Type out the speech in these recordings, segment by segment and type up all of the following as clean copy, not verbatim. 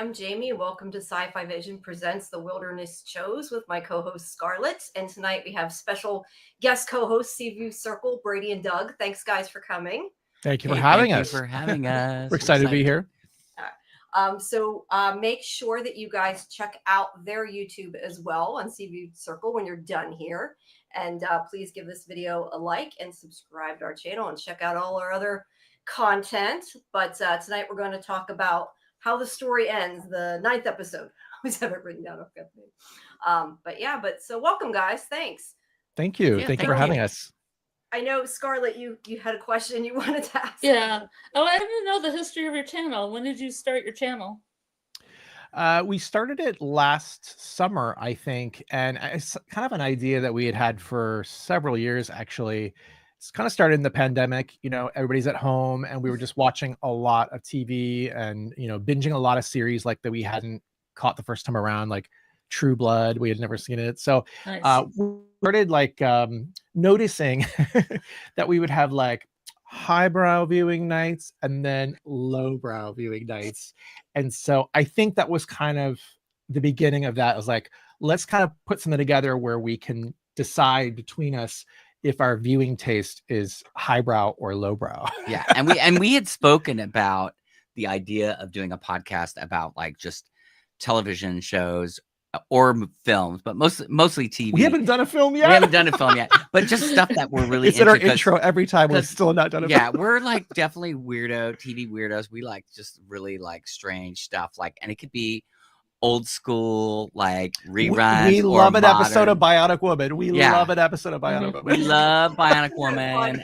am Jamie, and welcome to SciFi Vision presents The Wilderness Chose with my co-host Scarlet. And tonight we have special guest co-hosts Seaview Circle, Brady and Doug. Thanks, guys, for coming. Thank you for having us. Thank you for having us. We're excited to be here. So make sure that you guys check out their YouTube as well on Seaview Circle when you're done here. And please give this video a like and subscribe to our channel and check out all our other content. But tonight we're going to talk about how the story ends, the 9th episode. I always have it written down. So welcome, guys. Thanks. Thank you. Thank you for having us. I know, Scarlett, you had a question you wanted to ask. Yeah. Oh, I didn't know the history of your channel. When did you start your channel? We started it last summer, I think, and it's kind of an idea that we had for several years, actually. It's kind of started in the pandemic. You know, everybody's at home and we were just watching a lot of TV and, you know, binging a lot of series like that we hadn't caught the first time around, like True Blood. We had never seen it. So Nice. we started like noticing that we would have like highbrow viewing nights and then lowbrow viewing nights. And so I think that was kind of the beginning of that. It was like, let's kind of put something together where we can decide between us if our viewing taste is highbrow or lowbrow. Yeah. And we had spoken about the idea of doing a podcast about like just television shows or films, but mostly TV. We haven't done a film yet. We haven't done a film yet, but just stuff that we're really it's in our intro every time. We're still not done a film. We're like definitely TV weirdos. We like just really like strange stuff. Like, and it could be old school, like reruns. We love an episode of Bionic Woman. We love an episode of Bionic Woman. We love Bionic Woman.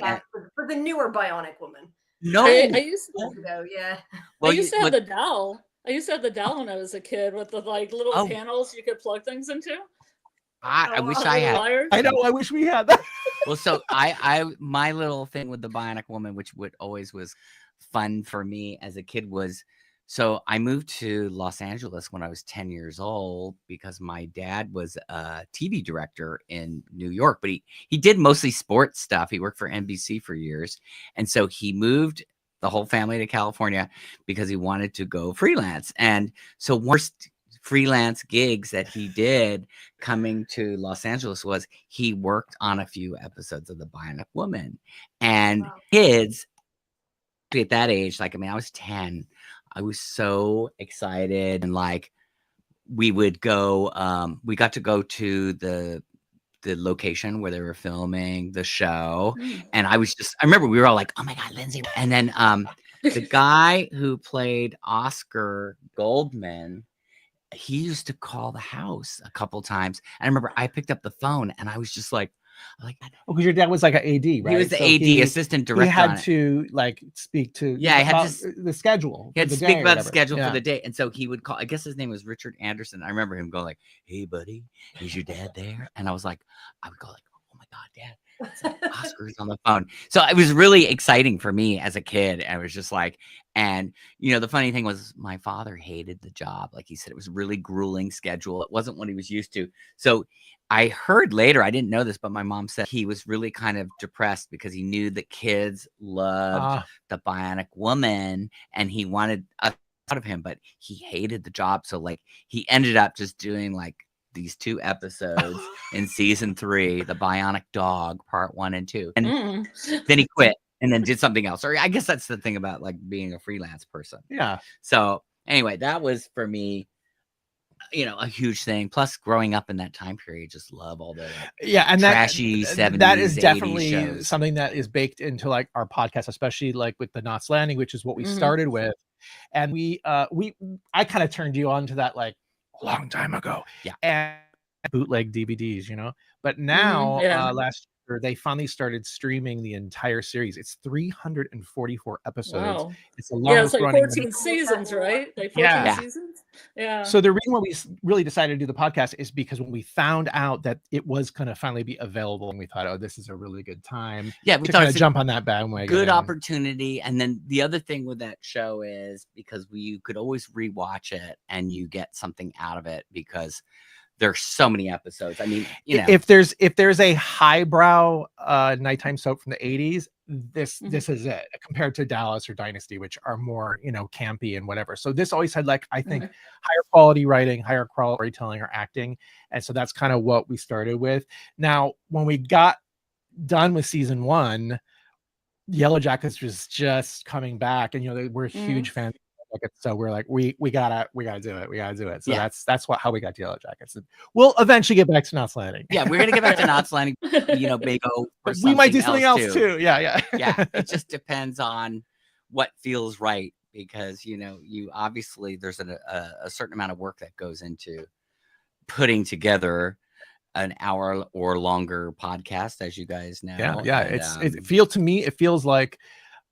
For the newer Bionic Woman. No. I used to, Well, I used to have the doll. I used to have the doll when I was a kid with the like little panels you could plug things into. I wish I had. I know. I wish we had that. Well, so my little thing with the Bionic Woman, which always was fun for me as a kid, was so I moved to Los Angeles when I was 10 years old because my dad was a TV director in New York, but he did mostly sports stuff. He worked for NBC for years, and so he moved the whole family to California because he wanted to go freelance. And so worst freelance gigs that he did coming to Los Angeles was he worked on a few episodes of the Bionic Woman. And kids at that age, like, I mean, I was 10. I was so excited. And like, we would go, we got to go to the location where they were filming the show. And I remember we were all like, oh my God, Lindsay. And then the guy who played Oscar Goldman, he used to call the house a couple times. And I remember I picked up the phone and I was just like, because your dad was like an AD, right? He was the AD, assistant director. He had to like speak to the schedule. He had to speak about the schedule for the day. And so he would call, I guess his name was Richard Anderson. I remember him going like, hey buddy, is your dad there? And I would go like, oh my God, Dad. Oscar's on the phone. So it was really exciting for me as a kid. I was just like, and you know, the funny thing was my father hated the job. Like he said, it was a really grueling schedule. It wasn't what he was used to. So I heard later, I didn't know this, but my mom said he was really kind of depressed because he knew that kids loved the Bionic Woman and he wanted us out of him, but he hated the job. So like he ended up just doing like these 2 episodes in season 3, the Bionic Dog part 1 and 2. And then he quit and then did something else. Or I guess that's the thing about like being a freelance person. Yeah. So anyway, that was for me, you know, a huge thing. Plus growing up in that time period, just love all the and trashy 70s, that is definitely shows. Something that is baked into like our podcast, especially like with the Knots Landing, which is what we started with. And I kind of turned you on to that like a long time ago. Yeah. And bootleg DVDs, you know, but now last year they finally started streaming the entire series. It's 344 episodes. Wow. It's a long it's like 14 seasons, right? Like 14 seasons. Yeah. So the reason why we really decided to do the podcast is because when we found out that it was going to finally be available, and we thought, oh, this is a really good time. Yeah, we to thought kind of jump on that bandwagon. Good opportunity. And then the other thing with that show is because you could always rewatch it and you get something out of it because there's so many episodes. I mean, you know, if there's a highbrow nighttime soap from the 80s, this is it, compared to Dallas or Dynasty, which are more, campy and whatever. So this always had, like, I think, higher quality writing, higher quality storytelling or acting. And so that's kind of what we started with. Now, when we got done with season 1, Yellowjackets was just coming back, and we're huge fans of Yellowjackets, so we're like, we gotta do it. So that's how we got to Yellowjackets. And we'll eventually get back to Knots Landing. Yeah, we're gonna get back to Knots Landing. Maybe go for we might do something else too. too. Yeah. Yeah, it just depends on what feels right, because you obviously there's a certain amount of work that goes into putting together an hour or longer podcast, as you guys know. Yeah. And, it feels like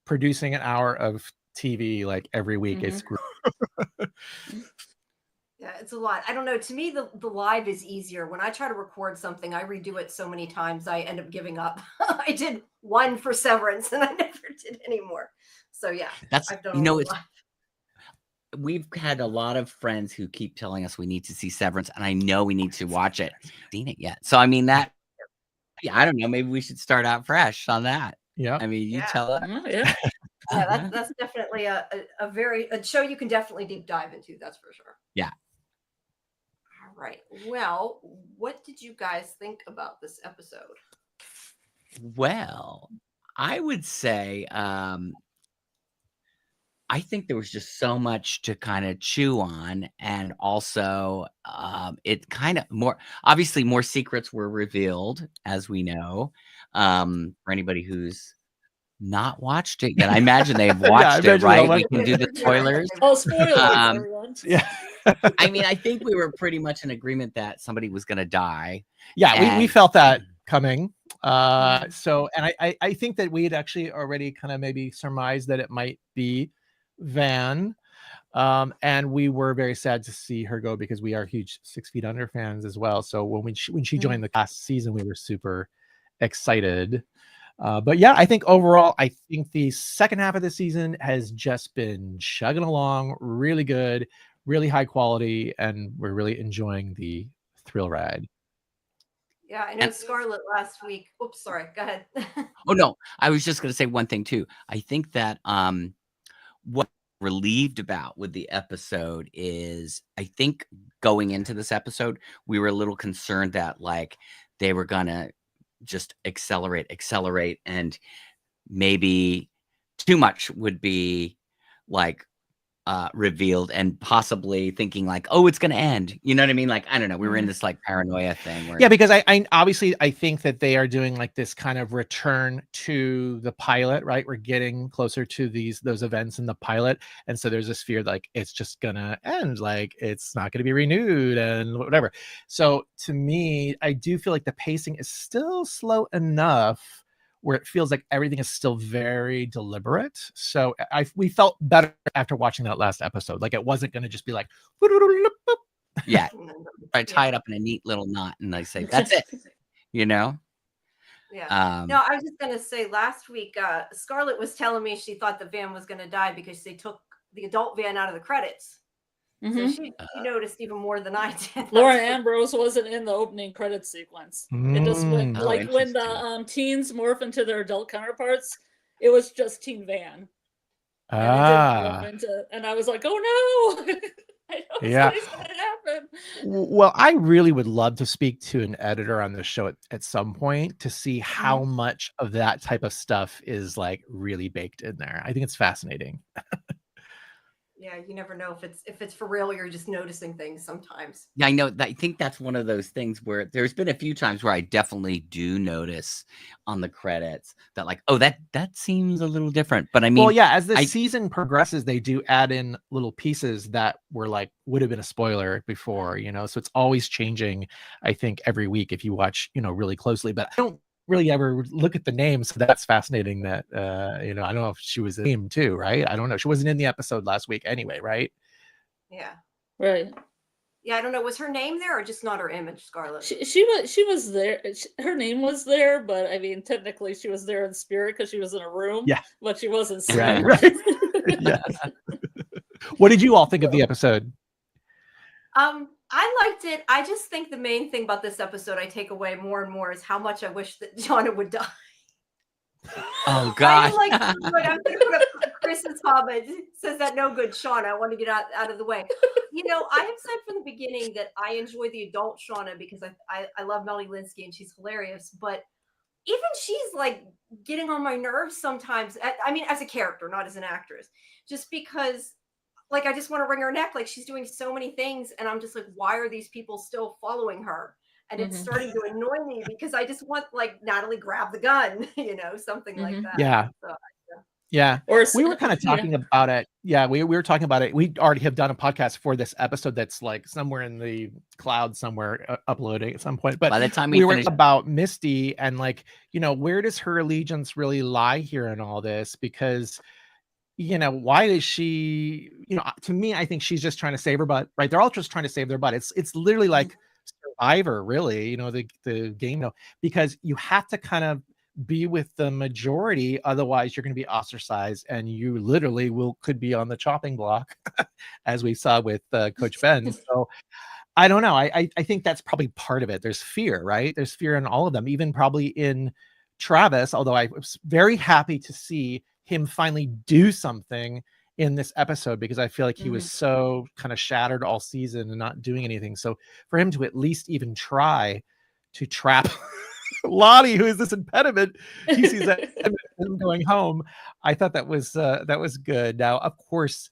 producing an hour of TV like every week. It's yeah, it's a lot. I don't know. To me, the live is easier. When I try to record something, I redo it so many times I end up giving up. I did one for Severance and I never did anymore. So yeah, that's I've done all the live. We've had a lot of friends who keep telling us we need to see Severance, and I know we need to watch it. Seen it yet? So I mean I don't know. Maybe we should start out fresh on that. Yeah. I mean, you tell us. Yeah, that's definitely a show you can definitely deep dive into. That's for sure. Yeah. All right. Well, what did you guys think about this episode? Well, I would say I think there was just so much to kind of chew on, and also it kind of obviously more secrets were revealed, as we know. For anybody who's not watched it yet, I imagine they've watched it, right? We can do the spoilers. Oh, spoilers, everyone. Yeah. I mean, I think we were pretty much in agreement that somebody was going to die. Yeah, we felt that coming. So, and I think that we had actually already kind of maybe surmised that it might be Van. And we were very sad to see her go, because we are huge 6 Feet Under fans as well. So when she joined the last season, we were super excited. But yeah, I think overall, I think the second half of the season has just been chugging along, really good, really high quality, and we're really enjoying the thrill ride. Yeah, I know Scarlet last week. Oops, sorry. Go ahead. Oh no, I was just going to say one thing too. I think that what I'm relieved about with the episode is, I think going into this episode, we were a little concerned that like they were gonna just accelerate, and maybe too much would be like revealed, and possibly thinking like, oh, it's gonna end. You know what I mean? Like, I don't know. We were in this like paranoia thing. Where, yeah, because I obviously I think that they are doing like this kind of return to the pilot, right? We're getting closer to those events in the pilot, and so there's this fear like it's just gonna end, like it's not gonna be renewed and whatever. So to me, I do feel like the pacing is still slow enough where it feels like everything is still very deliberate. So we felt better after watching that last episode. Like it wasn't going to just be like, yeah, I tie it up in a neat little knot and I say, that's it, Yeah. No, I was just going to say, last week, Scarlett was telling me she thought the Van was going to die because they took the adult Van out of the credits. So she noticed even more than I did. Lauren Ambrose wasn't in the opening credits sequence. It just went like when the teens morph into their adult counterparts, it was just Teen Van. And I was like, oh no. I know what's going to happen. Well, I really would love to speak to an editor on the show at some point to see how much of that type of stuff is like really baked in there. I think it's fascinating. Yeah, you never know if it's for real or you're just noticing things sometimes. Yeah, I know. I think that's one of those things where there's been a few times where I definitely do notice on the credits that like, oh, that seems a little different. But I mean, well, yeah, as the season progresses, they do add in little pieces that were like would have been a spoiler before, so it's always changing, I think, every week if you watch, really closely. But I don't really ever look at the names, so that's fascinating that I don't know if she was in the game too, right? I don't know, she wasn't in the episode last week anyway, right? Yeah, right. Yeah, I don't know, was her name there or just not her image, Scarlett? She was there. Her name was there, but I mean technically she was there in spirit because she was in a room, but she wasn't seen. Right. Yes. What did you all think of the episode? I liked it. I just think the main thing about this episode I take away more and more is how much I wish that Jonna would die. Oh God. I am like, but I'm going to put up Chris's comment. It says that no good, Shauna. I want to get out of the way. I have said from the beginning that I enjoy the adult Shauna because I love Melanie Linsky and she's hilarious. But even she's like getting on my nerves sometimes. I mean, as a character, not as an actress, just because like I just want to wring her neck. Like she's doing so many things, and I'm just like, why are these people still following her? And it's starting to annoy me because I just want like Natalie grab the gun, something like that. Yeah. So, yeah. Or We were kind of talking about it. Yeah, we were talking about it. We already have done a podcast for this episode that's like somewhere in the cloud somewhere uploading at some point. But by the time we were finish, about Misty and like, where does her allegiance really lie here in all this? Because why is she, to me, I think she's just trying to save her butt, right? They're all just trying to save their butt. It's literally like Survivor, really, the game, because you have to kind of be with the majority, otherwise you're going to be ostracized and you literally could be on the chopping block as we saw with Coach Ben. So I don't know. I think that's probably part of it. There's fear, right? There's fear in all of them, even probably in Travis, although I was very happy to see him finally do something in this episode because I feel like he was so kind of shattered all season and not doing anything. So for him to at least even try to trap Lottie, who is this impediment, he sees that him going home. I thought that was good. Now, of course,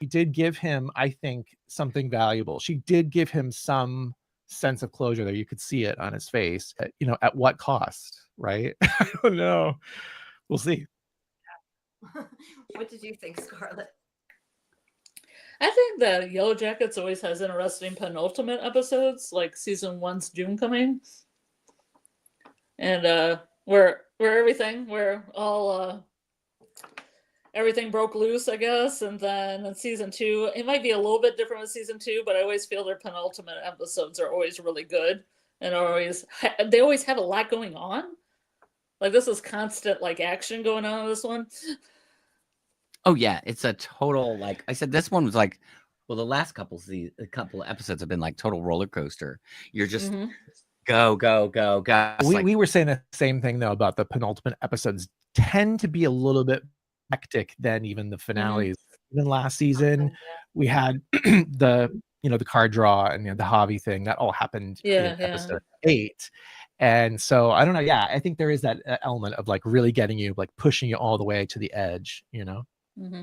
she did give him, I think, something valuable. She did give him some sense of closure there. You could see it on his face. At what cost, right? I don't know. We'll see. What did you think, Scarlett? I think that Yellowjackets always has interesting penultimate episodes, like season 1's June coming. And where everything broke loose, I guess. And then in season 2, it might be a little bit different with season 2, but I always feel their penultimate episodes are always really good and they always have a lot going on. Like this is constant like action going on in this one. Oh yeah, it's a total, like I said, this one was like, well, the last couple of episodes have been like total roller coaster. You're just go. We were saying the same thing though about the penultimate episodes tend to be a little bit hectic than even the finales. Even last season, we had the card draw and the Javi thing that all happened in episode 8. And so I don't know. Yeah, I think there is that element of like really getting you, like pushing you all the way to the edge. Let's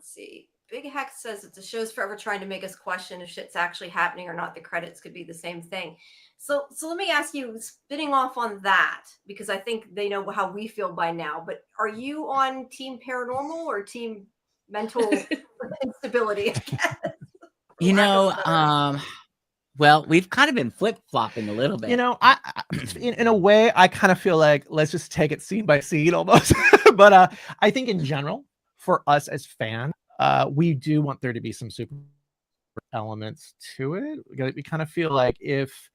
see. Big Hex says that the show's forever trying to make us question if shit's actually happening or not. The credits could be the same thing. So let me ask you, spinning off on that, because I think they know how we feel by now, but are you on team paranormal or team mental instability? Well, we've kind of been flip-flopping a little bit. I in a way, I kind of feel like let's just take it scene by scene almost. But I think in general, for us as fans, we do want there to be some super elements to it. We kind of feel like if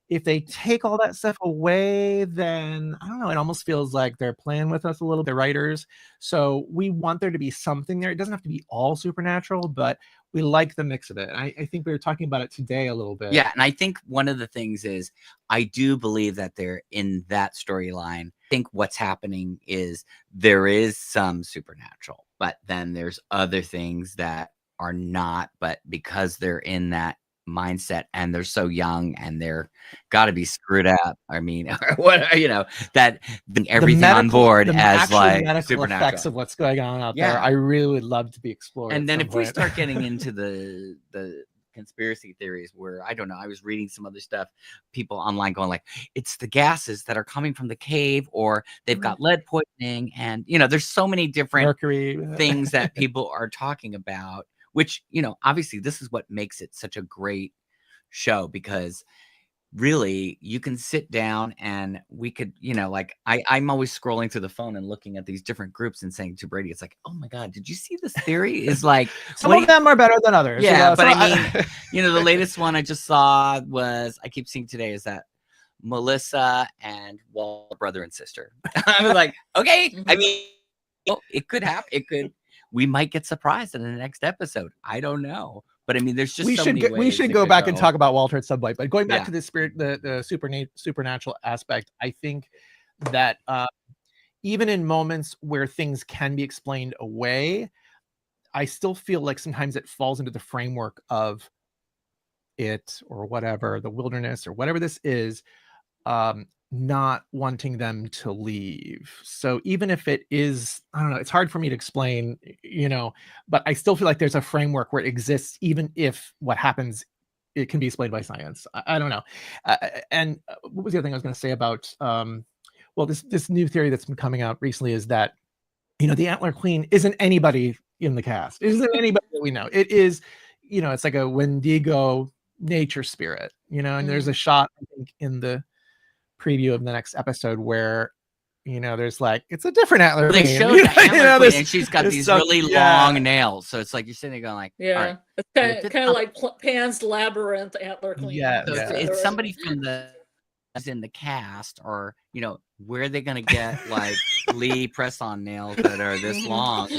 they take all that stuff away, then I don't know, it almost feels like they're playing with us a little bit, the writers. So we want there to be something there. It doesn't have to be all supernatural, but we like the mix of it. I think we were talking about it today a little bit. Yeah, and I think one of the things is I do believe that they're in that storyline. I think what's happening is there is some supernatural, but then there's other things that are not, but because they're in that mindset and they're so young and they're got to be screwed up. I mean, that everything on board as like medical supernatural effects of what's going on out there. I really would love to be explored. And then if we start getting into the conspiracy theories, where I don't know, I was reading some other stuff, people online going like, it's the gases that are coming from the cave, or they've got lead poisoning, and there's so many different mercury things that people are talking about. Which, obviously this is what makes it such a great show, because really you can sit down and we could, I'm always scrolling through the phone and looking at these different groups and saying to Brady, it's like, oh my God, did you see this theory? Is like, some of them are better than others. Yeah, but I mean, the latest one I just saw was, I keep seeing today, is that Melissa and Walt, brother and sister. I was like, okay, I mean, it could happen. We might get surprised in the next episode. I don't know, but I mean, there's just we should go back and talk about Walter at some point. But going back to the spirit, the supernatural aspect, I think that even in moments where things can be explained away, I still feel like sometimes it falls into the framework of it or whatever, the wilderness or whatever this is, not wanting them to leave. So even if it is, I don't know, it's hard for me to explain, but I still feel like there's a framework where it exists, even if what happens, it can be explained by science. I don't know. And what was the other thing I was going to say about, well, this new theory that's been coming out recently is that, the Antler Queen isn't anybody in the cast. It isn't anybody that we know. It is, it's like a Wendigo nature spirit, and there's a shot, I think, in the preview of the next episode where, there's like, it's a different Antler Queen. They showed the Antler Queen, and she's got these really long nails. So it's like you're sitting there going like, yeah, right. It's kind of like Pan's Labyrinth Antler Queen. Yeah, so it's somebody from in the cast, or where are they going to get like Lee press-on nails that are this long?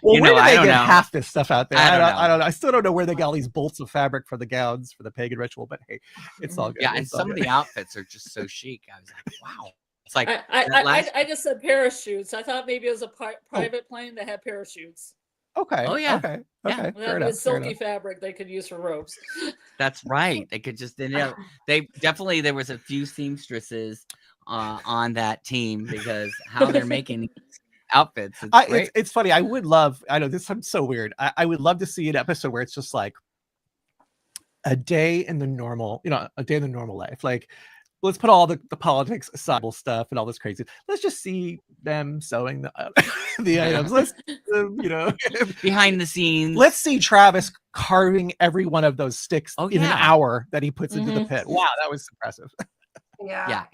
Well, where do they get know. half this stuff out there? I don't know. I still don't know where they got all these bolts of fabric for the gowns for the pagan ritual, but hey, it's all good. Yeah, and some of the outfits are just so chic. I was like, wow. It's like I just said parachutes. I thought maybe it was a private plane that had parachutes. Okay. Oh yeah. Okay. Yeah. Fair enough. Silky fabric they could use for ropes. That's right. They could just they definitely, there was a few seamstresses on that team, because how they're making outfits. It's funny. I know this sounds so weird. I would love to see an episode where it's just like a day in the normal life. Like, let's put all the politics aside stuff and all this crazy. Let's just see them sewing the items. Let's, behind the scenes. Let's see Travis carving every one of those sticks in an hour that he puts into the pit. Wow, that was impressive. Yeah.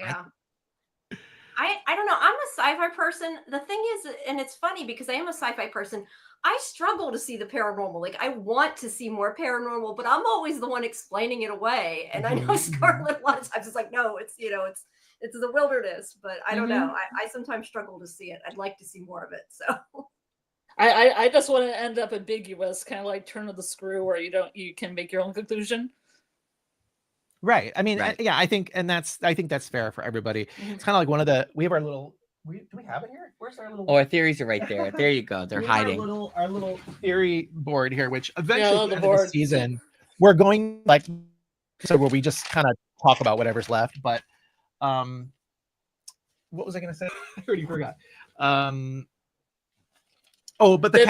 I don't know. I'm a sci-fi person. The thing is, and it's funny because I am a sci-fi person, I struggle to see the paranormal. Like, I want to see more paranormal, but I'm always the one explaining it away. And I know Scarlet, a lot of times it's like, no, it's the wilderness, but I don't know. I sometimes struggle to see it. I'd like to see more of it. So I just want to end up ambiguous, kind of like turn of the screw, where you can make your own conclusion. Right. I mean, yeah, I think that's fair for everybody. It's kind of like we have our little, do we have it here? Where's our little? Oh, our theories are right there. There you go. They're hiding. Our little theory board here, which eventually at the end of the season, we're going where we just kind of talk about whatever's left. But what was I going to say? I already forgot. But the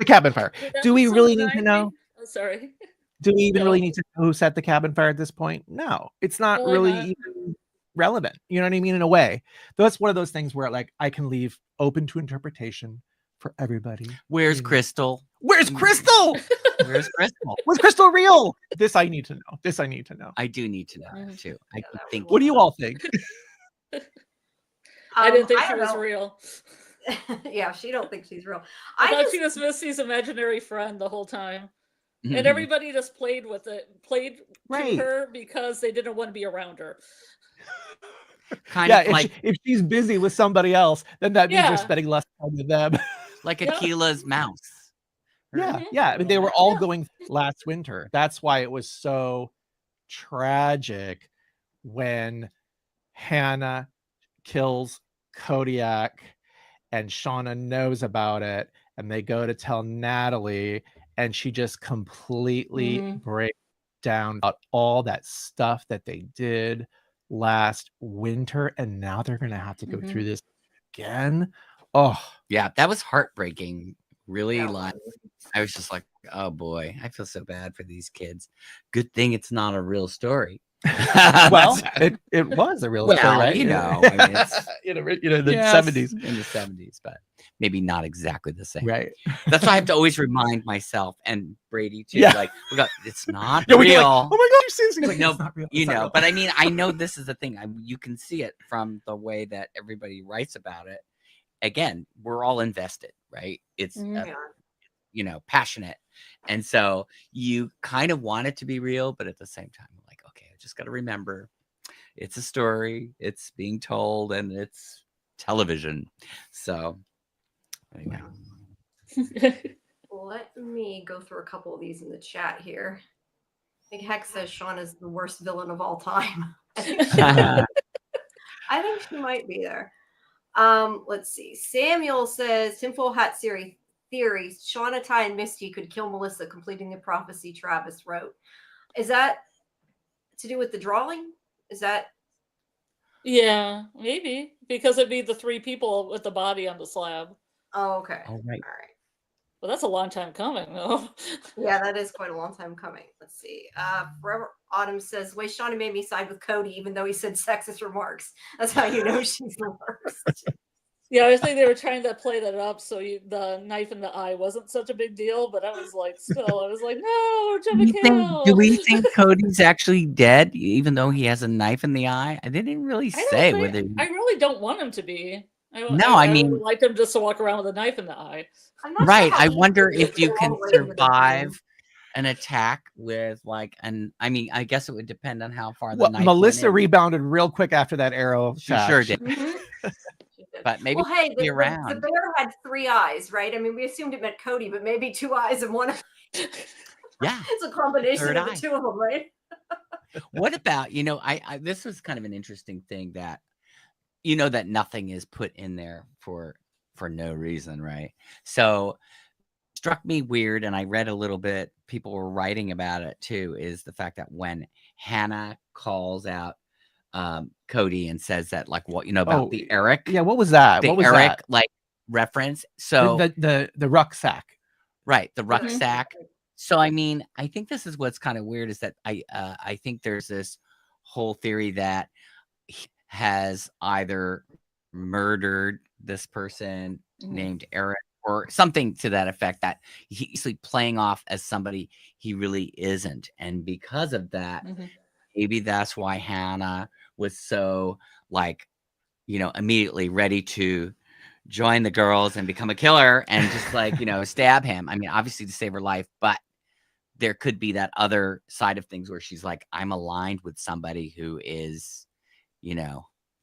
cabin fire. Do we really need to know? Oh, sorry. Do we even really need to know who set the cabin fire at this point? No, it's not really even relevant. You know what I mean? In a way, that's one of those things where like I can leave open to interpretation for everybody. Where's Crystal? Where's Crystal? Where's Crystal? Was Crystal real? This I need to know. I do need to know too. I think. What do you all think? I didn't think she was real. Yeah, she don't think she's real. I thought she was Missy's imaginary friend the whole time. And everybody just played to her because they didn't want to be around her. If she's busy with somebody else, then that means they're spending less time with them. Like Akila's mouse. Yeah. I mean, they were all going last winter. That's why it was so tragic when Hannah kills Kodiak and Shauna knows about it, and they go to tell Natalie, and she just completely breaks down about all that stuff that they did last winter, and now they're gonna have to go through this again. Oh yeah, that was heartbreaking. Really, like I was just like, oh boy, I feel so bad for these kids. Good thing it's not a real story. Well, it was a real story, right? I mean, it's, the 70s. In the 70s, but maybe not exactly the same. Right. That's why I have to always remind myself and Brady too. Yeah. Like, it's not real. Like, oh my God, you've seen this. Like, no, it's not real. It's not real. But I mean, I know this is the thing. You can see it from the way that everybody writes about it. Again, we're all invested, right? It's passionate, and so you kind of want it to be real, but at the same time, like, okay, I just got to remember, it's a story, it's being told, and it's television. So, anyway. Let me go through a couple of these in the chat here. I think Hex says Sean is the worst villain of all time. I think she might be there. Let's see. Samuel says tinfoil hat theory. Shauna, Ty, and Misty could kill Melissa, completing the prophecy Travis wrote. Is that to do with the drawing? Is that? Yeah, maybe because it'd be the 3 people with the body on the slab. Oh, okay. Oh, right. All right. Well, that's a long time coming, though. Yeah, that is quite a long time coming. Let's see. Forever Autumn says, "Way Shauna made me side with Cody, even though he said sexist remarks. That's how you know she's the worst." Yeah, I think they were trying to play that up so the knife in the eye wasn't such a big deal, but I was like, no, Jimmy Do we think Cody's actually dead, even though he has a knife in the eye? I didn't really say whether. I really don't want him to be. I mean, would like him just to walk around with a knife in the eye. Right. I wonder if you can survive an attack with I mean, I guess it would depend on how far the knife Melissa rebounded real quick after that arrow. She sure did. But maybe the bear had 3 eyes, right? I mean, we assumed it meant Cody, but maybe 2 eyes and 1 eye. Yeah. It's a combination of the 2 of them, right? What about, I this was kind of an interesting thing that, that nothing is put in there for no reason, right? So struck me weird, and I read a little bit, people were writing about it too, is the fact that when Hannah calls out Cody and says that what about the Eric, what was that, the Eric reference, so the rucksack, right, the rucksack. So I mean, I think this is what's kind of weird, is that I think there's this whole theory that he has either murdered this person named Eric or something to that effect, that he's playing off as somebody he really isn't, and because of that, maybe that's why Hannah was so immediately ready to join the girls and become a killer and just stab him. I mean, obviously to save her life, but there could be that other side of things where she's like, I'm aligned with somebody who is,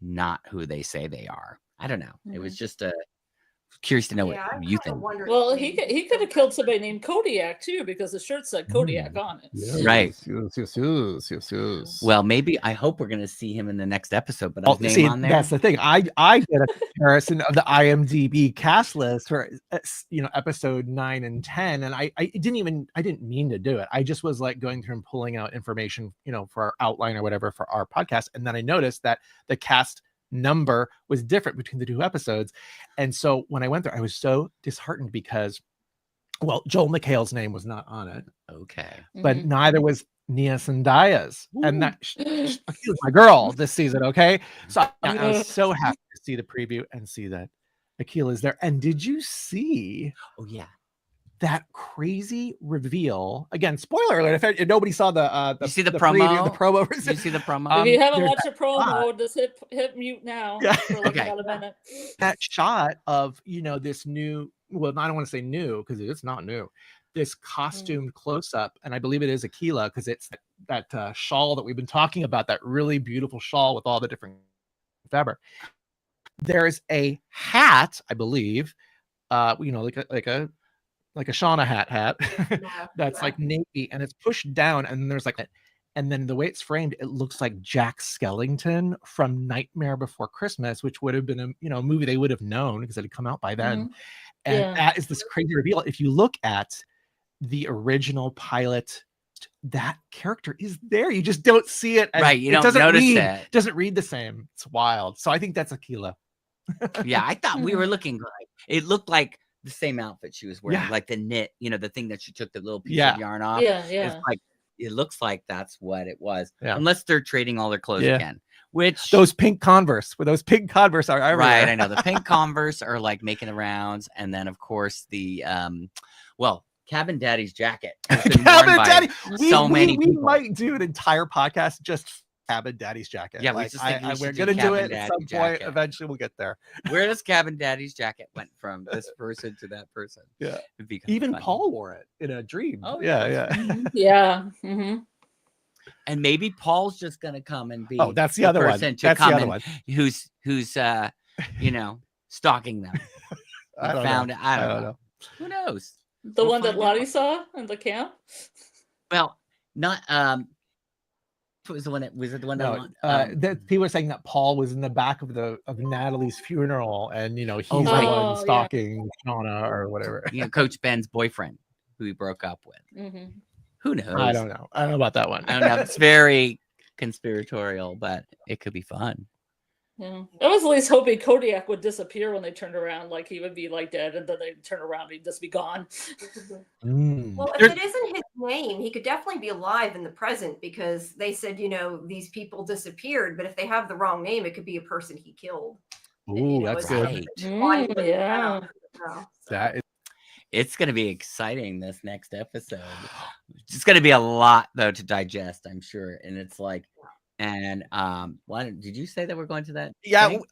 not who they say they are. I don't know. It was just curious to know what you think. Well, he could have killed somebody named Kodiak too, because the shirt said Kodiak on it. Yes, right. Yes. Well, maybe I hope we're gonna see him in the next episode, but his name on there. That's the thing. I did a comparison of the IMDb cast list for episode 9 and 10, and I didn't mean to do it. I just was going through and pulling out information, for our outline or whatever for our podcast, and then I noticed that the cast number was different between the 2 episodes, and so when I went there, I was so disheartened because, Joel McHale's name was not on it. Okay, but neither was Nia Zendaya's, and that she was my girl this season. Okay, so I was so happy to see the preview and see that Akila is there. And did you see? Oh yeah. That crazy reveal again. Spoiler alert! If nobody saw the you see the promo, the promo. Did you see the promo? If you haven't watched the promo, just hit mute now. Yeah. For about a minute. That shot of this new. Well, I don't want to say new because it's not new. This costumed close up, and I believe it is Akila because it's that shawl that we've been talking about. That really beautiful shawl with all the different fabric. There's a hat, I believe. Like a Shauna hat that's navy, and it's pushed down, and there's and then the way it's framed, it looks like Jack Skellington from Nightmare Before Christmas, which would have been a movie they would have known because it had come out by then. And that is this crazy reveal. If you look at the original pilot, that character is there. You just don't see it. Right. You don't notice that. It doesn't read the same. It's wild. So I think that's Akila. Yeah, I thought we were looking like it looked like the same outfit she was wearing, like the knit, the thing that she took the little piece of yarn off. Yeah. It's it looks like that's what it was, unless they're trading all their clothes again. Which those pink Converse are everywhere. Right. I know the pink Converse are making the rounds, and then of course the Cabin Daddy's jacket. Cabin Daddy. Many people. We might do an entire podcast just Cabin Daddy's jacket. Yeah, we're gonna do it at some point. Eventually, we'll get there. Where does Cabin Daddy's jacket went from this person to that person? Yeah, even funny. Paul wore it in a dream. Oh yeah. Yeah. Mm-hmm. And maybe Paul's just gonna come and be. That's the other one. That's the other one. Who's stalking them? I don't know. Who knows? The one that Lottie saw in the camp. Well, not was the one that was it the one No, that that people were saying that Paul was in the back of Natalie's funeral, and he's Oh, the right. one Oh, yeah. stalking Shauna or whatever. Coach Ben's boyfriend who he broke up with. Mhm. Who knows? I don't know. I don't know about that one. I don't know. It's very conspiratorial, but it could be fun. Yeah. I was at least hoping Kodiak would disappear when they turned around, like he would be like dead, and then they'd turn around and he'd just be gone. Well, if it isn't his name, he could definitely be alive in the present, because they said, these people disappeared, but if they have the wrong name, it could be a person he killed. Ooh, that's good. Right. Yeah. That is, It's going to be exciting this next episode. It's going to be a lot though to digest, I'm sure. And it's like, and did you say that we're going to that? yeah. thing?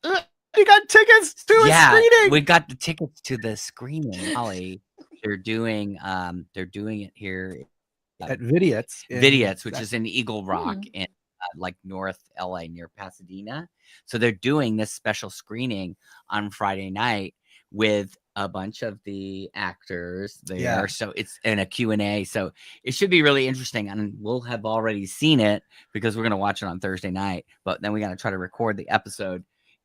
We got tickets to a screening. We got the tickets to the screening. Holly, they're doing it here At Vidiot's, which is in Eagle Rock in like North LA near Pasadena. So they're doing this special screening on Friday night with a bunch of the actors there. So it's in a Q&A. So it should be really interesting. And we'll have already seen it because we're going to watch it on Thursday night. But then we got to try to record the episode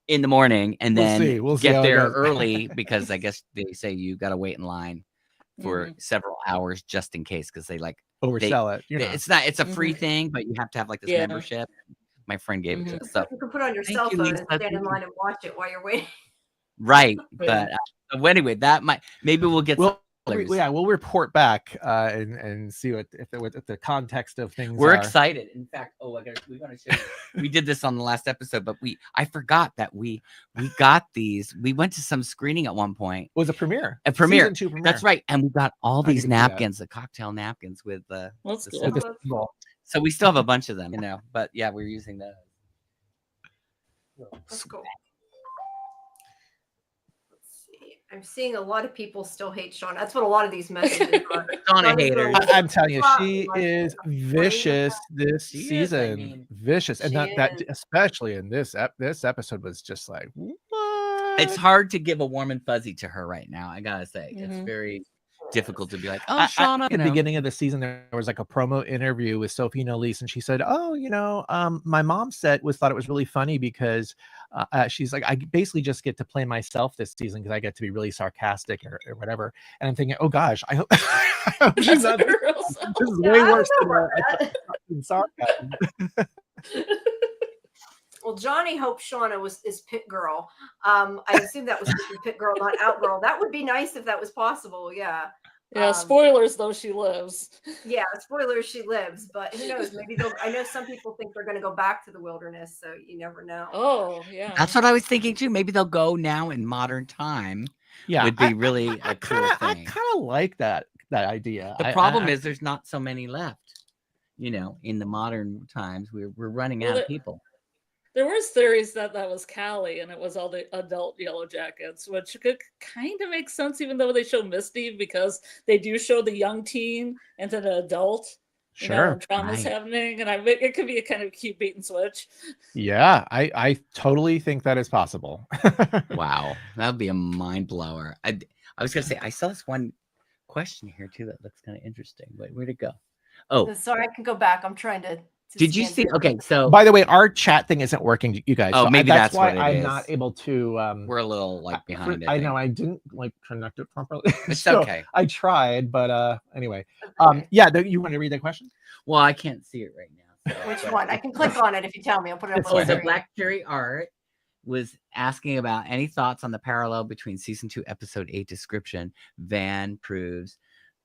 in the morning and then we'll see get how it there goes. early because I guess they say you got to wait in line for several hours just in case, because they like oversell it. It's a free thing, but you have to have like this membership. My friend gave it to us. So you can put it on your cell phone and stand in line and watch it while you're waiting. Right. But anyway, that maybe we'll get we'll report back and see what the context of things we're are. excited. In fact, we're gonna show you. We did this on the last episode, but I forgot that we got these. We went to some screening at one point. It was a premiere. Season 2 premiere. That's right. And we got all these napkins, the cocktail napkins with the Cool. so we still have a bunch of them, but yeah, we're using those. That's cool. I'm seeing a lot of people still hate Shauna. That's what a lot of these messages are. Shauna haters. I'm telling you, she is vicious this season. Vicious, and that especially in this episode was just like, what? It's hard to give a warm and fuzzy to her right now. I gotta say, it's very difficult to be like, oh, Shauna. At the beginning of the season, there was like a promo interview with Sophie Nolise, and she said, "Oh, my mom thought it was really funny because she's like, I basically just get to play myself this season because I get to be really sarcastic or whatever." And I'm thinking, oh gosh, I hope, she's not, this is way worse than sarcasm. Well, Johnny hoped Shauna is Pit Girl. I assume that was Pit Girl, not Out Girl. That would be nice if that was possible. Yeah. Yeah. Spoilers, though, she lives. Yeah, spoilers, she lives. But who knows? Maybe I know some people think they're going to go back to the wilderness, so you never know. Oh, yeah. That's what I was thinking too. Maybe they'll go now in modern time. Yeah, would be really a cool thing. I kind of like that idea. The problem is there's not so many left. In the modern times, we're running out of people. There was theories that was Callie and it was all the adult Yellowjackets, which could kind of make sense, even though they show Misty, because they do show the young teen and then the adult. Sure, drama's happening, and it could be a kind of cute bait and switch. Yeah, I totally think that is possible. Wow, that would be a mind blower. I was gonna say I saw this one question here too that looks kind of interesting. Wait, where'd it go? Oh, sorry, I can go back. I'm trying to. Did you see? Okay, so by the way, our chat thing isn't working, you guys. Oh, so maybe that's what why it I'm is. not able to. We're a little behind. I know I didn't connect it properly. It's so okay. I tried, but anyway. Okay. Yeah. You want to read that question? Well, I can't see it right now. So, Which one? I can click on it if you tell me. I'll put it up on the the screen. Black Cherry Art was asking about any thoughts on the parallel between season 2, episode 8 description. Van proves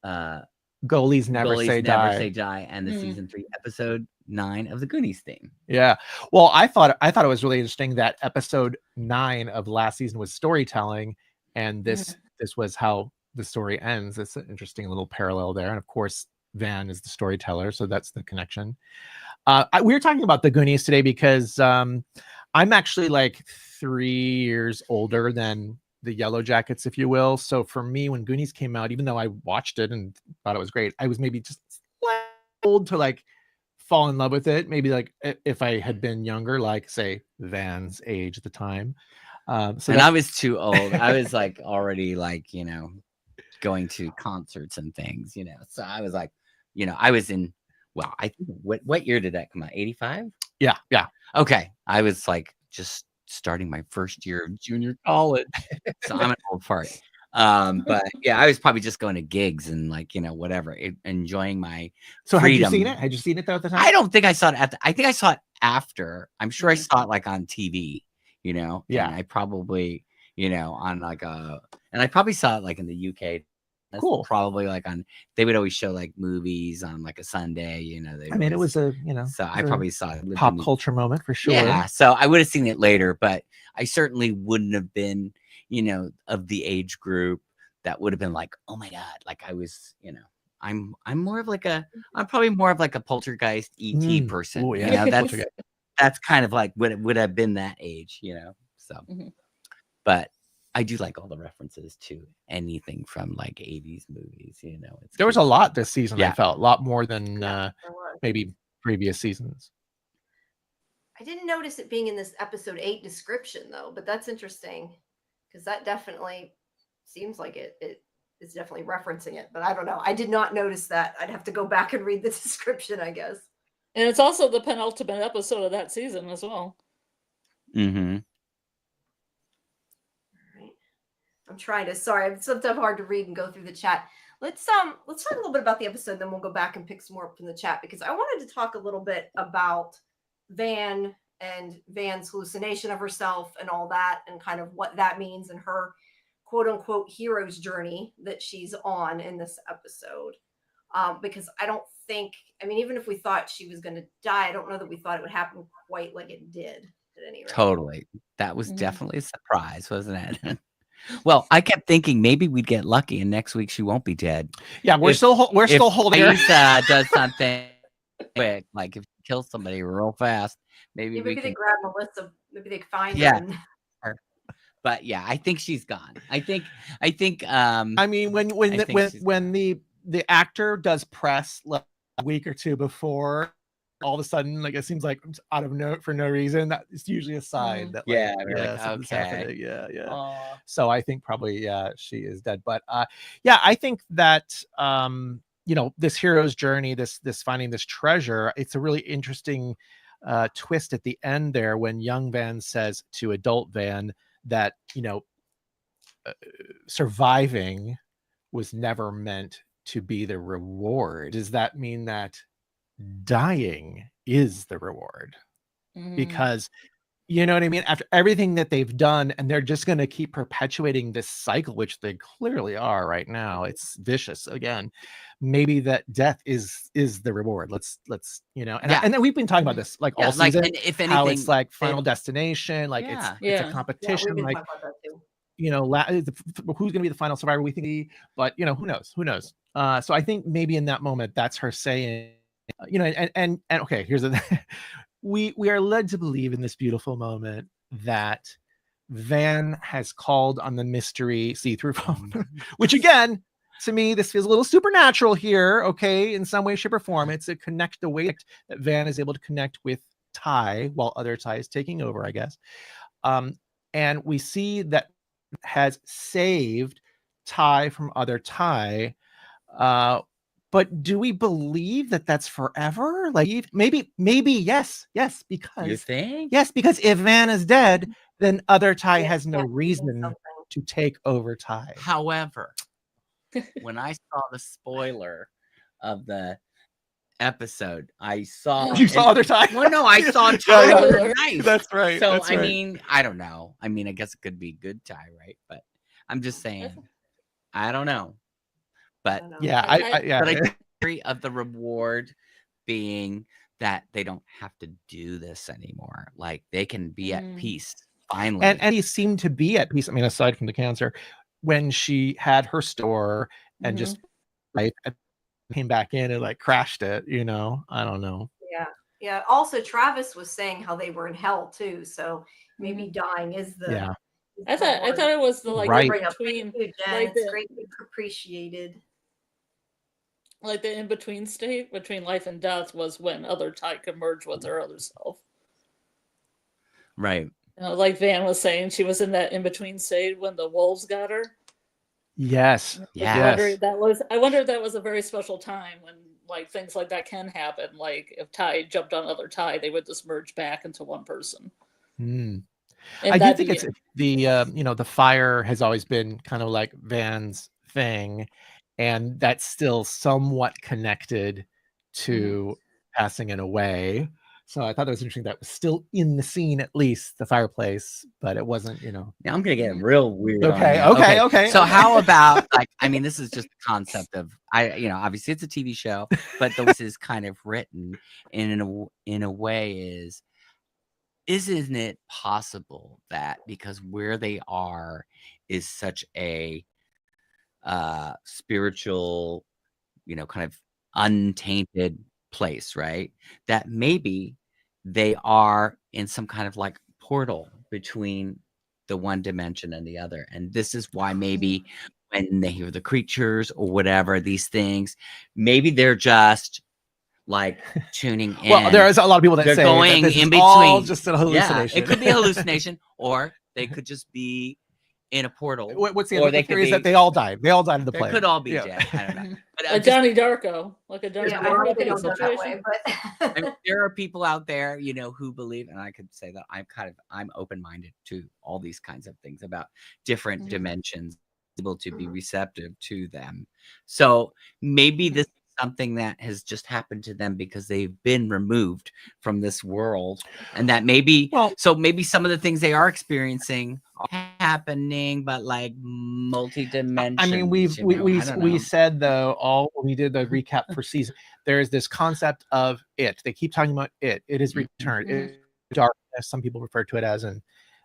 Goalies never say die, and the season 3, episode 9 of the Goonies theme. Yeah. Well, I thought it was really interesting that episode 9 of last season was storytelling, and this was how the story ends. It's an interesting little parallel there, and of course, Van is the storyteller, so that's the connection. We were talking about the Goonies today because I'm actually like 3 years older than the Yellowjackets, if you will. So for me, when Goonies came out, even though I watched it and thought it was great, I was maybe just old to fall in love with it. Maybe if I had been younger, like say Van's age at the time. I was too old. I was already going to concerts and things, So I was I was in Well, I think what year did that come out? 85? Yeah. Okay. I was like just starting my first year of junior college. So I'm an old fart. But yeah, I was probably just going to gigs and like, whatever, enjoying my So freedom. had you seen it? Had you seen it though at the time? I don't think I saw it I think I saw it after. I'm sure I Mhm. saw it like on TV, Yeah. and I probably, on like and I probably saw it like in the UK. That's Cool. probably like they would always show like movies on like a Sunday, I mean, it was a, so I probably saw it. pop culture moment for sure. Yeah, so I would have seen it later, but I certainly wouldn't have been, of the age group that would have been like, oh my God, like I was, I'm more of like I'm probably more of like a poltergeist ET person. Oh yeah. That's kind of like what it would have been that age, so, but I do like all the references to anything from like 80s movies, There was a lot this season. Yeah. I felt a lot more than There was. maybe previous seasons. I didn't notice it being in this episode 8 description though, but that's interesting because that definitely seems like it is definitely referencing it. But I don't know. I did not notice that. I'd have to go back and read the description, I guess. And it's also the penultimate episode of that season as well. Mm-hmm. I'm trying to. Sorry, it's sometimes hard to read and go through the chat. Let's talk a little bit about the episode, then we'll go back and pick some more up from the chat because I wanted to talk a little bit about Van and Van's hallucination of herself and all that, and kind of what that means in her quote unquote hero's journey that she's on in this episode. Because I don't think, I mean, even if we thought she was going to die, I don't know that we thought it would happen quite like it did at any rate. Totally. That was definitely a surprise, wasn't it? Well, I kept thinking maybe we'd get lucky and next week she won't be dead. Yeah, we're still holding her. Lisa does something quick, like if she kills somebody real fast, maybe Maybe they grab Melissa. Maybe they find her. But yeah, I think she's gone. I think. I mean, when the actor does press like a week or two before, all of a sudden, like it seems like out of for no reason, that is usually a sign that something's happening. Yeah. So I think probably she is dead. But I think that this hero's journey, this finding this treasure, it's a really interesting twist at the end there when young Van says to adult Van that surviving was never meant to be the reward. Does that mean that dying is the reward? Because you know what I mean, after everything that they've done, and they're just going to keep perpetuating this cycle, which they clearly are right now. It's vicious again. Maybe that death is the reward. Let's and then we've been talking about this like all season, and if anything, how it's like Final Destination, like it's a competition. We've been like talking about that too. Who's going to be the final survivor? We think, but who knows? So I think maybe in that moment, that's her saying, and okay, here's the we are led to believe in this beautiful moment that Van has called on the mystery see-through phone, which again, to me, this feels a little supernatural here. Okay, in some way, shape, or form, it's a the way that Van is able to connect with Ty while other Ty is taking over, I guess. And we see that has saved Ty from other Ty. But do we believe that that's forever? Like maybe yes, because you think? Yes, because if Van is dead, then other Ty has no reason to take over Ty. However, when I saw the spoiler of the episode, I saw other Ty. Well, no, I saw Ty with a knife. That's right. So that's right. mean, I don't know. I mean, I guess it could be good Ty, right? But I'm just saying, I don't know. But I think of the reward being that they don't have to do this anymore. Like they can be at peace finally. And he seemed to be at peace. I mean, aside from the cancer, when she had her store and just came back in and like crashed it, I don't know. Yeah. Also, Travis was saying how they were in hell too. So maybe dying is the. I thought it was the right. in between. It's greatly appreciated. Like the in-between state between life and death was when other Ty could merge with her other self. Right. Like Van was saying, she was in that in-between state when the wolves got her. Yes. Yeah. I wonder if that was a very special time when like things like that can happen. Like if Ty jumped on another Ty, they would just merge back into one person. And And I do that'd think be it's the the fire has always been kind of like Van's thing, and that's still somewhat connected to passing it away. So I thought it was interesting that was still in the scene, at least the fireplace, but it wasn't, Now I'm gonna get real weird. Okay, on you. okay. So how about like, I mean, this is just the concept of obviously it's a TV show, but this is kind of written in a way isn't it possible that because where they are is such a spiritual, kind of untainted place, right? That maybe they are in some kind of like portal between the one dimension and the other. And this is why maybe when they hear the creatures or whatever, these things, maybe they're just like tuning in. Well, there is a lot of people that they're say going that this in is between. all just a hallucination. Yeah, it could be a hallucination, or they could just be in a portal. What's the or other theory? Is that they all died. They all died in the There plane. could all be, Yeah. Jack. I don't know. But a Johnny Darko, like a Johnny Yeah, I hope Darko they kind of don't go that situation. way, but I mean, there are people out there, who believe, and I could say that I'm open-minded to all these kinds of things about different dimensions, able to be receptive to them. So maybe this is something that has just happened to them because they've been removed from this world, and that maybe maybe some of the things they are experiencing are happening, but like multi-dimensional. I mean, we said though we did the recap for season. There's this concept of it. They keep talking about it. It is returned. It is darkness. Some people refer to it as, and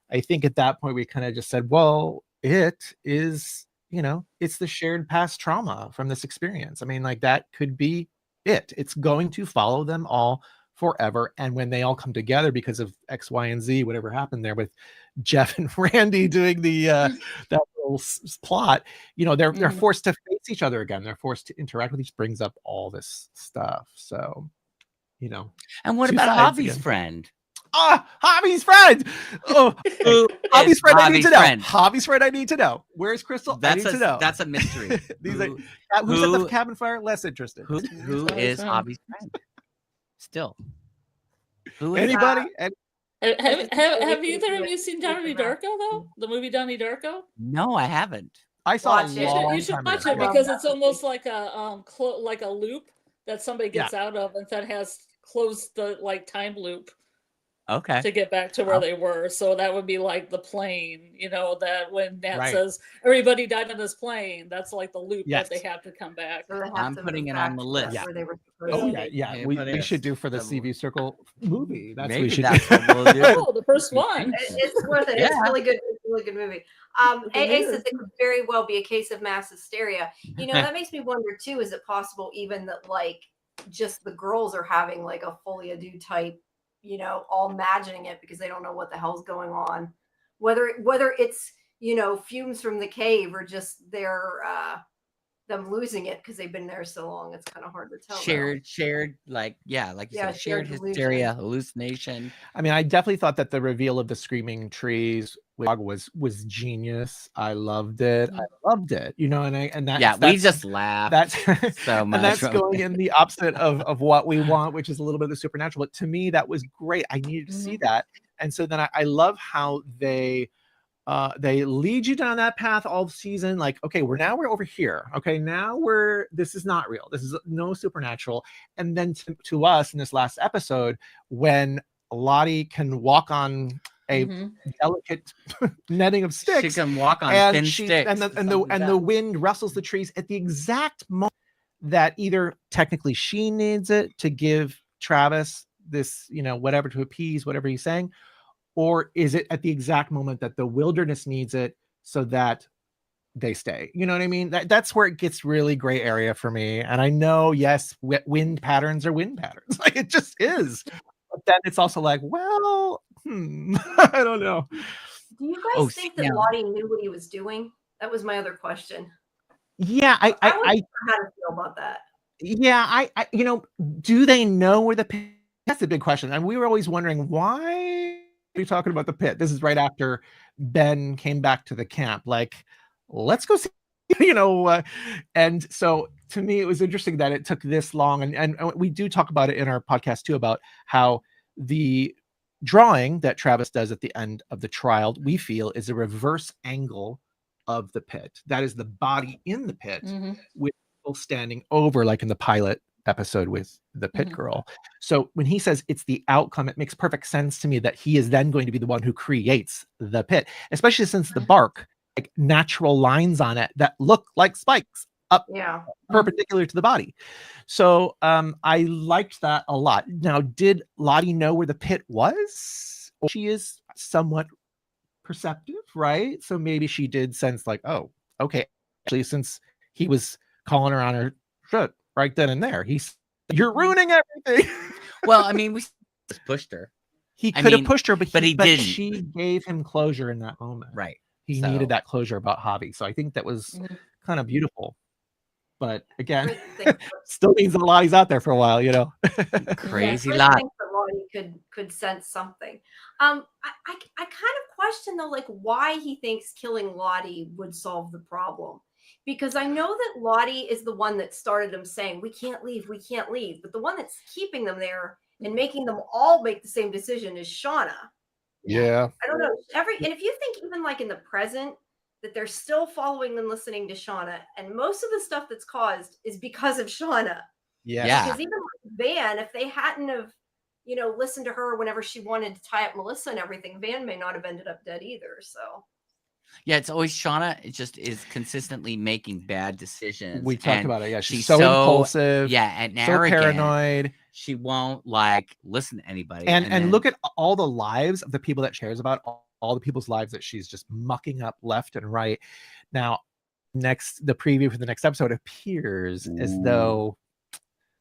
I think at that point we kind of just said, well, it is. It's the shared past trauma from this experience. I mean, like that could be it. It's going to follow them all forever. And when they all come together because of X, Y, and Z, whatever happened there with Jeff and Randy doing the that little plot, they're forced to face each other again. They're forced to interact with each, brings up all this stuff. So, And what about Javi's friend? Javi's friend. Oh, Javi's friend. I need to know. Javi's friend. I need to know. Where's Crystal? I need to know. That's a mystery. Who's at the cabin fire? Less interested. Who is Javi's friend? Still. Who is anybody? Have either of you seen Donnie Darko though? The movie Donnie Darko? No, I haven't. I saw it. You should watch it because it's almost like a like a loop that somebody gets out of, and then has closed the time loop. Okay. To get back to where they were. So that would be like the plane, that when Nat says everybody died on this plane, that's like the loop that they have to come back. So I'm putting it on the list. Where they were supposed to be. We should do for the CV Circle movie. That's maybe what we should that's do. what we'll do. Oh, the first one. It's worth it. It's really good. It's a really good movie. AA says it could very well be a case of mass hysteria. That makes me wonder too, is it possible even that just the girls are having like a folie à deux type, all imagining it because they don't know what the hell's going on, whether it's fumes from the cave or just them losing it because they've been there so long. It's kind of hard to tell. Shared like you said, shared hysteria, hallucination. I mean, I definitely thought that the reveal of the screaming trees was genius. I loved it. We just laughed. That's so much. And that's going in the opposite of what we want, which is a little bit of the supernatural. But to me, that was great. I needed to see that. And so then I love how they lead you down that path all season. Like, okay, we're over here. Okay, now this is not real. This is no supernatural. And then to us in this last episode, when Lottie can walk on a delicate netting of sticks, she can walk on thin sticks, and the wind rustles the trees at the exact moment that either technically she needs it to give Travis this, whatever, to appease whatever he's saying, or is it at the exact moment that the wilderness needs it so that they stay? You know what I mean? That's where it gets really gray area for me. And I know, yes, wind patterns are wind patterns. Like it just is. But then it's also like, well, I don't know. Do you guys think that Lottie knew what he was doing? That was my other question. Yeah, I how to feel about that. Yeah, I do they know where the pit? That's a big question. And we were always wondering, why are you talking about the pit? This is right after Ben came back to the camp. Like, let's go see you know, and so to me, it was interesting that it took this long. And we do talk about it in our podcast too, about how the drawing that Travis does at the end of the trial, we feel is a reverse angle of the pit. That is the body in the pit with people standing over, like in the pilot episode with the pit girl. So when he says it's the outcome, it makes perfect sense to me that he is then going to be the one who creates the pit, especially since the bark, like natural lines on it that look like spikes up perpendicular to the body. So I liked that a lot. Now, did Lottie know where the pit was? She is somewhat perceptive, right? So maybe she did sense like, oh, okay, actually, since he was calling her on her shit right then and there, you're ruining everything. Well, I mean, we just pushed her. He could have pushed her, but he didn't. She gave him closure in that moment. Right. He needed that closure about Javi. So I think that was kind of beautiful. But again, still means that Lottie's out there for a while, you know. Crazy lot. lot. I think that Lottie could sense something. I kind of question though, like why he thinks killing Lottie would solve the problem. Because I know that Lottie is the one that started him saying, we can't leave. But the one that's keeping them there and making them all make the same decision is Shauna. Yeah. I don't know. And if you think even like in the present, that they're still following and listening to Shauna, and most of the stuff that's caused is because of Shauna. Yeah. Because even like Van, if they hadn't have, you know, listened to her whenever she wanted to tie up Melissa and everything, Van may not have ended up dead either. So yeah, it's always Shauna. It just is consistently making bad decisions. We talked about it. Yeah, she's so impulsive. Yeah, and so arrogant. Paranoid. She won't like listen to anybody. And then, look at all the lives of the people that she cares about. All the people's lives that she's just mucking up left and right. Now, the preview for the next episode appears as though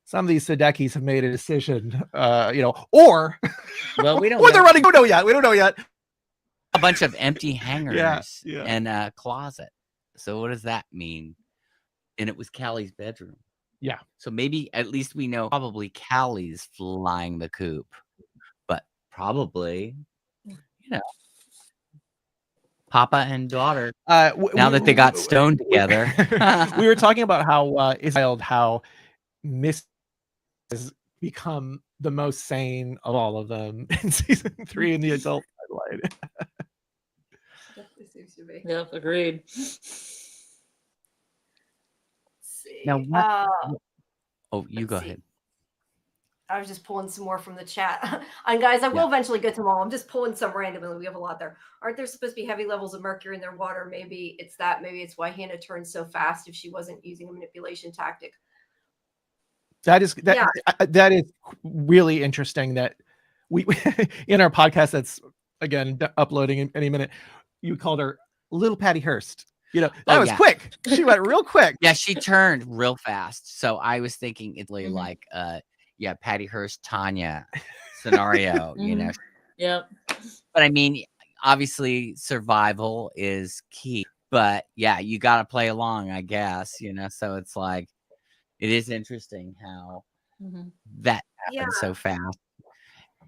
some of these Sadekis have made a decision, you know, or well, we don't. Or they're running. We don't know yet. A bunch of empty hangers yeah. and a closet. So what does that mean? And it was Callie's bedroom. Yeah. So maybe at least we know probably Callie's flying the coop, but probably, you know, Papa and daughter. Now that they got stoned together, we were talking about how Miss has become the most sane of all of them in season 3 in the adult timeline. Definitely seems to be. Yeah, agreed. Now, you go ahead. I was just pulling some more from the chat. And guys, I will eventually get to them all. I'm just pulling some randomly. We have a lot there. Aren't there supposed to be heavy levels of mercury in their water? Maybe it's that. Maybe it's why Hannah turned so fast if she wasn't using a manipulation tactic. That is really interesting that we in our podcast that's again uploading in any minute, you called her Little Patty Hearst. You know, that was quick. She went real quick. Yeah, she turned real fast. So I was thinking Italy like Patty Hearst, Tanya scenario, you know. Yeah. But I mean, obviously survival is key. But yeah, you gotta play along, I guess, you know. So it's like it is interesting how that happened so fast.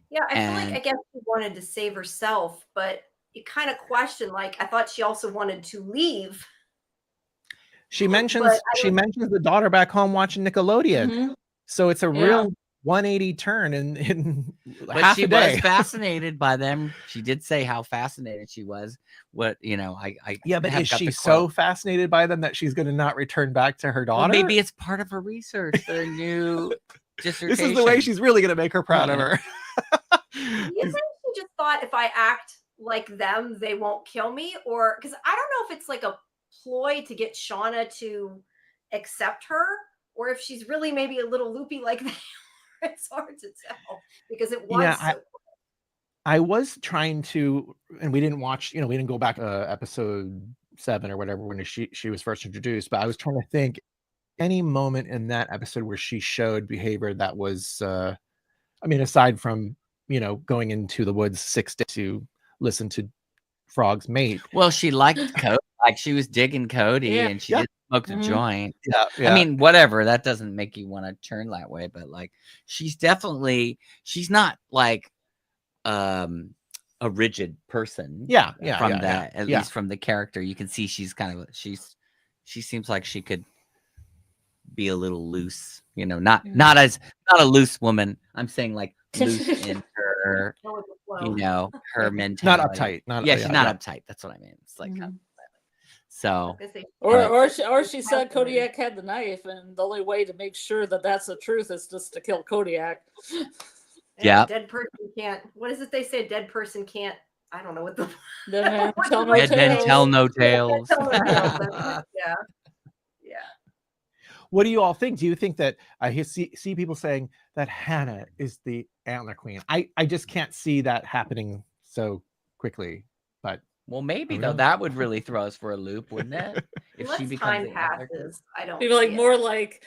Yeah, I feel like I guess she wanted to save herself, but you kind of question, like, I thought she also wanted to leave. She mentions the daughter back home watching Nickelodeon. So it's a real 180 turn in half a day. But she was fascinated by them. She did say how fascinated she was. But is she so fascinated by them that she's going to not return back to her daughter? Well, maybe it's part of her research, their new dissertation. This is the way she's really going to make her proud of her. You think she just thought if I act like them, they won't kill me? Or because I don't know if it's like a ploy to get Shauna to accept her, or if she's really maybe a little loopy like they are. It's hard to tell because it was I was trying to, and we didn't watch, we didn't go back episode 7 or whatever when she was first introduced, but I was trying to think any moment in that episode where she showed behavior that was aside from going into the woods 6 days to listen to Frog's mate. Well, she liked Cody, like she was digging Cody, and she did smoke the joint. Yeah. I mean, whatever. That doesn't make you want to turn that way, but like, she's not like a rigid person. Yeah. At least from the character, you can see she's She seems like she could be a little loose, not a loose woman. I'm saying like loose in her, Go with the flow. her Not mentality. uptight. Yeah, she's not uptight. That's what I mean. It's like so. Or she said Kodiak had the knife, and the only way to make sure that that's the truth is just to kill Kodiak. Yeah. Dead person can't. What is it they say? Dead person can't. I don't know what the. Dead man tell no Dead men tales. tell no tales. Yeah. What do you all think? Do you think that I see people saying that Hannah is the antler queen? I just can't see that happening so quickly. But well, maybe though that would really throw us for a loop, wouldn't it? If she becomes time the antler passes, I don't. People like more like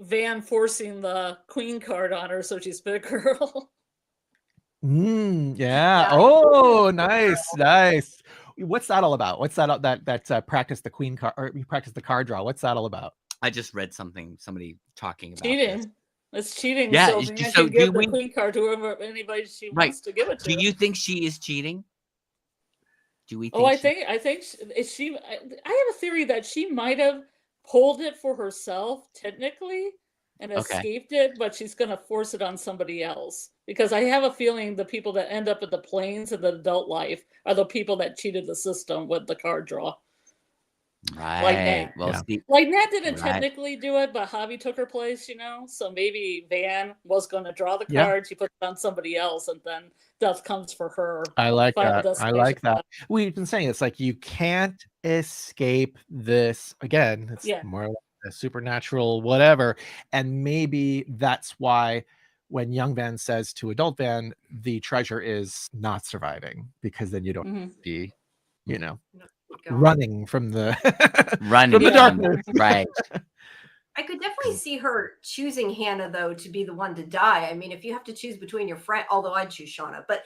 Van forcing the queen card on her, so she's big girl. Yeah. Oh, nice. What's that all about? What's that practice the queen card, or you practice the card draw? What's that all about? I just read somebody talking about cheating. This. It's cheating. Yeah. So Van can give the queen card to whoever anybody she wants to give it to. Do you think she is cheating? Do we? Think I think she. I have a theory that she might have pulled it for herself technically and escaped it, but she's going to force it on somebody else. Because I have a feeling the people that end up at the planes in the adult life are the people that cheated the system with the card draw. Right. Like Nat. Well, like Nat didn't technically do it, but Javi took her place, So maybe Van was going to draw the card. She put it on somebody else, and then death comes for her. I like that. We've been saying it's like you can't escape this. Again, it's more like a supernatural whatever. And maybe that's why when young Van says to adult Van, the treasure is not surviving, because then you don't be, running from the darkness. Right. I could definitely see her choosing Hannah, though, to be the one to die. I mean, if you have to choose between your friend, although I'd choose Shauna, but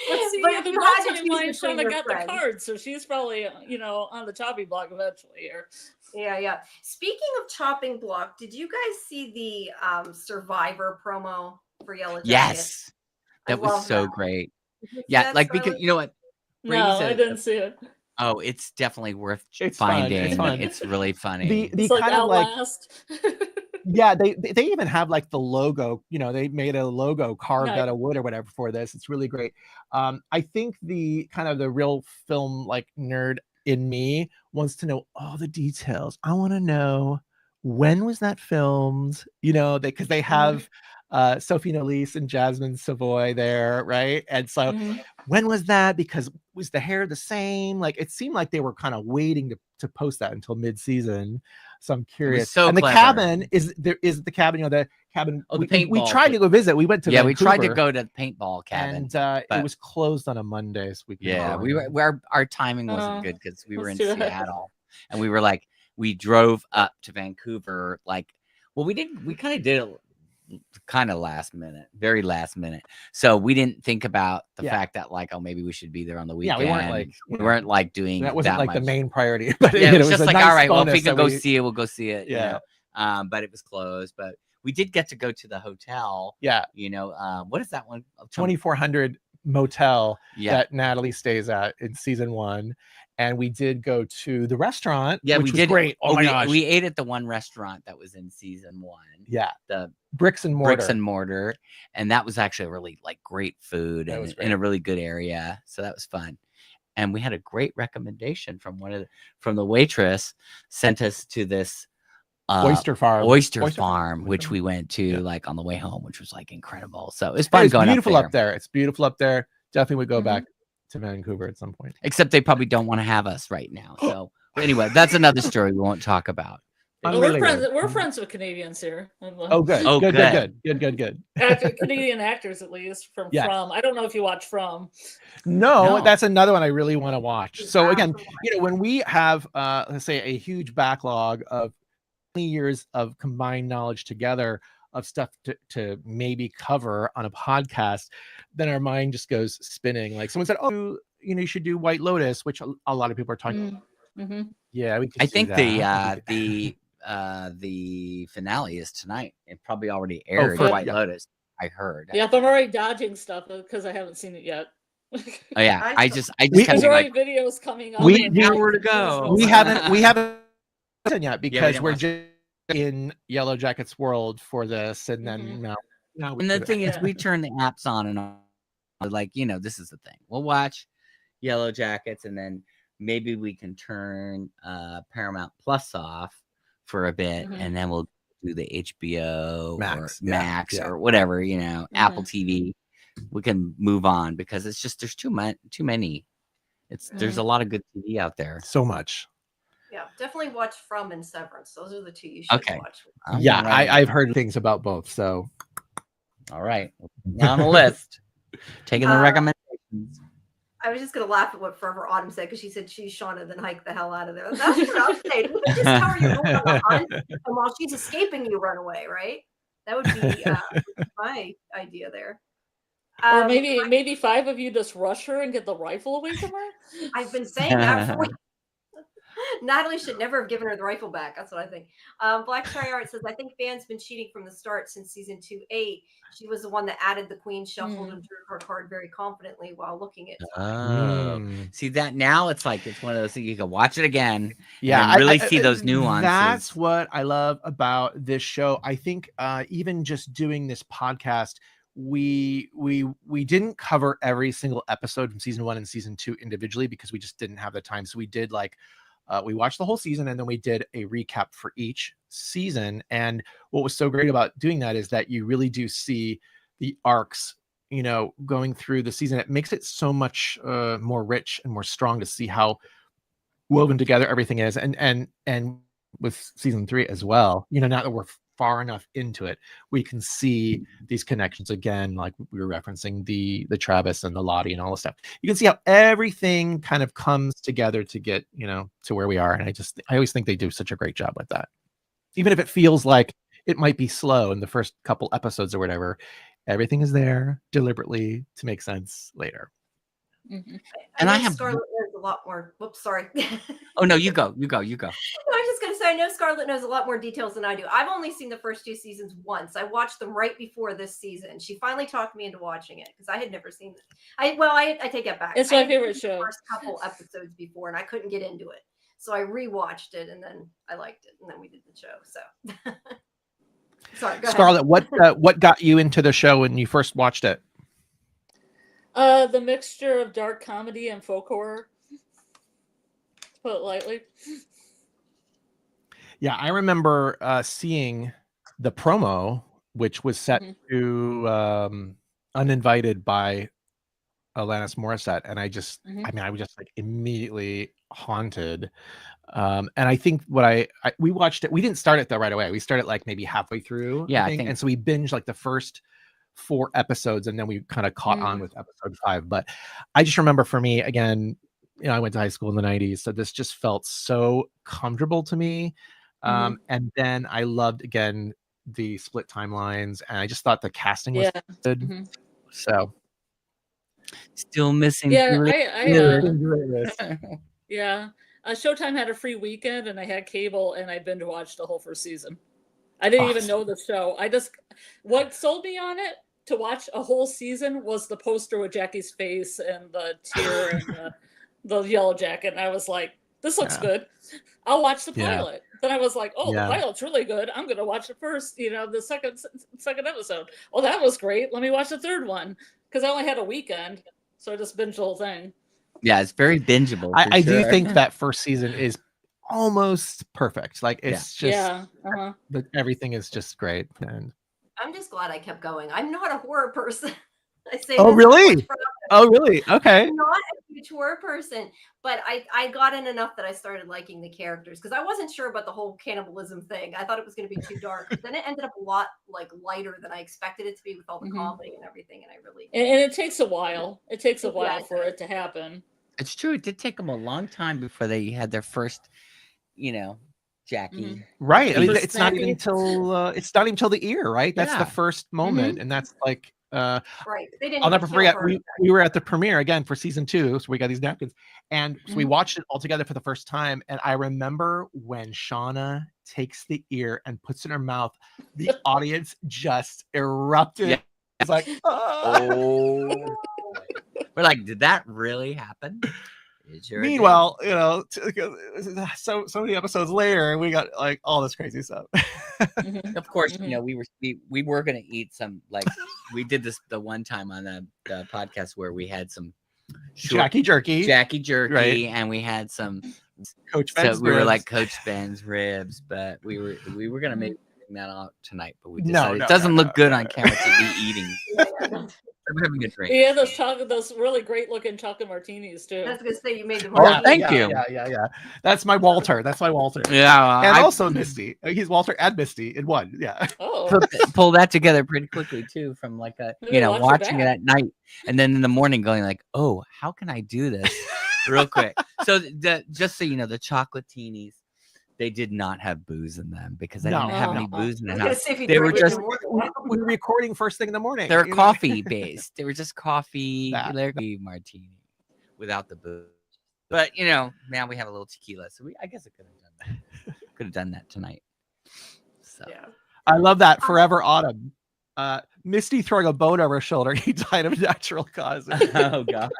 Let's see. But The Shauna got the card, so she's probably on the chopping block eventually here. Yeah. Speaking of chopping block, did you guys see the Survivor promo for Yellowjackets? Yes, that was so great. Yeah, because you know what? No, I didn't see it. Oh, it's definitely worth It's finding. Fun. It's really funny. The it's kind of Outlast. Yeah, they even have like the logo. They made a logo carved out of wood or whatever for this. It's really great. I think the kind of the real film like nerd in me wants to know all the details. I want to know, when was that filmed? Because they have Sophie Nolise and Jasmine Savoy there, right? And so when was that? Because was the hair the same? Like, it seemed like they were kind of waiting to post that until mid-season. So I'm curious. So and the clever. cabin is the cabin, the cabin. Oh, the paintball. We tried to go visit. We went to Vancouver, we tried to go to the paintball cabin, and it was closed on a Monday. So our timing wasn't good because we were in Seattle, and we drove up to Vancouver. We kind of did it kind of very last minute. So we didn't think about the fact that maybe we should be there on the weekend. Yeah, we weren't doing that wasn't much. the main priority. But it was was just a nice all right, well, if we can go see it, we'll go see it. Yeah. But it was closed. But we did get to go to the hotel. Yeah. What is that one? 2400 motel that Natalie stays at in season 1. And we did go to the restaurant. Yeah, which we did. Was great. Oh my gosh. We ate at the one restaurant that was in season 1. Yeah. The Bricks and Mortar. And that was actually really great food and in a really good area. So that was fun. And we had a great recommendation from the waitress, sent us to this oyster farm, which we went to on the way home, which was incredible. So it's fun going beautiful up there. It's beautiful up there. Definitely would go back to Vancouver at some point. Except they probably don't want to have us right now. So anyway, that's another story we won't talk about. We're friends with Canadians here. Oh, good. Oh, good. Canadian actors, at least from. I don't know if you watch From. No, that's another one I really want to watch. So again, when we have let's say a huge backlog of 20 years of combined knowledge together of stuff to maybe cover on a podcast, then our mind just goes spinning. Like someone said, oh, you should do White Lotus, which a lot of people are talking about. Yeah, I think the finale is tonight. It probably already aired. White Lotus, I heard. Yeah, but I'm already dodging stuff because I haven't seen it yet. Oh yeah, I I still- just kind There's of already like, videos coming out. we- with we- like, nowhere to there's go. no we sign. haven't done yet because didn't we're watch just in Yellowjackets world for this, and then Mhm. now we and the could- thing is, Yeah. we turn the apps on and on. Like, this is the thing. We'll watch Yellowjackets, and then maybe we can turn Paramount Plus off for a bit, Mhm. and then we'll do the HBO Max, or yeah, Max yeah. or whatever, Apple TV. We can move on because it's just there's too many. There's a lot of good TV out there. so much. Yeah, definitely watch From and Severance. Those are the two you should Okay. watch. I'm Yeah, gonna write it I've down. heard things about both. So All right, on the list. Taking the recommendations. I was just gonna laugh at what Forever Autumn said because she said she's Shauna, then hike the hell out of there. That's what I was saying. You could just tell her you're going on a hunt, and while she's escaping, you run away, right? That would be my idea there. Or maybe 5 of you just rush her and get the rifle away from her. I've been saying that for Natalie should never have given her the rifle back. That's what I think. Black Shy Art says, I think Fan's been cheating from the start since season 2-8. She was the one that added the queen, shuffled, and drew her card very confidently while looking at time. See that now it's like it's one of those things you can watch it again. yeah, and really see those nuances. That's what I love about this show. I think even just doing this podcast, we didn't cover every single episode from season 1 and season 2 individually because we just didn't have the time. So we did we watched the whole season and then we did a recap for each season. And what was so great about doing that is that you really do see the arcs, going through the season. It makes it so much more rich and more strong to see how woven together everything is. And with season 3 as well, now that we're far enough into it, we can see these connections again, like we were referencing the Travis and the Lottie and all this stuff. You can see how everything kind of comes together to get to where we are, and I always think they do such a great job with that. Even if it feels like it might be slow in the first couple episodes or whatever, everything is there deliberately to make sense later. And I know have- Scarlett knows a lot more. Whoops, sorry. Oh no, you go. I was just going to say, I know Scarlett knows a lot more details than I do. I've only seen the first 2 seasons once. I watched them right before this season. She finally talked me into watching it because I had never seen it. I take that back. It's I my had favorite seen the show. first couple episodes before, and I couldn't get into it. So I rewatched it, and then I liked it, and then we did the show. So, sorry, go ahead. Scarlett, what got you into the show when you first watched it? The mixture of dark comedy and folk horror. To put it lightly. Yeah, I remember seeing the promo, which was set to Uninvited by Alanis Morissette, and I was just like immediately haunted. And I think we watched it. We didn't start it though right away. We started like maybe halfway through. Yeah, I think. And so we binged like the first 4 episodes, and then we kind of caught on with episode 5. But I just remember for me, again, I went to high school in the 90s, so this just felt so comfortable to me. And then I loved again the split timelines, and I just thought the casting was good. So still missing. Yeah, I Showtime had a free weekend, and I had cable, and I binge watched the whole first season. I didn't even know the show. What sold me on it to watch a whole season was the poster with Jackie's face and the tear and the yellow jacket. And I was like, this looks good. I'll watch the pilot. Then I was like, the pilot's really good. I'm going to watch it first. The second episode. Oh, that was great. Let me watch the third one. Because I only had a weekend. So I just binged the whole thing. Yeah, it's very bingeable. I do think that first season is almost perfect. Like it's just everything is just great. And I'm just glad I kept going. I'm not a horror person. I say Oh, this really? Oh, really? Okay. I'm not a huge horror person, but I got in enough that I started liking the characters because I wasn't sure about the whole cannibalism thing. I thought it was going to be too dark. But then it ended up a lot lighter than I expected it to be with all the comedy and everything. And I really and it takes a while. It takes a while for it to happen. It's true. It did take them a long time before they had their first, Jackie. Right. I mean, it's not even until the ear, right? That's the first moment, and that's like. Right. They didn't I'll never forget. We were at the premiere again for season 2, so we got these napkins, and so we watched it all together for the first time. And I remember when Shauna takes the ear and puts it in her mouth, the audience just erupted. Yeah. It's like, But We're like, did that really happen? It sure did. Meanwhile, you know, so many episodes later, we got like all this crazy stuff. Of course, you know, we were gonna eat some, like we did this the one time on the podcast where we had some Jackie jerky, right? And we had some Coach Ben's so we were ribs. like Coach Ben's ribs, but we were gonna make that out tonight, but we No, decided it doesn't look good on camera to be eating. I'm having a drink. Yeah, those really great looking chocolate martinis too. I was gonna say you made them. Oh, thank you. Yeah. That's my Walter. Yeah, and also Misty. He's Walter and Misty in one. Yeah. Oh, pull that together pretty quickly too, from like a watching it at night and then in the morning going like, oh, how can I do this real quick? So just so you know, the chocolatinis, they did not have booze in them because I didn't have any booze in the house. They were just we were recording first thing in the morning. They're coffee based. They were just coffee martini without the booze. But you know, now we have a little tequila, so I guess it could have done that. Could have done that tonight. So Yeah. I love that. Forever Autumn. Misty throwing a boat over her shoulder. He died of natural causes. Oh God.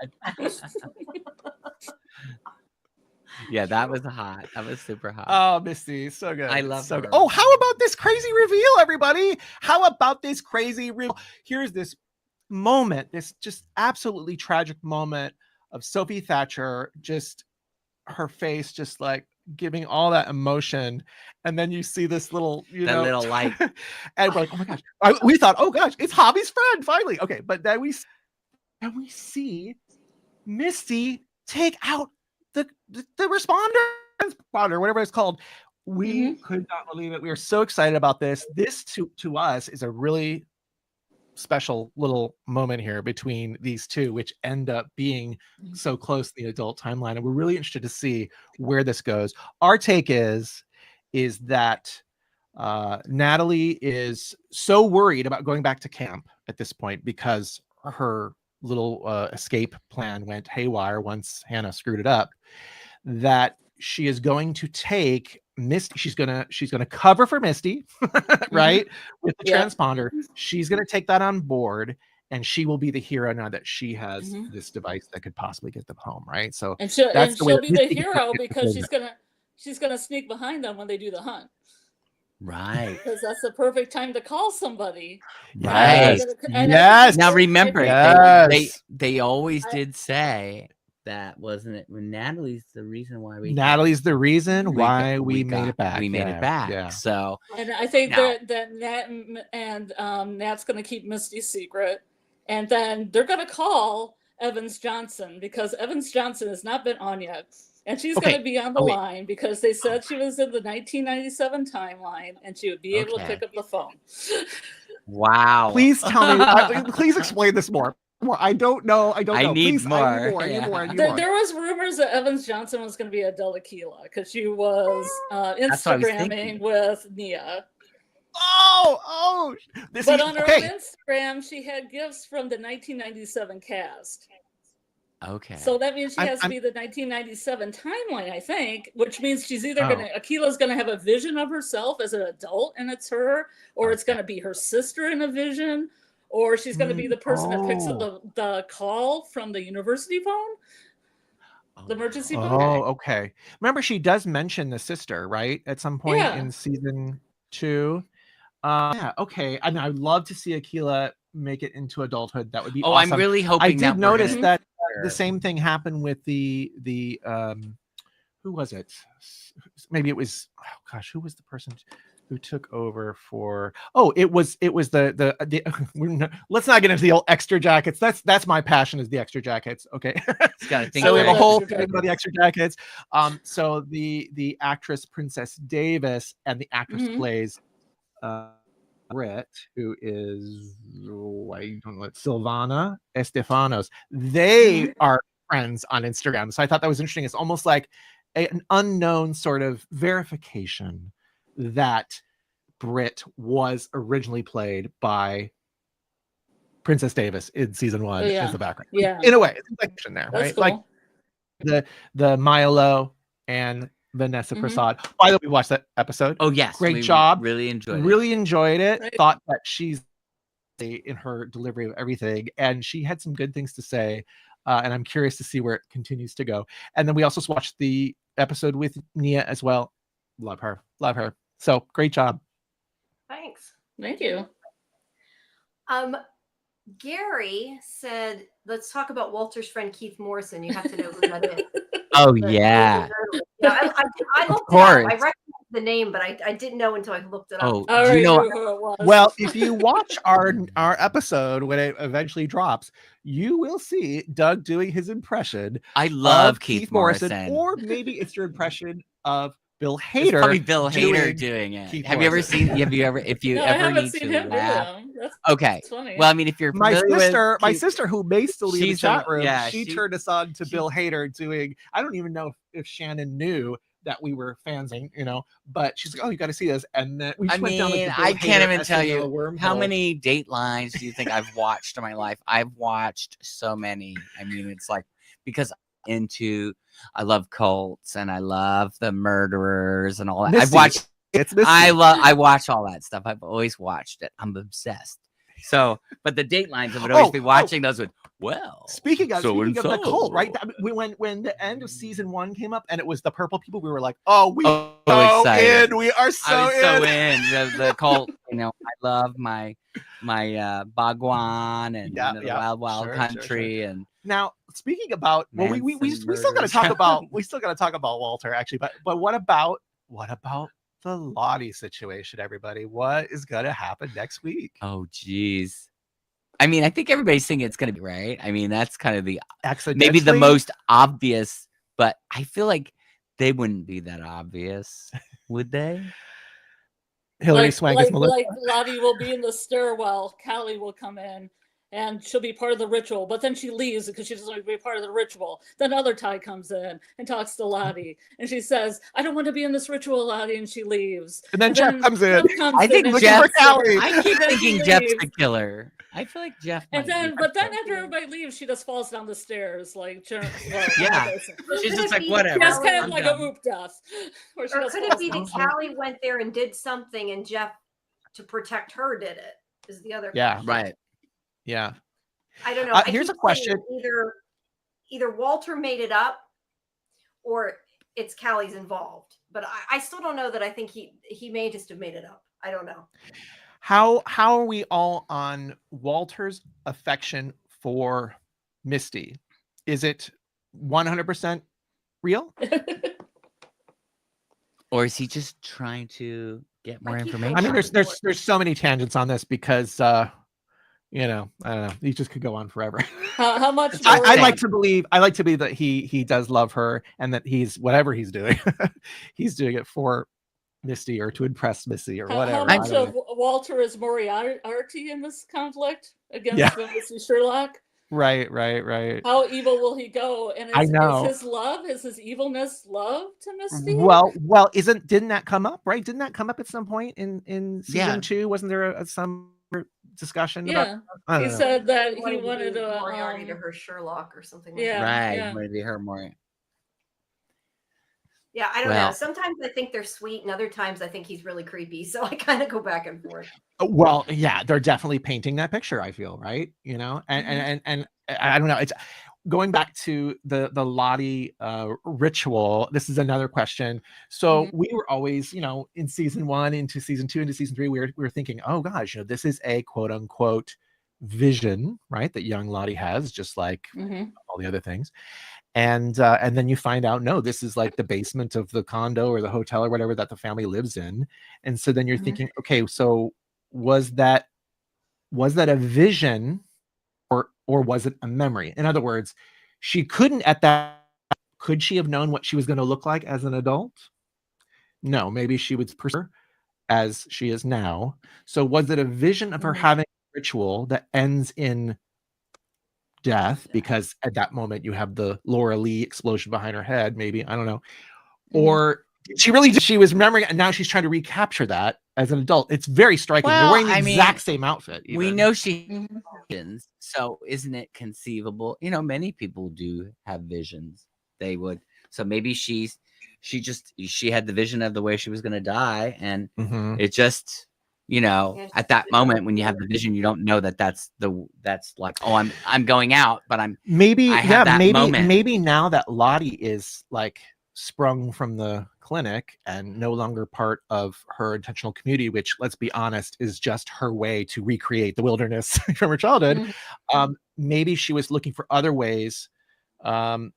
Yeah, that was hot. That was super hot. Oh, Misty, so good. I love so her. good. Oh, how about this crazy reveal, everybody? How about this crazy reveal? Here's this moment, this just absolutely tragic moment of Sophie Thatcher, just her face, just like giving all that emotion, and then you see this little, little light, and we're like, oh my gosh, we thought, oh gosh, it's Hobby's friend finally. Okay, but then we see Misty take out the responder, whatever it's called. We could not believe it. We are so excited about this. This to us is a really special little moment here between these two, which end up being so close to the adult timeline, and we're really interested to see where this goes. Our take is that Natalie is so worried about going back to camp at this point because her little escape plan went haywire once Hannah screwed it up, that she is going to take Misty. She's gonna cover for Misty, right? With the transponder. She's gonna take that on board, and she will be the hero now that she has this device that could possibly get them home, right? So she'll be the hero because she's gonna sneak behind them when they do the hunt. Right. Because that's the perfect time to call somebody. Right. Yes. Now remember, they always did say that, wasn't it? When Natalie's the reason why we made it back. We made it back. Yeah. So, and I think that Nat and Nat's going to keep Misty's secret, and then they're going to call Evans Johnson because Evans Johnson has not been on yet. And she's going to be on the line because they said she was in the 1997 timeline and she would be able to pick up the phone. Wow. Please tell me. Please explain this more. I don't know. I need more. I need more. There was rumors that Evans Johnson was going to be Adela Keela because she was Instagramming with Nia. But on her Instagram, she had gifts from the 1997 cast. Okay. So that means she has to be the 1997 timeline, I think, which means she's either Akila's going to have a vision of herself as an adult and it's her, or it's going to be her sister in a vision, or she's going to be the person that picks up the call from the university phone, the emergency phone. Oh, okay. Remember, she does mention the sister, right? At some point in season 2. Okay. I mean, I'd love to see Akila make it into adulthood. That would be awesome. I'm really hoping I did notice that the same thing happened with the who was it? Maybe it was, who was the person who took over for? It was the let's not get into the old extra jackets. That's my passion, is the extra jackets. Okay. So we have a whole thing about the extra jackets. So the actress Princess Davis and the actress plays Brit, who is Silvana Estefanos. They are friends on Instagram. So I thought that was interesting. It's almost like an unknown sort of verification that Brit was originally played by Princess Davis in season 1 as the background. Yeah. In a way, it's like there, that's right? Cool. Like the Milo and Vanessa Prasad. By the way, we watched that episode. Oh yes, great job. Really enjoyed it. Right. Thought that she's in her delivery of everything, and she had some good things to say and I'm curious to see where it continues to go. And then we also watched the episode with Nia as well. Love her. So great job. Thanks. Thank you. Gary said, let's talk about Walter's friend Keith Morrison. You have to know who that is. Oh, The yeah. journalist. Yeah, I looked it up. course. I recognized the name, but I didn't know until I looked it up. Oh, I do already you know? knew who it was. Well, if you watch our episode when it eventually drops, you will see Doug doing his impression I love of Keith Morrison. or maybe it's your impression of Bill It's Hader. probably Bill Hader doing it. Keith Have you ever Morrison. seen? If you no, I ever haven't need seen to him laugh? do them. That's Okay. funny. Well, I mean, if you're My familiar with sister, who may still be in the she's chat a- room, yeah, she she- turned us on to she- Bill Hader doing. I don't even know if Shannon knew that we were fansing, but she's like, "Oh, you got to see this," and then we I just went down like mean, the Bill I can't Hader even tell SNL you how wormhole. many Datelines do you think I've watched in my life? I've watched so many. I mean, it's like because I love cults and I love the murderers and all that. Misty. I've watched. It's Misty. I watch all that stuff. I've always watched it. I'm obsessed. So, but the Datelines, I would always be watching those with. Well, Speaking of the cult, right? so. I mean, when the end of season 1 came up and it was the purple people, we were like, "Oh, we So so excited. in. We are I so was in." so in the cult. I love my Bhagwan and the wild Sure, country and Now, speaking about, well, we Manson still got to murders. talk about Walter actually, but what about the Lottie situation, everybody? What is gonna happen next week? oh geez. I mean, I think everybody's thinking it's gonna be right. I mean, that's kind of maybe the Accidentally? most obvious, but I feel like they wouldn't be that obvious, would they? Hillary Swank is Melissa. Like Lottie will be in the stairwell. Callie will come in and she'll be part of the ritual, but then she leaves because she doesn't want to be part of the ritual. Then other Ty comes in and talks to Lottie and she says, "I don't want to be in this ritual, Lottie," and she leaves. And then Jeff comes in. I think and Jeff- for Callie. I keep then thinking she Jeff's leaves. the killer. I feel like Jeff. And might be then, the but then killer. after everybody leaves, she just falls down the stairs, like Yeah. She's just like, whatever. That's kind of I'm like done. a oop death. Where she Or just could it falls be down. that Callie went there and did something and Jeff, to protect her, did it? Is the other Yeah. question. Right. Yeah. I don't know. I Here's keep a question. saying Either Walter made it up or it's Callie's involved. But I still don't know that I think he may just have made it up. I don't know. How are we all on Walter's affection for Misty? Is it 100% real? Or is he just trying to get more I keep information? I mean, going there's so many tangents on this because I don't know. These just could go on forever. How much? I more- like to believe that he does love her and that he's whatever he's doing, he's doing it for Misty or to impress Misty or whatever. How I much don't of know. Walter is Moriarty in this conflict against Yeah. Missy Sherlock? Right. How evil will he go? And I know. is his evilness love to Misty? Well, didn't that come up, right? Didn't that come up at some point in season Yeah. 2? Wasn't there some discussion about yeah. I don't He know. said that he to wanted do to. Moriarty to her Sherlock or something like yeah. that. Right. yeah. Maybe her more. Yeah, I don't know. Well- Sometimes I think they're sweet, and other times I think he's really creepy. So I kind of go back and forth. Well, yeah, they're definitely painting that picture, I feel, right? And I don't know. It's going back to the Lottie ritual. This is another question. So we were always, in season 1 into season 2 into season 3, we were thinking, oh gosh, this is a quote unquote vision, right? That young Lottie has, just like all the other things. And then you find out, no, this is like the basement of the condo or the hotel or whatever that the family lives in. And so then you're thinking, okay, so was that a vision or was it a memory? In other words, she couldn't could she have known what she was going to look like as an adult? No, maybe she was as she is now. So was it a vision of her having a ritual that ends in death, because at that moment you have the Laura Lee explosion behind her head, maybe, I don't know, or she was remembering it and now she's trying to recapture that as an adult. It's very striking. They're Well, wearing the I mean, exact same outfit. We even. know she visions, so isn't it conceivable? Many people do have visions. They would. So maybe she had the vision of the way she was going to die, and Mhm. it just, Yeah, at that moment when you have the vision, you don't know that that's like, oh, I'm going out, but maybe, I have that moment. maybe now that Lottie is like sprung from the clinic and no longer part of her intentional community, which, let's be honest, is just her way to recreate the wilderness from her childhood. Maybe she was looking for other ways, to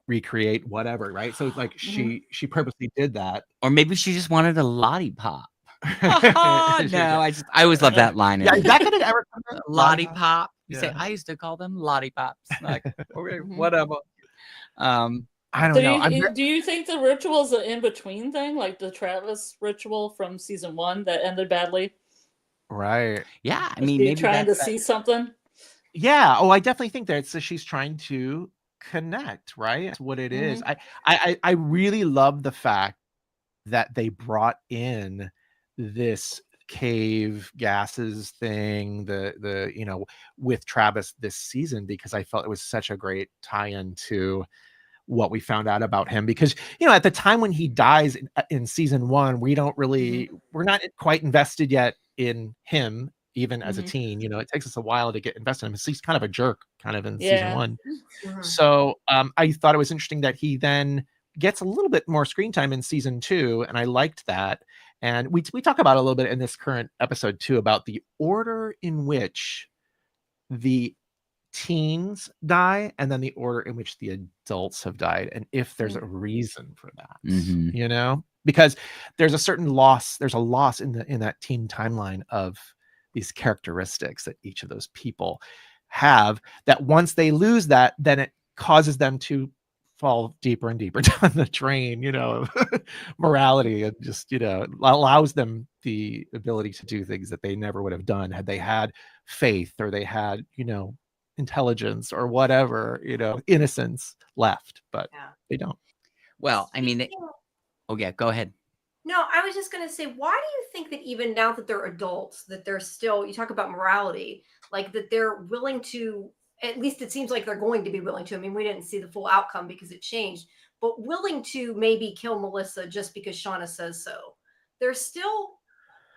recreate whatever, right? So like she purposely did that. Or maybe she just wanted a lollipop. No, I always love that line. Yeah, is that gonna ever come out? Lollipop. You say, Yeah. I used to call them lollipops. Like, whatever. I don't know. Do you think the ritual is an in-between thing, like the Travis ritual from season 1 that ended badly? Right. Yeah, I Is mean, she maybe trying to see something? Yeah. Oh, I definitely think that she's trying to connect, right? That's what it is. I really love the fact that they brought in this cave gases thing, the with Travis this season, because I felt it was such a great tie-in to what we found out about him. Because at the time when he dies in season 1, we don't really we're not quite invested yet in him, even as a teen. It takes us a while to get invested in him. He's kind of a jerk kind of in season 1. So I thought it was interesting that he then gets a little bit more screen time in season 2, and I liked that. And we talk about a little bit in this current episode too about the order in which the teens die and then the order in which the adults have died, and if there's a reason for that. Because there's a certain loss, there's a loss in that teen timeline of these characteristics that each of those people have, that once they lose that, then it causes them to fall deeper and deeper down the drain, of morality, and just, allows them the ability to do things that they never would have done had they had faith, or they had, intelligence, or whatever, innocence left, but they don't. Well, I mean, oh yeah, go ahead. No, I was just going to say, why do you think that even now that they're adults, that they're still, you talk about morality, like that they're willing to, at least it seems like they're going to be willing to. I mean, we didn't see the full outcome because it changed, but willing to maybe kill Melissa just because Shauna says so. They're still,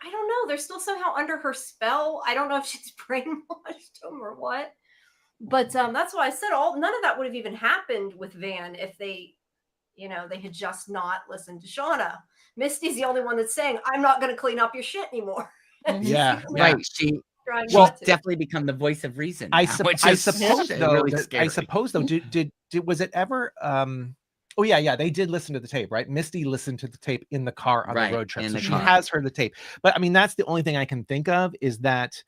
I don't know, they're still somehow under her spell. I don't know if she's brainwashed them or what, but that's why I said none of that would have even happened with Van if they had just not listened to Shauna. Misty's the only one that's saying, I'm not going to clean up your shit anymore. Yeah, right. She's definitely become the voice of reason. I suppose though, did was it ever oh yeah, they did listen to the tape, right? Misty listened to the tape in the car on the road trip, so she has heard the tape. But I mean, that's the only thing I can think of, is that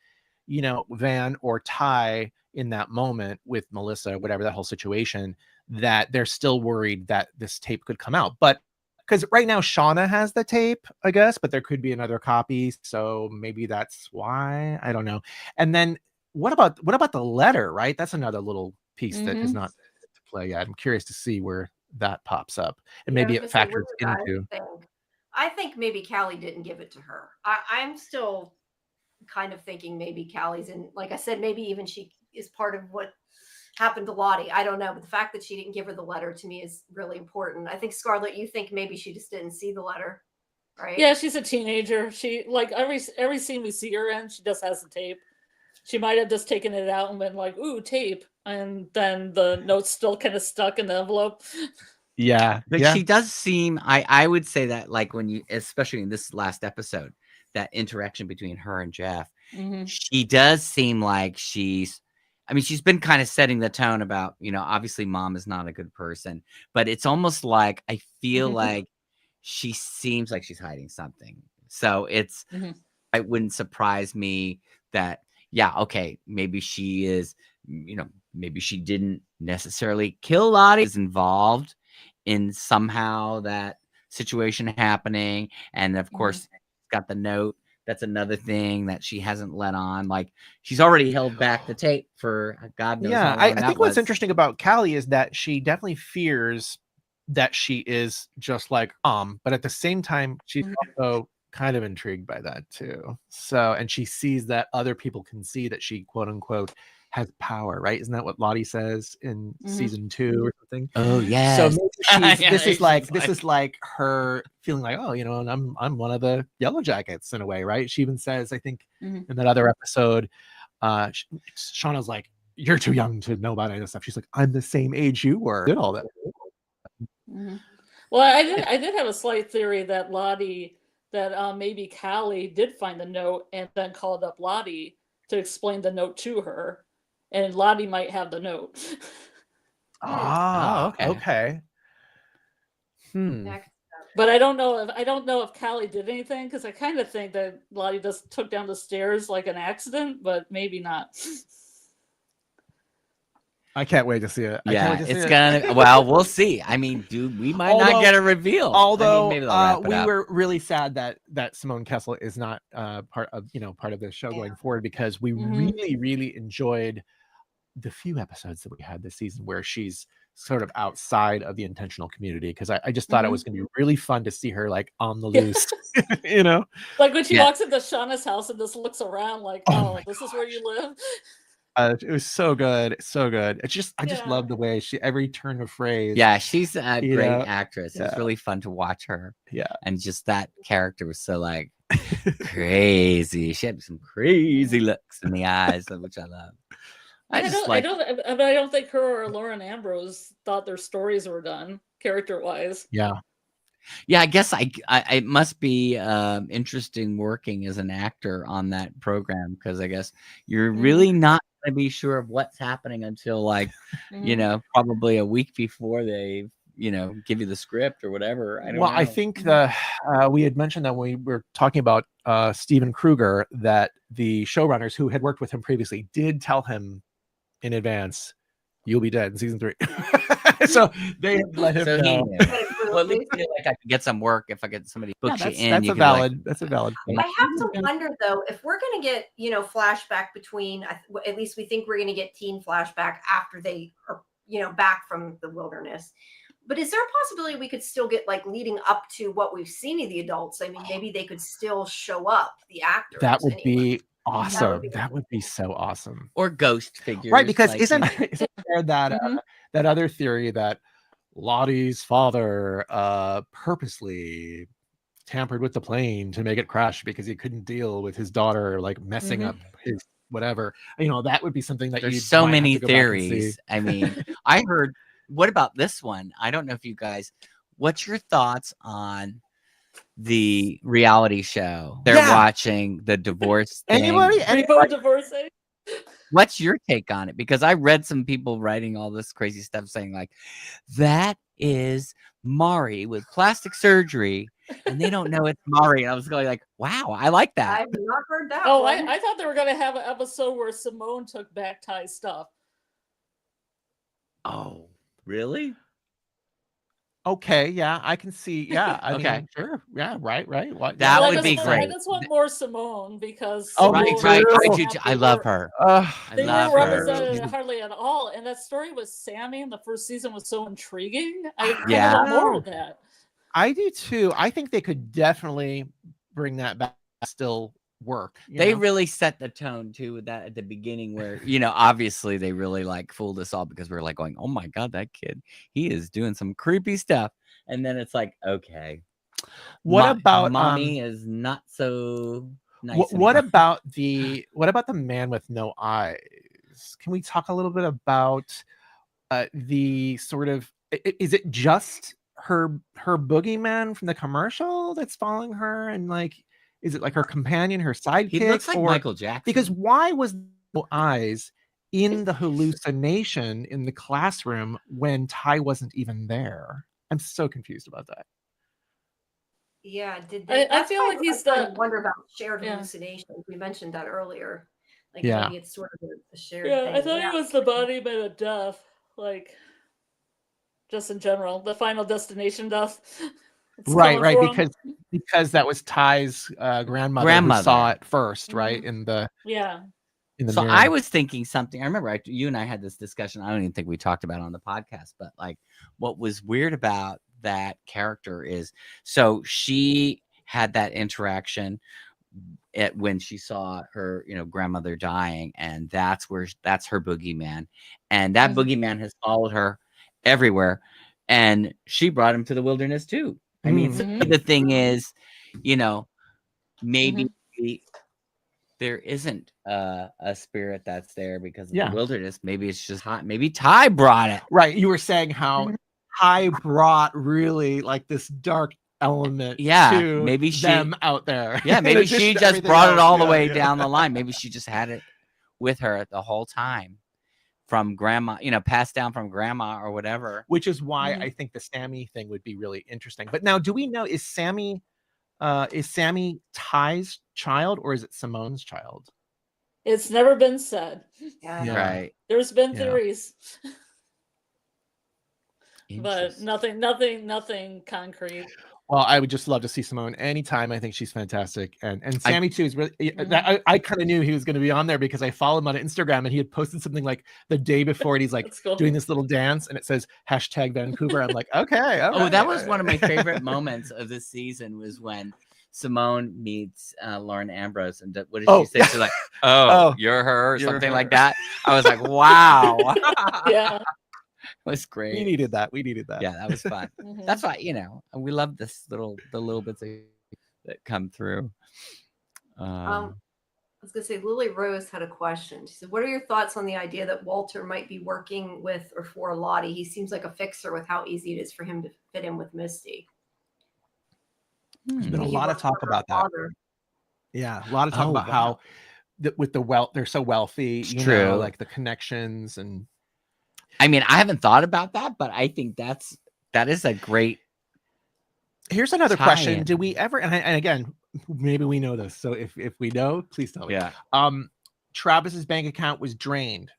Van or Ty in that moment with Melissa, whatever, that whole situation, that they're still worried that this tape could come out. But because right now Shauna has the tape, I guess, but there could be another copy, so maybe that's why. I don't know. And then what about the letter, right? That's another little piece that is not to play yet. I'm curious to see where that pops up, and maybe it factors into. I think maybe Callie didn't give it to her. I'm still kind of thinking maybe Callie's in, like I said, maybe even she is part of what happened to Lottie. I don't know, but the fact that she didn't give her the letter to me is really important. I think, Scarlett, you think maybe she just didn't see the letter, right? Yeah, she's a teenager. She, like, every scene we see her in, she just has the tape. She might have just taken it out and been like, ooh, tape, and then the note's still kind of stuck in the envelope. Yeah, but she does seem, I would say that, like, when you, especially in this last episode, that interaction between her and Jeff, she does seem like she's been kind of setting the tone about, obviously mom is not a good person, but it's almost like I feel like she seems like she's hiding something. So it's, it wouldn't surprise me that, yeah, okay, maybe she is, maybe she didn't necessarily kill Lottie, is involved in somehow that situation happening. And of course, got the note. That's another thing that she hasn't let on. Like, she's already held back the tape for God knows how long. I think what's interesting about Callie is that she definitely fears that she is just like but at the same time, she's also kind of intrigued by that too. So, and she sees that other people can see that she, quote unquote, has power, right? Isn't that what Lottie says in season 2 or something? Oh yeah. So maybe Yeah, this she's is like her feeling like, oh, you know, and I'm one of the Yellowjackets in a way, right? She even says, I think in that other episode, Shauna's like, you're too young to know about any of this stuff. She's like, I'm the same age you were. Did all that. Well, I did have a slight theory that maybe Callie did find the note and then called up Lottie to explain the note to her, and Lottie might have the note. Ah, okay. okay. Next. But I don't know if Callie did anything, because I kind of think that Lottie just took down the stairs like an accident, but maybe not. I can't wait to see it. Yeah, it's gonna. Well, we'll see. I mean, dude, we might not get a reveal. Although I mean, maybe they'll wrap it we up. were really sad that Simone Kessel is not part of the show going forward, because we really enjoyed the few episodes that we had this season where she's sort of outside of the intentional community, because I just thought it was going to be really fun to see her like on the loose. You know, like when she walks into Shauna's house and just looks around like, oh this is where you live. It was so good, so good. I just love the way every turn of phrase. Yeah, she's a great actress. It's really fun to watch her. Yeah, and just that character was so like crazy. She had some crazy looks in the eyes, which I love. I don't think her or Lauren Ambrose thought their stories were done character-wise. Yeah, I guess it must be interesting working as an actor on that program, because I guess you're really not going to be sure of what's happening until like probably a week before they give you the script or whatever. I don't know. I think we had mentioned that when we were talking about Steven Kruger, that the showrunners who had worked with him previously did tell him in advance, you'll be dead in season 3. So they let him know. Well, at least I feel like I can get some work if I get somebody books you in. That's a valid point. I have to wonder though, if we're going to get flashback between, at least we think we're going to get teen flashback after they are back from the wilderness. But is there a possibility we could still get like leading up to what we've seen of the adults? I mean, maybe they could still show up, the actors. That would be awesome. That would be so awesome. Or ghost figures, right? Because isn't there that that other theory that Lottie's father purposely tampered with the plane to make it crash because he couldn't deal with his daughter like messing up his whatever? That would be something that there's so many theories. I mean, I heard. What about this one? I don't know if you guys. What's your thoughts on the reality show they're watching, the divorce thing? Anybody divorcing? What's your take on it? Because I read some people writing all this crazy stuff saying like, that is Mari with plastic surgery and they don't know it's Mari. And I was going like, wow, I like that. I've not heard that. I thought they were going to have an episode where Simone took back Ty's stuff. Oh, really? Okay, yeah, I can see. Yeah, I okay, mean, sure, yeah, right. What? That would be great. I just want more Simone because right. I love her. They weren't represented hardly at all, and that story with Sammy in the first season was so intriguing. I want more of that. I do too. I think they could definitely bring that back. Still work. They really set the tone too with that at the beginning where, obviously they really like fooled us all because we were like going, oh my God, that kid, he is doing some creepy stuff. And then it's like, okay, what about mommy is not so nice. What about the man with no eyes? Can we talk a little bit about the sort of, is it just her boogeyman from the commercial that's following her, and like, is it like her companion, her sidekick? He looks like Michael Jackson. Because why was no eyes in the hallucination in the classroom when Ty wasn't even there? I'm so confused about that. Yeah, I feel like he's the wonder about shared hallucinations. We mentioned that earlier. Like maybe it's sort of a shared thing. I thought it was the body made of death, like just in general, the Final Destination death. Right, because that was Ty's grandmother who saw it first, right? In the so mirror. I was thinking something. I remember you and I had this discussion. I don't even think we talked about it on the podcast, but like what was weird about that character is, so she had that interaction when she saw her, grandmother dying, and that's her boogeyman, and that boogeyman has followed her everywhere, and she brought him to the wilderness too. I mean, so the thing is, maybe there isn't a spirit that's there because of the wilderness. Maybe it's just hot. Maybe Ty brought it. Right. You were saying how Ty brought really like this dark element to maybe them out there. Yeah, maybe she just brought it all the way down the line. Maybe she just had it with her the whole time from grandma, passed down from grandma or whatever. Which is why I think the Sammy thing would be really interesting. But now, do we know, is Sammy Ty's child or is it Simone's child? It's never been said. Right. There's been theories. But nothing concrete. Well, I would just love to see Simone anytime. I think she's fantastic, and Sammy too is really. I kind of knew he was going to be on there because I follow him on Instagram, and he had posted something like the day before, and he's like doing this little dance, and it says #Vancouver. I'm like, okay. Oh, that was one of my favorite moments of this season was when Simone meets Lauren Ambrose, and what did she say? She's like, "Oh, you're her," or something like that. I was like, "Wow." Yeah. It was great. We needed that. Yeah, that was fun. That's why, we love the little bits that come through. I was gonna say Lily Rose had a question. She said, "What are your thoughts on the idea that Walter might be working with or for Lottie? He seems like a fixer with how easy it is for him to fit in with Misty." There's been a lot of talk about that. Yeah, a lot of talk about how with the wealth, they're so wealthy. True. Like the connections and. I mean, I haven't thought about that, but I think that is a great. Here's another question: did we ever? And again, maybe we know this. So if we know, please tell me. Yeah. Travis's bank account was drained.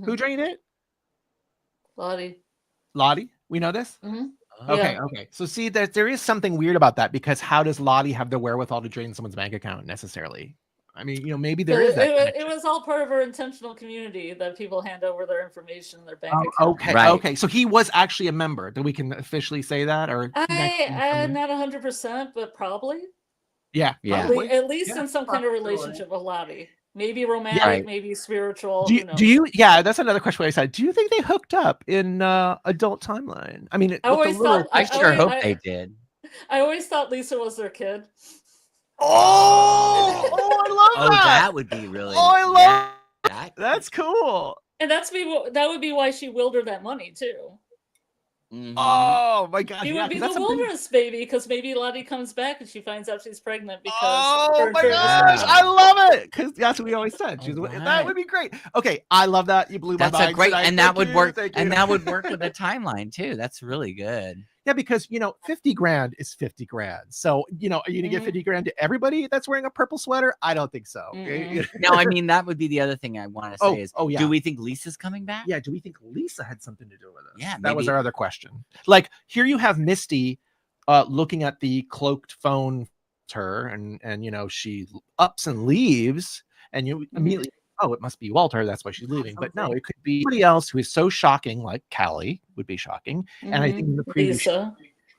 Who drained it? Lottie. We know this. Okay. So see, there is something weird about that because how does Lottie have the wherewithal to drain someone's bank account necessarily? I mean, maybe there is that. It was all part of her intentional community that people hand over their information, their bank account. Okay, right. Okay. So he was actually a member. Do we can officially say that, or not 100%, but probably. Yeah. Probably, at least in some kind of relationship with Lottie. Maybe romantic, maybe spiritual. Do you? Yeah, that's another question. I said, do you think they hooked up in adult timeline? I mean, I sure hope they did. I always thought Lisa was their kid. I love that. That would be really. I love that. That's cool. And that would be why she willed her that money too. Oh my God! He would be the wilderness baby because maybe Lottie comes back and she finds out she's pregnant because. Oh my gosh! I love it because that's what we always said. That would be great. Okay, I love that. You blew my mind. That's a great, and that would work. And that would work with the timeline too. That's really good. Yeah, because 50 grand is 50 grand. So are you gonna give 50 grand to everybody that's wearing a purple sweater? I don't think so. No, I mean that would be the other thing I want to say is, do we think Lisa's coming back? Yeah, do we think Lisa had something to do with it? Yeah, that was our other question. Like here you have Misty looking at the cloaked phone, her and she ups and leaves, and you immediately. Oh, it must be Walter. That's why she's leaving. But no, it could be somebody else who is so shocking, like Callie would be shocking. And I think in the previous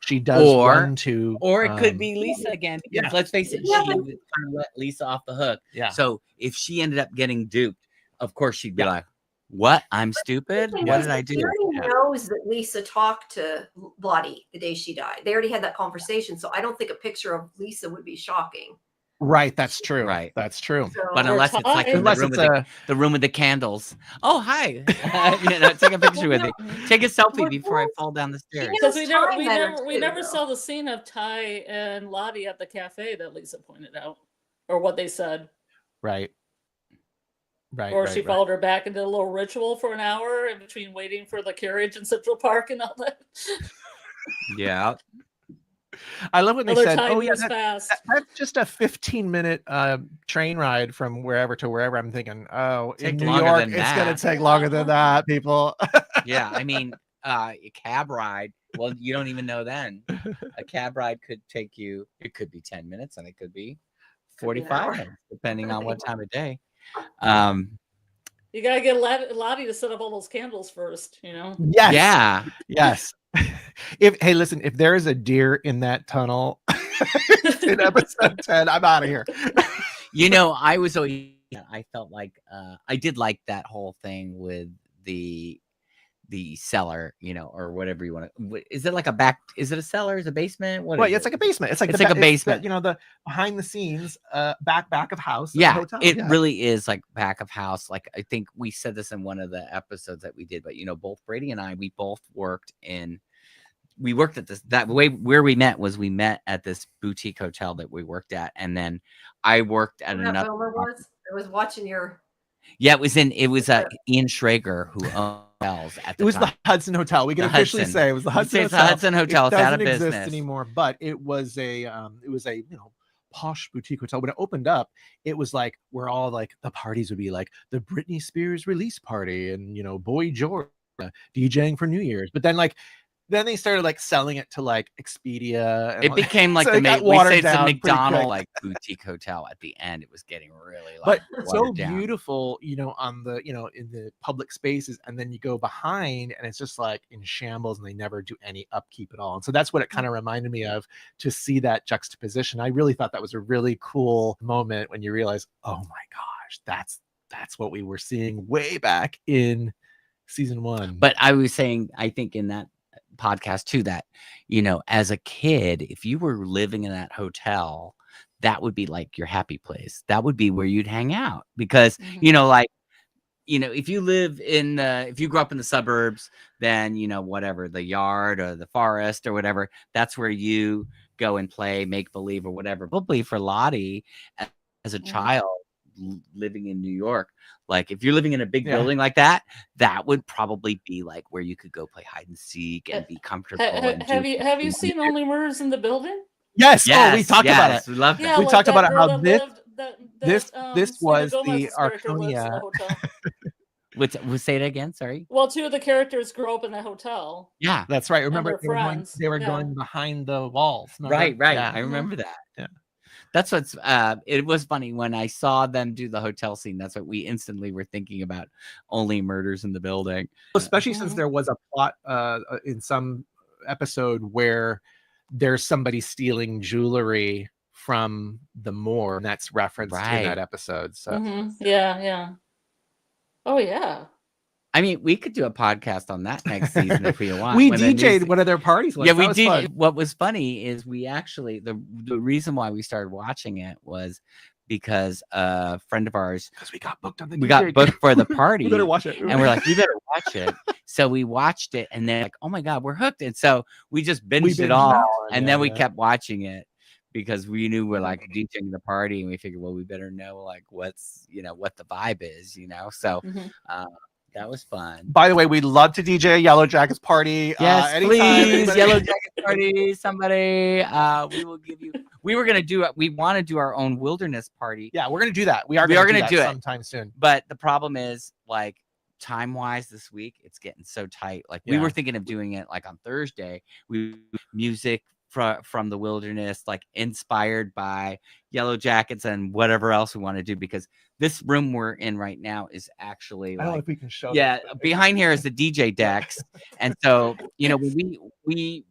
she does run to, or it could be Lisa again. Because let's face it, she kind of let Lisa off the hook. Yeah. So if she ended up getting duped, of course she'd be like, "What? I'm stupid. What did I do?" Everybody knows that Lisa talked to Lottie the day she died. They already had that conversation, so I don't think a picture of Lisa would be shocking. Right, that's true. Right, that's true. So, but unless it's like the room with the candles. Oh, hi! Take a picture with me. Take a selfie before I fall down the stairs. Because we never saw the scene of Ty and Lottie at the cafe that Lisa pointed out, or what they said. Right. Or she followed her back and did a little ritual for an hour in between waiting for the carriage in Central Park and all that. Yeah. I love when they said, "Oh yeah, that's just a 15-minute train ride from wherever to wherever." I'm thinking, in New York, it's going to take longer than that, people. Yeah, I mean, a cab ride. Well, you don't even know then. A cab ride could take you. It could be 10 minutes, and it could be 45 minutes, depending on what time of day. You gotta get Lottie to set up all those candles first, Yes. Yeah. Yes. Listen, if there is a deer in that tunnel in episode 10, I'm out of here. You know, I was always, I felt like I did like that whole thing with the cellar, you know, or whatever you want to. Is it like a back? Is it a cellar? Is it a basement? What Well, is yeah, it's it? like a basement. It's like It's like a it's basement. you know, the behind the scenes, back of house. Of the Yeah, hotel. it Yeah. really is like back of house. Like I think we said this in one of the episodes that we did, but you know, both Brady and I, we both worked at this, that way where we met was we met at this boutique hotel that we worked at, and then I worked at What that another. Boomer was? I was watching your. Yeah, it was Ian Schrager who owned hotels at the It was time. the Hudson Hotel. We can The officially Hudson. say it was the You Hudson say it's the Hotel. Hudson Hotel. It It's out of doesn't exist business anymore, but it was a you know, posh boutique hotel. When it opened up, it was like where all like the parties would be, like the Britney Spears release party and, you know, Boy George DJing for New Year's. But then then they started like selling it to like Expedia. And It became like so the it got we say watered it's a down pretty McDonald's quick. like boutique hotel. At the end, it was getting really But like so watered down. beautiful, you know, on the, you know, in the public spaces, and then you go behind and it's just like in shambles, and they never do any upkeep at all. And so that's what it kind of reminded me of, to see that juxtaposition. I really thought that was a really cool moment when you realize, oh my gosh, that's what we were seeing way back in season 1. But I was saying, I think in that podcast too, that, you know, as a kid, if you were living in that hotel, that would be like your happy place. That would be where you'd hang out, because you know, like, you know, if you live in if you grew up in the suburbs, then, you know, whatever, the yard or the forest or whatever, that's where you go and play make believe or whatever. Probably for Lottie as a child living in New York, like if you're living in a big building like that, that would probably be like where you could go play hide and seek and be comfortable. Have you seen Only Murders in the Building? Yes. Oh, we talked about it. We loved that. Yeah, We like talked that about girl how that this was Selena the Gomez's character lives in Arconia. the hotel. We'll say it again. Sorry. Well, 2 of the characters grew up in that hotel. Yeah, That's right. Remember, they're they were friends. going behind the walls. Remember? right. Yeah. I remember that. Yeah. That's what's it was funny when I saw them do the hotel scene. That's what we instantly were thinking about. Only Murders in the Building. Especially since there was a plot in some episode where there's somebody stealing jewelry from the Moor, and that's referenced in that episode. So Yeah. Oh yeah. I mean, we could do a podcast on that next season if we want. We DJ'd one of their parties once. Yeah, we was did. fun. What was funny is we actually the reason why we started watching it was because a friend of ours, because we got booked on the we got booked for the party. We better watch it. And we're like, we better watch it. So we watched it, and then like, oh my god, we're hooked. And so we just binged it all, and then we kept watching it because we knew we're like DJing the party, and we figured, well, we better know like what's, you know, what the vibe is, you know. So that was fun. By the way, we'd love to DJ a Yellowjackets party. Yes, anytime. please. Yellowjackets party, somebody. We will give you. We were gonna do. We want to do our own wilderness party. Yeah, we're gonna do that. We are gonna do it sometime soon. But the problem is, like, time-wise, this week it's getting so tight. Like we were thinking of doing it like on Thursday. We music from the wilderness, like inspired by Yellowjackets and whatever else we want to do, because this room we're in right now is actually I don't know if we can show behind here is the DJ decks. And so, you know, we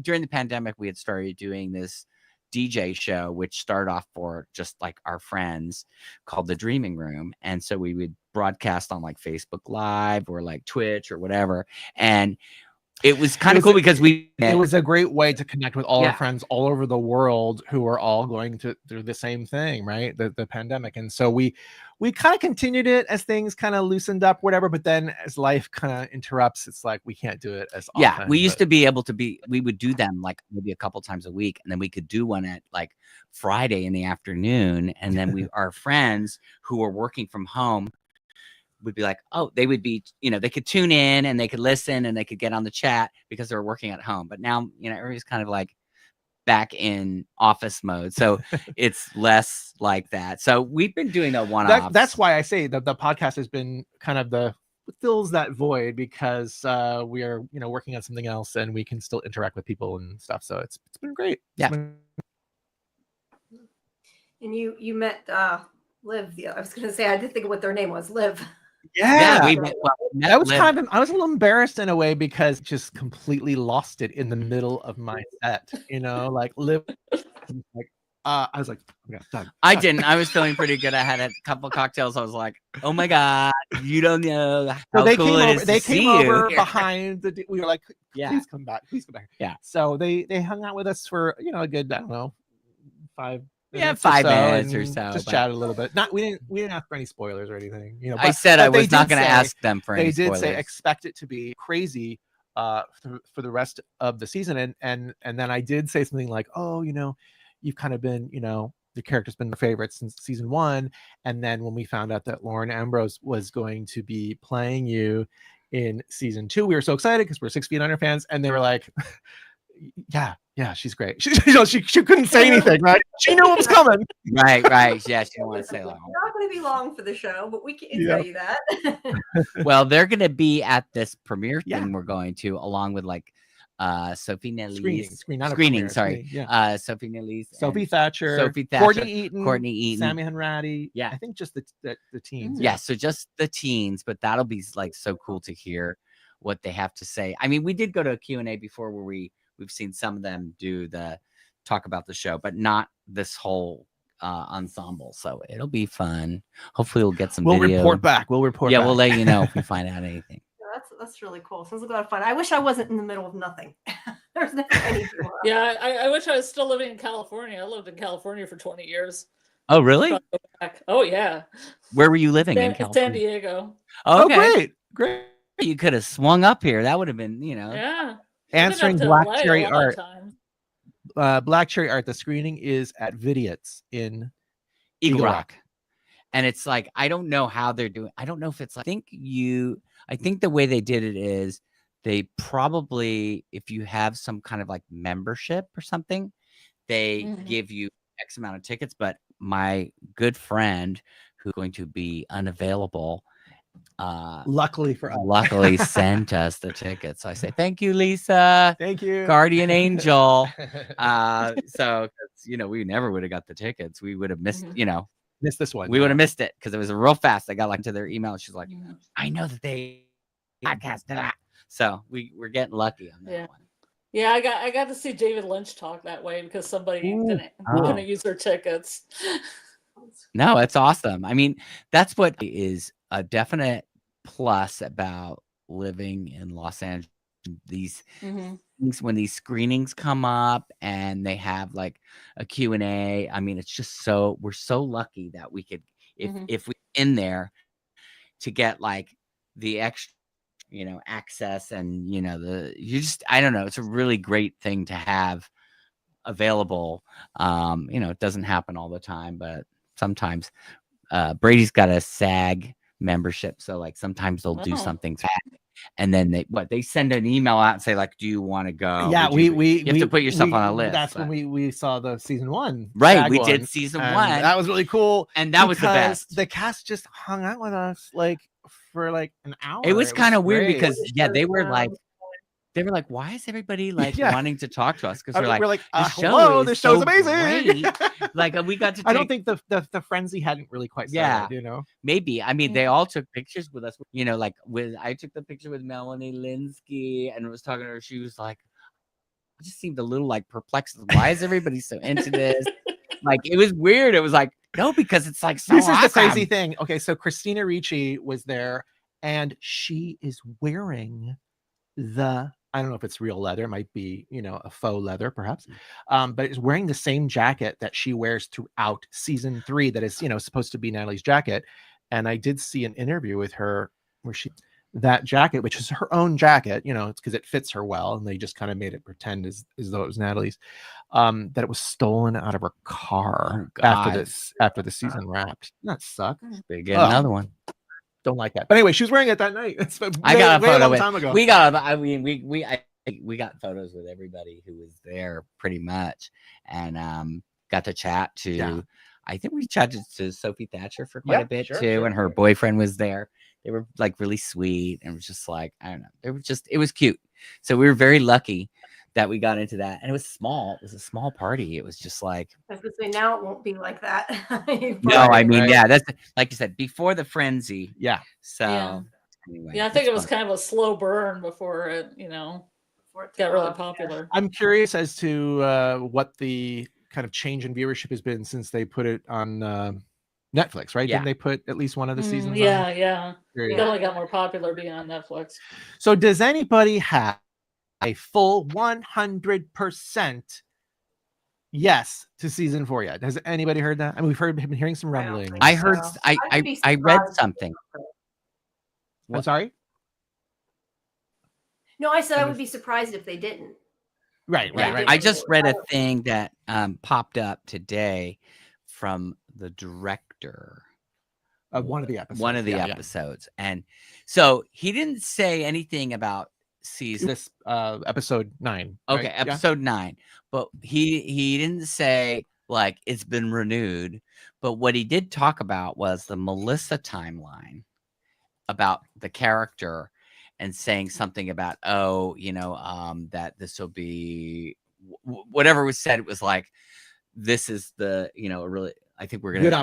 during the pandemic we had started doing this DJ show, which started off for just like our friends, called the Dreaming Room. And so we would broadcast on like Facebook Live or like Twitch or whatever, and it was kind of cool because it was a great way to connect with all our friends all over the world who are all going through the same thing, right? The pandemic. And so we kind of continued it as things kind of loosened up, whatever. But then as life kind of interrupts, it's like we can't do it as often. Yeah, we used to be able to we would do them like maybe a couple times a week, and then we could do one at like Friday in the afternoon. And then our friends who were working from home would be like, oh, they would be, you know, they could tune in and they could listen and they could get on the chat because they were working at home. But now, you know, everybody's kind of like back in office mode, so it's less like that. So we've been doing a one-off. That's why I say the podcast has been kind of fills that void, because we are, you know, working on something else and we can still interact with people and stuff. So it's been great. And you met Liv. I was gonna say, I did think of what their name was. Liv. Yeah, we met that was Liv. kind of, I was a little embarrassed in a way because just completely lost it in the middle of my set, you know, like Liv, like I was like, oh, yeah, done. I didn't. I was feeling pretty good. I had a couple cocktails. I was like, oh my God, you don't know how So they cool came it over. is They to came see you over here. behind the. We were like, Yeah. please come back. Please come back. Yeah. So they hung out with us for a good, I don't know, 5 minutes. 5 or so, minutes or and so, just but- chatted a little bit. We didn't ask for any spoilers or anything. I but- said I but they was not did going to say- ask them for any They did spoilers. say expect it to be crazy for the rest of the season, and then I did say something like, oh, you've kind of been, the character's been the favorite since season 1, and then when we found out that Lauren Ambrose was going to be playing you in season 2, we were so excited because we're 6 feet under fans, and they were like, yeah, she's great. She couldn't say anything, right? She knew what was coming. Right. Yeah, she didn't want to say long. Not going to be long for the show, but we can Yeah. tell you that. Well, they're going to be at this premiere thing Yeah. we're going to, along with like Sophie Nelly's Screening, not a screening, premiere, sorry. screening, yeah. Sophie Nelly's Sophie and- Thatcher, Sophie Thatcher, Courtney Eaton, Eaton. Sammy Hanratty. Yeah. I think just the teens. Yeah, so just the teens, but that'll be like so cool to hear what they have to say. I mean, we did go to a Q&A before where we've seen some of them do the talk about the show, but not this whole ensemble. So it'll be fun. Hopefully we'll get some We'll video. report back. We'll report Yeah, back. we'll let you know if we find out anything. That's really cool. Sounds like a lot of fun. I wish I wasn't in the middle of nothing. There's never anything. Yeah, I wish I was still living in California. I lived in California for 20 years. Oh, really? Probably go back. Oh, yeah. Where were you living in San California? Diego. Oh, Okay. great. You could have swung up here. That would have been, Yeah. Answering I've been Black up to LA Cherry a lot of Art. times. Black Cherry Art. The screening is at Vidiots in Eagle Rock. And it's like, I don't know how they're doing. I don't know if it's like, I think the way they did it is they probably, if you have some kind of like membership or something, they give you X amount of tickets. But my good friend who's going to be unavailable, luckily for us. luckily sent us the tickets. So I say, thank you, Lisa. Thank you. Guardian angel. So, we never would have got the tickets. We would have missed, Missed this one. we would have missed it because it was real fast. I got like to their email. And she's like, I know that they podcast that. So we're getting lucky on that Yeah. one. Yeah, I got to see David Lynch talk that way because somebody Ooh. couldn't use their tickets. No, it's awesome. I mean, that's what is a definite plus about living in Los Angeles. These things, when these screenings come up and they have like a Q&A, I mean, it's just we're so lucky that we could, if we in there to get like the extra, access and, I don't know, it's a really great thing to have available. It doesn't happen all the time, but sometimes Brady's got a SAG membership. So like sometimes they'll do something and then they send an email out and say like, do you want to go? Yeah, you have to put yourself on a list. That's when we saw the season 1. Right, SAG we one, did season and 1. That was really cool. And that was the because best. The cast just hung out with us like for like an hour. It was kind of weird great. because they were like, why is everybody like wanting to talk to us? Because we're like, the hello, this show's so amazing. great. Like we got to. I don't think the frenzy hadn't really quite started, Maybe. I mean, they all took pictures with us. Like I took the picture with Melanie Linsky and was talking to her. She was like, I just seemed a little like perplexed. Why is everybody so into this? Like it was weird. It was like, no, because it's like so This awesome. is the crazy thing. Okay, so Christina Ricci was there, and she is wearing I don't know if it's real leather, it might be, a faux leather perhaps. But it's wearing the same jacket that she wears throughout season 3 that is, supposed to be Natalie's jacket. And I did see an interview with her where that jacket, which is her own jacket, it's because it fits her well, and they just kind of made it pretend as though it was Natalie's, that it was stolen out of her car after the season wrapped. That sucks. They get another one. Don't like that. But anyway, she was wearing it that night. I got a photo long time ago. We got photos with everybody who was there pretty much, and got to chat to. Yeah. I think we chatted to Sophie Thatcher for quite a bit too, and her boyfriend was there. They were like really sweet, and it was just like, I don't know, it was cute. So we were very lucky that we got into that, and it was small. It was a small party. It was just like, I was gonna say, now it won't be like that. No, I mean, yeah, that's like you said, before the frenzy. Yeah. So anyway, I think it was kind of a slow burn before it, got really popular. I'm curious as to what the kind of change in viewership has been since they put it on Netflix, right? Yeah. Didn't they put at least one of the seasons Yeah, on? yeah. There you It go. only got more popular being on Netflix. So does anybody have a full 100% yes to season 4 yet? Has anybody heard that? I mean, we've been hearing some I don't rumblings. think I heard. so. I I'd be I read surprised. something. I'm sorry. No, I said I would be surprised if they didn't. Right. Yeah, I just read a thing that popped up today from the director. One of the episodes. One of the Yeah, yeah. episodes, and so he didn't say anything about season. This episode 9. Okay, right? Yeah. episode 9, but he didn't say like it's been renewed. But what he did talk about was the Melissa timeline about the character, and saying something about that this will be whatever was said. It was like this is the really. I think we're gonna Good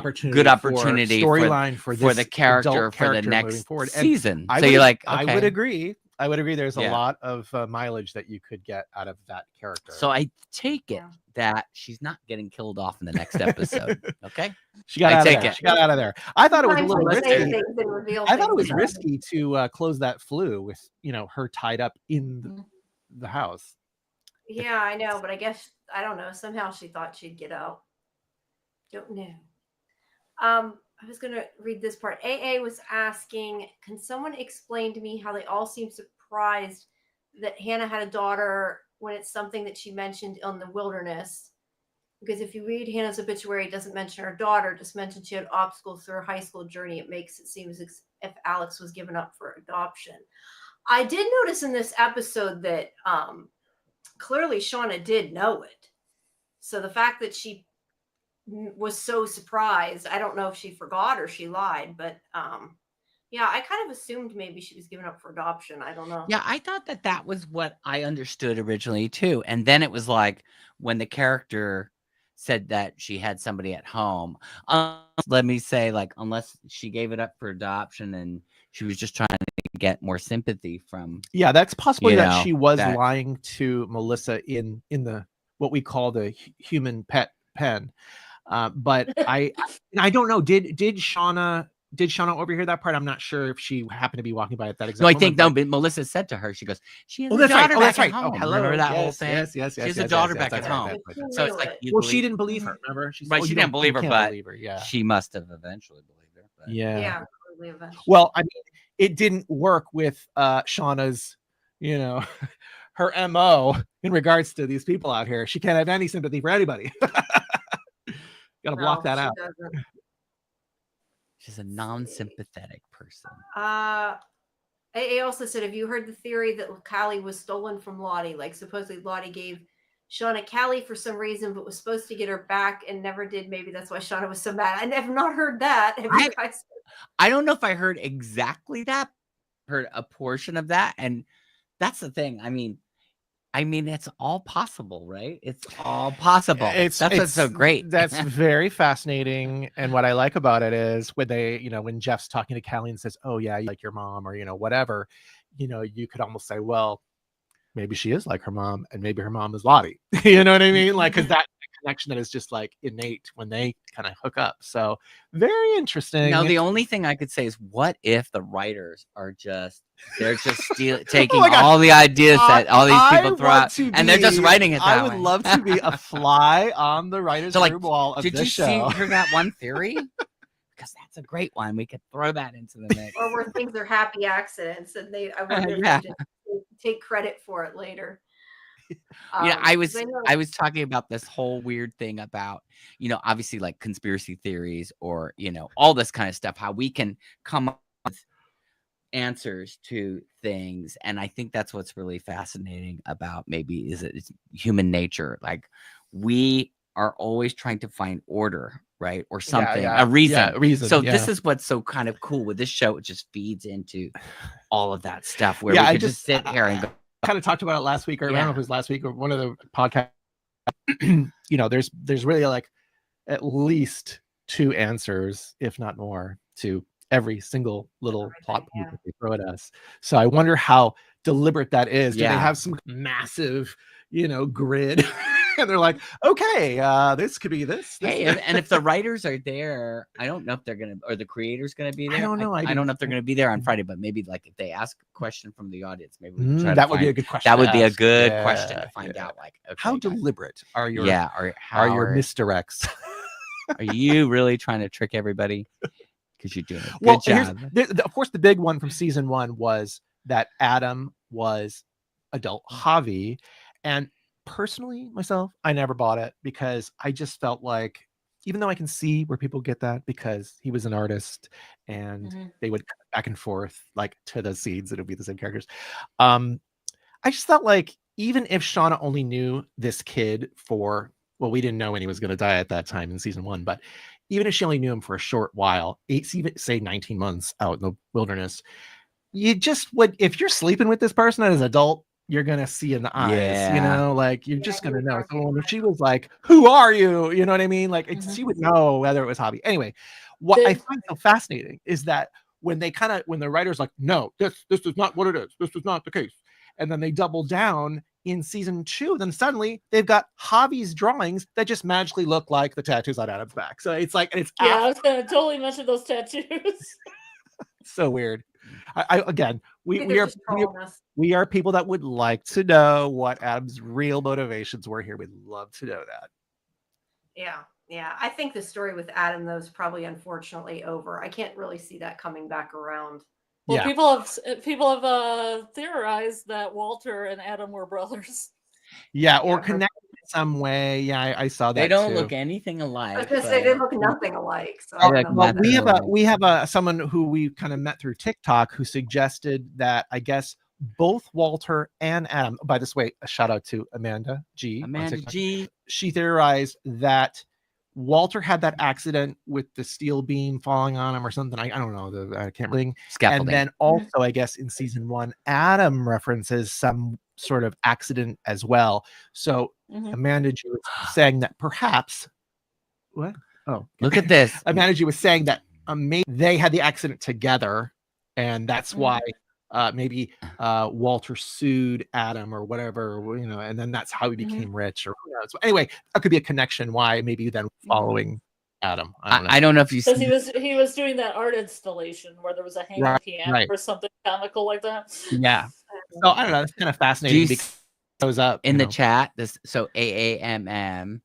opportunity storyline for the character for the next season. So you're like, okay. I would agree. There's a Yeah. lot of mileage that you could get out of that character. So I take it Yeah. that she's not getting killed off in the next episode. Okay. she got I out of take there. it. She got out of there. I thought it was a Sometimes little they say risky. things and reveal I thought it was things. risky to close that flue with her tied up in the house. Yeah, I know, but I guess I don't know. Somehow she thought she'd get out. Don't know. I was gonna read this part. AA was asking, can someone explain to me how they all seem surprised that Hannah had a daughter when it's something that she mentioned in the wilderness? Because if you read Hannah's obituary, it doesn't mention her daughter, just mentions she had obstacles through her high school journey. It makes it seem as if Alex was given up for adoption. I did notice in this episode that clearly Shauna did know it. So the fact that she was so surprised, I don't know if she forgot or she lied, but yeah, I kind of assumed maybe she was given up for adoption. I don't know. Yeah, I thought that was what I understood originally too. And then it was like when the character said that she had somebody at home. Let me say, like, unless she gave it up for adoption and she was just trying to get more sympathy from. Yeah, that's possibly that she was that- lying to Melissa in the what we call the human pet pen. But I don't know. Did Shauna overhear that part? I'm not sure if she happened to be walking by at that exact No, I moment. think no. But Melissa said to her, she goes, "She has a that's daughter right. back at Oh, home." hello. Remember that Yes, whole thing? Yes. She has yes, a daughter yes, back that's at right, home. that's right. So it's like Well, you She believe- didn't believe her. Remember? She's Right, she didn't believe her, can't but believe her. Yeah. She must have eventually believed her. But. Yeah. Yeah, probably eventually. Well, I mean, it didn't work with Shauna's, her MO in regards to these people out here. She can't have any sympathy for anybody. Gotta block that she out. doesn't. She's a non-sympathetic person. AA also said, have you heard the theory that Callie was stolen from Lottie? Like supposedly Lottie gave Shauna Callie for some reason, but was supposed to get her back and never did. Maybe that's why Shauna was so mad. I have not heard that. Have you guys? I don't know if I heard exactly that. Heard a portion of that, and that's the thing. I mean, it's all possible, right? It's all possible. That's what's so great. That's very fascinating. And what I like about it is when they, when Jeff's talking to Callie and says, "Oh yeah, you like your mom," or whatever, you could almost say, well, maybe she is like her mom, and maybe her mom is Lottie. You know what I mean? Like, because that connection that is just like innate when they kind of hook up. So very interesting. Now, the only thing I could say is, what if the writers are just taking Oh my God. all the ideas that all these people throw out, and they're just writing it that I would way? love to be a fly on the writer's So, like, room wall of Did this you show. hear that one theory? Because that's a great one. We could throw that into the mix. Or where things are happy accidents and I wonder if Yeah. they just take credit for it later. I was 'cause know- I was talking about this whole weird thing about, obviously like conspiracy theories or, all this kind of stuff, how we can come up with answers to things. And I think that's what's really fascinating about maybe it's human nature. Like we are always trying to find order, right? Or something, a reason. Yeah, reason. So yeah. this is what's so kind of cool with this show. It just feeds into all of that stuff where Yeah, we I could just sit here and go, kind of talked about it last week, or I don't know Yeah. if it was last week or one of the podcasts. There's really like at least 2 answers, if not more, to every single little plot point that they throw at us. So I wonder how deliberate that is. Do they Yeah. have some massive, grid And they're like, okay, this could be this. Hey, and if the writers are there, I don't know if they're gonna, or the creators gonna be there. I don't know. I don't know if they're gonna be there on Friday, but maybe like if they ask a question from the audience, maybe we can try that to would be a find, good question. that would be a ask. good Yeah, question to find yeah. out. Like, okay, How guys, deliberate are your or how are your misdirects? are you really trying to trick everybody? Because you're doing a good Well, job. Of course, the big one from season 1 was that Adam was adult Javi, and personally, myself, I never bought it because I just felt like, even though I can see where people get that because he was an artist and they would cut back and forth like to the scenes, it'll be the same characters. I just felt like even if Shauna only knew this kid for, well, we didn't know when he was going to die at that time in season 1, but even if she only knew him for a short while, even say 19 months out in the wilderness, you just would, if you're sleeping with this person as an adult, you're gonna see in the eyes, you know, like you're just gonna know. So if she was like, "Who are you?" You know what I mean? Like she would know whether it was Javi. Anyway, what I find so fascinating is that when the writer's like, "No, this is not what it is. This is not the case," and then they double down in season 2, then suddenly they've got Javi's drawings that just magically look like the tattoos on Adam's back. So it's like, and it's I was gonna totally mention those tattoos. so weird. Again, we are people that would like to know what Adam's real motivations were here. We'd love to know that. Yeah. I think the story with Adam, though, is probably unfortunately over. I can't really see that coming back around. Well, people have theorized that Walter and Adam were brothers. Yeah, or connected in some way. Yeah, I saw that. They don't too. look anything alike. I was gonna say they look nothing alike. So we have someone who we kind of met through TikTok who suggested that I guess both Walter and Adam. By this way, a shout out to Amanda G. She theorized that Walter had that accident with the steel beam falling on him or something. I don't know. I can't really. Scaffolding. And then also, I guess in season 1, Adam references some sort of accident as well. So Amanda G was saying that perhaps what? Oh, look at this. Amanda G was saying that maybe they had the accident together, and that's why maybe Walter sued Adam or whatever, you know, and then that's how he became rich, or who knows. So anyway, that could be a connection why maybe then following Adam. I don't know if you see, he was doing that art installation where there was a hanging piano or something comical like that. Yeah. So I don't know. It's kind of fascinating because it goes up in the chat. So AAMM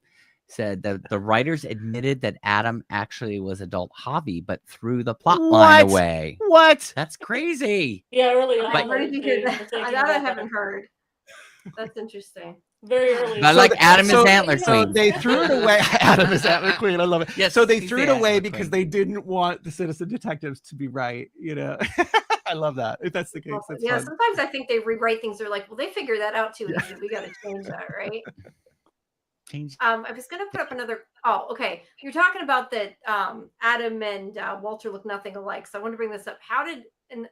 said that the writers admitted that Adam actually was adult Javi, but threw the plot line away. What? That's crazy. Yeah, really. I haven't heard. That's interesting. Very early. I like Adam is Antler Queen. So they threw it away. Adam is Antler Queen. I love it. Yes, so they threw it away because they didn't want the citizen detectives to be right. You know, I love that. If that's the case, that's fun. Sometimes I think they rewrite things. They're like, well, they figured that out too easy. We got to change that, right? I was going to put up another. Oh, okay. You're talking about that Adam and Walter look nothing alike. So I want to bring this up. How did and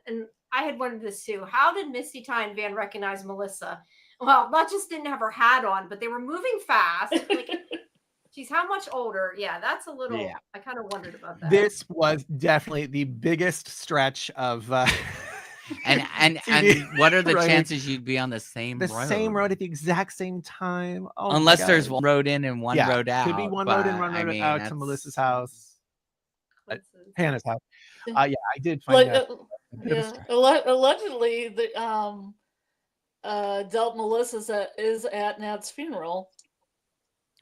I had wondered this too. How did Misty Ty and Van recognize Melissa? Well, not just didn't have her hat on, but they were moving fast. Like, she's how much older? Yeah, that's a little. Yeah. I kind of wondered about that. This was definitely the biggest stretch of. And what are the chances you'd be on the same road? The same road at the exact same time? Oh, unless there's one road in and one road out. Could be one road in, one road out to Melissa's house. Hannah's house. Yeah, I did find that. Allegedly, the Delt Melissa is at Nat's funeral.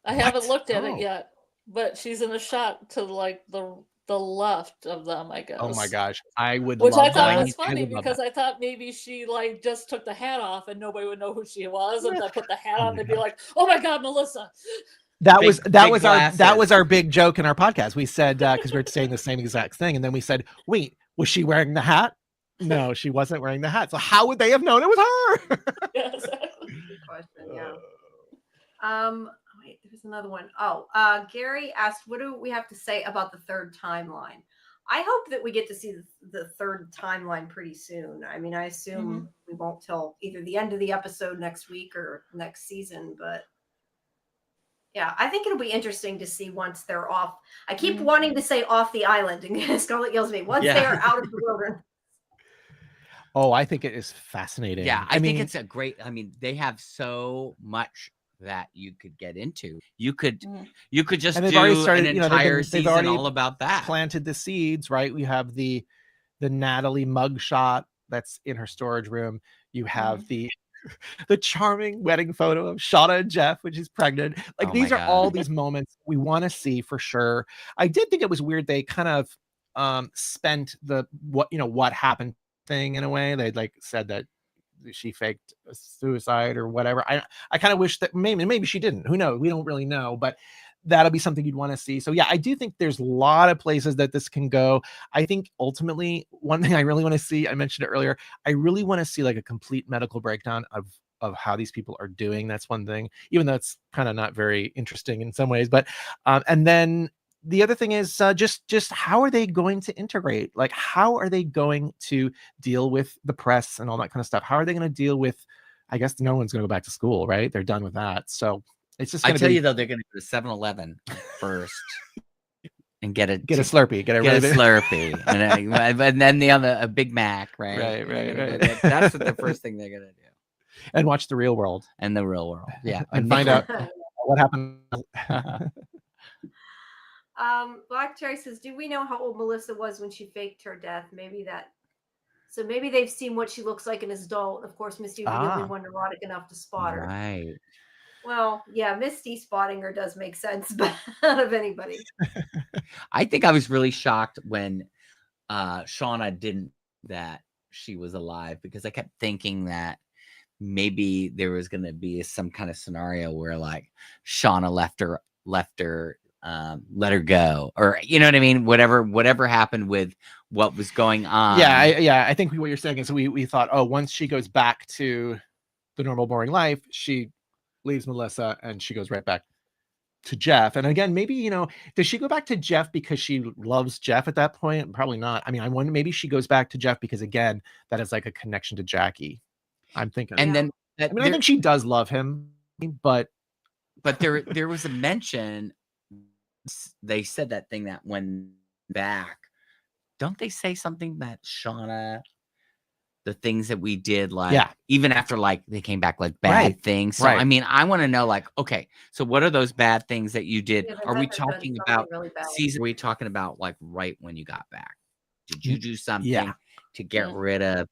I haven't looked at it yet, but she's in a shot to like the left of them, I guess. Oh my gosh, I would. Which I thought was funny because I thought maybe she like just took the hat off and nobody would know who she was, and then put the hat on, they'd be like, "Oh my God, Melissa." That was our big joke in our podcast. We said because we were saying the same exact thing, and then we said, "Wait, was she wearing the hat?" No, she wasn't wearing the hat. So how would they have known it was her? Yes. Good question. Yeah. Wait, there's another one. Oh, Gary asked, what do we have to say about the third timeline? I hope that we get to see the third timeline pretty soon. I mean, I assume we won't till either the end of the episode next week or next season, but yeah, I think it'll be interesting to see once they're off. I keep wanting to say off the island, and Scarlet yells at me, once they are out of the wilderness. Oh, I think it is fascinating. Yeah, I mean, think it's a great, I mean, they have so much that you could get into. You could Mhm. just And they've do already started, an you know, entire they've season already all about that. planted the seeds, right? We have the Natalie mugshot that's in her storage room. You have the charming wedding photo of Shauna and Jeff when she's pregnant. Like Oh these my are all God. these moments we want to see for sure. I did think it was weird they kind of spent the what happened thing in a way. They like said that she faked a suicide or whatever. I kind of wish that maybe she didn't. Who knows? We don't really know, but that'll be something you'd want to see. So yeah, I do think there's a lot of places that this can go. I think ultimately one thing I really want to see, I mentioned it earlier, I really want to see like a complete medical breakdown of how these people are doing. That's one thing, even though it's kind of not very interesting in some ways. But and then the other thing is just how are they going to integrate? Like, how are they going to deal with the press and all that kind of stuff? How are they going to deal with? I guess no one's going to go back to school, right? They're done with that. So it's just I going to tell be you though, they're going to go to 7-Eleven first and get a Slurpee, get a Slurpee, and then a Big Mac, right? Right, right. That's the first thing they're going to do. And watch The Real World And the Real World, yeah, and find out what happened. Black Cherry says, do we know how old Melissa was when she faked her death? So maybe they've seen what she looks like in as adult. Of course, Misty would be the only one neurotic enough to spot her. Right. Well, yeah, Misty spotting her does make sense, but out of anybody. I think I was really shocked when Shauna didn't that she was alive, because I kept thinking that maybe there was going to be some kind of scenario where like Shauna let her go, or you know what I mean, whatever happened with what was going on. I think what you're saying is we thought, oh, once she goes back to the normal boring life, she leaves Melissa and she goes right back to Jeff. And again, maybe, does she go back to Jeff because she loves Jeff at that point? Probably not. I mean, I wonder, maybe she goes back to Jeff because again, that is like a connection to Jackie. I'm thinking. And then I think she does love him, but there was a mention. They said that thing that went back. Don't they say something that Shauna, the things that we did, like even after like they came back like bad things. So I mean, I want to know like, okay, so what are those bad things that you did? Are we talking about really season? Are we talking about like right when you got back? Did you do something to get rid of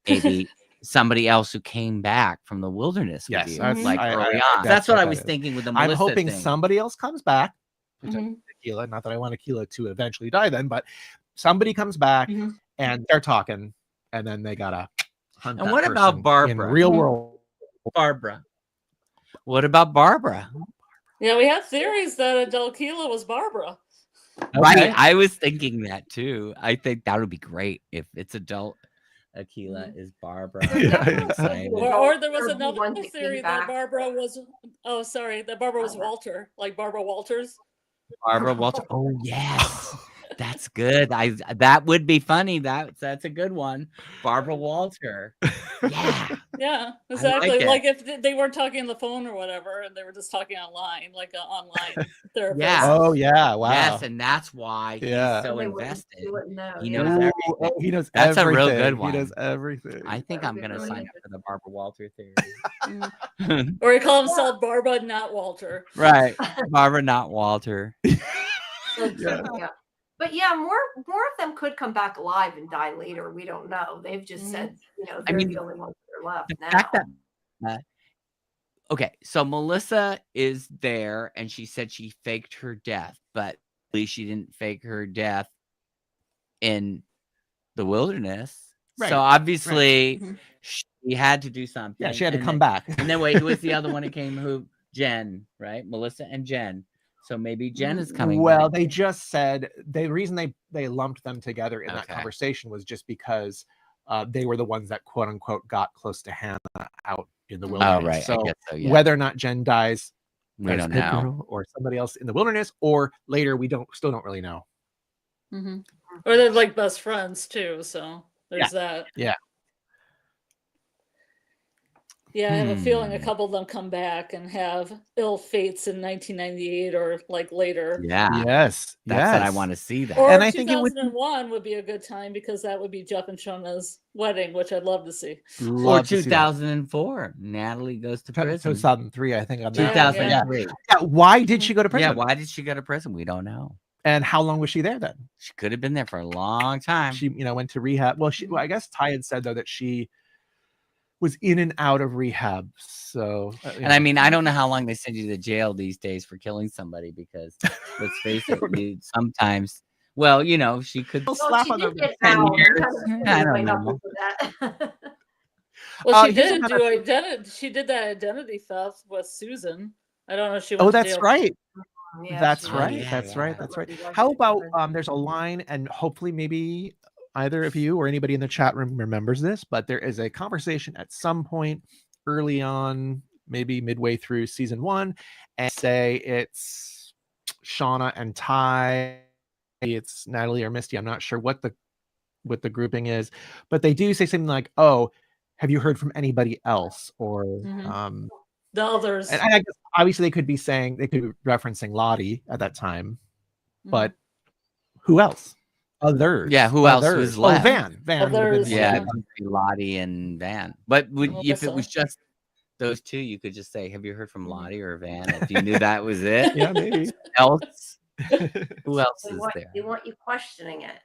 maybe somebody else who came back from the wilderness with you? Like early on. That's what I was thinking with the Melissa I'm hoping thing. somebody else comes back. Tequila, not that I want Tequila to eventually die then, but somebody comes back and they're talking, and then they gotta hunt. And what about Barbara? In Real World? Barbara. What about Barbara? Yeah, we have theories that Adalkila was Barbara. Right. I was thinking that too. I think that would be great if it's adult. Aquila is Barbara. Or there was another theory that Barbara was. Oh, sorry, that Barbara was Walter, like Barbara Walters. Barbara Walter. Oh yes, that's good. That would be funny. That's a good one. Barbara Walter. Yeah, exactly. Like if they weren't talking on the phone or whatever, and they were just talking online, like an online therapist. Yeah. Oh yeah. Wow. Yes, and that's why he's so invested. He knows everything. He knows that's everything. A real good one. He knows everything. I think I'm gonna sign up for the Barbara Walter theory. Or he called himself Barbara, not Walter. Right, Barbara, not Walter. But yeah, more of them could come back alive and die later. We don't know. They've just said, they're the only ones that are left now. Fact that, okay, so Melissa is there, and she said she faked her death, but at least she didn't fake her death in the wilderness. Right. So obviously, she had to do something. Yeah, she had to come back. And then wait, who was the other one who came? Who? Jen, right? Melissa and Jen. So maybe Jen is coming. Well, back. They just said the reason they lumped them together in that conversation was just because they were the ones that quote unquote got close to Hannah out in the wilderness. Oh, right. So, I guess so, yeah. Whether or not Jen dies, we don't know, or somebody else in the wilderness, or later, we still don't really know. Or they're like best friends too. So there's that. Yeah. Yeah, I have a feeling a couple of them come back and have ill fates in 1998 or like later. Yeah, Yes, that's what I yes. want to see. That. Or And I think it would 2001 would be a good time because that would be Jeff and Shona's wedding, which I'd love to see. Or love to see that. 2004, Natalie goes to prison. 2003, I think on that. Yeah, 2003. Yeah, why did she go to prison? Yeah, why did she go to prison? We don't know. And how long was she there then? She could have been there for a long time. She, went to rehab. Well, I guess Ty had said though that she was in and out of rehab. So, and I mean, I don't know how long they send you to jail these days for killing somebody because let's face it, sometimes. Well, she could Well, she did get 10 out. years. I I don't know. Well, she here's did another- do identity. She did that identity theft with Susan. I don't know if she went Oh, to that's jail. right. Yeah, That's she right. did. Yeah, That's yeah. right. That's right. Lucky How she about did. there's a line, and hopefully maybe either of you or anybody in the chat room remembers this, but there is a conversation at some point early on, maybe midway through season 1, and say it's Shauna and Ty, it's Natalie or Misty. I'm not sure what the grouping is, but they do say something like, "Oh, have you heard from anybody else?" Or Mhm. The others. and I guess obviously they could be referencing Lottie at that time, but who else? Others. Yeah, who else was left? Van. Van would have been Others, one. Yeah, yeah. it would be Lottie and Van. But if it Melissa. was just those two, you could just say, "Have you heard from Lottie or Van?" If you knew that was it. Yeah, maybe. Else, who else They is want, there? they want you questioning it.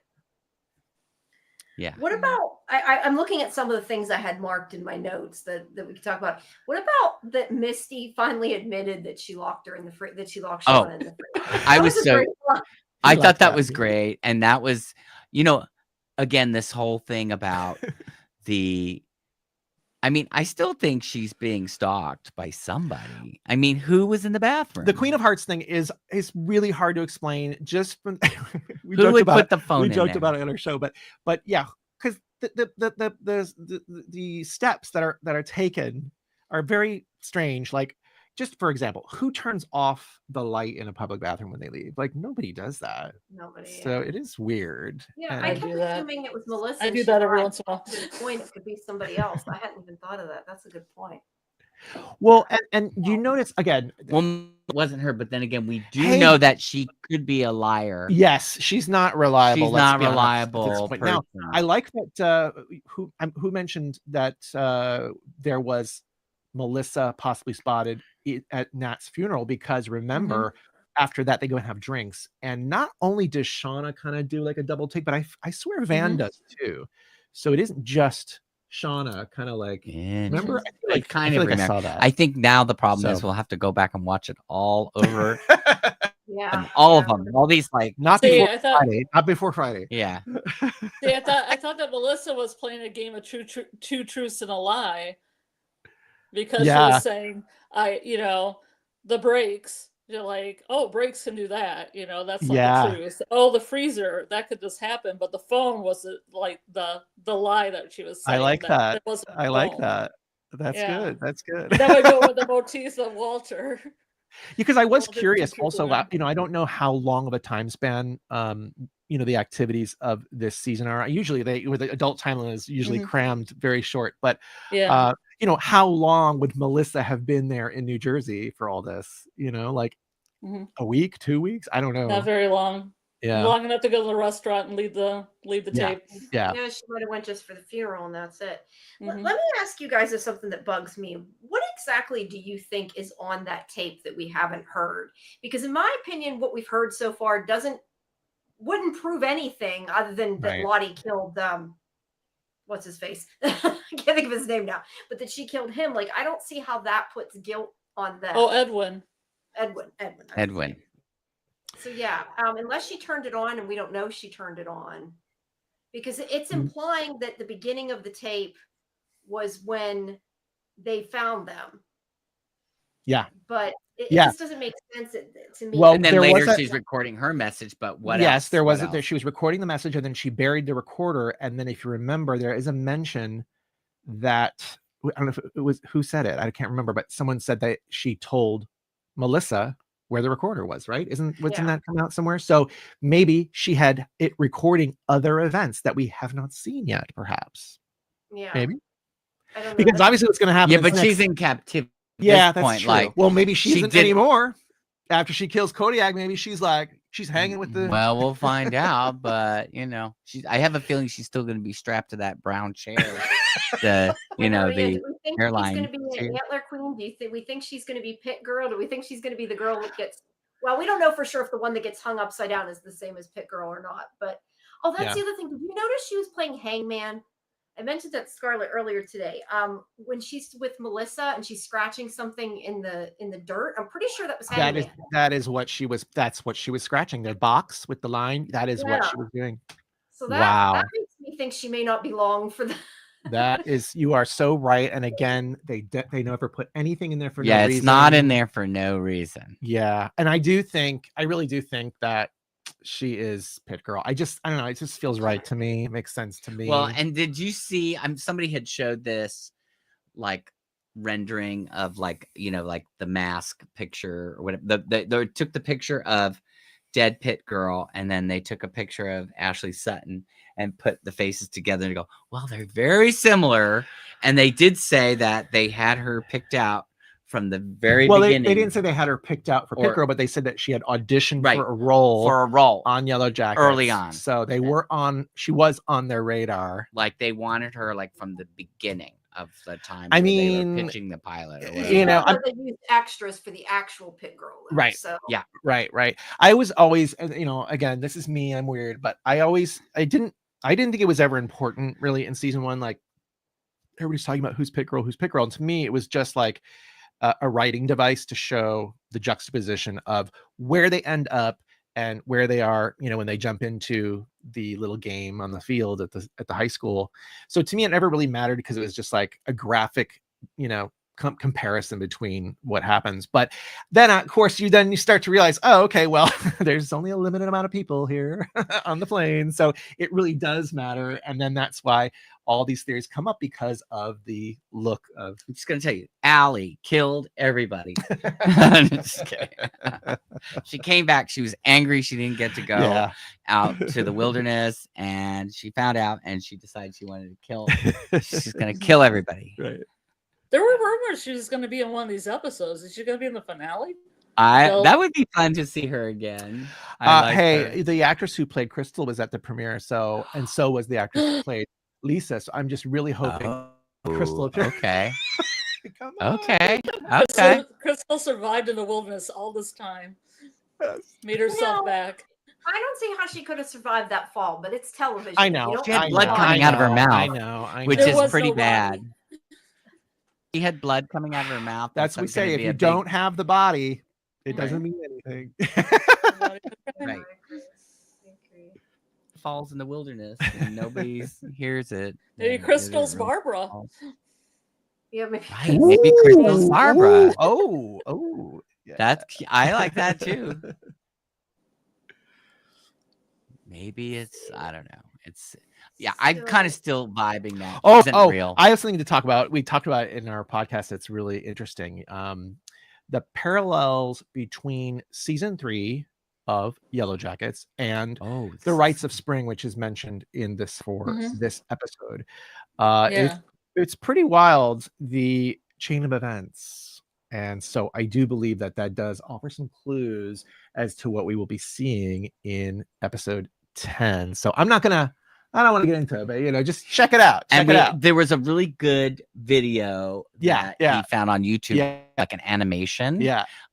Yeah. What about? I'm looking at some of the things I had marked in my notes that we could talk about. What about that Misty finally admitted that she locked her in the fridge? That she locked Shauna in the fridge. I That was a so. great line. I like thought that that, was yeah. great, and that was, again, this whole thing about the. I mean, I still think she's being stalked by somebody. I mean, who was in the bathroom? The Queen of Hearts thing is really hard to explain. Just from we Who joked would about put it. the phone We in joked there? about it on our show, but yeah, because the steps that are taken are very strange. Like, just for example, who turns off the light in a public bathroom when they leave? Like, nobody does that. Nobody. So it is weird. Yeah, And I I kept do that. assuming it was Melissa. I and do she that every lied. once in a while. To the point, it could be somebody else. I hadn't even thought of that. That's a good point. well, and you notice again. Well, it wasn't her, but then again, we do Hey. know that she could be a liar. Yes, she's not reliable. She's let's not be honest at this reliable. point. Now, person. I like that. Who mentioned that there was Melissa possibly spotted at Nat's funeral, because remember after that they go and have drinks, and not only does Shauna kind of do like a double take, but I swear Van does too. So it isn't just Shauna kind of like. Remember, I feel like, kind I feel of like I remember. saw that. I think now the problem is So. we'll have to go back and watch it all over. Yeah. And all of them, all these like not See, before I thought- Friday. Not before Friday. yeah. See, I thought that Melissa was playing a game of two truths and a lie, because she Yeah. was saying, the brakes. You're like, oh, brakes can do that. That's not Yeah. the truth. Oh, the freezer, that could just happen. But the phone was like the lie that she was saying. I like that. It wasn't I the like phone. that. That's Yeah. good. That's good. That would go with the motif of Walter. Because I was Well, the curious teacher also, learned. I don't know how long of a time span, the activities of this season are. Usually the adult timeline is usually crammed very short, but, Yeah. how long would Melissa have been there in New Jersey for all this? Like a week, 2 weeks? I don't know. Not very long. Yeah. Long enough to go to the restaurant and leave the Yeah. tape. Yeah. Yeah, she might have went just for the funeral and that's it. Mhm. Let me ask you guys of something that bugs me. What exactly do you think is on that tape that we haven't heard? Because in my opinion, what we've heard so far wouldn't prove anything other than that Right. Lottie killed what's his face? I can't think of his name now, but that she killed him. Like, I don't see how that puts guilt on them. Oh, Edwin. Edwin. So yeah, unless she turned it on, and we don't know she turned it on, because it's implying that the beginning of the tape was when they found them. Yeah. But it Yeah. just doesn't make sense to me. Well, And then there was later a- she's recording her message, but what yes, else? there was What there. else? She was recording the message, and then she buried the recorder. And then, if you remember, there is a mention that I don't know if it was who said it. I can't remember, but someone said that she told Melissa where the recorder was. Right? Wasn't that come out somewhere? So maybe she had it recording other events that we have not seen yet. Perhaps. Yeah. Maybe. I don't know. Because obviously what's going to happen. Yeah, is but next- she's in captivity. Yeah, this that's point, true. like, well, maybe she she isn't did- anymore. After she kills Kodiak, maybe she's hanging with the. Well, we'll find out, but you know, I have a feeling she's still going to be strapped to that brown chair. The I know, yeah. the Do we think she's airline going to be chair. an antler queen? Do you think we think she's going to be Pit Girl? Do we think she's going to be the girl that gets? Well, we don't know for sure if the one that gets hung upside down is the same as Pit Girl or not. But that's Yeah. the other thing. Did you notice she was playing Hangman? I mentioned that Scarlet earlier today. When she's with Melissa and she's scratching something in the dirt, I'm pretty sure that was Hangman. That is what she was. That's what she was scratching. The box with the line. That is what she was doing. So Wow. that makes me think she may not be long for the. That is, you are so right. And again, they never put anything in there for no reason. It's not in there for no reason. Yeah, and I really do think that she is Pit Girl. I don't know. It just feels right to me. It makes sense to me. Well, and did you see? Somebody had showed this, like, rendering of like the mask picture or whatever. They took the picture of dead Pit Girl, and then they took a picture of Ashley Sutton and put the faces together and go, well, they're very similar. And they did say that they had her picked out from the very beginning. They didn't say they had her picked out for Pit Girl, but they said that she had auditioned Right, for a role on Yellowjackets early on. So she was on their radar. Like they wanted her like from the beginning of the time. I they mean, were pitching the pilot. Or you whatever. know, they used extras for the actual Pit Girl. Though, right. So Yeah. Right. I was always, again, this is me. I'm weird, but I didn't think it was ever important really in season 1. Like everybody's talking about who's Pit Girl. And to me, it was just like a writing device to show the juxtaposition of where they end up and where they are, when they jump into the little game on the field at the high school. So to me, it never really mattered because it was just like a graphic, comparison between what happens. But then of course you start to realize, oh, okay, well, there's only a limited amount of people here on the plane, so it really does matter. And then that's why all these theories come up, because of the look of. I'm just gonna tell you, Allie killed everybody. Just kidding. She came back, she was angry she didn't get to go out to the wilderness, and she found out and she decided she wanted to kill. She's gonna kill everybody. Right. There were rumors she was going to be in one of these episodes. Is she going to be in the finale? That would be fun to see her again. Hey, the actress who played Crystal was at the premiere, so was the actress who played Lisa. So I'm just really hoping Crystal appears. Okay. Come on. Okay. Crystal survived in the wilderness all this time. Made herself back. I don't see how she could have survived that fall, but it's television. I know. She had blood coming out of her mouth. I know. Which There is was pretty no bad. body. She had blood coming out of her mouth. That's what we say. If you don't have the body, it doesn't mean anything. Right. Falls in the wilderness and nobody hears it. Maybe Crystal's Barbara. Yeah, maybe. Right, maybe Crystal's Barbara. Oh. Yeah. I like that too. Maybe I don't know. I'm kind of still vibing that. Real. I have something to talk about. We talked about it in our podcast. That's really interesting. The parallels between season 3 of Yellowjackets and the Rites of Spring, which is mentioned in this this episode. It's pretty wild, the chain of events. And so I do believe that does offer some clues as to what we will be seeing in episode 10. So I don't want to get into it, but just check it out. There was a really good video that we found on YouTube, like an animation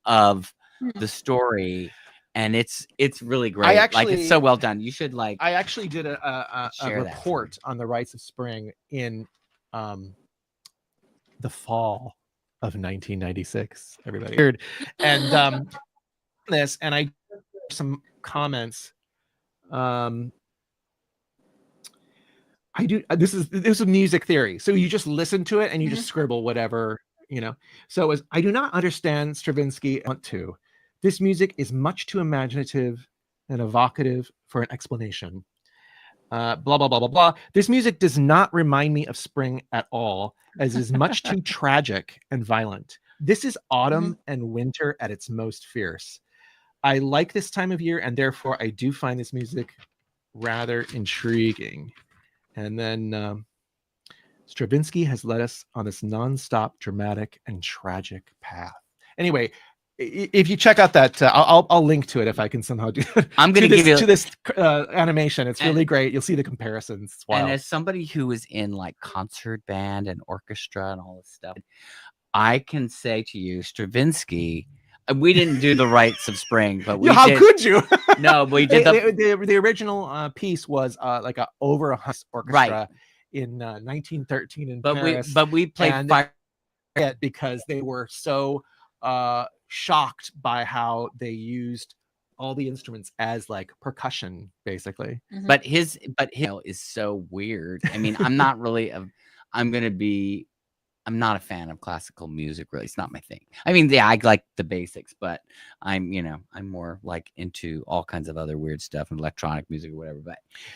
of the story, and it's really great. It's so well done. You should I actually did a report on the Rites of Spring in the fall of 1996. Everybody heard, and this, and I some comments. I do. This is a music theory. So you just listen to it and you just scribble whatever, So I do not understand Stravinsky. Want to. This music is much too imaginative and evocative for an explanation. Blah, blah, blah, blah, blah. This music does not remind me of spring at all, as it is much too tragic and violent. This is autumn and winter at its most fierce. I like this time of year, and therefore I do find this music rather intriguing. And then Stravinsky has led us on this nonstop dramatic and tragic path. Anyway, if you check out that, I'll link to it if I can somehow do it. I'm going to give you to this animation. It's really great. You'll see the comparisons. It's wild. And as somebody who was in like concert band and orchestra and all this stuff, I can say to you, Stravinsky, we didn't do the Rites of Spring, but we how did. could you? No, but we did the original piece was like a over 100 orchestra in 1913 in Paris. But we played Fire because they were so shocked by how they used all the instruments as like percussion, basically. Mhm. But his is so weird. I mean, I'm not really I'm not a fan of classical music, really. It's not my thing. I mean, yeah, I like the basics, but I'm more like into all kinds of other weird stuff and electronic music or whatever.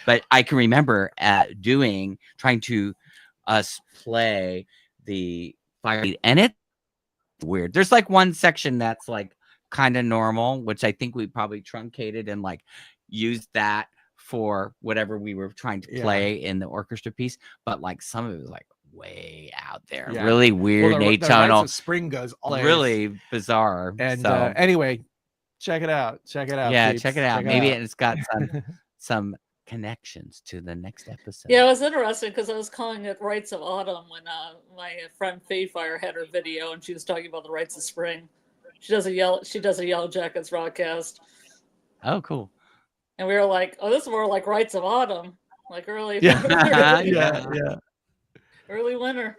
But I can remember trying to play the Fire, and it's weird. There's like one section that's like kind of normal, which I think we probably truncated and like used that for whatever we were trying to play in the orchestra piece. But like some of it was like way out there, really weird, atonal. Spring goes all really bizarre. And so, anyway, check it out. Yeah, peeps. check it out. Maybe it's got some connections to the next episode. Yeah, it was interesting because I was calling it Rites of Autumn when my friend Fayfire had her video and she was talking about the Rites of Spring. She does a Yellowjackets broadcast. Oh, cool. And we were like, oh, this is more like Rites of Autumn, like early. Early winter.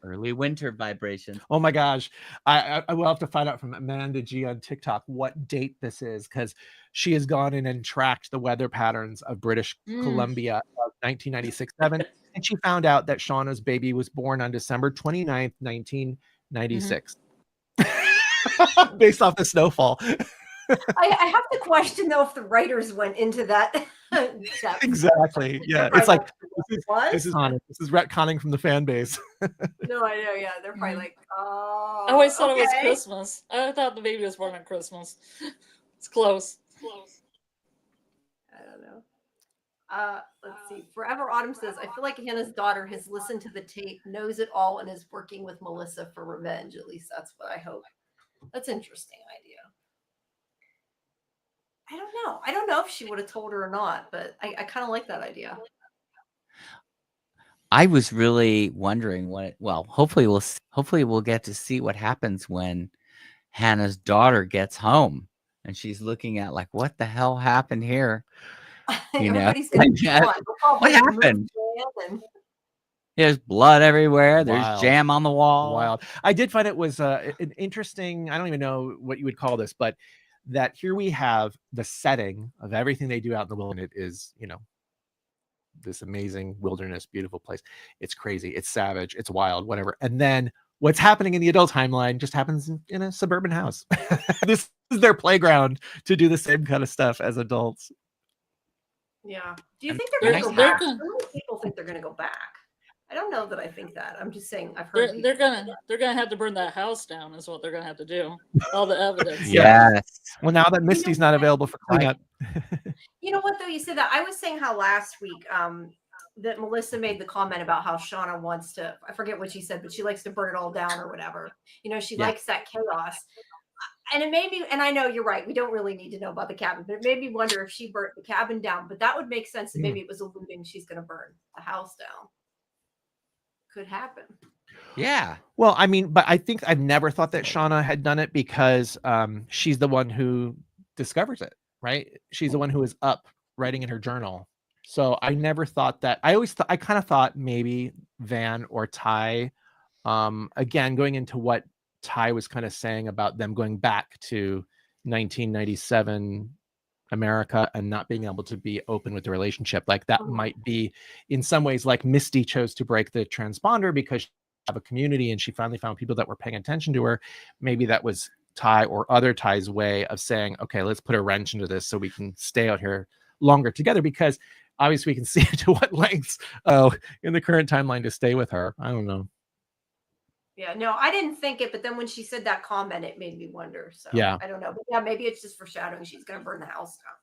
Early winter vibrations. Oh my gosh. I will have to find out from Amanda G on TikTok what date this is, because she has gone in and tracked the weather patterns of British Columbia of 1996-7. And she found out that Shauna's baby was born on December 29th, 1996. Based off the snowfall. I have to question though if the writers went into that. Exactly. Yeah. It's like this is retconning from the fan base. No, I know. Yeah, they're probably like, oh. I always thought it was Christmas. I thought the baby was born on Christmas. It's close. I don't know. Let's see. Forever Autumn says, I feel like Hannah's daughter has listened to the tape, knows it all, and is working with Melissa for revenge. At least that's what I hope. That's an interesting idea. I don't know. I don't know if she would have told her or not, but I kind of like that idea. I was really wondering hopefully we'll get to see what happens when Hannah's daughter gets home and she's looking at like, what the hell happened here? Everybody's gonna what happened? There's blood everywhere. There's jam on the wall. Wild. I did find it was an interesting, I don't even know what you would call this, but that here we have the setting of everything they do out in the wilderness is, this amazing wilderness, beautiful place. It's crazy. It's savage. It's wild, whatever. And then what's happening in the adult timeline just happens in a suburban house. This is their playground to do the same kind of stuff as adults. Yeah. Do you think they're going to go back? Some people think they're going to go back. I don't know that I think that. I'm just saying I've heard they're gonna have to burn that house down is what they're gonna have to do. All the evidence. Yes. Well, now that Misty's not available for cleanup. You know what though? You said that. I was saying how last week that Melissa made the comment about how Shauna wants to, I forget what she said, but she likes to burn it all down or whatever. She likes that chaos. And it made me, and I know you're right, we don't really need to know about the cabin, but it made me wonder if she burnt the cabin down. But that would make sense that maybe it was alluding she's gonna burn the house down. Could happen. Yeah. Well, I mean, but I think I've never thought that Shauna had done it because she's the one who discovers it, right? She's the one who is up writing in her journal. So I never thought that. I kind of thought maybe Van or Ty, again, going into what Ty was kind of saying about them going back to 1997 America and not being able to be open with the relationship. Like that might be in some ways like Misty chose to break the transponder because she have a community and she finally found people that were paying attention to her. Maybe that was Ty or other Ty's way of saying, okay, let's put a wrench into this so we can stay out here longer together, because obviously we can see to what lengths in the current timeline to stay with her. I don't know. Yeah, no, I didn't think it, but then when she said that comment, it made me wonder. So yeah, I don't know. But yeah, maybe it's just foreshadowing she's going to burn the house down.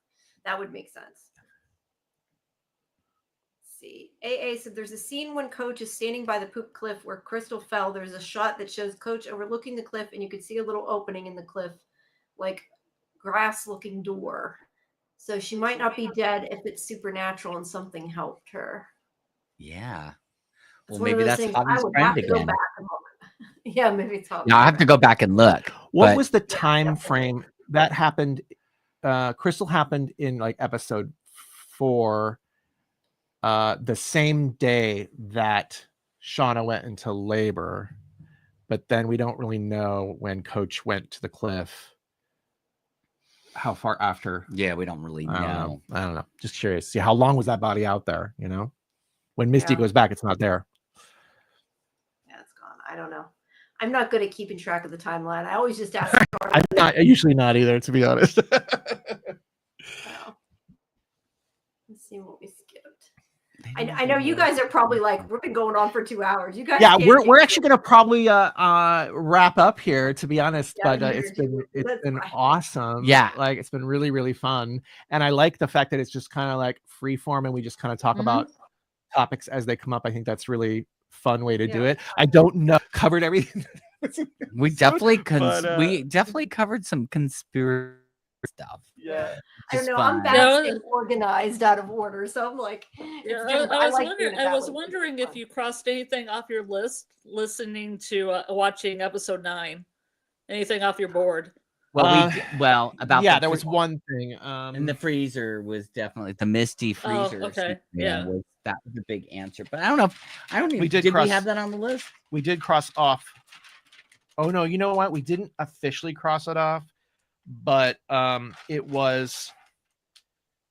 That would make sense. Let's see. AA said there's a scene when Coach is standing by the poop cliff where Crystal fell. There's a shot that shows Coach overlooking the cliff, and you can see a little opening in the cliff, like grass-looking door. So she might not be dead if it's supernatural and something helped her. Yeah. It's Well, one of maybe those that's things I Hobby's would friend have to go again. back a moment. Yeah, maybe it's Hobby. Now I have to go back and look. What but- was the time frame that happened? Crystal happened in like episode 4, the same day that Shauna went into labor, but then we don't really know when Coach went to the cliff. How far after? Yeah, we don't really know. I don't know. Just curious. See, how long was that body out there? You know, when Misty Yeah. goes back, it's not there. Yeah, it's gone. I don't know. I'm not good at keeping track of the timeline. I always just ask. I'm not usually not either, to be honest. Wow. Let's see what we skipped. I know you guys are probably like, we've been going on for 2 hours. You guys, Yeah, can't we're take actually gonna probably wrap up here, to be honest. Yeah, But here it's too. been That's fine. awesome. Yeah. like it's been really, really fun, and I like the fact that it's just kind of like free form, and we just kind of talk about topics as they come up. I think that's really fun way to do Yeah. it. I don't know covered everything. We definitely but, we definitely covered some conspiracy stuff. Yeah. I don't Just know. I'm fun. bad Yeah. at staying organized out of order, so I'm like, Yeah, it's different. I was like wondering. doing it I that was way. wondering It's if you crossed anything off your list, listening to watching episode 9. Anything off your board? Well, about yeah, the there fr- was one thing. and the freezer was definitely the Misty freezer. okay, scenario that was the big answer. But I don't know. I don't even. We did Did cross- we have that on the list? we did cross off. Oh no, you know what? We didn't officially cross it off, but it was,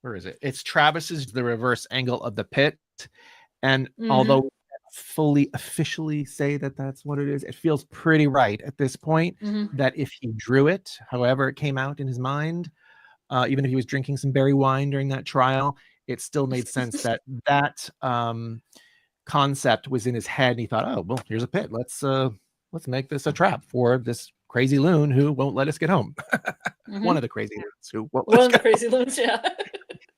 where is it? It's Travis's The Reverse Angle of the Pit. And although we can't fully officially say that that's what it is, it feels pretty right at this point that if he drew it, however it came out in his mind, even if he was drinking some berry wine during that trial, it still made sense that concept was in his head. And he thought, oh, well, here's a pit. Let's make this a trap for this crazy loon who won't let us get home. One of the crazy loons who won't let One us of the get crazy loons, yeah.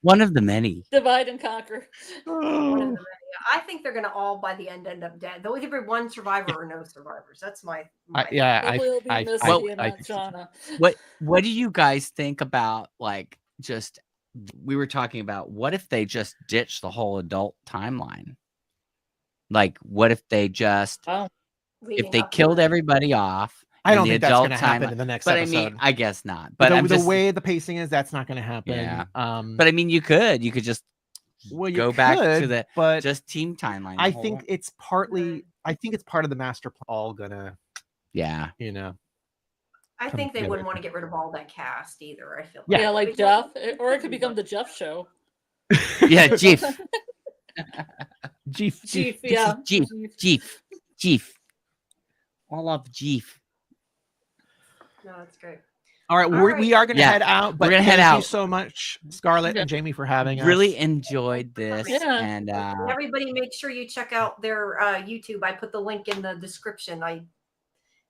One of the many. Divide and conquer. One of home. the many. I think they're going to all by the end up dead. Though either be one survivor or no survivors. That's my Hopefully it'll be Misty and not Shauna. What do you guys think about, like, just, we were talking about, what if they just ditch the whole adult timeline? Like, what if they just, Oh, if they killed everybody off? I in don't the think that's adult going to happen timeline- in the next But episode. I mean, I guess not. But But the way the pacing is, that's not going to happen. Yeah. But But I mean, you could just well, you go back to could, the but just team timeline. I the whole- think it's partly. I think it's part of the master plan. All gonna, yeah. you know. I think they together. wouldn't want to get rid of all that cast either. I feel Yeah. yeah, like Jeff, or it could become the Jeff show. Yeah, Jeff. Chief, yeah. Jeff. All of Jeff. No, that's great. All right, we are going to Yeah, head out. But we're gonna head thank you out. so much, Scarlett and Jamie, for having us. Really enjoyed this. Yeah. And Everybody, make sure you check out their YouTube. I put the link in the description. I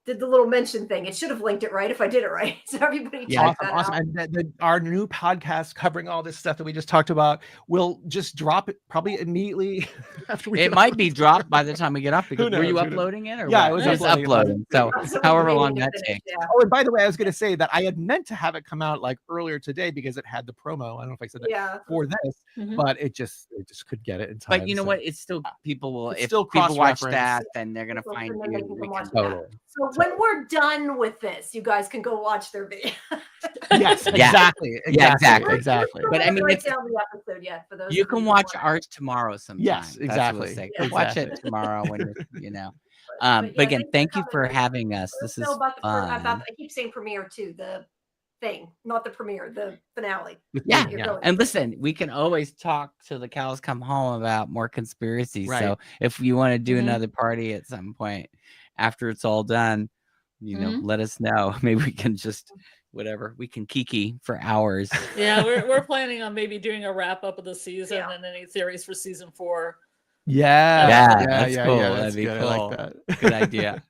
did the little mention thing. It should have linked it right if I did it right. So everybody check that awesome. out. And our new podcast covering all this stuff that we just talked about will just drop it probably immediately after we. it get might off. be dropped by the time we get up, because were knows? you Who knows? uploading it or Yeah, what? it was It's uploading. So So however we're long waiting that to finish, takes. yeah. Oh, and by the way, I was going to say that I had meant to have it come out like earlier today because it had the promo. I don't know if I said that Yeah. for this, Mhm. but it just could get it in time. But you know so. what? It's still, people will, It's if still people watch cross-reference. that, then they're going to So find then they you. can We come watch can- that. Totally. So when we're done with this, you guys can go watch their video. Yes, Yeah. exactly. Yeah, exactly. Exactly. We're But I not mean, write it's- down the episode yet for those. You of can who watch want. ours tomorrow sometime. Yes, That's what we'll exactly. say. Yeah. Watch it Exactly. tomorrow when you know. But But again, yeah, thank you for coming. having us. Let This us is know about fun. I keep saying premiere too. The thing, not the premiere, the finale. Yeah, You're yeah. going And to. listen, we can always talk till the cows come home about more conspiracies. Right. So if you want to do Mhm. another party at some point after it's all done, you know, Mhm. let us know. Maybe we can just whatever. We can kiki for hours. Yeah, we're planning on maybe doing a wrap up of the season Yeah. and any theories for season 4. Yeah. Yeah, that's cool. that's That'd be good. cool. I like that. Good idea.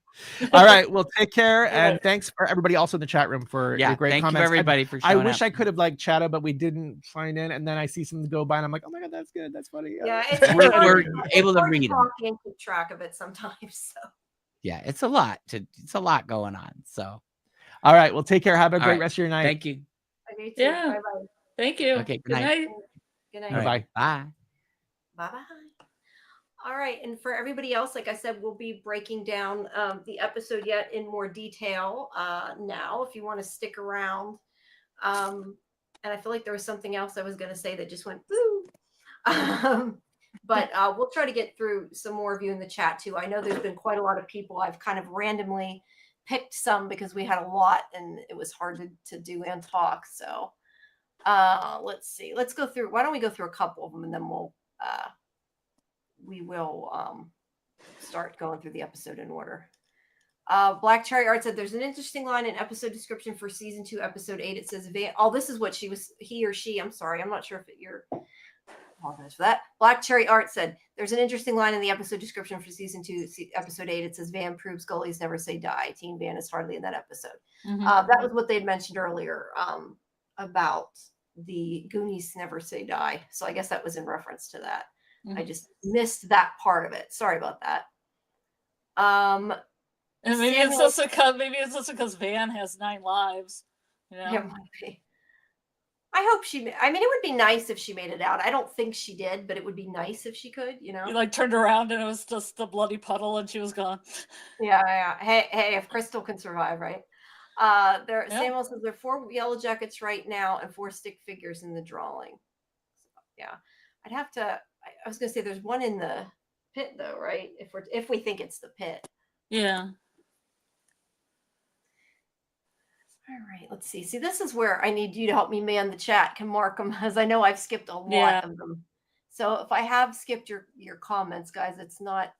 All right. Well, take care. All And right. thanks for everybody also in the chat room for Yeah, your great thank you comments. everybody for I showing wish up. I could have like chatted, but we didn't sign in. And then I see something go by and I'm like, oh my God, that's good. That's funny. Yeah, it's We're hard, able to hard read 'em. talk and keep track of it sometimes. So Yeah, it's a lot going on. So All right. Well, take care. Have a all great right. rest of your night. Thank you. I do too. Yeah. Bye bye. Thank you. Okay, Good night. Good All night. right, bye. Bye bye. All right, and for everybody else, like I said, we'll be breaking down the episode yet in more detail now. If you want to stick around, and I feel like there was something else I was going to say that just went boo. But we'll try to get through some more of you in the chat too. I know there's been quite a lot of people. I've kind of randomly picked some because we had a lot and it was hard to do and talk. So let's see. Let's go through. Why don't we go through a couple of them and then we will start going through the episode in order. Black Cherry Art said there's an interesting line in episode description for season 2, episode 8. It says, this is what he or she, I'm sorry, I'm not sure if you're, apologize for that. Black Cherry Art said there's an interesting line in the episode description for season 2, episode 8. It says, Van proves Gullies never say die. Teen Van is hardly in that episode. That was what they had mentioned earlier about the Goonies never say die. So I guess that was in reference to that. I just missed that part of it. Sorry about that. And maybe it's just because Van has 9 lives. You know? Yeah, it might be. I hope it would be nice if she made it out. I don't think she did, but it would be nice if she could, you know? You like turned around and it was just the bloody puddle and she was gone. Yeah. Hey, if Crystal can survive, right? Samuel says there are 4 Yellowjackets right now and 4 stick figures in the drawing. So, yeah. I'd have to, I was going to say there's one in the pit though, right? If we think it's the pit. Yeah. All right, let's see. See, this is where I need you to help me man the chat, can mark them, as I know I've skipped a lot of them. So if I have skipped your comments, guys, it's not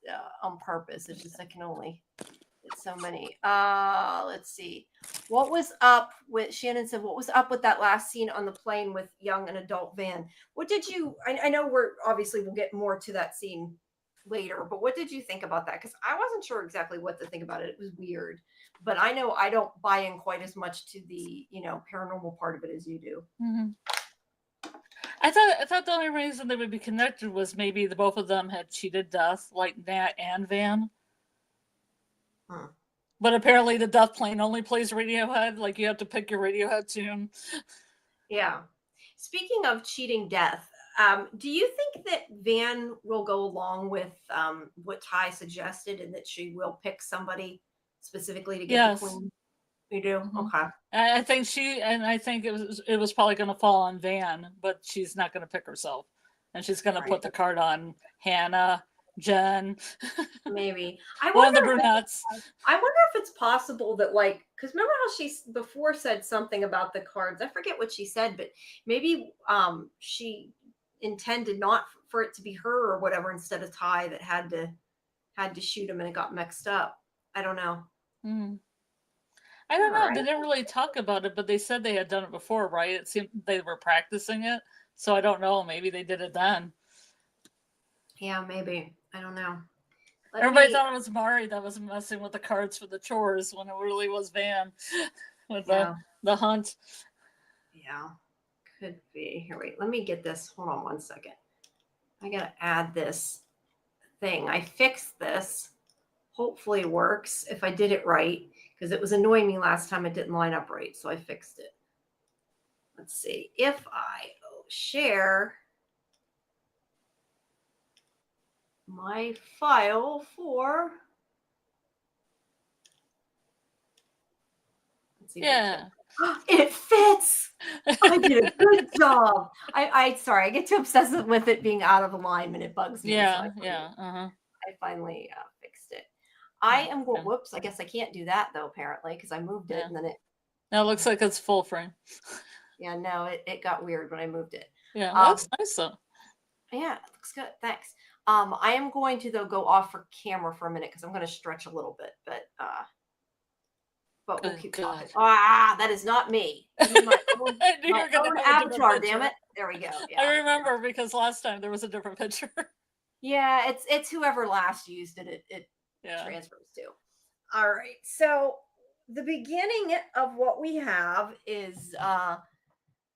on purpose. It's just I can only get so many. Let's see. What was up with, Shannon said, what was up with that last scene on the plane with young and adult Van? What did you, I know we'll get more to that scene later, but what did you think about that? Because I wasn't sure exactly what to think about it. It was weird, but I know I don't buy in quite as much to the paranormal part of it as you do. I thought the only reason they would be connected was maybe the both of them had cheated death, like Nat and Van. But apparently the Death Plane only plays Radiohead. Like you have to pick your Radiohead tune. Yeah. Speaking of cheating death, do you think that Van will go along with what Ty suggested and that she will pick somebody specifically to get the queen? You do? Okay. I think it was probably going to fall on Van, but she's not going to pick herself. And she's going to put the card on Hannah, Jen. Maybe. One of the brunettes. I wonder if it's possible that, because remember how she before said something about the cards? I forget what she said, but maybe she intended not for it to be her or whatever instead of Ty that had to shoot him and it got mixed up. I don't know. I don't know. They didn't really talk about it, but they said they had done it before, right? It seemed they were practicing it. So I don't know. Maybe they did it then. Yeah, maybe. I don't know. Everybody thought it was Mari that was messing with the cards for the chores when it really was Van with the hunt. Yeah, could be. Here, wait. Let me get this. Hold on one second. I got to add this thing. I fixed this. Hopefully it works if I did it right, because it was annoying me last time it didn't line up right. So I fixed it. Let's see. If I share my file for, let's see. Yeah. It fits. I did a good job. I sorry, I get too obsessed with it being out of alignment. It bugs me. Yeah, so yeah. I finally fixed it. I am going, whoops, I guess I can't do that though, apparently, because I moved it and then it. Now it looks like it's full frame. Yeah, no, it got weird when I moved it. Yeah, that's nice though. Yeah, it looks good. Thanks. I am going to though go off for camera for a minute because I'm going to stretch a little bit, but we'll keep talking. That is not me. My own avatar, damn it. There we go. Yeah. I remember because last time there was a different picture. Yeah, it's whoever last used it. It transfers to. All right. So the beginning of what we have is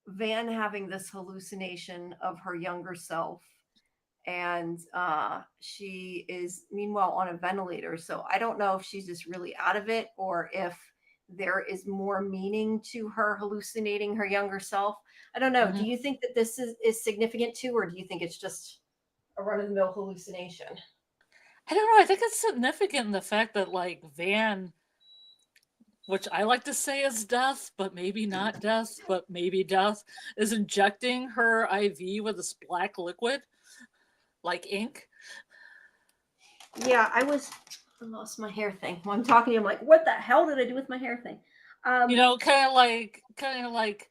Van having this hallucination of her younger self. And she is meanwhile on a ventilator. So I don't know if she's just really out of it or if there is more meaning to her hallucinating her younger self. I don't know. Do you think that this is significant too, or do you think it's just a run of the mill hallucination? I don't know. I think it's significant in the fact that like Van, which I like to say is death, but maybe not death, but maybe death, is injecting her IV with this black liquid, like ink. Yeah, I lost my hair thing. When I'm talking to you, I'm like, what the hell did I do with my hair thing? You know, kind of like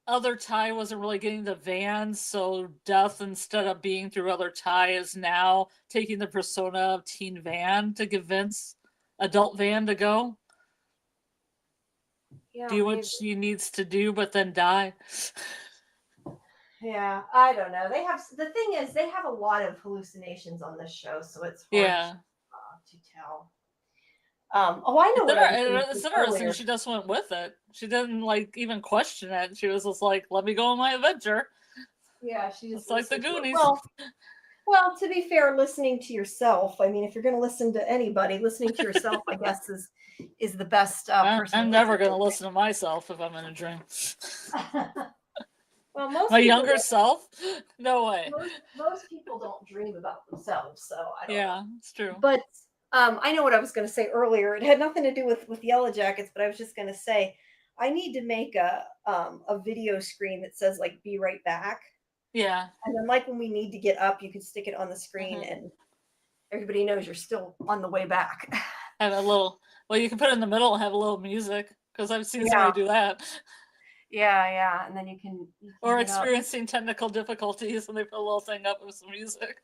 other Ty wasn't really getting the Van, so death, instead of being through other Ty, is now taking the persona of teen Van to convince adult Van to go do what she needs to do, but then die. Yeah, I don't know. The thing is, they have a lot of hallucinations on this show, so it's hard to tell. Oh, I know It's interesting. She just went with it. She didn't like even question it. She was just like, "Let me go on my adventure." Yeah, she just. It's like the Goonies. Well, to be fair, listening to yourself. I mean, if you're going to listen to anybody, listening to yourself, I guess, is the best person. I'm never going to listen to myself if I'm in a dream. Well, most my younger self, no way. Most people don't dream about themselves, so I don't. Yeah, it's true. But I know what I was going to say earlier. It had nothing to do with Yellowjackets, but I was just going to say I need to make a video screen that says like "Be right back." Yeah. And then like when we need to get up, you can stick it on the screen, and everybody knows you're still on the way back. Have a little. Well, you can put it in the middle and have a little music, because I've seen somebody do that. Yeah, and then you can or experiencing technical difficulties, and they put a little thing up with some music.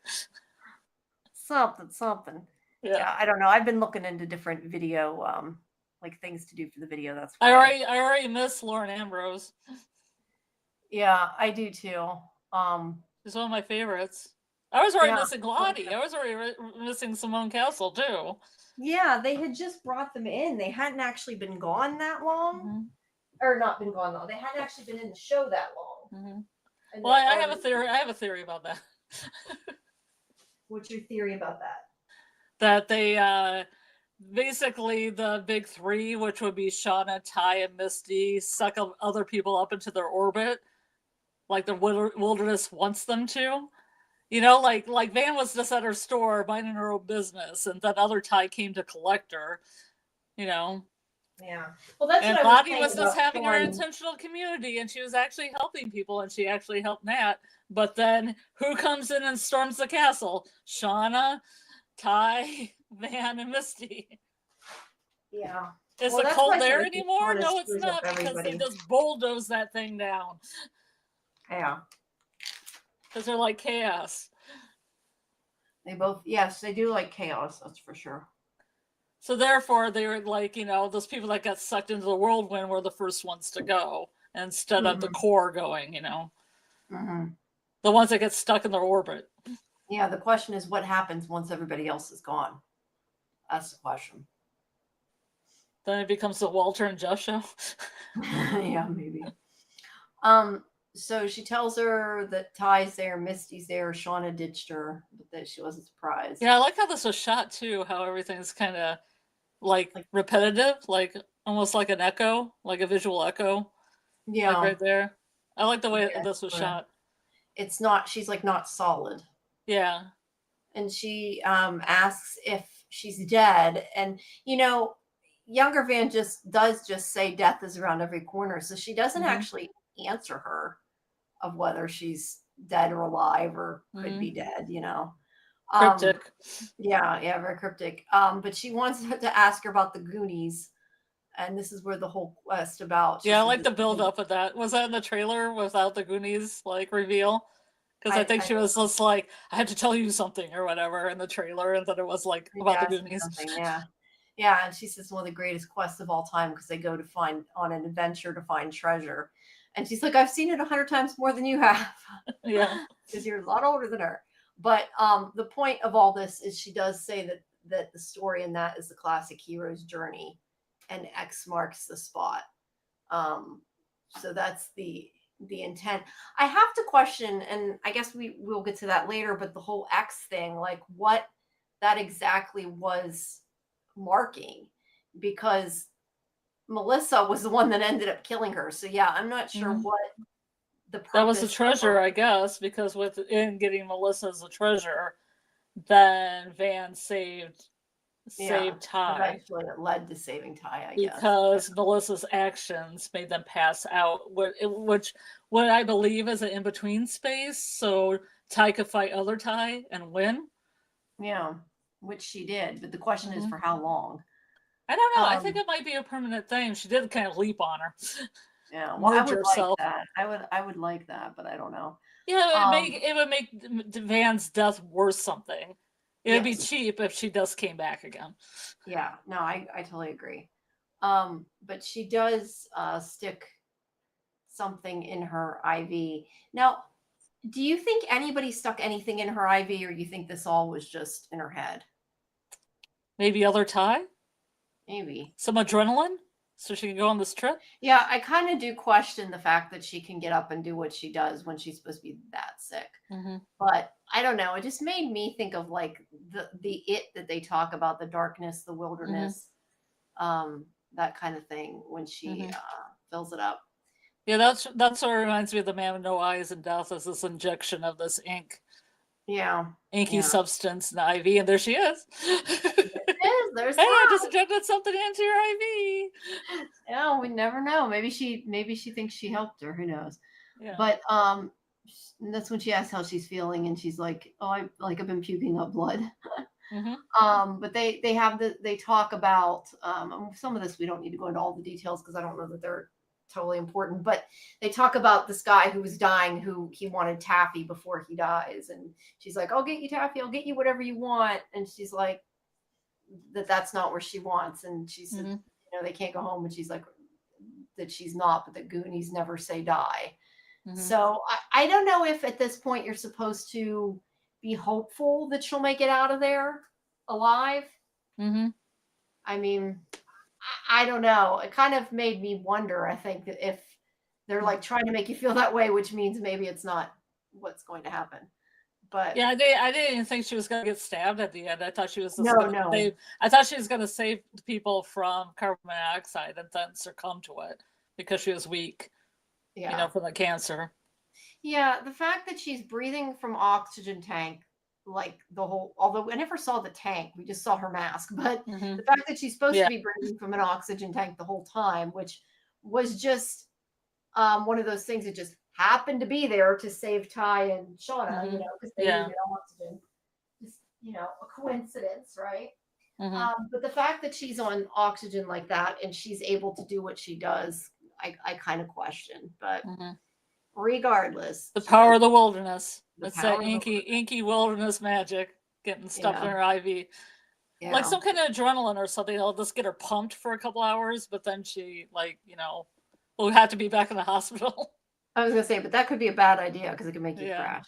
Something. Yeah, I don't know. I've been looking into different video, like things to do for the video. That's why I already miss Lauren Ambrose. Yeah, I do too. She's one of my favorites. I was already missing Lottie. I was already missing Simone Castle too. Yeah, they had just brought them in. They hadn't actually been gone that long. Or not been gone long. They hadn't actually been in the show that long. Well, I have a theory. I have a theory about that. What's your theory about that? That they basically the big three, which would be Shauna, Ty, and Misty, suck other people up into their orbit, like the wilderness wants them to. You know, like Van was just at her store minding her own business, and that other Ty came to collect her. You know. Yeah. Well, that's and what Lottie was just having her intentional community, and she was actually helping people, and she actually helped Nat. But then who comes in and storms the castle? Shauna, Ty, Van, and Misty. Yeah. Is the cult there anymore? No, it's not, because they just bulldoze that thing down. Yeah. Because they're like chaos. Yes, they do like chaos, that's for sure. So therefore, they were like, you know, those people that got sucked into the whirlwind were the first ones to go, instead of the core going, you know. The ones that get stuck in their orbit. Yeah, the question is what happens once everybody else is gone? That's the question. Then it becomes the Walter and Jeff show. Yeah, maybe. So she tells her that Ty's there, Misty's there, Shauna ditched her, but that she wasn't surprised. Yeah, I like how this was shot too, how everything's kind of like repetitive, like almost like an echo, like a visual echo. Yeah. Like right there. I like the way this was shot. It's not, she's like not solid. Yeah. And she asks if she's dead. And, you know, younger Van just say death is around every corner. So she doesn't actually answer her of whether she's dead or alive or could be dead, you know. Cryptic. Yeah, very cryptic. But she wants to ask her about the Goonies. And this is where the whole quest about. Yeah, I like the build up of that. Was that in the trailer without the Goonies like reveal? Because I think she was just like, I had to tell you something or whatever in the trailer, and then it was like about the Goonies. Yeah, and she says one of the greatest quests of all time because they go on an adventure to find treasure. And she's like, I've seen it 100 times more than you have. Yeah. Because you're a lot older than her. But the point of all this is she does say that that the story in that is the classic hero's journey, and X marks the spot. So that's the intent. I have to question, and I guess we'll get to that later, but the whole X thing, like what that exactly was marking, because Melissa was the one that ended up killing her. So yeah, I'm not sure what the purpose. That was the treasure, I guess, because in getting Melissa as a treasure, then Van saved Ty. Eventually it led to saving Ty, I guess. Because Melissa's actions made them pass out, which what I believe is an in-between space, so Ty could fight other Ty and win. Yeah, which she did, but the question is for how long? I don't know. I think it might be a permanent thing. She did kind of leap on her. Yeah, well, I would like that. I would like that, but I don't know. Yeah, it would make Van's death worth something. It would be cheap if she just came back again. Yeah, no, I totally agree. But she does stick something in her IV. Now, do you think anybody stuck anything in her IV, or you think this all was just in her head? Maybe other Ty? Maybe. Some adrenaline? So she can go on this trip? Yeah, I kind of do question the fact that she can get up and do what she does when she's supposed to be that sick. But I don't know. It just made me think of like the it that they talk about, the darkness, the wilderness, that kind of thing when she fills it up. Yeah, that's what reminds me of The Man with No Eyes and Death, is this injection of this ink. Yeah. Inky substance in the IV, and there she is. There's hey, I just injected something into your IV. Yeah, we never know. Maybe she thinks she helped her. Who knows? Yeah. But that's when she asks how she's feeling, and she's like, "Oh, I've been puking up blood." But they talk about some of this. We don't need to go into all the details because I don't know that they're totally important. But they talk about this guy who was dying, who he wanted taffy before he dies, and she's like, "I'll get you taffy. I'll get you whatever you want." And she's like, that's not where she wants, and she said, you know, they can't go home, and she's like, that she's not, but the Goonies never say die. So I don't know if at this point you're supposed to be hopeful that she'll make it out of there alive. I mean, I don't know. It kind of made me wonder, I think, that if they're like trying to make you feel that way, which means maybe it's not what's going to happen. But yeah, I didn't even think she was going to get stabbed at the end. I thought she was I thought she was going to save people from carbon monoxide and then succumb to it because she was weak. You know, from the cancer. Yeah, the fact that she's breathing from oxygen tank, like although I never saw the tank, we just saw her mask, but the fact that she's supposed to be breathing from an oxygen tank the whole time, which was just one of those things that just happened to be there to save Ty and Shauna, you know, because they needed oxygen. Just, you know, a coincidence, right? But the fact that she's on oxygen like that and she's able to do what she does, I kind of question. But regardless, the power of the wilderness. It's that inky wilderness magic getting stuck in her IV. Yeah. Like some kind of adrenaline or something. It'll just get her pumped for a couple hours, but then she, like, you know, will have to be back in the hospital. I was gonna say, but that could be a bad idea because it could make you crash.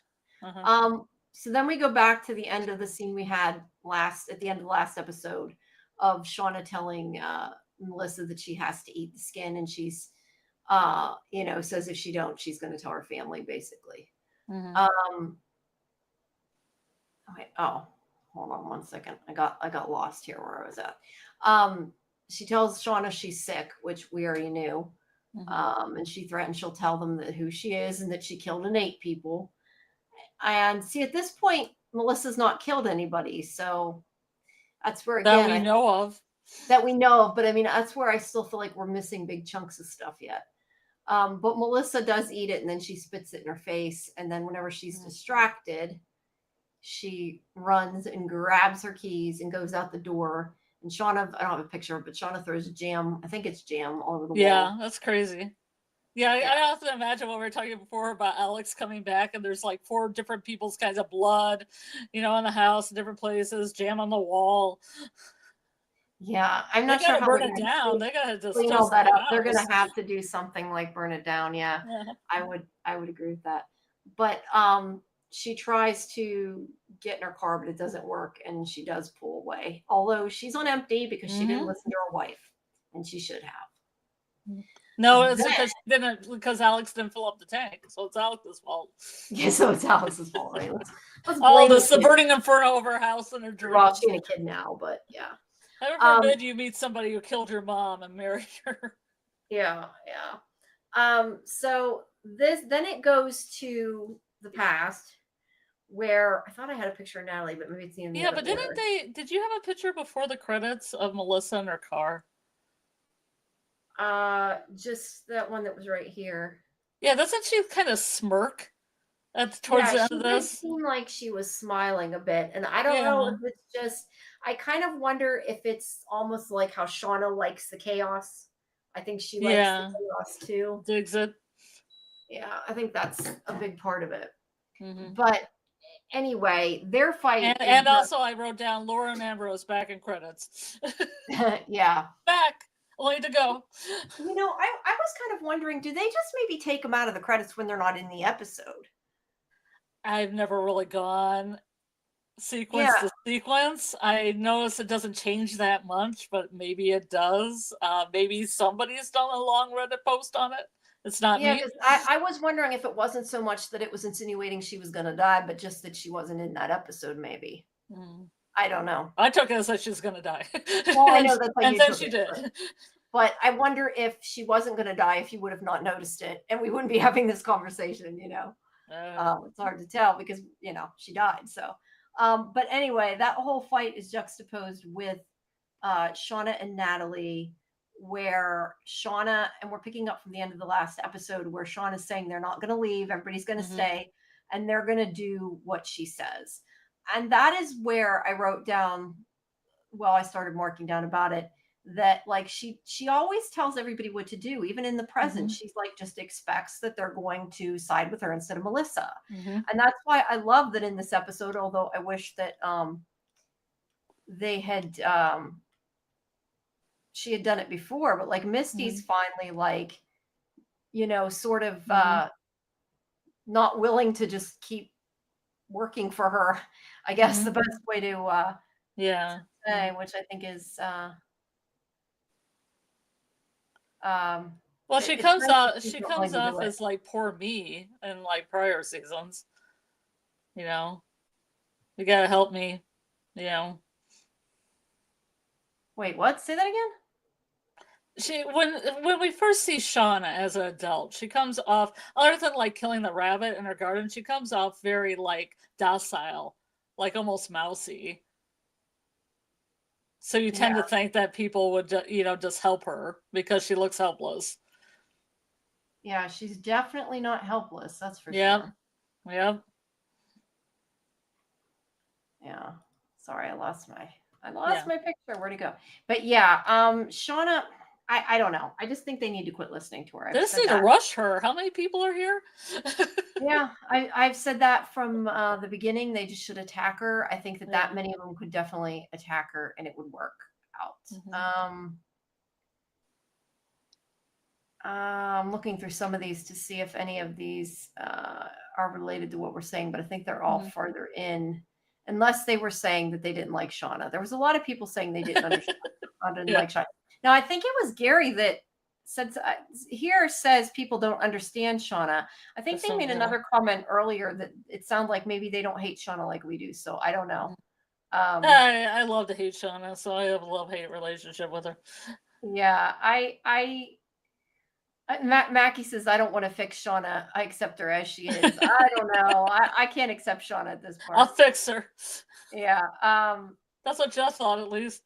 So then we go back to the end of the scene we had at the end of the last episode of Shauna telling Melissa that she has to eat the skin, and she's you know, says if she don't, she's going to tell her family, basically. Hold on one second. I got lost here where I was at. She tells Shauna she's sick, which we already knew. And she threatens she'll tell them that who she is and that she killed and ate people. And see, at this point, Melissa's not killed anybody, so that's where again that we know of. But I mean, that's where I still feel like we're missing big chunks of stuff yet. But Melissa does eat it, and then she spits it in her face. And then whenever she's distracted, she runs and grabs her keys and goes out the door. And Shauna, I don't have a picture, but Shauna throws jam. I think it's jam all over the wall. Yeah, that's crazy. Yeah, I often imagine what we were talking before about Alex coming back, and there's like 4 different people's kinds of blood, you know, in the house, different places, jam on the wall. Yeah, I'm not sure how burn it down. They gotta just clean all that up. They're gonna have to do something like burn it down. Yeah. I would agree with that. But she tries to get in her car, but it doesn't work, and she does pull away. Although she's on empty because she didn't listen to her wife, and she should have. No, it's because Alex didn't fill up the tank, so it's Alex's fault. Yeah, so it's Alex's fault, right? Let's All blame this, the burning inferno of her house and her dreams. Well, she ain't a kid now, but yeah. Heaven forbid you meet somebody who killed your mom and married her. Yeah. So then it goes to the past, where I thought I had a picture of Natalie, but maybe it's in the Yeah, other but didn't order. did you have a picture before the credits of Melissa in her car? Just that one that was right here. Yeah, doesn't she kind of smirk towards the end of this? It seemed like she was smiling a bit, and I don't know if it's just. I kind of wonder if it's almost like how Shauna likes the chaos. I think she likes the chaos too. Digs it. Yeah, I think that's a big part of it. Mm-hmm. But anyway, their fight. And also, I wrote down Laura and Ambrose back in credits. Yeah. Back. Only to go. I was kind of wondering, do they just maybe take them out of the credits when they're not in the episode? I've never really gone sequence to sequence. I notice it doesn't change that much, but maybe it does. Maybe somebody's done a long Reddit post on it. It's not me. I was wondering if it wasn't so much that it was insinuating she was going to die, but just that she wasn't in that episode, maybe. I don't know. I took it as that she was going to die. Well, I know that's how and then she did. But I wonder if she wasn't going to die, if you would have not noticed it, and we wouldn't be having this conversation, It's hard to tell because, she died. So, but anyway, that whole fight is juxtaposed with Shauna and Natalie, where Shauna, and we're picking up from the end of the last episode, where Shauna's saying they're not going to leave, everybody's going to stay, and they're going to do what she says. And that is where I wrote down, I started marking down about it, that like she always tells everybody what to do, even in the present. She's like just expects that they're going to side with her instead of Melissa. And that's why I love that in this episode, although I wish that they had she had done it before, but like Misty's finally like sort of not willing to just keep working for her, I guess the best way to say, which I think is well, she comes off as like poor me in like prior seasons. You gotta help me. Wait, what? Say that again? When we first see Shauna as an adult, she comes off, other than like killing the rabbit in her garden, she comes off very like docile, like almost mousy. So you tend to think that people would, just help her because she looks helpless. Yeah, she's definitely not helpless. That's for sure. Yep. Yeah. Sorry, I lost my picture. Where'd it go? But yeah, Shauna, I don't know. I just think they need to quit listening to her. They just need to rush her. How many people are here? Yeah, I've said that from the beginning. They just should attack her. I think that many of them could definitely attack her and it would work out. I'm looking through some of these to see if any of these are related to what we're saying, but I think they're all farther in, unless they were saying that they didn't like Shauna. There was a lot of people saying they didn't understand didn't like Shauna. Now, I think it was Gary that said here says people don't understand Shauna. I think they made another comment earlier that it sounded like maybe they don't hate Shauna like we do. So I don't know. I love to hate Shauna, so I have a love-hate relationship with her. Yeah, Mackie says, I don't want to fix Shauna. I accept her as she is. I don't know. I can't accept Shauna at this point. I'll fix her. Yeah. That's what Jeff thought, at least.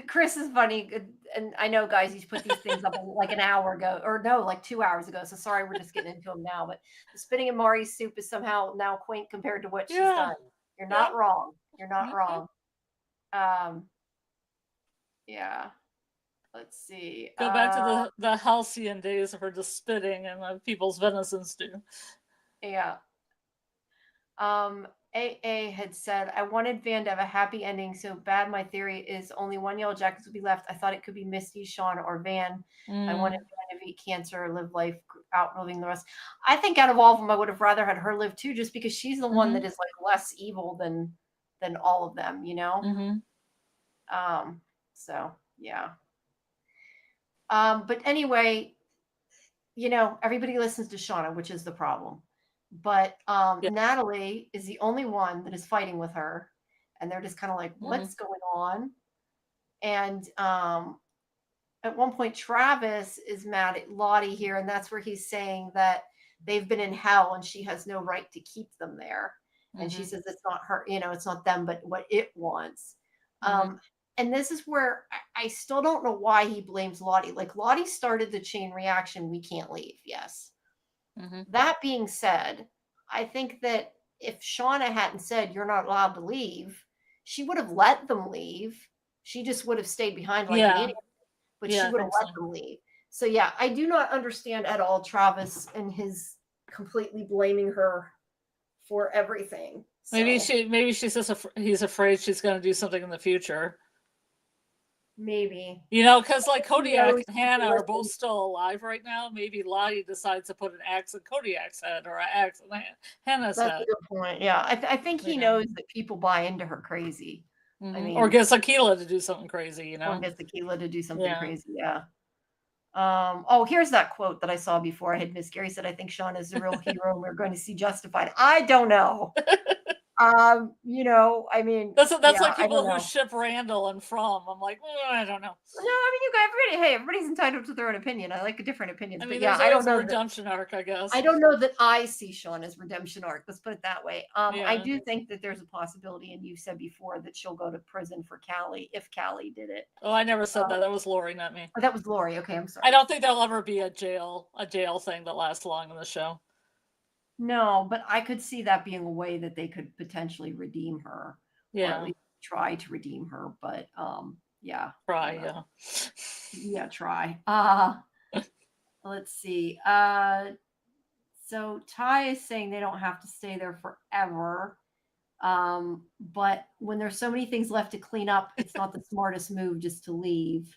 Chris is funny, and I know, guys, he's put these things up like an hour ago, or no, like 2 hours ago. So sorry, we're just getting into them now. But the spinning in Mari's soup is somehow now quaint compared to what she's done. You're not wrong. You're not wrong. Yeah. Let's see. Go back to the halcyon days of her just spitting and people's venison stew. Yeah. AA had said, I wanted Van to have a happy ending, so bad my theory is only one Yellowjackets would be left. I thought it could be Misty, Sean, or Van. I wanted Van to eat cancer, live life outliving the rest. I think out of all of them, I would have rather had her live too, just because she's the one that is like less evil than all of them, you know. So yeah. But anyway, you know, everybody listens to Shauna, which is the problem. But Natalie is the only one that is fighting with her, and they're just kind of like, what's going on? And at one point, Travis is mad at Lottie here, and that's where he's saying that they've been in hell and she has no right to keep them there. And she says it's not her, you know, it's not them, but what it wants. And this is where I still don't know why he blames Lottie. Like, Lottie started the chain reaction, we can't leave. Yes. That being said, I think that if Shauna hadn't said you're not allowed to leave, she would have let them leave. She just would have stayed behind like an idiot, but she would have let them leave. So yeah, I do not understand at all Travis and his completely blaming her for everything. So. Maybe she's just he's afraid she's going to do something in the future. Maybe. You know, because like Kodiak and Hannah are both still alive right now. Maybe Lottie decides to put an axe in Kodiak's head or an axe in Hannah's head. That's a good point. Yeah, I think he knows that people buy into her crazy. I mean, or gets Aquila to do something crazy, you know? Or gets Aquila to do something crazy, yeah. Oh, here's that quote that I saw before I had missed. Gary said, I think Sean is the real hero and we're going to see Justified. I don't know. You know, I mean, that's like people who ship Randall and From. I'm like, I don't know. No, I mean, you guys, everybody's entitled to their own opinion. I like different opinions. I mean, but yeah, I don't know. Redemption arc, I guess. I don't know that I see Sean as redemption arc. Let's put it that way. I do think that there's a possibility, and you said before that she'll go to prison for Callie if Callie did it. Oh, I never said that. That was Lori, not me. Oh, that was Lori. Okay, I'm sorry. I don't think there'll ever be a jail thing that lasts long in the show. No, but I could see that being a way that they could potentially redeem her. Yeah. Or at least try to redeem her. But yeah. Try, Yeah, try. Let's see. So Ty is saying they don't have to stay there forever. But when there's so many things left to clean up, it's not the smartest move just to leave.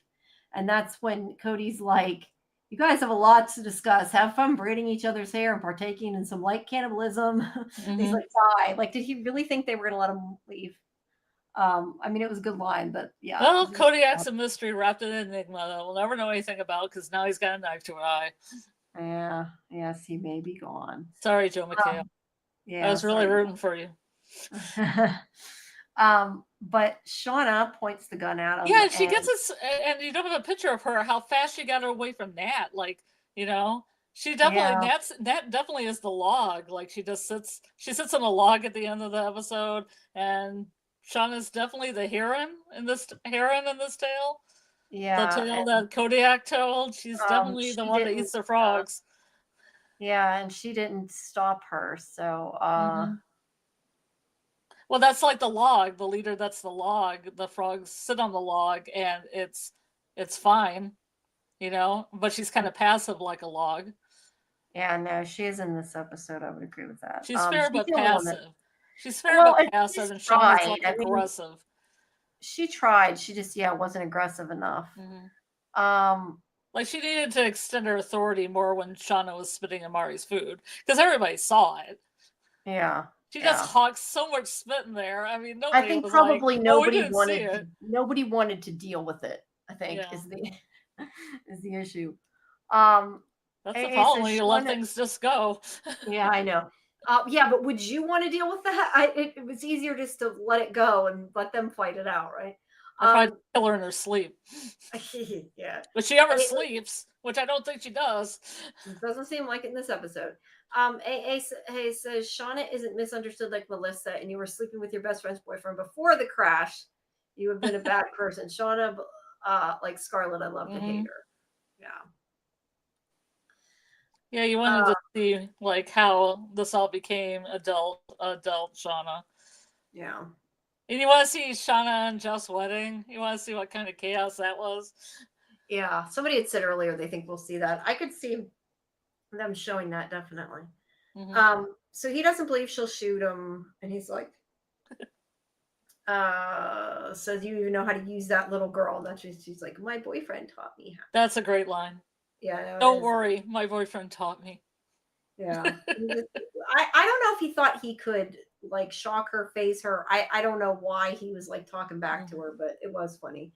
And that's when Cody's like, you guys have a lot to discuss. Have fun braiding each other's hair and partaking in some light cannibalism. He's like, Ty. Like, did he really think they were going to let him leave? I mean, it was a good line, but yeah. Well, Kodiak's a mystery wrapped in an enigma that we'll never know anything about because now he's got a knife to an eye. Yeah. Yes, he may be gone. Sorry, Joe McHale. Yeah, I was really rooting for you. But Shauna points the gun at him. Yeah, she gets this, and you don't have a picture of her, how fast she got her away from Nat. Like, you know, she definitely, Nat definitely is the log. Like, she sits on a log at the end of the episode, and Shauna's definitely the heron in this tale. Yeah. The tale that Kodiak told. She's definitely the one that eats the frogs. Yeah, and she didn't stop her, so well, that's like the log, the leader, that's the log. The frogs sit on the log and it's fine, you know, but she's kind of passive like a log. Yeah, no, she is in this episode. I would agree with that. She's fair but passive. She's fair but passive, and she's like aggressive. She tried. She just wasn't aggressive enough. Like, she needed to extend her authority more when Shauna was spitting in Mari's food because everybody saw it. Yeah. She just hawks so much spit in there. I mean, I think probably nobody wanted to deal with it. I think is the issue. That's the problem when you let things just go. Yeah, I know. Yeah, but would you want to deal with that? It was easier just to let it go and let them fight it out, right? I'd kill her in her sleep. Yeah. But she ever sleeps, which I don't think she does. It doesn't seem like it in this episode. AA says, Shauna isn't misunderstood like Melissa, and you were sleeping with your best friend's boyfriend before the crash. You have been a bad person. Shauna, like Scarlet, I love to hate her. Yeah. Yeah, you wanted to see like how this all became adult Shauna. Yeah. And you want to see Shauna and Jeff's wedding? You want to see what kind of chaos that was? Yeah. Somebody had said earlier they think we'll see that. I could see them showing that, definitely. So he doesn't believe she'll shoot him, and he's like, so do you even know how to use that little girl? She's like, my boyfriend taught me how. That's a great line. Yeah, no, Don't worry, my boyfriend taught me. Yeah. I don't know if he thought he could like shock her, phase her. I don't know why he was like talking back to her, but it was funny.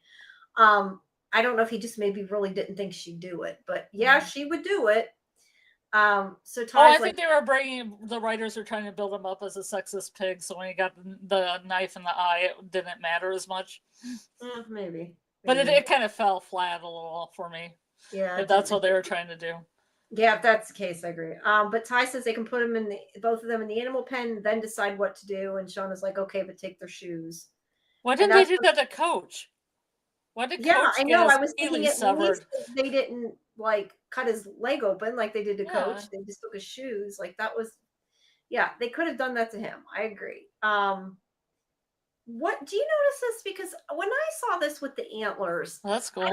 I don't know if he just maybe really didn't think she'd do it, but yeah, she would do it. So Ty's I like, think they were the writers were trying to build him up as a sexist pig, so when he got the knife in the eye, it didn't matter as much. maybe. But it kind of fell flat a little for me. Yeah. If that's what they were trying to do. Yeah, if that's the case, I agree. But Ty says they can put them in both of them in the animal pen, then decide what to do. And Shauna's like, okay, but take their shoes. Why didn't they do that to Coach? Why did Coach I know. get I was thinking his at least severed? they didn't like cut his leg open like they did to Yeah. Coach. They just took his shoes. Like that was, yeah, they could have done that to him. I agree. What do you notice this? Because when I saw this with the antlers, Well, that's cool.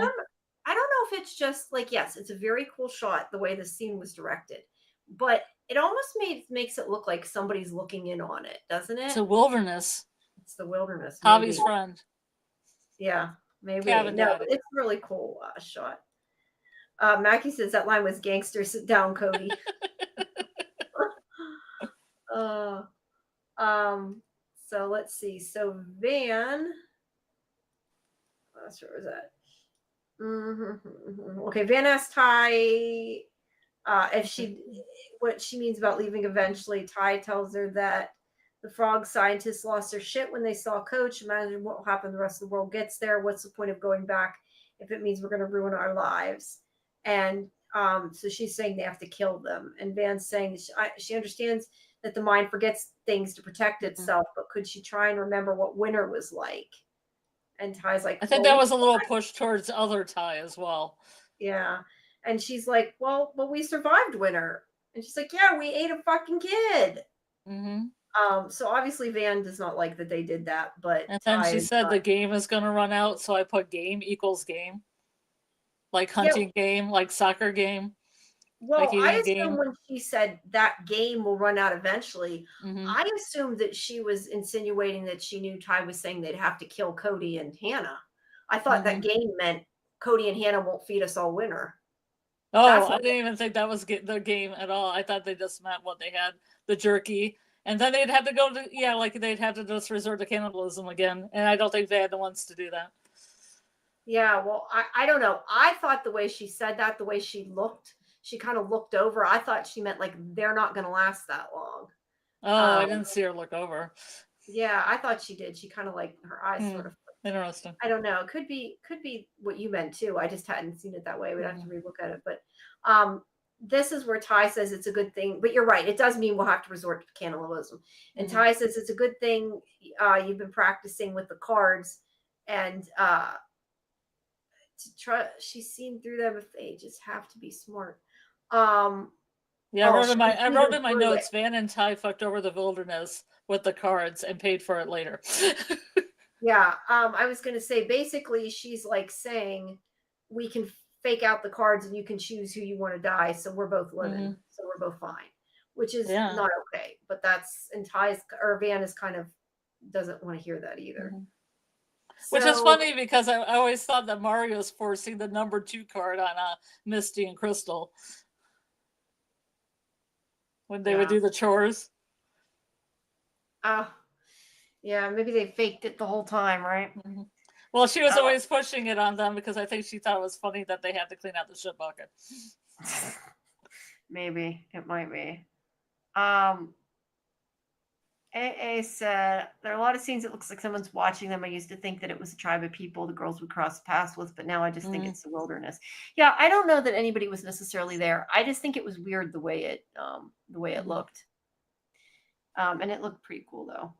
I don't know if it's just like, yes, it's a very cool shot the way the scene was directed, but it almost makes it look like somebody's looking in on it, doesn't it? It's a wilderness. It's the wilderness. Javi's friend. Yeah, maybe. Cabin No, Daddy. it's a really cool shot. Mackie says that line was gangster. Sit down, Cody. So let's see. So Van, where was that? Okay, Van asked Ty if what she means about leaving eventually. Ty tells her that the frog scientists lost their shit when they saw Coach. Imagine what will happen the rest of the world gets there. What's the point of going back if it means we're going to ruin our lives? And so she's saying they have to kill them. And Van's saying she understands that the mind forgets things to protect itself, but could she try and remember what winter was like? And Ty's like, I think that was a little push towards other Ty as well. Yeah. And she's like, well, we survived winter. And she's like, yeah, we ate a fucking kid. So obviously Van does not like that they did that, but and then she said the game is going to run out, so I put game equals game, like hunting game, like soccer game. Well, I assume when she said that game will run out eventually, I assumed that she was insinuating that she knew Ty was saying they'd have to kill Cody and Hannah. I thought that game meant Cody and Hannah won't feed us all winter. Oh, I didn't even think that was the game at all. I thought they just meant what they had, the jerky. And then they'd have to go to, like they'd have to just resort to cannibalism again. And I don't think they had the ones to do that. Yeah, well, I don't know. I thought the way she said that, the way she looked, she kind of looked over. I thought she meant like they're not going to last that long. Oh, I didn't see her look over. Yeah, I thought she did. She kind of like her eyes sort of. Interesting. I don't know. It could be what you meant too. I just hadn't seen it that way. We'd have to relook at it. But this is where Ty says it's a good thing. But you're right. It does mean we'll have to resort to cannibalism. And Ty says it's a good thing you've been practicing with the cards and to try. She's seen through them if they just have to be smart. I wrote in my notes. Van and Ty fucked over the wilderness with the cards and paid for it later. Yeah, I was going to say, basically, she's like saying, we can fake out the cards and you can choose who you want to die. So we're both living. So we're both fine, which is not okay. But and Van is kind of doesn't want to hear that either. Which is funny because I always thought that Mario's forcing the number 2 card on Misty and Crystal when they would do the chores. Yeah, maybe they faked it the whole time, right? Well, she was always pushing it on them because I think she thought it was funny that they had to clean out the shit bucket. Maybe it might be. AA said there are a lot of scenes it looks like someone's watching them. I used to think that it was a tribe of people the girls would cross paths with, but now I just think it's the wilderness. Yeah, I don't know that anybody was necessarily there. I just think it was weird the way it looked. And it looked pretty cool though.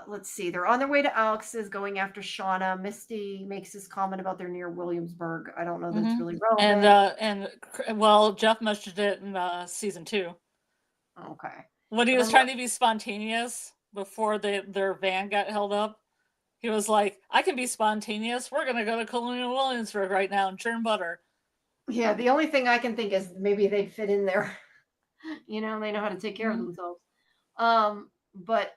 Let's see. They're on their way to Alex's, going after Shauna. Misty makes this comment about they're near Williamsburg. I don't know that it's really relevant. And Jeff mentioned it in season 2. Okay. When he was trying to be spontaneous before their van got held up, he was like, I can be spontaneous. We're going to go to Colonial Williamsburg right now and churn butter. Yeah, the only thing I can think is maybe they'd fit in there. They know how to take care of themselves. But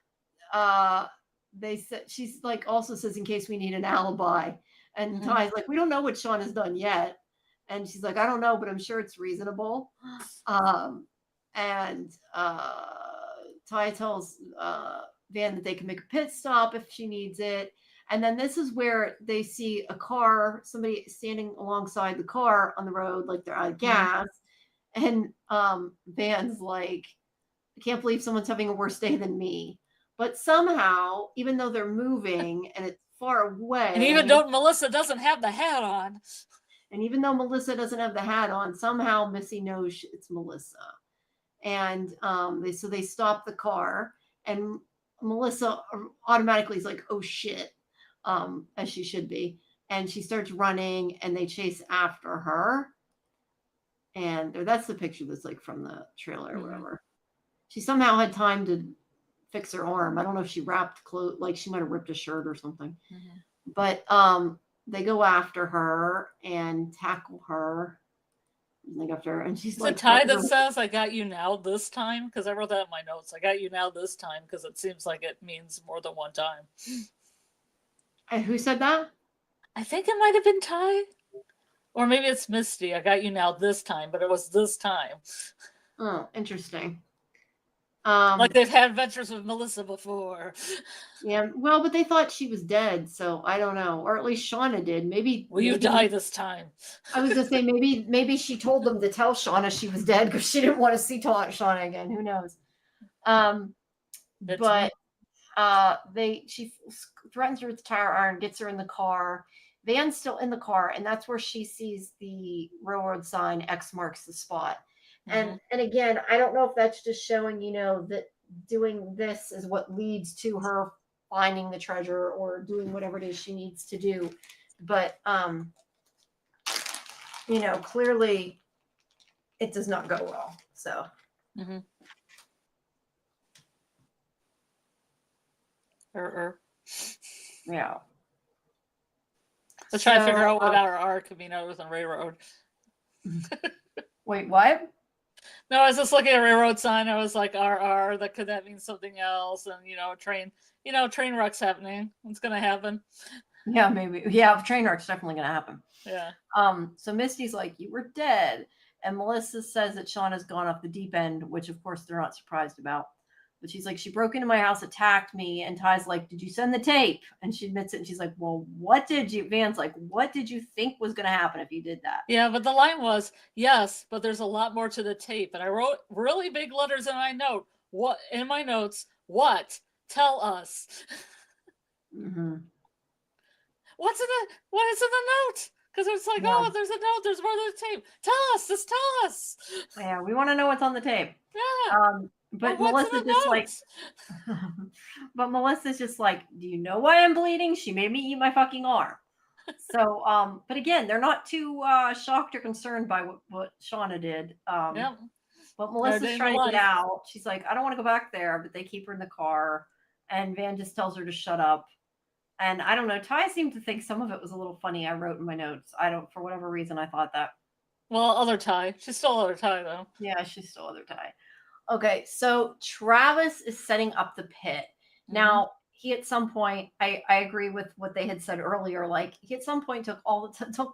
they said, she's like, also says, in case we need an alibi. And Ty's like, we don't know what Sean has done yet. And she's like, I don't know, but I'm sure it's reasonable. And Ty tells Van that they can make a pit stop if she needs it. And then this is where they see a car, somebody standing alongside the car on the road, like they're out of gas. And Van's like, I can't believe someone's having a worse day than me. But somehow, even though they're moving and it's far away. And even though Melissa doesn't have the hat on. And even though Melissa doesn't have the hat on, somehow Missy knows it's Melissa. And they stop the car. And Melissa automatically is like, oh shit, as she should be. And she starts running and they chase after her. And that's the picture that's like from the trailer or whatever. She somehow had time to fix her arm. I don't know if she wrapped clothes, like she might have ripped a shirt or something. But they go after her and tackle her. And she's like, the tie that says I got you now this time, because I wrote that in my notes. I got you now this time, because it seems like it means more than one time. And who said that? I think it might have been Ty. Or maybe it's Misty. I got you now this time, but it was this time. Oh, interesting. Like they've had adventures with Melissa before. Yeah, well, but they thought she was dead, so I don't know. Or at least Shauna did. Maybe you die this time? I was gonna say maybe she told them to tell Shauna she was dead because she didn't want to see Shauna again. Who knows? But she threatens her with the tire iron, gets her in the car. Van's still in the car, and that's where she sees the railroad sign X marks the spot. And again, I don't know if that's just showing, that doing this is what leads to her finding the treasure or doing whatever it is she needs to do. But clearly it does not go well. So yeah. Let's try to figure out what R could mean other than railroad. Wait, what? No, I was just looking at a railroad sign. I was like, RR, could that mean something else? And, train wreck's happening. What's going to happen? Yeah, maybe. Yeah, train wreck's definitely going to happen. Yeah. So Misty's like, you were dead. And Melissa says that Shauna's gone off the deep end, which of course they're not surprised about. But she's like, she broke into my house, attacked me. And Ty's like, did you send the tape? And she admits it. And she's like, well, Van's like, what did you think was going to happen if you did that? Yeah, but the line was, yes, but there's a lot more to the tape. And I wrote really big letters in my notes. What? Tell us. What is in the note? Because it's like, oh, there's a note. There's more to the tape. Tell us. Just tell us. Yeah, we want to know what's on the tape. Yeah. But Melissa's just like, Melissa's just like, do you know why I'm bleeding? She made me eat my fucking arm. So, but again, they're not too shocked or concerned by what Shauna did. But Melissa's trying to get out. She's like, I don't want to go back there, but they keep her in the car. And Van just tells her to shut up. And I don't know, Ty seemed to think some of it was a little funny. I wrote in my notes. For whatever reason, I thought that. Well, other Ty. She's still other Ty, though. Yeah, she's still other Ty. Okay, so Travis is setting up the pit. Now, he at some point, I agree with what they had said earlier. Like, he at some point took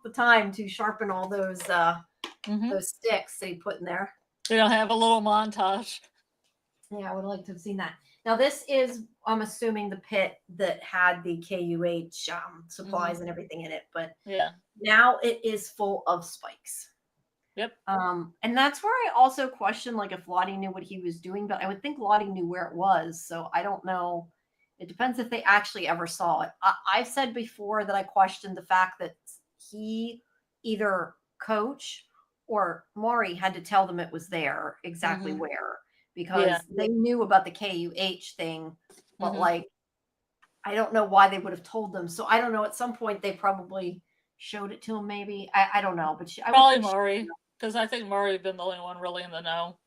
the time to sharpen all those sticks that he put in there. They'll have a little montage. Yeah, I would like to have seen that. Now, this is, I'm assuming, the pit that had the KUH supplies and everything in it. But now it is full of spikes. Yep. And that's where I also question, like, if Lottie knew what he was doing, but I would think Lottie knew where it was. So I don't know. It depends if they actually ever saw it. I've said before that I questioned the fact that he, either Coach or Maury, had to tell them it was there, exactly where, because they knew about the KUH thing, but like, I don't know why they would have told them. So I don't know. At some point, they probably showed it to him, maybe. I don't know, but probably Maury, because I think Maury had been the only one really in the know.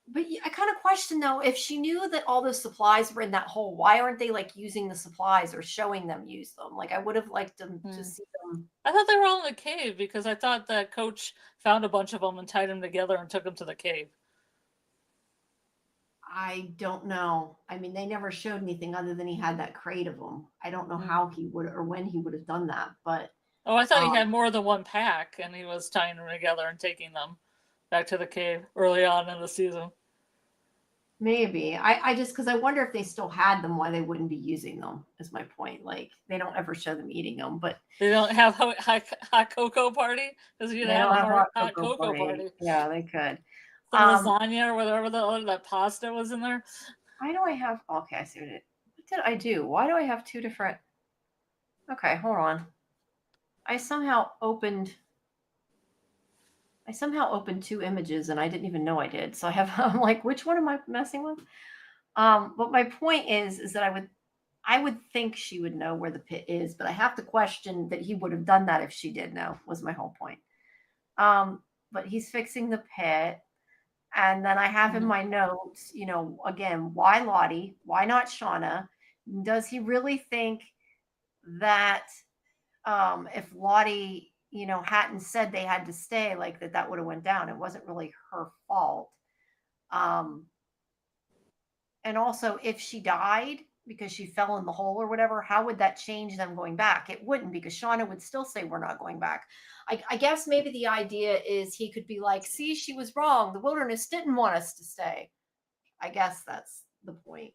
But I kind of question, though, if she knew that all those supplies were in that hole, why aren't they like using the supplies or showing them use them? Like, I would have liked them to see them. I thought they were all in the cave, because I thought that Coach found a bunch of them and tied them together and took them to the cave. I don't know. I mean, they never showed anything other than he had that crate of them. I don't know Mm. how he would or when he would have done that, but Oh, I thought he um, had more than one pack, and he was tying them together and taking them back to the cave early on in the season. maybe. I just because I wonder if they still had them, why they wouldn't be using them. Is my point. Like they don't ever show them eating them, but They don't have hot cocoa party because you'd they have don't a have hot cocoa party. Yeah, they could. Some lasagna or whatever that pasta was in there. Why do I have? Okay, I see what did I do? Why do I have two different? Okay, hold on. I somehow opened two images and I didn't even know I did. So I have I'm like, which one am I messing with? But my point is that I would think she would know where the pit is, but I have to question that he would have done that if she did know, was my whole point. But he's fixing the pit. And then I have in my notes, again, why Lottie? Why not Shauna? Does he really think that if Lottie, hadn't said they had to stay, like that would have went down? It wasn't really her fault. Um, and also, if she died because she fell in the hole or whatever, how would that change them going back? It wouldn't, because Shauna would still say we're not going back. I guess maybe the idea is he could be like, see, she was wrong. The wilderness didn't want us to stay. I guess that's the point.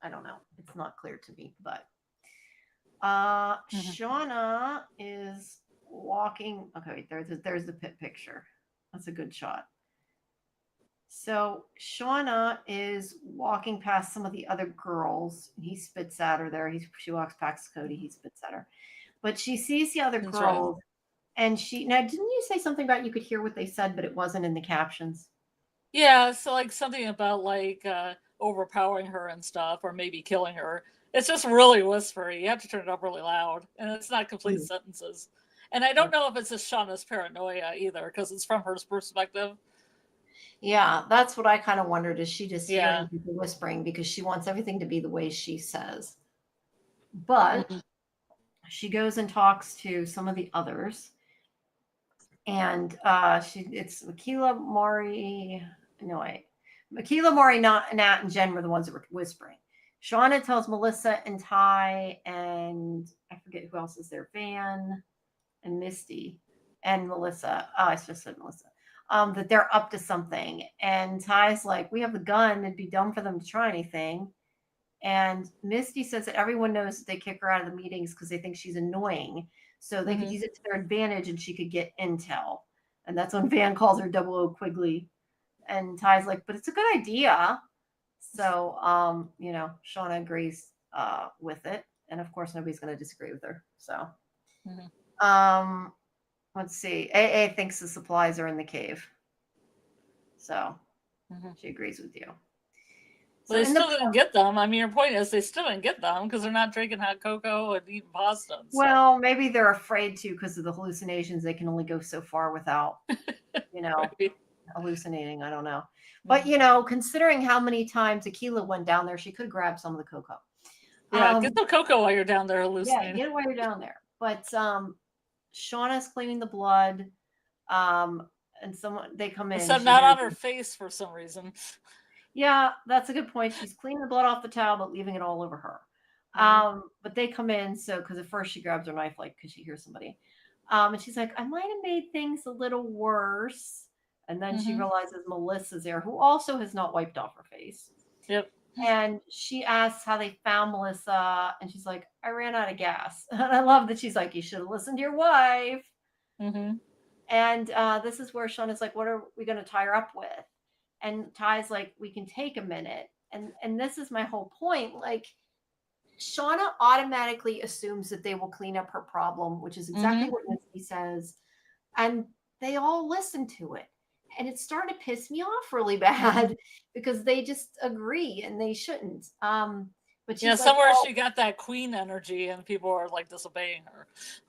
I don't know. It's not clear to me, but Shauna is walking. Okay, there's the pit picture. That's a good shot. So Shauna is walking past some of the other girls. He spits at her there. She walks past Cody. He spits at her, but she sees the other girls, and now didn't you say something about you could hear what they said, but it wasn't in the captions? Yeah, so like something about like overpowering her and stuff, or maybe killing her. It's just really whispery. You have to turn it up really loud, and it's not complete sentences. And I don't know if it's just Shauna's paranoia either, because it's from her perspective. Yeah, that's what I kind of wondered. Is she just hearing people whispering because she wants everything to be the way she says? But she goes and talks to some of the others, and it's Makila, Mari. No, wait. Makila, Mari, Nat, and Jen were the ones that were whispering. Shauna tells Melissa and Ty, and I forget who else is there, Van and Misty and Melissa. Oh, I just said Melissa. That they're up to something. And Ty's like, we have the gun. It'd be dumb for them to try anything. And Misty says that everyone knows that they kick her out of the meetings because they think she's annoying. So they could use it to their advantage and she could get intel. And that's when Van calls her 00 Quigley. And Ty's like, but it's a good idea. So, Shauna agrees with it. And of course, nobody's going to disagree with her. So, let's see. AA thinks the supplies are in the cave. So she agrees with you. But they still didn't get them. I mean, your point is they still didn't get them because they're not drinking hot cocoa and eating pasta. Well, maybe they're afraid to because of the hallucinations. They can only go so far without, hallucinating. I don't know. But, considering how many times Aquila went down there, she could grab some of the cocoa. Yeah, get the cocoa while you're down there hallucinating. Yeah, get it while you're down there. But Shauna's cleaning the blood. And they come in. Except not on her face for some reason. Yeah, that's a good point. She's cleaning the blood off the towel, but leaving it all over her. But they come in, because at first she grabs her knife, because she hears somebody. And she's like, I might have made things a little worse. And then she realizes Melissa's there, who also has not wiped off her face. Yep. And she asks how they found Melissa. And she's like, I ran out of gas. And I love that she's like, you should have listened to your wife. And this is where Shauna's like, what are we going to tie her up with? And Ty's like, we can take a minute. And this is my whole point. Like, Shauna automatically assumes that they will clean up her problem, which is exactly what Misty says. And they all listen to it. And it's starting to piss me off really bad because they just agree and they shouldn't. But she's somewhere she got that queen energy and people are like disobeying her.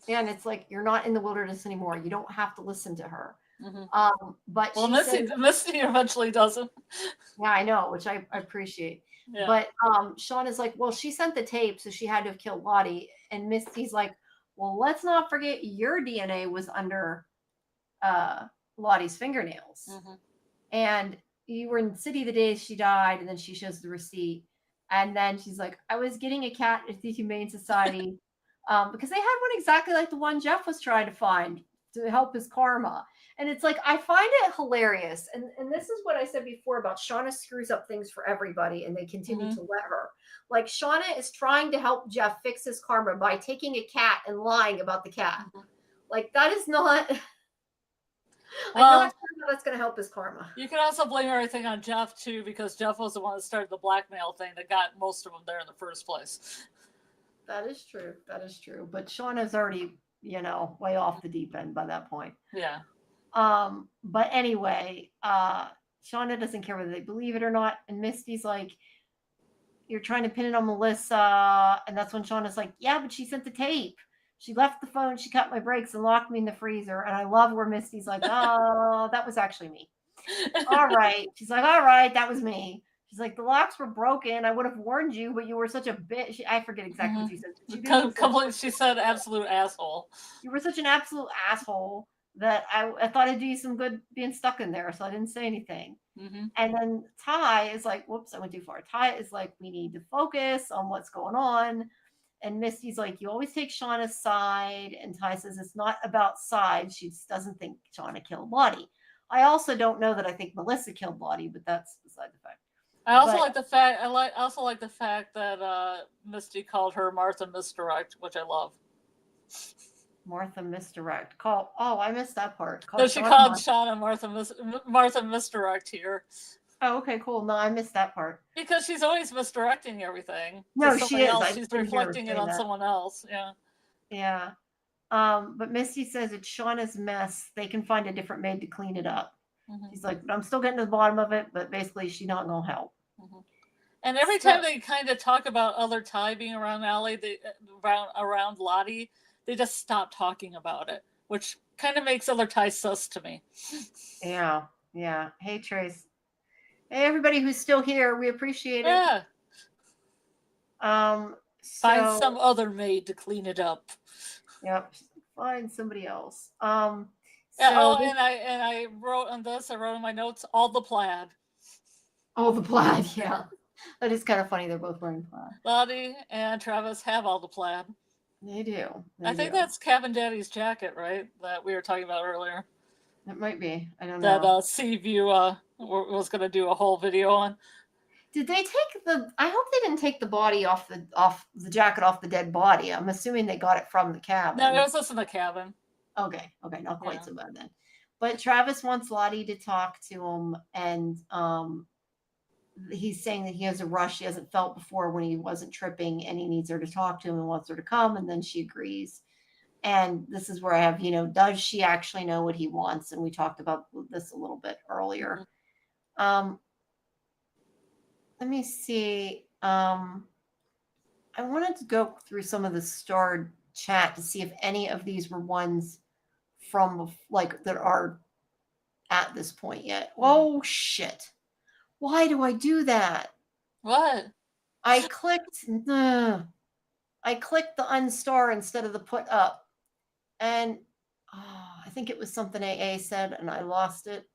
Yeah, and it's like, you're not in the wilderness anymore. You don't have to listen to her. But Misty eventually doesn't. Yeah, I know, which I appreciate. Yeah. But Sean is like, well, she sent the tape, so she had to have killed Lottie. And Misty's like, well, let's not forget your DNA was under Lottie's fingernails. And you were in the city the day she died, and then she shows the receipt, and then she's like, I was getting a cat at the Humane Society because they had one exactly like the one Jeff was trying to find to help his karma. And it's like, I find it hilarious. And this is what I said before about Shauna screws up things for everybody and they continue to let her. Like Shauna is trying to help Jeff fix his karma by taking a cat and lying about the cat. Like that is not, I'm not sure how that's going to help his karma. You can also blame everything on Jeff too, because Jeff was the one that started the blackmail thing that got most of them there in the first place. That is true. That is true. But Shauna's already, you know, way off the deep end by that point. Yeah. But anyway, Shauna doesn't care whether they believe it or not. And Misty's like, you're trying to pin it on Melissa. And that's when Shauna's like, yeah, but she sent the tape. She left the phone, she cut my brakes and locked me in the freezer. And I love where Misty's like, oh, that was actually me. All right. She's like, all right, that was me. She's like, the locks were broken. I would have warned you, but you were such a bitch. I forget exactly what she said. She said absolute asshole. You were such an absolute asshole that I thought it'd do you some good being stuck in there. So I didn't say anything. And then Ty is like, whoops, I went too far. Ty is like, we need to focus on what's going on. And Misty's like, you always take Shauna's side. And Ty says, it's not about sides. She just doesn't think Shauna killed Lottie. I also don't know that I think Melissa killed Lottie, but that's beside the fact. I also like the fact that Misty called her Martha Misdirect, which I love. Martha Misdirect. I missed that part. She called Shauna Martha Misdirect here. Oh, okay, cool. No, I missed that part. Because she's always misdirecting everything. No, she is. She's reflecting it on someone else. Yeah. Yeah. But Misty says it's Shauna's mess. They can find a different maid to clean it up. He's like, I'm still getting to the bottom of it, but basically she's not going to help. And every time they kind of talk about other Ty being around Allie, around Lottie, they just stop talking about it, which kind of makes other Ty sus to me. Yeah. Hey, Trace. Hey, everybody who's still here. We appreciate it. Yeah. Find some other maid to clean it up. Yep. Find somebody else. And I wrote on this. I wrote in my notes all the plaid. Oh, the plaid. Yeah, that is kind of funny. They're both wearing plaid. Lottie and Travis have all the plaid. They do. I think that's Cabin Daddy's jacket, right? That we were talking about earlier. It might be. I don't know. That Seaview was going to do a whole video on. Did they take I hope they didn't take the body off the jacket off the dead body. I'm assuming they got it from the cabin. No, it was just in the cabin. Okay, not quite so bad then. But Travis wants Lottie to talk to him, and he's saying that he has a rush he hasn't felt before when he wasn't tripping, and he needs her to talk to him and wants her to come, and then she agrees. And this is where I have, does she actually know what he wants? And we talked about this a little bit earlier. Let me see. I wanted to go through some of the starred chat to see if any of these were ones from that are at this point yet. Oh shit. Why do I do that? What? I clicked the unstar instead of the put up. And I think it was something AA said, and I lost it.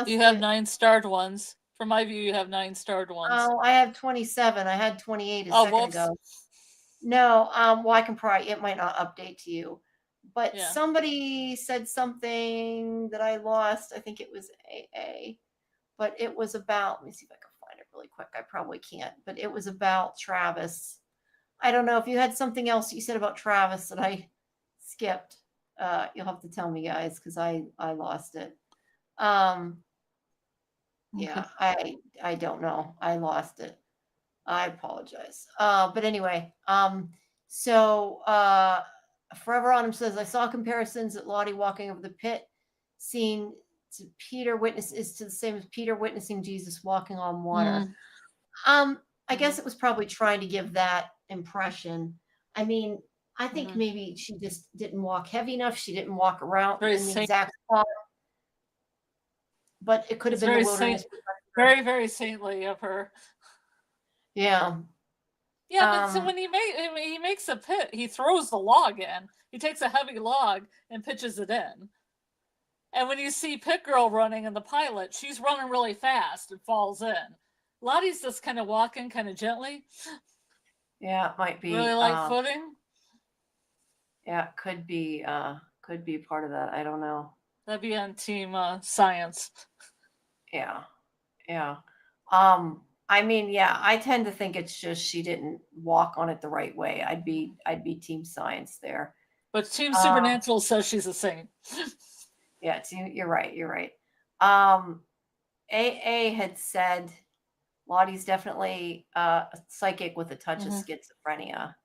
You have 9 starred ones. From my view, you have 9 starred ones. Oh, I have 27. I had 28 a second ago. No, well, I can probably, it might not update to you. But somebody said something that I lost. I think it was AA. But it was about, let me see if I can find it really quick. I probably can't. But it was about Travis. I don't know if you had something else you said about Travis that I skipped. You'll have to tell me, guys, because I lost it. Yeah, I don't know. I lost it. I apologize. But anyway, so Forever Autumn says, I saw comparisons at Lottie walking over the pit, seeing to Peter is to the same as Peter witnessing Jesus walking on water. I guess it was probably trying to give that impression. I mean, I think maybe she just didn't walk heavy enough. She didn't walk around in the exact spot. But it could have been the wilderness. Very, very saintly of her. Yeah. Yeah, but so when he makes a pit, he throws the log in. He takes a heavy log and pitches it in. And when you see Pit Girl running in the pilot, she's running really fast and falls in. Lottie's just kind of walking kind of gently. Yeah, it might be. Really light footing. Yeah, could be part of that. I don't know. That'd be on Team Science. Yeah. I mean, yeah, I tend to think it's just she didn't walk on it the right way. I'd be Team Science there. But Team Supernatural says she's a saint. Yeah, you're right. AA had said Lottie's definitely a psychic with a touch of schizophrenia.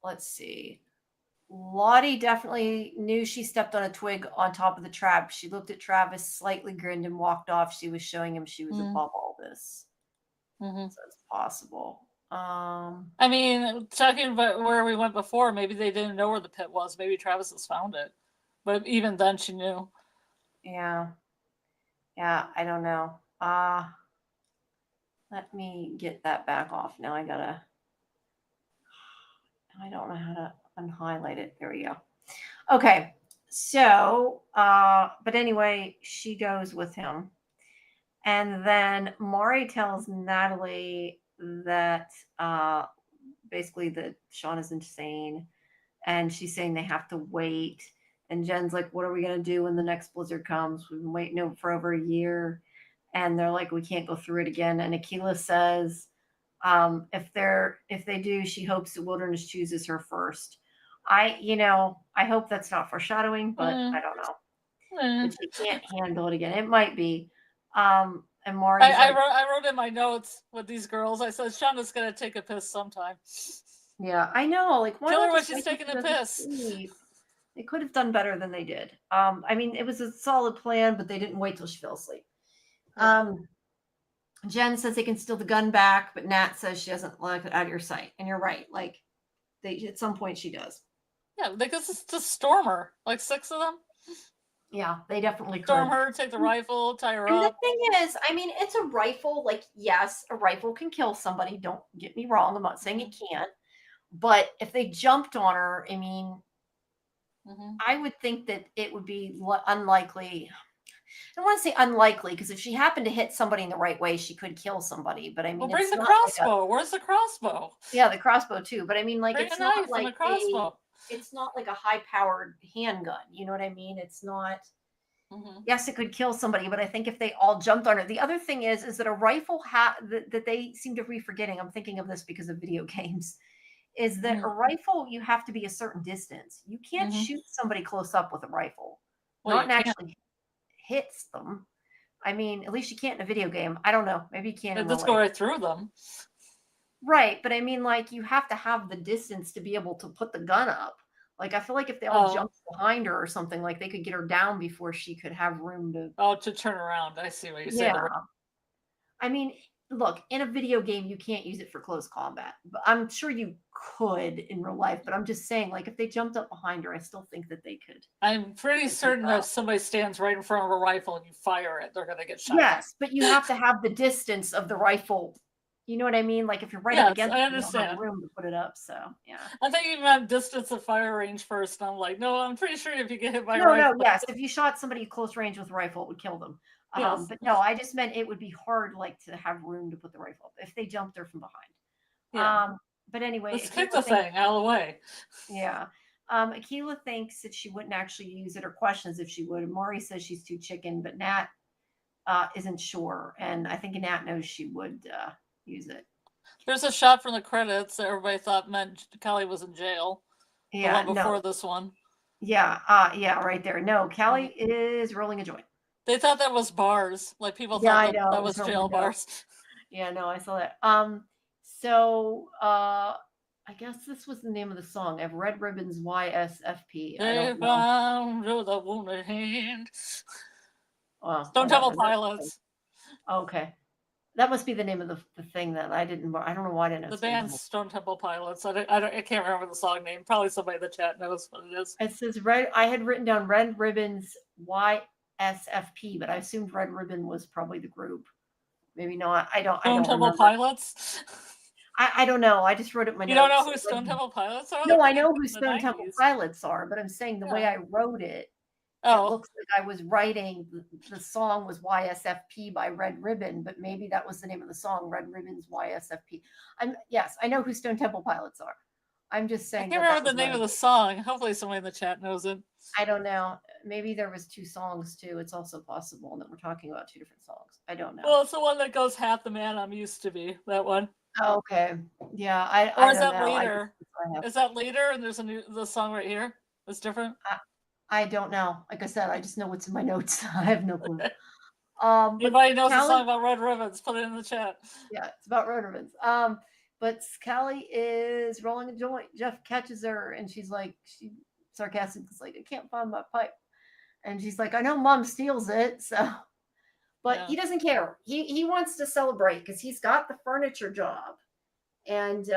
Let's see. Lottie definitely knew she stepped on a twig on top of the trap. She looked at Travis, slightly grinned, and walked off. She was showing him she was above all this. So it's possible. I mean, talking about where we went before, maybe they didn't know where the pit was. Maybe Travis has found it. But even then, she knew. Yeah, I don't know. Let me get that back off. Now I don't know how to unhighlight it. There we go. Okay. So, but anyway, she goes with him. And then Maury tells Natalie that basically that Sean is insane. And she's saying they have to wait. And Jen's like, what are we going to do when the next blizzard comes? We've been waiting for over a year. And they're like, we can't go through it again. And Akilah says, if they do, she hopes the wilderness chooses her first. I hope that's not foreshadowing, but I don't know. If she can't handle it again, it might be. And Maury, I wrote in my notes with these girls. I said Shauna's gonna take a piss sometime. Yeah, I know. Like, kill her when she's taking a piss. They could have done better than they did. I mean, it was a solid plan, but they didn't wait till she fell asleep. Jen says they can steal the gun back, but Nat says she doesn't like it out of your sight. And you're right. Like, at some point she does. Yeah, because it's just storm her. Like 6 of them. Yeah, they definitely storm could. her, take the rifle, tie her and up. The thing is, I mean, it's a rifle. Like, yes, a rifle can kill somebody. Don't get me wrong. I'm not saying it can't. But if they jumped on her, I mean, I would think that it would be unlikely. I don't want to say unlikely, because if she happened to hit somebody in the right way, she could kill somebody. But I mean, well, bring the crossbow. Where's the crossbow? Yeah, the crossbow too. But I mean, like, bring it's a knife not like and a crossbow. It's not like a high-powered handgun. You know what I mean? It's not. Yes, it could kill somebody, but I think if they all jumped on it. The other thing is that a rifle that they seem to be forgetting. I'm thinking of this because of video games. Is that a rifle? You have to be a certain distance. You can't shoot somebody close up with a rifle. Well, not actually hits them. I mean, at least you can't in a video game. I don't know. Maybe you can. Let's go right through them. Right, but I mean, like, you have to have the distance to be able to put the gun up. Like, I feel like if they all jumped behind her or something, like, they could get her down before she could have room to. To turn around. I see what you said. Yeah. I mean, look, in a video game, you can't use it for close combat. But I'm sure you could in real life. But I'm just saying, like, if they jumped up behind her, I still think that they could. I'm pretty certain that if somebody stands right in front of a rifle and you fire it, they're going to get shot. Yes, but you have to have the distance of the rifle. You know what I mean? Like, if you're right up against it, you don't have room to put it up. So, yeah. I think you meant distance of fire range first. And I'm like, no, I'm pretty sure if you get hit by a rifle. No, yes. If you shot somebody close range with a rifle, it would kill them. Yes. But no, I just meant it would be hard, like, to have room to put the rifle up if they jumped there from behind. Yeah. But anyway. Let's kick the thing out of the way. Yeah. Akilah thinks that she wouldn't actually use it, or questions if she would. And Maury says she's too chicken, but Nat isn't sure. And I think Nat knows she would use it. There's a shot from the credits that everybody thought meant Callie was in jail. Yeah, the one before this one. Yeah, yeah, right there. No, Callie is rolling a joint. They thought that was bars. Like, people thought that was jail bars. Yeah, no, I saw that. So I guess this was the name of the song. I have Red Ribbons YSFP. They found the wounded hand. Stone Temple Pilots. Okay. That must be the name of the thing that I don't know why I didn't know. The band's Stone Temple Pilots. I can't remember the song name. Probably somebody in the chat knows what it is. It says I had written down Red Ribbons YSFP, but I assumed Red Ribbon was probably the group. Maybe not. Stone Temple Pilots? I don't know. I just wrote it in my notes. You don't know who Stone Temple Pilots are? No, I know who Stone Temple Pilots are, but I'm saying the way I wrote it Oh, looks like I was writing the song was YSFP by Red Ribbon, but maybe that was the name of the song, Red Ribbon's YSFP. Yes, I know who Stone Temple Pilots are. I'm just I saying can't that remember the was name of the song. Hopefully somebody in the chat knows it. I don't know. Maybe there was 2 songs too. It's also possible that we're talking about 2 different songs. I don't know. Well, it's the one that goes half the man I'm used to be. That one. Oh, okay. Yeah, Or I is don't that know. later? Is that later? And there's the song right here. It's different. I don't know. Like I said, I just know what's in my notes. I have no clue. Anybody knows a song about red ribbons? Put it in the chat. Yeah, it's about red ribbons. But Callie is rolling a joint. Jeff catches her, and she's like, she sarcastic, is like, I can't find my pipe, and she's like, I know Mom steals it, so. But he doesn't care. He wants to celebrate because he's got the furniture job, and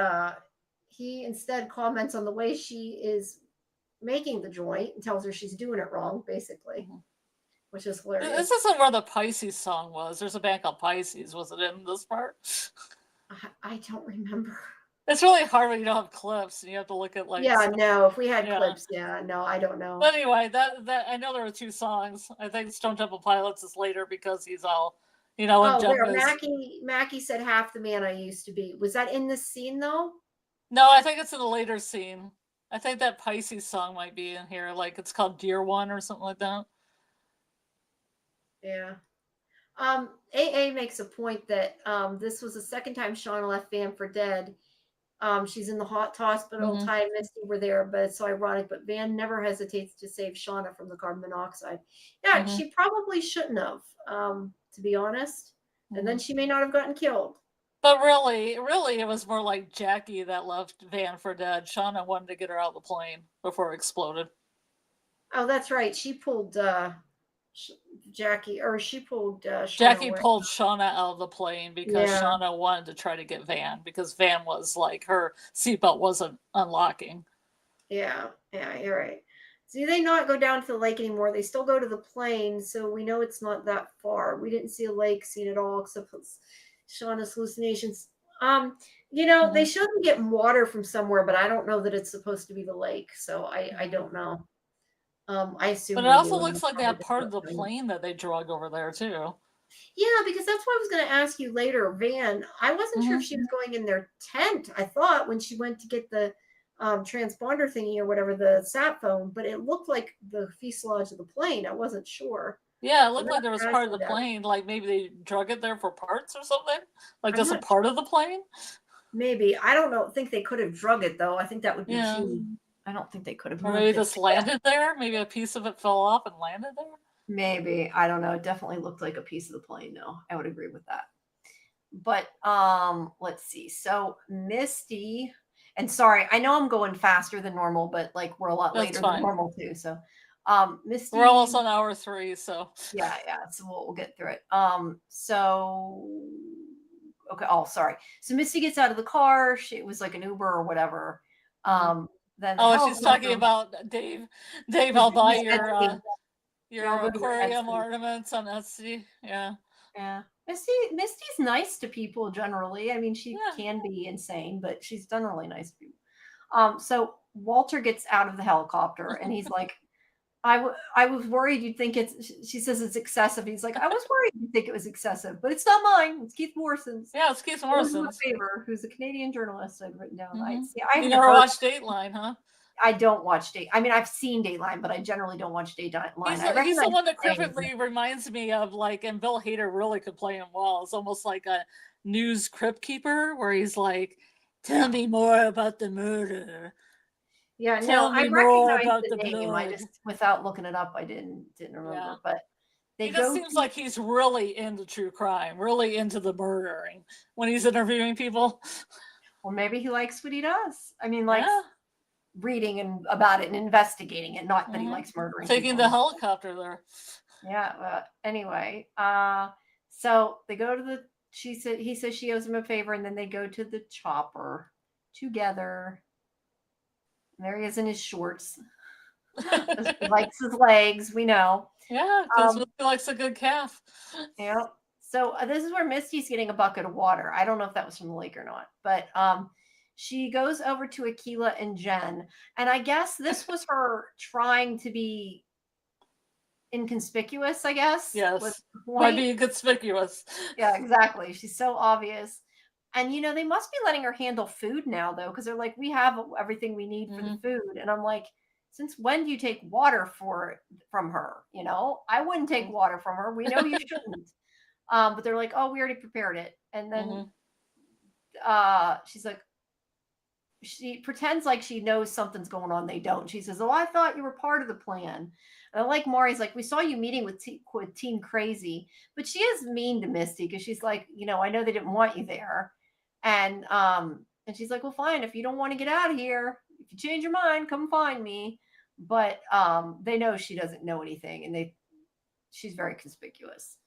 he instead comments on the way she is making the joint and tells her she's doing it wrong, basically, which is hilarious. This isn't where the Pisces song was. There's a band called Pisces. Was it in this part? I don't remember. It's really hard when you don't have clips and you have to look at like. Yeah, no. If we had clips, no, I don't know. But anyway, that I know there were 2 songs. I think Stone Temple Pilots is later because he's all, Oh, there, Mackie said half the man I used to be. Was that in this scene though? No, I think it's in a later scene. I think that Pisces song might be in here. Like it's called Dear One or something like that. Yeah. AA makes a point that this was the second time Shauna left Van for dead. She's in the hospital. Ty and Misty were there, but it's so ironic. But Van never hesitates to save Shauna from the carbon monoxide. Yeah, she probably shouldn't have, to be honest. And then she may not have gotten killed. But really, it was more like Jackie that left Van for dead. Shauna wanted to get her out of the plane before it exploded. Oh, that's right. She pulled Jackie pulled Jackie pulled Shauna out of the plane because Shauna wanted to try to get Van because Van was like her seatbelt wasn't unlocking. Yeah, you're right. See, they not go down to the lake anymore. They still go to the plane, so we know it's not that far. We didn't see a lake scene at all, except for Shauna's hallucinations. They showed them getting water from somewhere, but I don't know that it's supposed to be the lake, so I don't know. I assume. But it also looks like they have part of the plane that they drug over there too. Yeah, because that's what I was going to ask you later, Van. I wasn't sure if she was going in their tent. I thought when she went to get the transponder thingy or whatever, the sat phone, but it looked like the fuselage of the plane. I wasn't sure. Yeah, it looked like there was part of the plane. Like maybe they drug it there for parts or something. Like just a part of the plane. Maybe. I don't know. Think they could have drug it though. I think that would be too. I don't think they could have. Or maybe just landed there. Maybe a piece of it fell off and landed there. Maybe. I don't know. It definitely looked like a piece of the plane. No, I would agree with that. But let's see. So Misty, and sorry, I know I'm going faster than normal, but like we're a lot later than normal too. So Misty, we're almost on hour 3, so yeah. So we'll get through it. Okay. Oh, sorry. So Misty gets out of the car. It was like an Uber or whatever. Then she's talking about Dave. I'll buy your aquarium ornaments on Etsy. Yeah. Misty's nice to people generally. I mean, she can be insane, but she's done really nice to people. So Walter gets out of the helicopter and he's like, I was worried you'd think she says it's excessive. He's like, I was worried you'd think it was excessive, but it's not mine. It's Keith Morrison's. Yeah, it's Keith Morrison's. Favor, who's a Canadian journalist I'd written down. You never watched Dateline, huh? I don't watch I mean, I've seen Dateline, but I generally don't watch Dateline. He's the one that perfectly reminds me of like, and Bill Hader really could play him well. It's almost like a news crypt keeper where he's like, tell me more about the murder. Yeah, I recognize the name. I just, without looking it up, I didn't remember. Yeah. But he just seems like he's really into true crime, really into the murdering when he's interviewing people. Well, maybe he likes what he does. I mean, like reading about it and investigating it. Not that he likes murdering. Taking the helicopter there. Yeah. Anyway, so they go to he says she owes him a favor, and then they go to the chopper together. There he is in his shorts. He likes his legs, we know. Yeah, because he likes a good calf. Yeah. So this is where Misty's getting a bucket of water. I don't know if that was from the lake or not, but she goes over to Akila and Jen, and I guess this was her trying to be inconspicuous, I guess. Yes. Was the By point. being conspicuous. Yeah, exactly. She's so obvious. And they must be letting her handle food now, though, because they're like, we have everything we need for the food. And I'm like, since when do you take water from her? I wouldn't take water from her. We know you shouldn't. But they're like, oh, we already prepared it. And then she's like, she pretends like she knows something's going on. They don't. She says, oh, I thought you were part of the plan. And I like Maury's like, we saw you meeting with Team Crazy, but she is mean to Misty because she's like, I know they didn't want you there. And she's like, well, fine. If you don't want to get out of here, if you change your mind, come find me. But they know she doesn't know anything, and she's very conspicuous.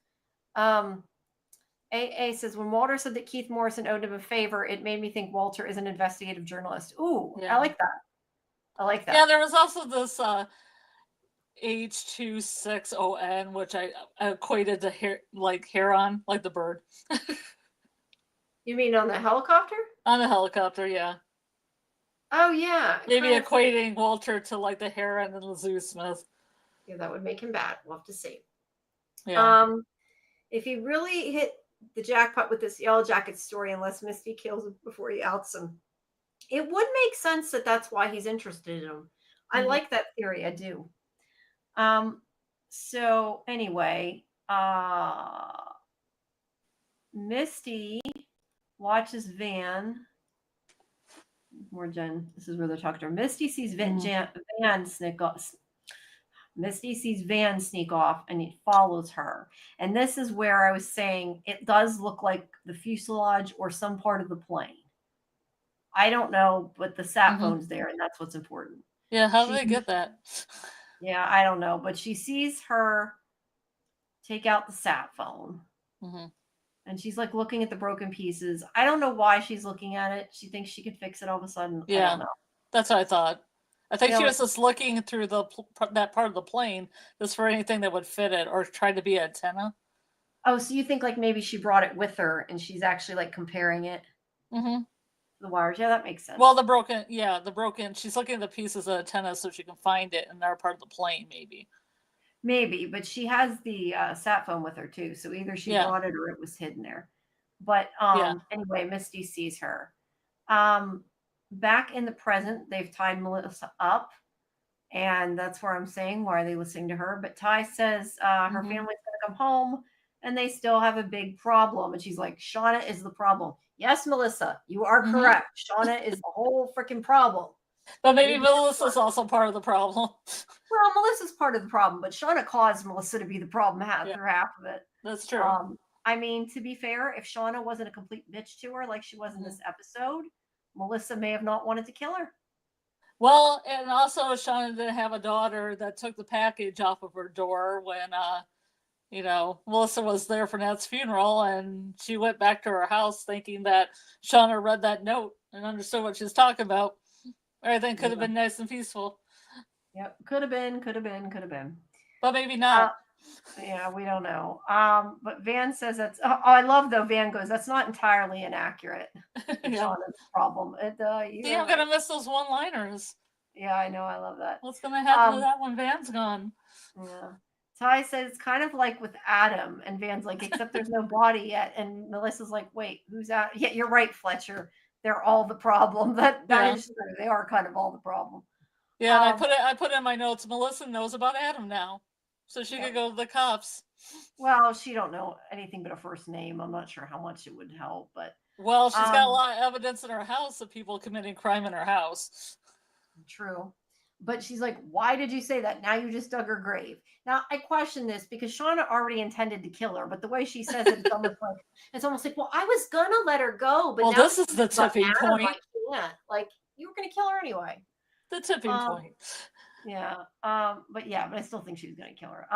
AA says, when Walter said that Keith Morrison owed him a favor, it made me think Walter is an investigative journalist. Ooh, yeah. I like that. Yeah, there was also this H26ON, which I equated to heron, like the bird. You mean on the helicopter? On the helicopter, yeah. Oh, yeah. Maybe equating Walter to like the heron and the Zoosmith. Yeah, that would make him bad. We'll have to see. Yeah. If he really hit the jackpot with this Yellowjackets story, unless Misty kills him before he outs him, it would make sense that that's why he's interested in him. I like that theory. I do. So anyway, Misty watches Van. More Jen. This is where they're talking to her. Misty sees Van sneak off. Misty sees Van sneak off, and it follows her. And this is where I was saying it does look like the fuselage or some part of the plane. I don't know, but the sat phone's there, and that's what's important. Yeah, how do they get that? Yeah, I don't know, but she sees her take out the sat phone. And she's like looking at the broken pieces. I don't know why she's looking at it. She thinks she can fix it all of a sudden. Yeah, I don't know. That's what I thought. I think she was just looking through that part of the plane just for anything that would fit it or try to be an antenna. Oh, so you think like maybe she brought it with her and she's actually like comparing it? The wires. Yeah, that makes sense. Well, the broken, she's looking at the pieces of antenna so she can find it in their part of the plane, maybe. Maybe, but she has the sat phone with her too, so either she brought it or it was hidden there. But anyway, Misty sees her. Back in the present, they've tied Melissa up, and that's where I'm saying, why are they listening to her? But Ty says her family's gonna come home, and they still have a big problem. And she's like, Shauna is the problem. Yes, Melissa, you are correct. Shauna is the whole freaking problem. But maybe Melissa's also part of the problem. Well, Melissa's part of the problem, but Shauna caused Melissa to be the problem through half of it. That's true. I mean, to be fair, if Shauna wasn't a complete bitch to her like she was in this episode, Melissa may have not wanted to kill her. Well, and also Shauna didn't have a daughter that took the package off of her door when, Melissa was there for Nat's funeral, and she went back to her house thinking that Shauna read that note and understood what she was talking about. Everything could have been nice and peaceful. Yep, could have been. But maybe not. Yeah, we don't know. But Van says that's. Oh, I love though. Van goes, that's not entirely inaccurate. Shauna's problem. I'm gonna miss those one-liners. Yeah, I know. I love that. What's gonna happen to that when Van's gone? Yeah. Ty says it's kind of like with Adam, and Van's like, except there's no body yet. And Melissa's like, wait, who's out? Yeah, you're right, Fletcher. They're all the problem. That is true. They are kind of all the problem. Yeah, and I put in my notes, Melissa knows about Adam now. So she could go to the cops. Well, she don't know anything but a first name. I'm not sure how much it would help, but well, she's got a lot of evidence in her house of people committing crime in her house. True. But she's like, why did you say that? Now you just dug her grave. Now I question this because Shauna already intended to kill her, but the way she says it, it's almost like, well, I was gonna let her go, but well, now this is the tipping point. I can't. Like, you were gonna kill her anyway. The tipping point. Yeah. But I still think she was gonna kill her.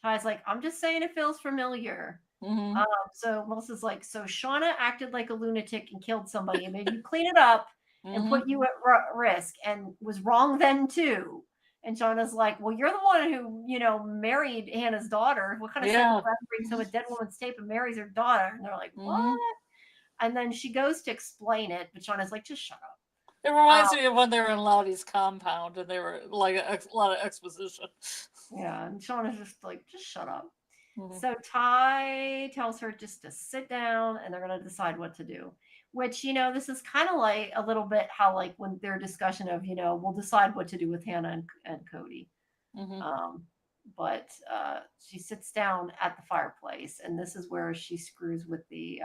Ty's like, I'm just saying it feels familiar. So Melissa's like, so Shauna acted like a lunatic and killed somebody and made you clean it up and put you at risk and was wrong then too. And Shauna's like, well, you're the one who, married Hannah's daughter. What kind of psychopath brings home a dead woman's tape and marries her daughter? And they're like, what? And then she goes to explain it, but Shauna's like, just shut up. It reminds me of when they were in Loudie's compound and they were like a lot of exposition. Yeah, and Shauna's just like, just shut up. Mhm. So Ty tells her just to sit down and they're going to decide what to do. Which, this is kind of like a little bit how, like, when their discussion of, we'll decide what to do with Hannah and Cody. Mhm. But she sits down at the fireplace, and this is where she screws with the.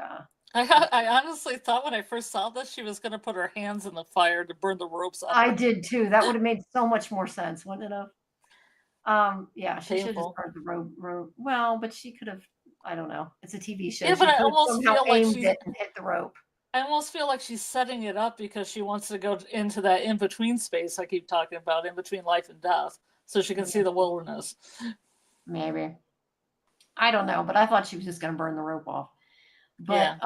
I honestly thought when I first saw this, she was going to put her hands in the fire to burn the ropes off. I did too. That would have made so much more sense, wouldn't it have? Yeah, she should have just Painful. burned the rope. Well, but she could have. I don't know. It's a TV show. Yeah, She but I could have almost somehow feel like aimed she's. it and hit the rope. I almost feel like she's setting it up because she wants to go into that in between space I keep talking about, in between life and death, so she can see the wilderness. Maybe. I don't know, but I thought she was just going to burn the rope off. But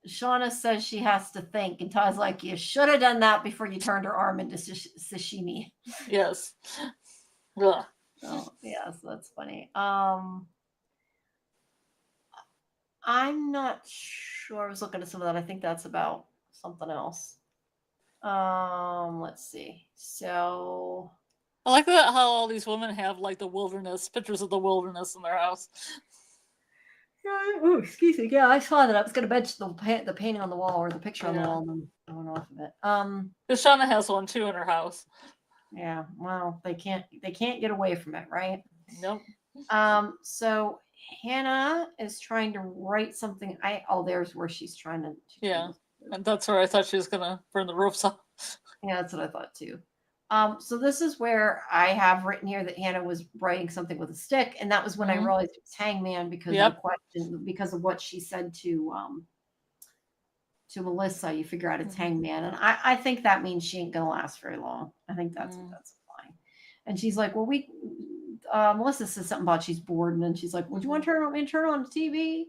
Shauna says she has to think, and Ty's like, you should have done that before you turned her arm into sashimi. Yes. Ugh. So, yeah, so that's funny. I'm not sure. I was looking at some of that. I think that's about something else. Let's see. So I like that how all these women have like the wilderness, pictures of the wilderness in their house. oh, excuse me. Yeah, I saw that. I was going to mention the painting on the wall or the picture on the wall, and then I went off of it. Because Shauna has one too in her house. Yeah. Well, they can't get away from it, right? Nope. So Hannah is trying to write something. There's where she's trying to. And that's where I thought she was gonna burn the ropes off. Yeah, that's what I thought too. So this is where I have written here that Hannah was writing something with a stick, and that was when I realized it was Hangman because of the question, because of what she said to Melissa. You figure out it's Hangman, and I think that means she ain't gonna last very long. I think that's fine. And she's like, well, Melissa says something about she's bored, and then she's like, well, do you want to turn on the TV?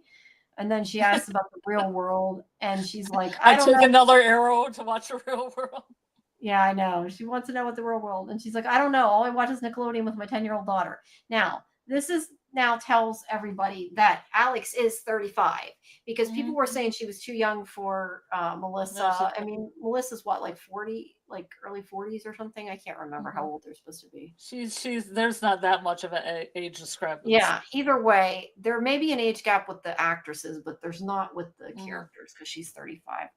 And then she asks about the real world, and she's like, I don't take know. Another arrow to watch the real world. Yeah, I know. She wants to know what the real world, and she's like, I don't know. All I watch is Nickelodeon with my 10-year-old daughter. Now, this tells everybody that Alex is 35 because people were saying she was too young for Melissa. I mean, Melissa's what, like 40, like early 40s or something? I can't remember how old they're supposed to be. There's not that much of an age discrepancy. Yeah, either way, there may be an age gap with the actresses, but there's not with the characters because she's 35.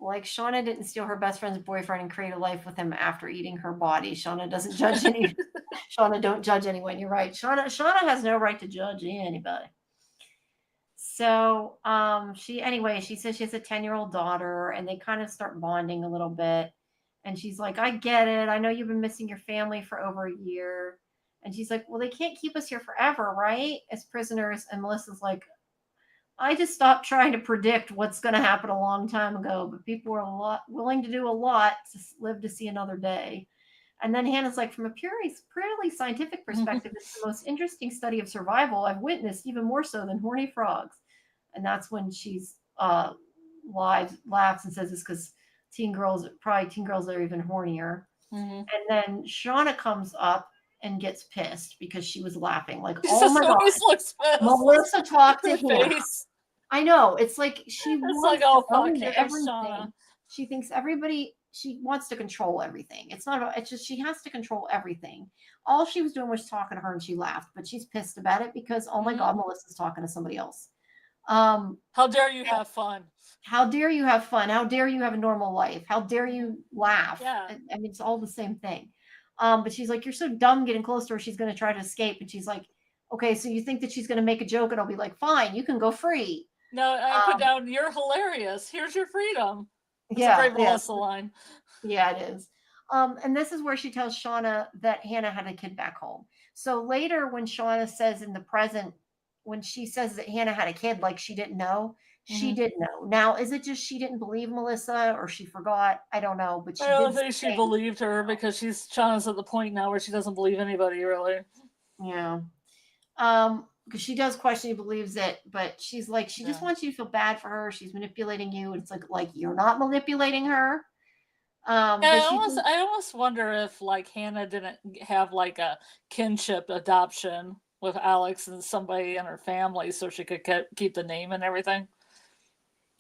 Like Shauna didn't steal her best friend's boyfriend and create a life with him after eating her body. Shauna doesn't judge any. Shauna don't judge anyone. You're right. Shauna has no right to judge anybody. So she says she has a 10-year-old daughter, and they kind of start bonding a little bit. And she's like, I get it. I know you've been missing your family for over a year. And she's like, well, they can't keep us here forever, right? As prisoners. And Melissa's like, I just stopped trying to predict what's going to happen a long time ago, but people were willing to do a lot to live to see another day. And then Hannah's like, from a purely scientific perspective, it's the most interesting study of survival I've witnessed, even more so than horny frogs. And that's when she's laughs and says it's because teen girls are even hornier. And then Shauna comes up and gets pissed because she was laughing. Like, oh my God, Melissa talked to him. I know. It's like she wants to own everything. She thinks she wants to control everything. It's not about, it's just she has to control everything. All she was doing was talking to her and she laughed, but she's pissed about it because, oh my God, Melissa's talking to somebody else. How dare you have fun? How dare you have fun? How dare you have a normal life? How dare you laugh? Yeah. I mean, it's all the same thing. But she's like, you're so dumb getting close to her. She's going to try to escape. And she's like, okay, so you think that she's going to make a joke and I'll be like, fine, you can go free. No, I put down, you're hilarious. Here's your freedom. It's a great Melissa line. Yeah, it is. And this is where she tells Shauna that Hannah had a kid back home. So later when Shauna says in the present, when she says that Hannah had a kid, like she didn't know, she did know. Now, is it just she didn't believe Melissa or she forgot? I don't know. But I don't think she believed her because Shauna's at the point now where she doesn't believe anybody really. Yeah. Because she does question he believes it, but she's like, she just wants you to feel bad for her. She's manipulating you. It's like you're not manipulating her. I almost wonder if like Hannah didn't have like a kinship adoption with Alex and somebody in her family so she could keep the name and everything.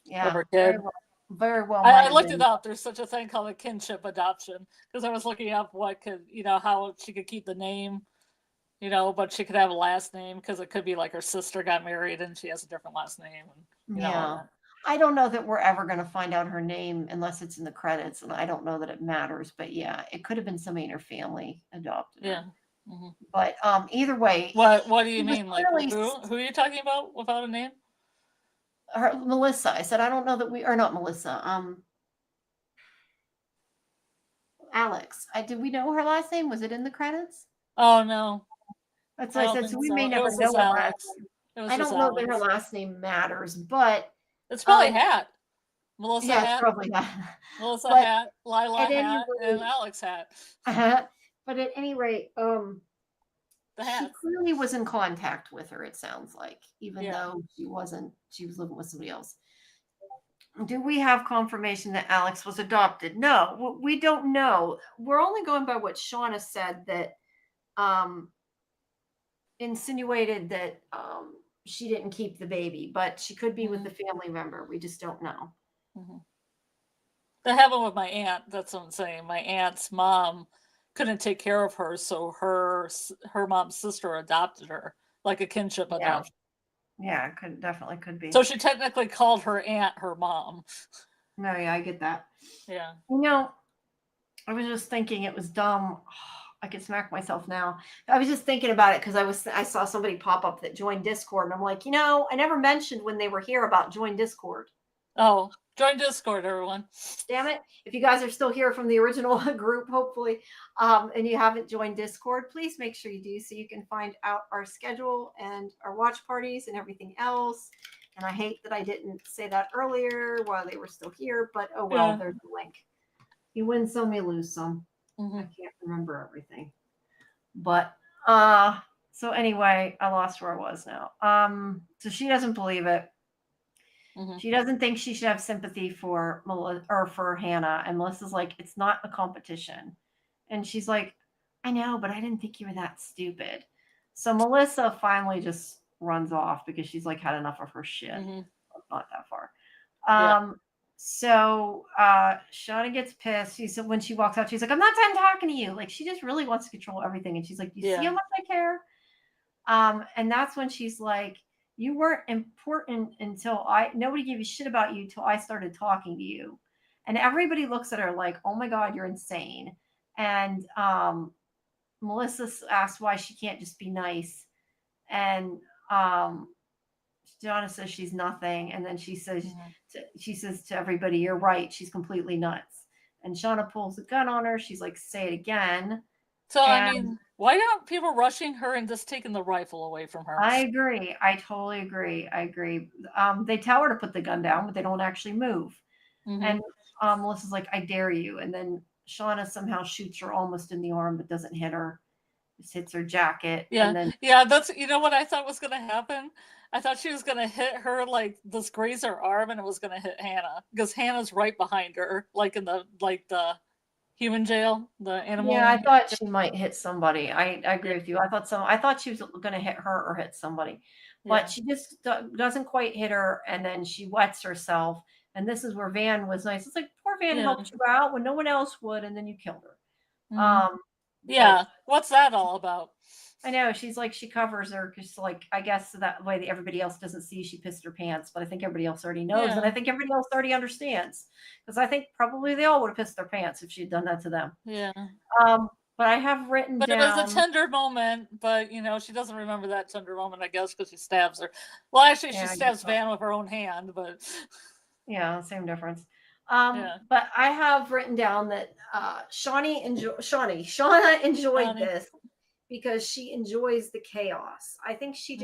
Yeah. Of her kid. Very well might I have looked it been. up. There's such a thing called a kinship adoption because I was looking up what could, how she could keep the name, but she could have a last name because it could be like her sister got married and she has a different last name. And, all Yeah. that. I don't know that we're ever going to find out her name unless it's in the credits, and I don't know that it matters. But yeah, it could have been somebody in her family adopted her. Yeah. Mm-hmm. But either way, What do you it was mean? Like clearly who are you talking about without a name? Melissa. I said I don't know that we are not Melissa. Alex. Did we know her last name? Was it in the credits? Oh no, That's I what I don't said. think So we so. may It never was know just her last Alex. name. It was I just don't know that her Alex. last name matters, but It's probably Hat. Melissa yeah, it's Hat. probably that. Melissa But Hat, Lila at any Hat, and rate, Alex Hat. but at any rate, The she Hats. clearly was in contact with her. It sounds like, even Yeah. though she wasn't. She was living with somebody else. Do we have confirmation that Alex was adopted? No, we don't know. We're only going by what Shauna said, that insinuated that she didn't keep the baby, but she could be with the family member. We just don't know. Mm-hmm. That happened with my aunt. That's what I'm saying. My aunt's mom couldn't take care of her, so her mom's sister adopted her, like a kinship adoption. Yeah, it definitely could be. So she technically called her aunt her mom. No, yeah, I get that. Yeah. I was just thinking it was dumb. I could smack myself now. I was just thinking about it because I saw somebody pop up that joined Discord, and I'm like, I never mentioned when they were here about join Discord. Oh, join Discord, everyone. Damn it. If you guys are still here from the original group, hopefully, and you haven't joined Discord, please make sure you do so you can find out our schedule and our watch parties and everything else. And I hate that I didn't say that earlier while they were still here, but oh well, there's the link. You win some, you lose some. Mm-hmm. I can't remember everything. But so anyway, I lost where I was now. So she doesn't believe it. Mm-hmm. She doesn't think she should have sympathy for Melissa or for Hannah. And Melissa's like, it's not a competition. And she's like, I know, but I didn't think you were that stupid. So Melissa finally just runs off because she's like had enough of her shit. Mm-hmm. Not that far. So Shauna gets pissed. When she walks out, she's like, I'm not done talking to you. Like, she just really wants to control everything. And she's like, you see how much I care? And that's when she's like, you weren't important until nobody gave a shit about you till I started talking to you. And everybody looks at her like, oh my God, you're insane. And Melissa asks why she can't just be nice. And Shauna says she's nothing. And then she says, to everybody, you're right. She's completely nuts. And Shauna pulls a gun on her. She's like, say it again. So, I mean, why aren't people rushing her and just taking the rifle away from her? I agree. I totally agree. They tell her to put the gun down, but they don't actually move. Mm-hmm. And Melissa's like, I dare you. And then Shauna somehow shoots her almost in the arm, but doesn't hit her. Just hits her jacket. Yeah. And then, that's, what I thought was going to happen? I thought she was going to hit her, like, just graze her arm, and it was going to hit Hannah. Because Hannah's right behind her, like in the human jail, the animal. Yeah, I thought she might hit somebody. I agree with you. I thought she was going to hit her or hit somebody, but she just doesn't quite hit her, and then she wets herself. And this is where Van was nice. It's like, poor Van helped you out when no one else would, and then you killed her. Mm-hmm. What's that all about? I know, she's like, she covers her because, like, I guess so that way everybody else doesn't see she pissed her pants, but I think everybody else already knows, and I think everybody else already understands, because I think probably they all would have pissed their pants if she had done that to them. Yeah. But I have written down. But it was a tender moment, but, she doesn't remember that tender moment, I guess, because she stabs her. Well, actually, she stabs Van with her own hand, but. Yeah, same difference. But I have written down that Shauna enjoyed this because she enjoys the chaos. I think she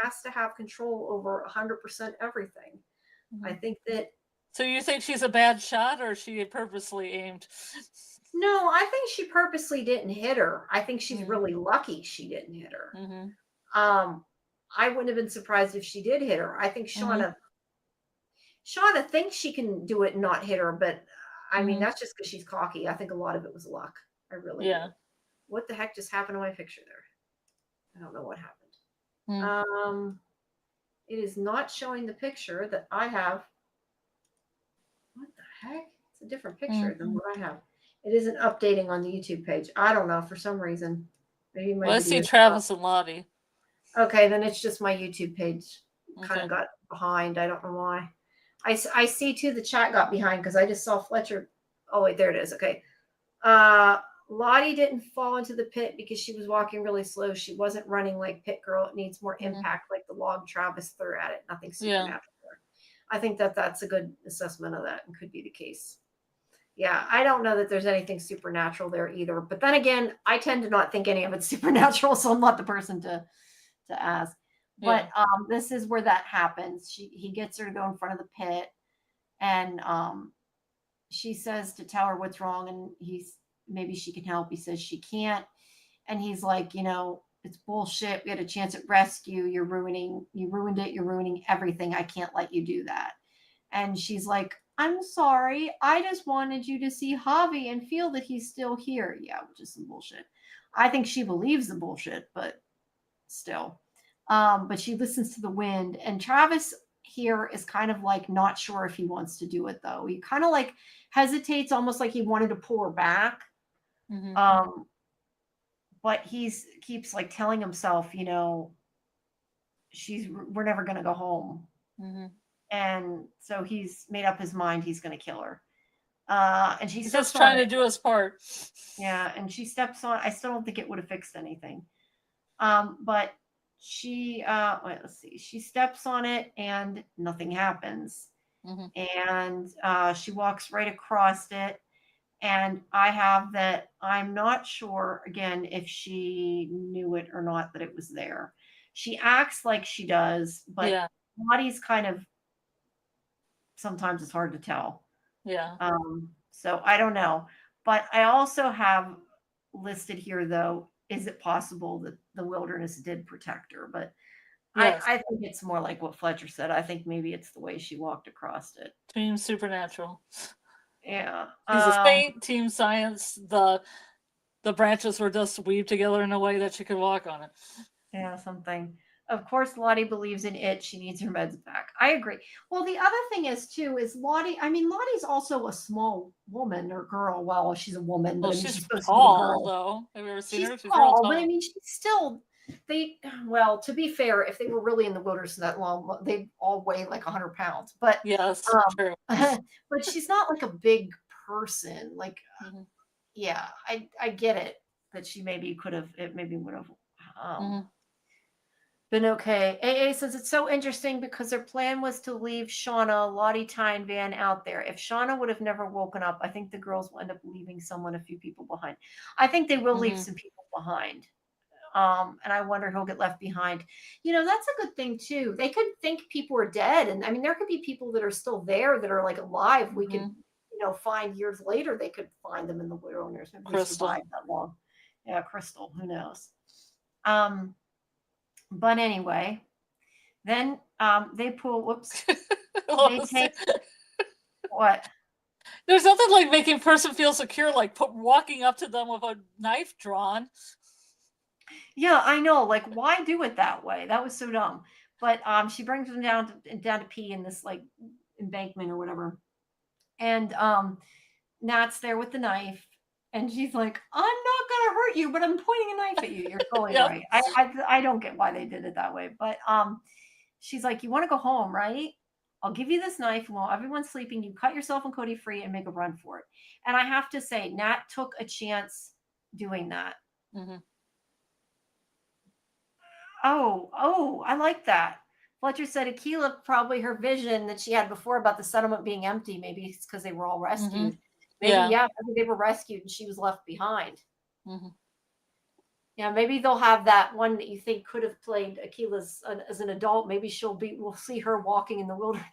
has to have control over 100% everything. Mm-hmm. I think that. So you think she's a bad shot, or she purposely aimed? No, I think she purposely didn't hit her. I think she's really lucky she didn't hit her. Mm-hmm. I wouldn't have been surprised if she did hit her. I think Shauna thinks she can do it and not hit her, but I mean, that's just because she's cocky. I think a lot of it was luck. I really do. What the heck just happened to my picture there? I don't know what happened. It is not showing the picture that I have. What heck? It's a different picture than what I have. It isn't updating on the YouTube page. I don't know, for some reason. Maybe my Well, I see video's Travis and Lottie. Okay, then it's just my YouTube page kind Okay. of got behind. I don't know why. I see too the chat got behind because I just saw Fletcher. Oh wait, there it is. Okay. Lottie didn't fall into the pit because she was walking really slow. She wasn't running like Pit Girl. It needs more impact like the log Travis threw at it. Nothing supernatural there. I think that's a good assessment of that and could be the case. Yeah, I don't know that there's anything supernatural there either. But then again, I tend to not think any of it's supernatural, so I'm not the person to ask. But this is where that happens. He gets her to go in front of the pit, and she says to tell her what's wrong, and maybe she can help. He says she can't, and he's like, it's bullshit. We had a chance at rescue. You ruined it. You're ruining everything. I can't let you do that. And she's like, I'm sorry. I just wanted you to see Javi and feel that he's still here. Yeah, which is some bullshit. I think she believes the bullshit, but still. But she listens to the wind. And Travis here is kind of like not sure if he wants to do it, though. He kind of like hesitates, almost like he wanted to pull her back. But keeps like telling himself, we're never going to go home. And so he's made up his mind he's going to kill her. And he's just trying to do his part. Yeah, and she steps on. I still don't think it would have fixed anything. But she, let's see. She steps on it and nothing happens. And she walks right across it. And I have that. I'm not sure, again, if she knew it or not that it was there. She acts like she does, but Lottie's kind of, sometimes it's hard to tell. So I don't know. But I also have listed here, though, is it possible that the wilderness did protect her? But I think it's more like what Fletcher said. I think maybe it's the way she walked across it. Team supernatural. Yeah. He's a saint. Team science. The branches were just weaved together in a way that she could walk on it. Yeah, something. Of course, Lottie believes in it. She needs her meds back. I agree. Well, the other thing is, too, is Lottie's also a small woman or girl. Well, she's a woman. But she's tall, though. Have you ever seen her? She's tall, but I mean, she's still... to be fair, if they were really in the wilderness that long, they'd all weigh like 100 pounds. But yes, true. But she's not like a big person. Like, yeah, I get it that she maybe would have been okay. AA says it's so interesting because their plan was to leave Shauna, Lottie, Ty, and Van out there. If Shauna would have never woken up, I think the girls will end up leaving a few people behind. I think they will leave some people behind. And I wonder who'll get left behind. That's a good thing too. They could think people are dead. And I mean, there could be people that are still there that are like alive. We could, find years later, they could find them in the wilderness. Maybe they survived that long. Yeah, Crystal, who knows? But anyway, then they pull, whoops. They take, what? There's nothing like making a person feel secure, like walking up to them with a knife drawn. Yeah, I know. Like, why do it that way? That was so dumb. But she brings them down to pee in this like embankment or whatever. And Nat's there with the knife, and she's like, "I'm not gonna hurt you, but I'm pointing a knife at you." You're totally right. I don't get why they did it that way, but she's like, "You want to go home, right? I'll give you this knife, and while everyone's sleeping, you cut yourself and Cody free and make a run for it." And I have to say, Nat took a chance doing that. Oh, I like that. Fletcher said Aquila, probably her vision that she had before about the settlement being empty. Maybe it's because they were all rescued. Maybe they were rescued and she was left behind. Yeah, maybe they'll have that one that you think could have played Aquila's as an adult. Maybe we'll see her walking in the wilderness.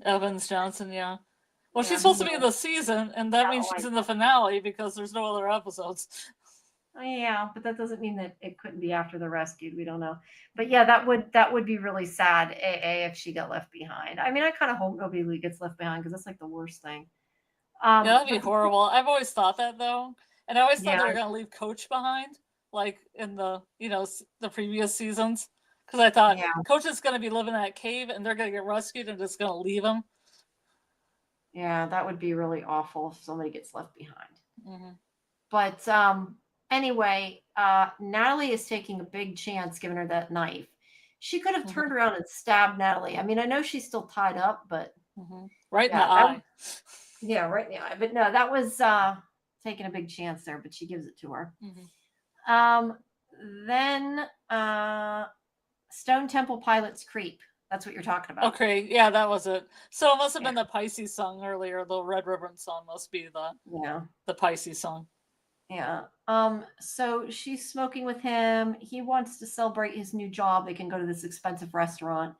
Evans Johnson, yeah. Well, she's supposed to be in the season, and that means she's in the finale because there's no other episodes. Yeah, but that doesn't mean that it couldn't be after they're rescued. We don't know. But yeah, that would be really sad, AA, if she got left behind. I mean, I kind of hope nobody really gets left behind because that's like the worst thing. Yeah, that'd be horrible. I've always thought that though. And I always thought they were going to leave Coach behind, like in the previous seasons. Because I thought Coach is going to be living in that cave and they're going to get rescued and just going to leave him. Yeah, that would be really awful if somebody gets left behind. Mm-hmm. But anyway, Natalie is taking a big chance giving her that knife. She could have turned around and stabbed Natalie. I mean, I know she's still tied up, but right in the yeah, eye. Yeah, right in the eye. But no, that was taking a big chance there, but she gives it to her. Then Stone Temple Pilots Creep. That's what you're talking about. Okay, yeah, that was it. So it must have been the Pisces song earlier. The Red Ribbon song must be the Pisces song. Yeah. So she's smoking with him. He wants to celebrate his new job. They can go to this expensive restaurant.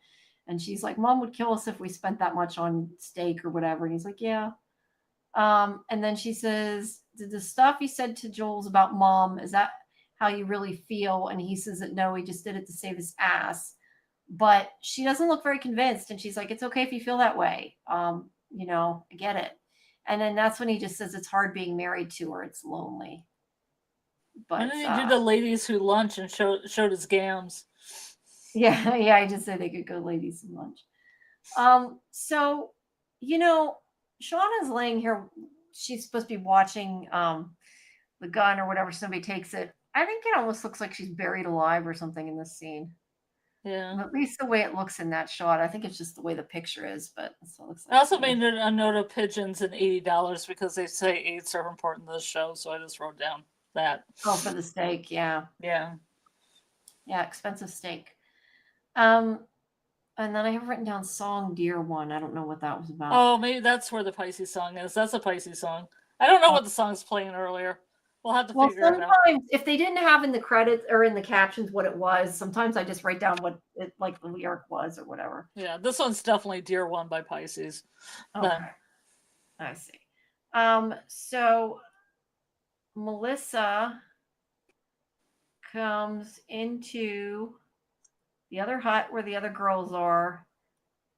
And she's like, Mom would kill us if we spent that much on steak or whatever. And he's like, yeah. And then she says, did the stuff you said to Jules about Mom, is that how you really feel? And he says that no, he just did it to save his ass. But she doesn't look very convinced. And she's like, it's okay if you feel that way. You know, I get it. And then that's when he just says it's hard being married to her. It's lonely. But and then he did the ladies who lunch and showed his gams. Yeah, I just said they could go ladies who lunch. So, you know, Shauna's laying here. She's supposed to be watching the gun or whatever. Somebody takes it. I think it almost looks like she's buried alive or something in this scene. Yeah. At least the way it looks in that shot. I think it's just the way the picture is, but that's what it looks like. I also made a note of pigeons and $80 because they say eggs are important to this show, so I just wrote down that. Oh, for the steak, yeah. Yeah. Yeah, expensive steak. And then I have written down Song Dear One. I don't know what that was about. Oh, maybe that's where the Pisces song is. That's a Pisces song. I don't know what the song's playing earlier. We'll have to figure it out. Sometimes if they didn't have in the credits or in the captions what it was, sometimes I just write down what it like the lyric was or whatever. Yeah, this one's definitely Dear One by Pisces. Okay. I see. So Melissa comes into the other hut where the other girls are.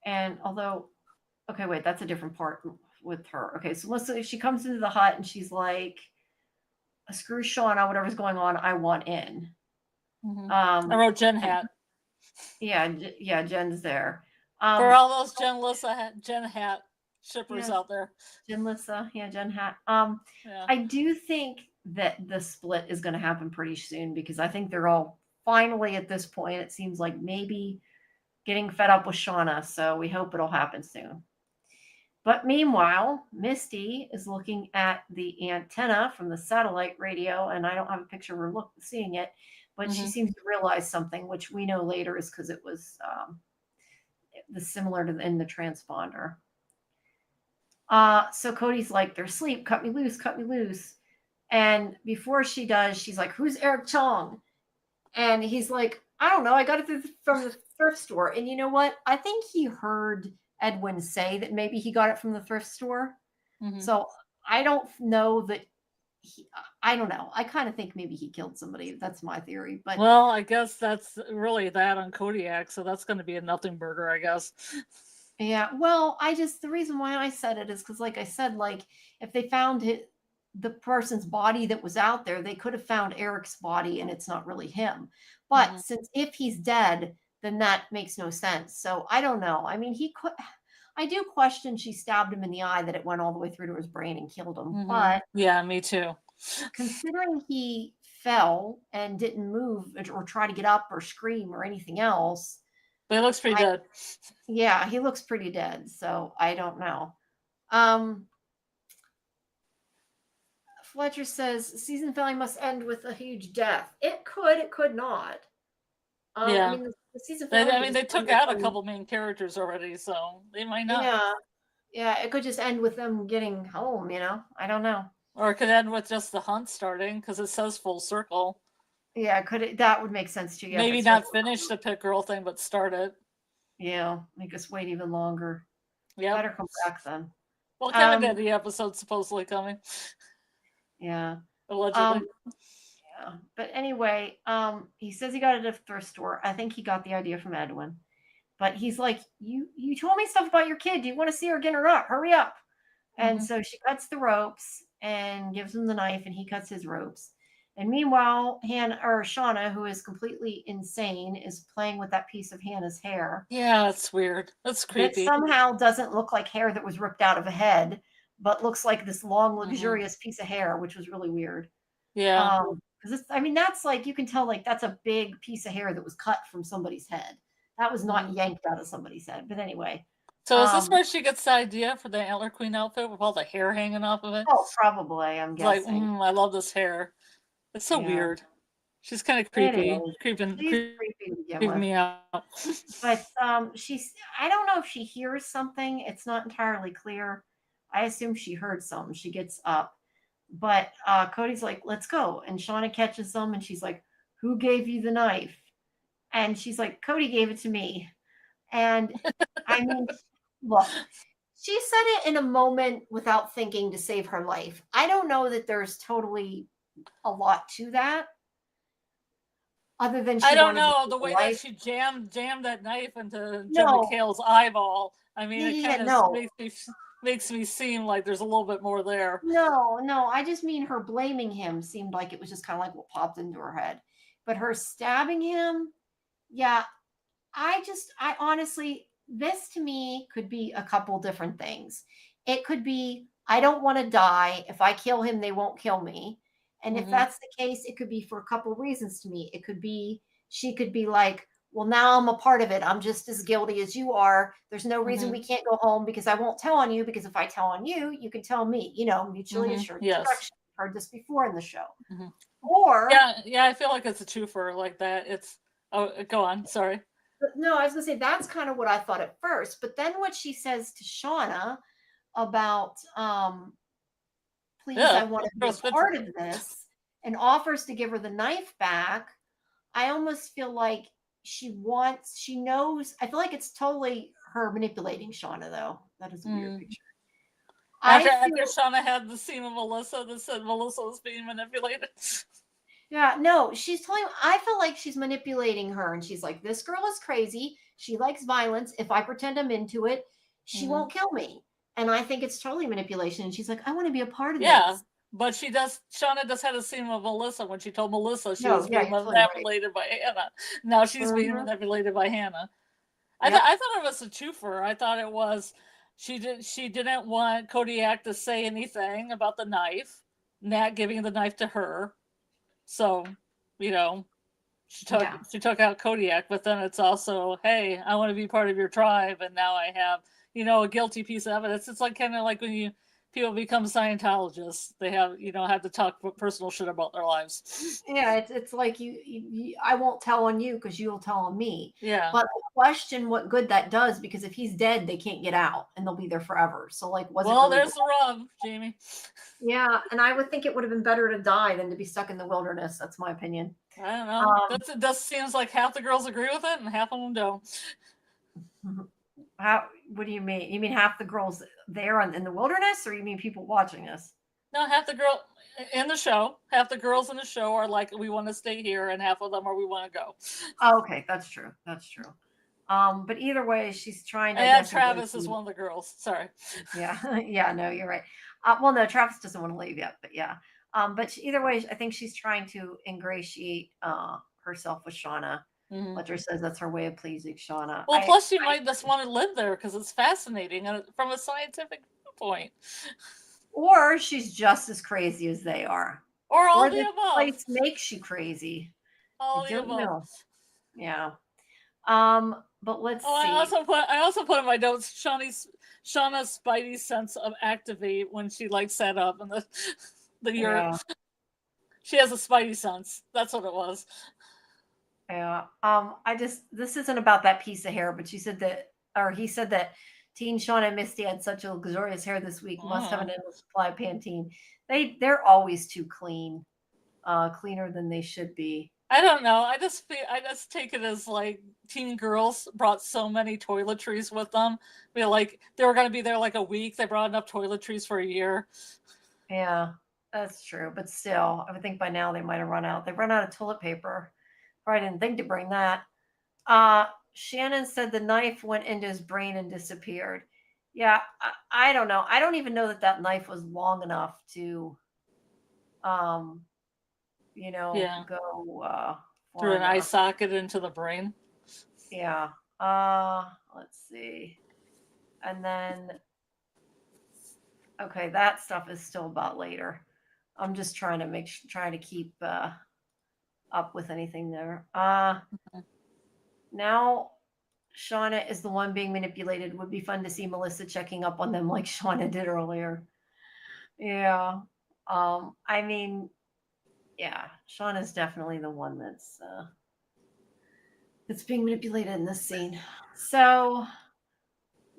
And although, okay, wait, that's a different part with her. Okay, so Melissa, she comes into the hut and she's like, screw Shauna, whatever's going on, I want in. I wrote Jen hat. Yeah, Jen's there. For all those Jen hat shippers out there. Jen Lissa, Jen hat. I do think that the split is going to happen pretty soon because I think they're all finally at this point, it seems like maybe getting fed up with Shauna. So we hope it'll happen soon. But meanwhile, Misty is looking at the antenna from the satellite radio, and I don't have a picture of her seeing it, but she seems to realize something, which we know later is because it was similar to in the transponder. So Cody's like, they're asleep, cut me loose. And before she does, she's like, who's Eric Chong? And he's like, I don't know, I got it from the thrift store. And you know what? I think he heard Edwin say that maybe he got it from the thrift store. So I don't know that I don't know. I kind of think maybe he killed somebody. That's my theory. But well, I guess that's really that on Kodiak. So that's going to be a nothing burger, I guess. Yeah. Well, the reason why I said it is because, like I said, like if they found the person's body that was out there, they could have found Eric's body and it's not really him. But since if he's dead, then that makes no sense. So I don't know. I mean, I do question she stabbed him in the eye, that it went all the way through to his brain and killed him. But yeah, me too. Considering he fell and didn't move or try to get up or scream or anything else. But he looks pretty dead. Yeah, he looks pretty dead. So I don't know. Fletcher says season finale must end with a huge death. It could not. Yeah. I mean, the season finale they took out a couple main characters already, so they might not. Yeah, it could just end with them getting home, I don't know. Or it could end with just the hunt starting, because it says full circle. Yeah, that would make sense too. Yeah, maybe not finish the pit girl thing, but start it. Yeah, make us wait even longer. Yeah. Better come back then. Well, Kevin did the episode supposedly coming. Yeah. Allegedly. Yeah. But anyway, he says he got it at a thrift store. I think he got the idea from Edwin. But he's like, you told me stuff about your kid. Do you want to see her again or not? Hurry up. And so she cuts the ropes and gives him the knife, and he cuts his ropes. And meanwhile, Shauna, who is completely insane, is playing with that piece of Hannah's hair. Yeah, it's weird. That's That creepy. somehow doesn't look like hair that was ripped out of a head, but looks like this long, Mhm. luxurious piece of hair, which was really weird. Yeah. Because I mean, that's like, you can tell like that's a big piece of hair that was cut from somebody's head. That was not yanked out of somebody's head. But anyway. So is this where she gets the idea for the Antler Queen outfit with all the hair hanging off of it? Oh, probably. I'm It's like, guessing. I love this hair. It's so Yeah. weird. She's kind of It creepy, is. creeping She's creepy to begin creeping with. me out. But I don't know if she hears something. It's not entirely clear. I assume she heard something. She gets up. But Cody's like, let's go. And Shauna catches them and she's like, who gave you the knife? And she's like, Cody gave it to me. And I mean, look, she said it in a moment without thinking to save her life. I don't know that there's totally a lot to that. Other than I don't know the way that she jammed that knife into Jen McHale's eyeball. I mean, it kind of makes me seem like there's a little bit more there. No. I just mean her blaming him seemed like it was just kind of like what popped into her head. But her stabbing him, yeah, I honestly, this to me could be a couple different things. It could be, I don't want to die. If I kill him, they won't kill me. And if that's the case, it could be for a couple reasons to me. It could be, she could be like, well, now I'm a part of it. I'm just as guilty as you are. There's no reason we can't go home because I won't tell on you, because if I tell on you, you can tell me, mutually assured destruction. I've heard this before in the show. Or yeah, I feel like it's a twofer like that. It's go on, sorry. No, I was gonna say that's kind of what I thought at first, but then what she says to Shauna about please, I want to be a part of this, and offers to give her the knife back, I almost feel like she knows. I feel like it's totally her manipulating Shauna, though. That is a weird picture. After Shauna had the scene of Melissa that said Melissa was being manipulated. Yeah, no, I feel like she's manipulating her, and she's like, this girl is crazy. She likes violence. If I pretend I'm into it, she won't kill me. And I think it's totally manipulation. And she's like, I want to be a part of this. But Shauna does have a scene with Melissa when she told Melissa she was being manipulated by Hannah. Now she's being manipulated by Hannah. I thought it was a twofer. I thought it was, she didn't want Kodiak to say anything about the knife, Nat giving the knife to her. So, she took out Kodiak, but then it's also, hey, I want to be part of your tribe, and now I have, a guilty piece of evidence. It's like kind of like when people become Scientologists, they have to talk personal shit about their lives. Yeah, it's like I won't tell on you because you'll tell on me. Yeah. But I question what good that does, because if he's dead, they can't get out and they'll be there forever. So like, there's the rub, Jamie. Yeah, and I would think it would have been better to die than to be stuck in the wilderness. That's my opinion. I don't know. It just seems like half the girls agree with it and half of them don't. What do you mean? You mean half the girls there in the wilderness, or you mean people watching this? No, half the girls in the show are like, we want to stay here, and half of them are, we want to go. Oh, okay, that's true. But either way, she's trying to. And Travis is one of the girls. Sorry. Yeah, no, you're right. Well, no, Travis doesn't want to leave yet, but yeah. But either way, I think she's trying to ingratiate herself with Shauna. Ledger says that's her way of pleasing Shauna. Well, plus she might just want to live there because it's fascinating from a scientific point. Or she's just as crazy as they are. Or all the above. above. Place makes you crazy. All the above. Know. Yeah. But let's see. I also put in my notes Shauna's spidey sense of activate when she sat up in the urine. Yeah. She has a spidey sense. That's what it was. Yeah. This isn't about that piece of hair, but he said that Teen Shauna and Misty had such a luxurious hair this week. Must have an endless supply of Pantene. They're always too clean, cleaner than they should be. I don't know. I just take it as like teen girls brought so many toiletries with them. They were going to be there like a week. They brought enough toiletries for a year. Yeah, that's true. But still, I would think by now they might have run out. They run out of toilet paper. Probably didn't think to bring that. Shannon said the knife went into his brain and disappeared. Yeah, I don't know. I don't even know that knife was long enough to Yeah. go Through an far eye enough. socket into the brain. Yeah. Let's see. And then, okay, that stuff is still about later. I'm just trying to keep up with anything there. Now Shauna is the one being manipulated. Would be fun to see Melissa checking up on them like Shauna did earlier. Yeah. I mean, yeah, Shauna's definitely the one that's being manipulated in this scene. So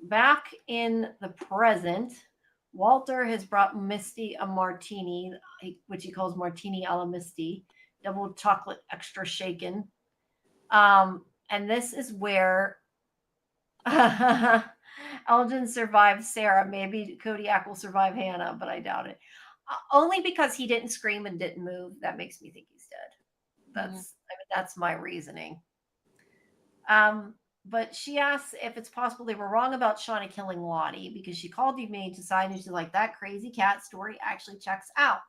back in the present, Walter has brought Misty a martini, which he calls martini a la Misty, double chocolate extra shaken. And this is where Elgin survives Sarah. Maybe Kodiak will survive Hannah, but I doubt it. Only because he didn't scream and didn't move. That makes me think he's dead. That's my reasoning. But she asks if it's possible they were wrong about Shauna killing Lottie because she called the humane society and she's like, that crazy cat story actually checks out.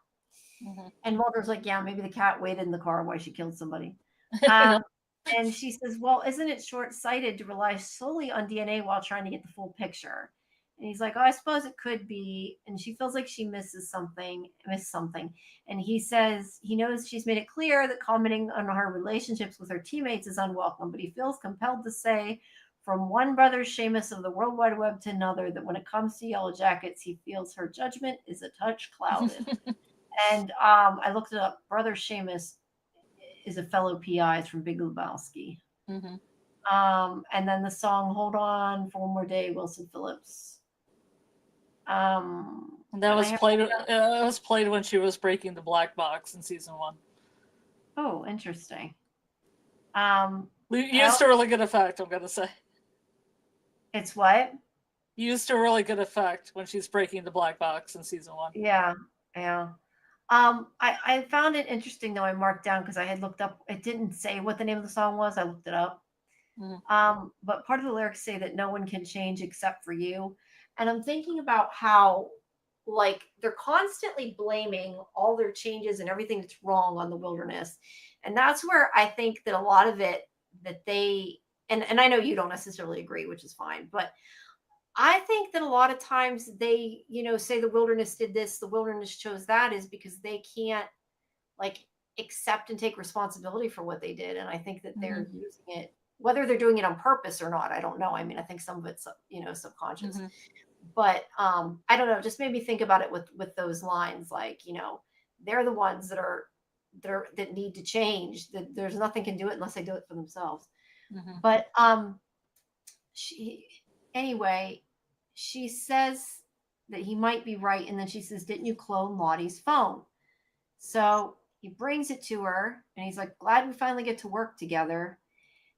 And Walter's like, yeah, maybe the cat waited in the car while she killed somebody. And she says, well, isn't it short-sighted to rely solely on DNA while trying to get the full picture? And he's like, oh, I suppose it could be. And she feels like she missed something. And he says he knows she's made it clear that commenting on her relationships with her teammates is unwelcome, but he feels compelled to say from one brother Seamus of the World Wide Web to another that when it comes to Yellowjackets, he feels her judgment is a touch clouded. And I looked it up. Brother Seamus is a fellow PI from Big Lebowski. And then the song "Hold On for One More Day," Wilson Phillips. That was played. It was played when she was breaking the black box in season 1. Oh, interesting. Used a really good effect. I'm gonna say. It's what? Used a really good effect when she's breaking the black box in season 1. Yeah. I found it interesting though. I marked down because I had looked up. It didn't say what the name of the song was. I looked it up. But part of the lyrics say that no one can change except for you. And I'm thinking about how, like, they're constantly blaming all their changes and everything that's wrong on the wilderness. And that's where I think that a lot of it that they, and I know you don't necessarily agree, which is fine, but I think that a lot of times they, say the wilderness did this, the wilderness chose that is because they can't like accept and take responsibility for what they did. And I think that they're using it, whether they're doing it on purpose or not, I don't know. I mean, I think some of it's, subconscious, but I don't know, just made me think about it with those lines, like, they're the ones that need to change, that there's nothing can do it unless they do it for themselves. But anyway, she says that he might be right. And then she says, didn't you clone Lottie's phone? So he brings it to her and he's like, glad we finally get to work together.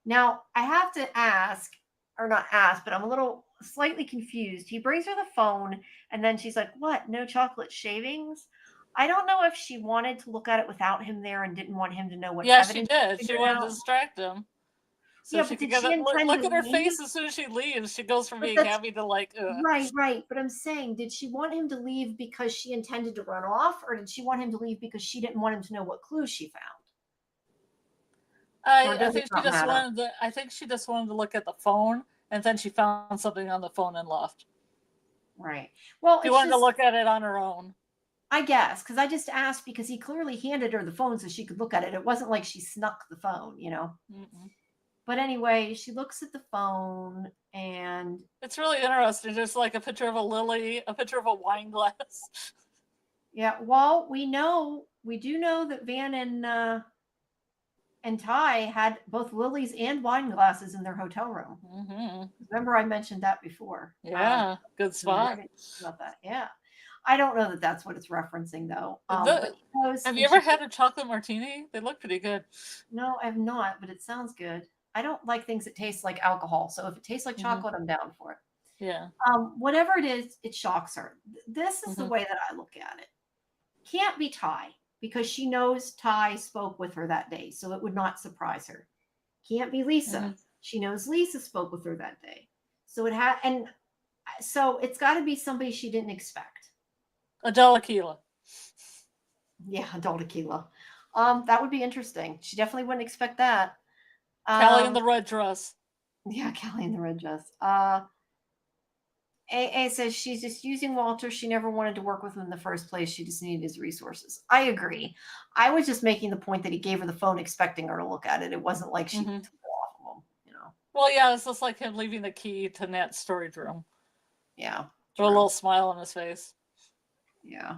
Now I have to ask, or not ask, but I'm a little slightly confused. He brings her the phone and then she's like, what? No chocolate shavings? I don't know if she wanted to look at it without him there and didn't want him to know what evidence. Yeah, she did. She wanted to distract him. So yeah, she but could did she intend look to at her leave? face as soon as she leaves. She goes from being happy to like, ugh. Right. But I'm saying, did she want him to leave because she intended to run off, or did she want him to leave because she didn't want him to know what clues she found? I think she just wanted to look at the phone, and then she found something on the phone and left. Right. Well, she wanted to look at it on her own. I guess, because I just asked because he clearly handed her the phone so she could look at it. It wasn't like she snuck the phone, But anyway, she looks at the phone and it's really interesting. There's like a picture of a lily, a picture of a wine glass. Yeah, well, we do know that Van and Ty had both lilies and wine glasses in their hotel room. Remember, I mentioned that before. Yeah, good spot. About that, yeah. I don't know that that's what it's referencing, though. Have you ever had a chocolate martini? They look pretty good. No, I have not, but it sounds good. I don't like things that taste like alcohol. So if it tastes like chocolate, I'm down for it. Yeah. Whatever it is, it shocks her. This is the way that I look at it. Can't be Ty because she knows Ty spoke with her that day. So it would not surprise her. Can't be Lisa. She knows Lisa spoke with her that day. So so it's got to be somebody she didn't expect. Adele Aquila. Yeah, Adele Aquila. That would be interesting. She definitely wouldn't expect that. Callie in the red dress. Yeah, Callie in the red dress. AA says she's just using Walter. She never wanted to work with him in the first place. She just needed his resources. I agree. I was just making the point that he gave her the phone expecting her to look at it. It wasn't like she took it off of him, you know. Well, yeah, it's just like him leaving the key to Nat's storage room. Yeah. With a little smile on his face. Yeah.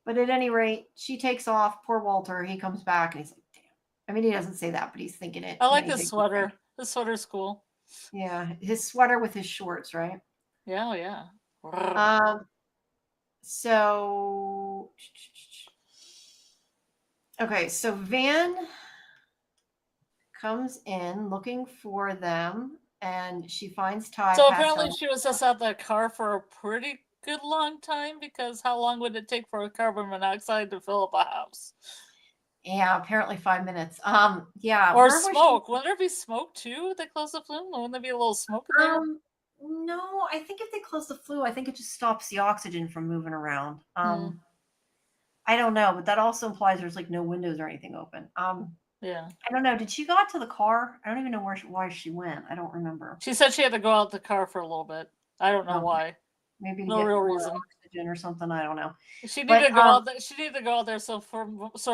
But at any rate, she takes off. Poor Walter. He comes back and he's like, damn. I mean, he doesn't say that, but he's thinking it. I like his sweater. His sweater's cool. Yeah. His sweater with his shorts, right? Yeah, yeah. So okay, so Van comes in looking for them and she finds Ty. So apparently she was just out that car for a pretty good long time, because how long would it take for a carbon monoxide to fill up a house? Yeah, apparently 5 minutes. Yeah. Or smoke. Wouldn't there be smoke too if they close the flue? Wouldn't there be a little smoke in there? No, I think if they close the flue, I think it just stops the oxygen from moving around. I don't know, but that also implies there's like no windows or anything open. Yeah. I don't know. Did she go out to the car? I don't even know why she went. I don't remember. She said she had to go out the car for a little bit. I don't know why. Maybe to no get real more reason oxygen or something. I don't know. She needed to go out there. She needed to go out there so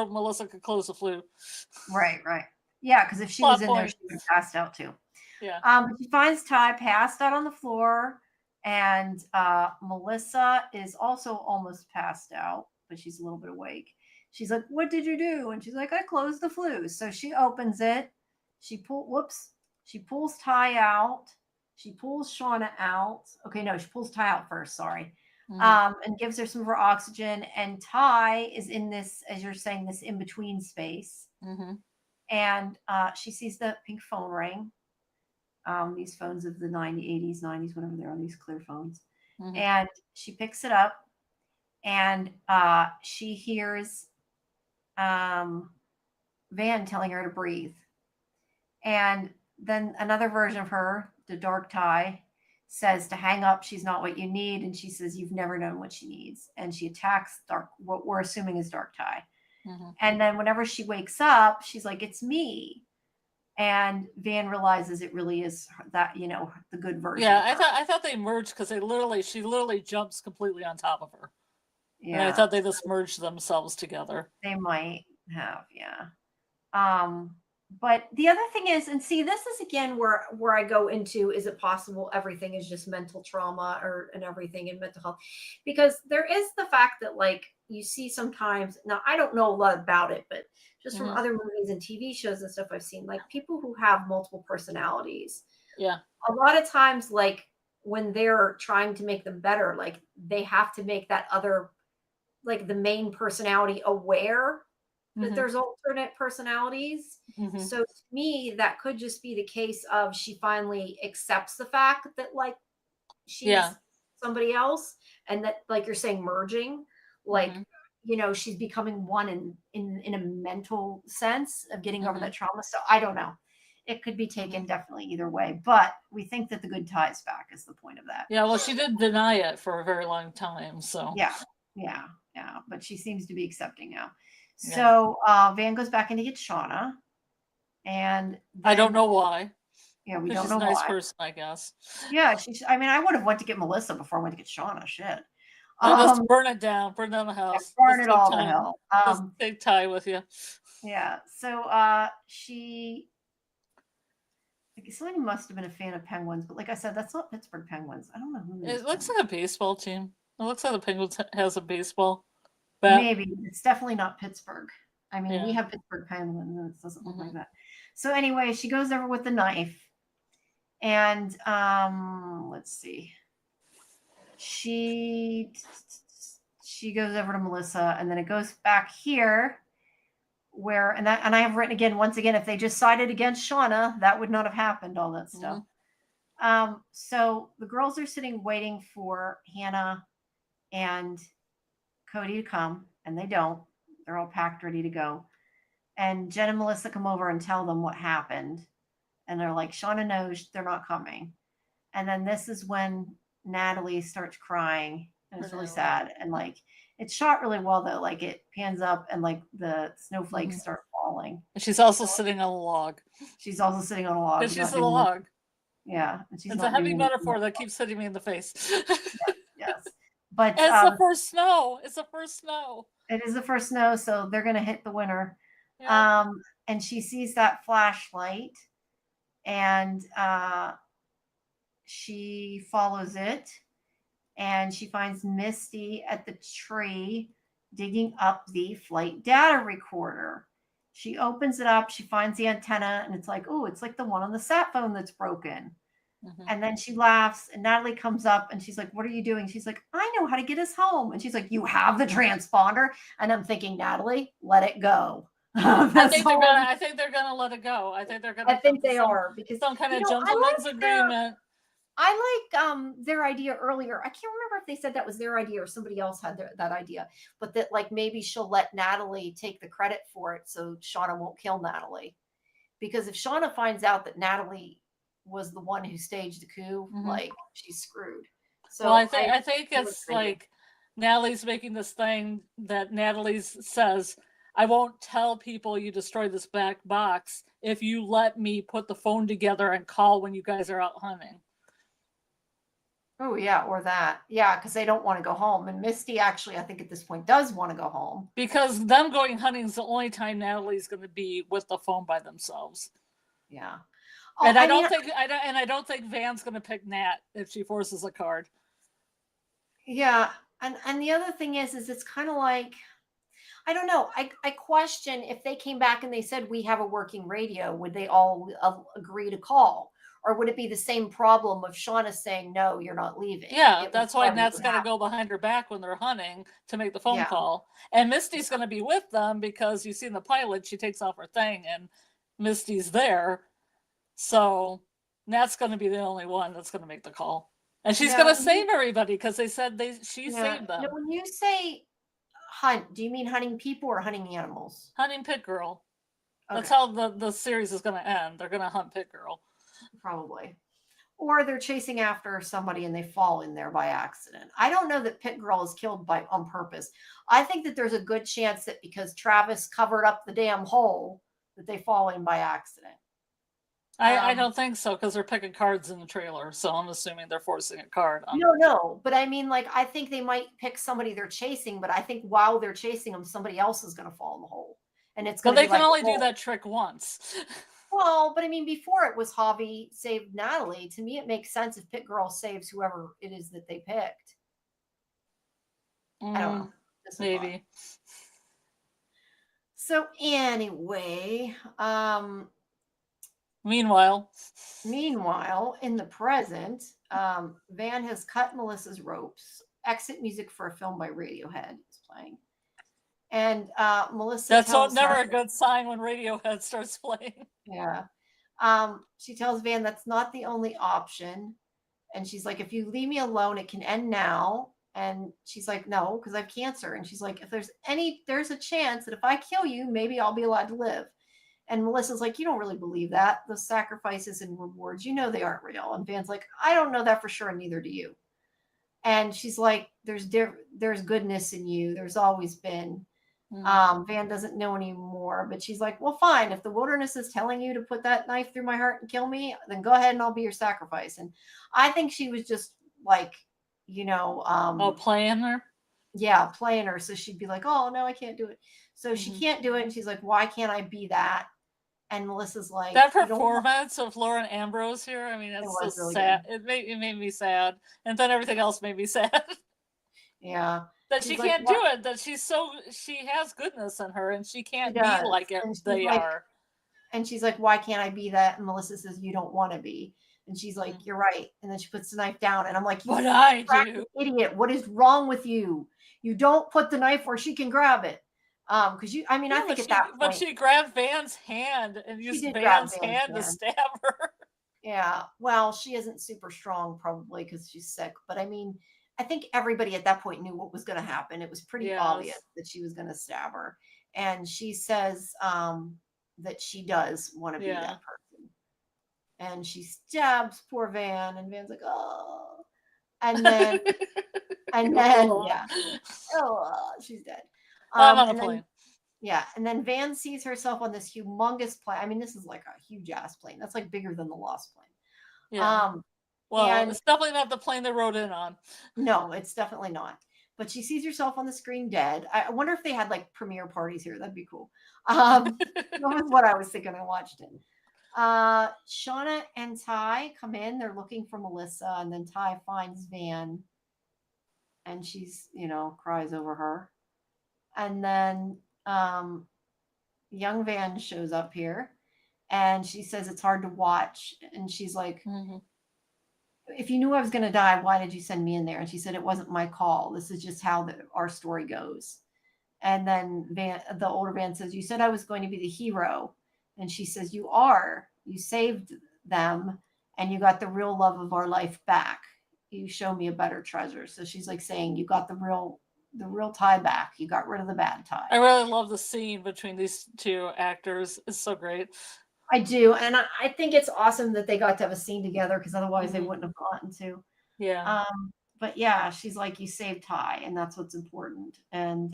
Melissa could close the flue. Right. Yeah, because if she was in there, she would have passed out too. Yeah. She finds Ty passed out on the floor, and Melissa is also almost passed out, but she's a little bit awake. She's like, "What did you do?" And she's like, "I closed the flue." So she opens it. She pulls Ty out. She pulls Shauna out. Okay, no, she pulls Ty out first. Sorry. And gives her some of her oxygen. And Ty is in this, as you're saying, this in between space. And she sees the pink phone ring. These phones of the 80s, 90s, whatever they are, these clear phones. And she picks it up, and she hears Van telling her to breathe. And then another version of her, the dark Ty, says to hang up. She's not what you need. And she says, you've never known what she needs. And she attacks what we're assuming is dark Ty. And then whenever she wakes up, she's like, it's me. And Van realizes it really is that, you know, the good version. Yeah, I thought they merged because she literally jumps completely on top of her. Yeah. And I thought they just merged themselves together. They might have, yeah. But the other thing is, and see, this is again where I go into, is it possible everything is just mental trauma and everything in mental health? Because there is the fact that, like, you see sometimes, now I don't know a lot about it, but just from other movies and TV shows and stuff I've seen, like people who have multiple personalities. Yeah. A lot of times, like when they're trying to make them better, like they have to make that other, like the main personality aware that there's alternate personalities. So to me, that could just be the case of she finally accepts the fact that, like, she's somebody else, and that, like you're saying, merging, like, you know, she's becoming one in a mental sense of getting over that trauma. So I don't know. It could be taken definitely either way, but we think that the good Ty's back is the point of that. Yeah, well, she did deny it for a very long time. So yeah, but she seems to be accepting now. So Van goes back in to get Shauna, and I don't know why. Yeah, we don't know why. She's a nice person, I guess. Yeah, I mean, I would have went to get Melissa before I went to get Shauna. Shit. Just burn it down. Burn down the house. Yeah, burn it all to hell. Just take Ty with you. Yeah. So somebody must have been a fan of Penguins, but like I said, that's not Pittsburgh Penguins. I don't know who. It looks like a baseball team. It looks like the Penguins has a baseball. Maybe it's definitely not Pittsburgh. I mean, we have Pittsburgh Penguins, and it doesn't look like that. So anyway, she goes over with the knife, and let's see. She goes over to Melissa, and then it goes back here where, and I have written again, once again, if they just sided against Shauna, that would not have happened, all that stuff. So the girls are sitting waiting for Hannah and Cody to come, and they don't. They're all packed, ready to go. And Jen and Melissa come over and tell them what happened. And they're like, Shauna knows they're not coming. And then this is when Natalie starts crying, and it's really sad. And like, It's shot really well though. Like it pans up and like the snowflakes start falling. And she's also sitting on a log. She's also sitting on a log. And she's on a log. Yeah. And she's it's not a heavy doing metaphor that keeps hitting me in the face. Yes. But it's the first snow. It's the first snow. It is the first snow, so they're gonna hit the winter. Yeah. And she sees that flashlight and she follows it and she finds Misty at the tree digging up the flight data recorder. She opens it up, she finds the antenna, and it's like, oh, it's like the one on the sat phone that's broken. And then she laughs, and Natalie comes up and she's like, what are you doing? She's like, I know how to get us home. And she's like, you have the transponder? And I'm thinking, Natalie, let it go. I think they're gonna let it go. I think they are, because some kind of gentleman's agreement. I like their idea earlier. I can't remember if they said that was their idea or somebody else had that idea, but that like maybe she'll let Natalie take the credit for it so Shauna won't kill Natalie. Because if Shauna finds out that Natalie was the one who staged the coup, like she's screwed. So well, I think it's like Natalie's making this thing that Natalie says, I won't tell people you destroyed this black box if you let me put the phone together and call when you guys are out hunting. Oh yeah, or that. Yeah, because they don't want to go home. And Misty actually, I think at this point does want to go home. Because them going hunting is the only time Natalie's going to be with the phone by themselves. Yeah. Oh, and I don't think Van's going to pick Nat if she forces a card. Yeah, and the other thing is it's kind of like, I don't know. I question if they came back and they said we have a working radio, would they all agree to call, or would it be the same problem of Shauna saying no, you're not leaving? Yeah, that's why Nat's got to go behind her back when they're hunting to make the phone call, and Misty's going to be with them because you see in the pilot she takes off her thing and Misty's there. So Nat's going to be the only one that's going to make the call. And she's going to save everybody because they said she saved them. Now, when you say hunt, do you mean hunting people or hunting animals? Hunting Pit Girl. Okay. That's how the series is going to end. They're going to hunt Pit Girl. Probably. Or they're chasing after somebody and they fall in there by accident. I don't know that Pit Girl is killed on purpose. I think that there's a good chance that because Travis covered up the damn hole that they fall in by accident. I don't think so because they're picking cards in the trailer, so I'm assuming they're forcing a card. No, but I mean, like, I think they might pick somebody they're chasing, but I think while they're chasing them, somebody else is going to fall in the hole, and it's going to. But they can only do that trick once. Well, but I mean, before it was Javi saved Natalie. To me, it makes sense if Pit Girl saves whoever it is that they picked. I don't know. Maybe. So anyway, Meanwhile, in the present, Van has cut Melissa's ropes. Exit music for a film by Radiohead is playing. And Melissa that's never a good sign when Radiohead starts playing. Yeah. She tells Van that's not the only option. And she's like, if you leave me alone, it can end now. And she's like, no, because I have cancer. And she's like, if there's a chance that if I kill you, maybe I'll be allowed to live. And Melissa's like, you don't really believe that. Those sacrifices and rewards, you know they aren't real. And Van's like, I don't know that for sure, and neither do you. And she's like, there's goodness in you. There's always been. Van doesn't know anymore, but she's like, well, fine. If the wilderness is telling you to put that knife through my heart and kill me, then go ahead and I'll be your sacrifice. And I think she was just like, playing her. Yeah, playing her. So she'd be like, oh no, I can't do it. So she can't do it. And she's like, why can't I be that? And Melissa's like, that performance of Lauren Ambrose here. I mean, it's so really sad. It made me sad. And then everything else made me sad. Yeah. That she can't do it. That she has goodness in her and she can't be like they are. And she's like, why can't I be that? And Melissa says, you don't want to be. And she's like, you're right. And then she puts the knife down. And I'm like, what I do? Idiot. What is wrong with you? You don't put the knife where she can grab it. Because I think at that point. But she grabbed Van's hand and used Van's hand to stab her. Yeah. Well, she isn't super strong probably because she's sick. But I mean, I think everybody at that point knew what was going to happen. It was pretty obvious that she was going to stab her. And she says that she does want to be that person. And she stabs poor Van, and Van's like, oh. And then And then, yeah. Oh, she's dead. I'm on a And then, plane. yeah. And then Van sees herself on this humongous plane. I mean, this is like a huge ass plane. That's like bigger than the Lost plane. Yeah. Well, and it's definitely not the plane they rode in on. no, it's definitely not. But she sees herself on the screen dead. I wonder if they had like premiere parties here. That'd be cool. That was what I was thinking. I watched it. Shauna and Ty come in. They're looking for Melissa, and then Ty finds Van, and she's cries over her. And then young Van shows up here, and she says it's hard to watch. And she's like, if you knew I was going to die, why did you send me in there? And she said, it wasn't my call. This is just how our story goes. And then the older Van says, you said I was going to be the hero. And she says, you are. You saved them, and you got the real love of our life back. You show me a better treasure. So she's like saying, you got the real Ty back. You got rid of the bad Ty. I really love the scene between these two actors. It's so great. I do. And I think it's awesome that they got to have a scene together, because otherwise they wouldn't have gotten to. Yeah. But yeah, she's like, you saved Ty, and that's what's important. And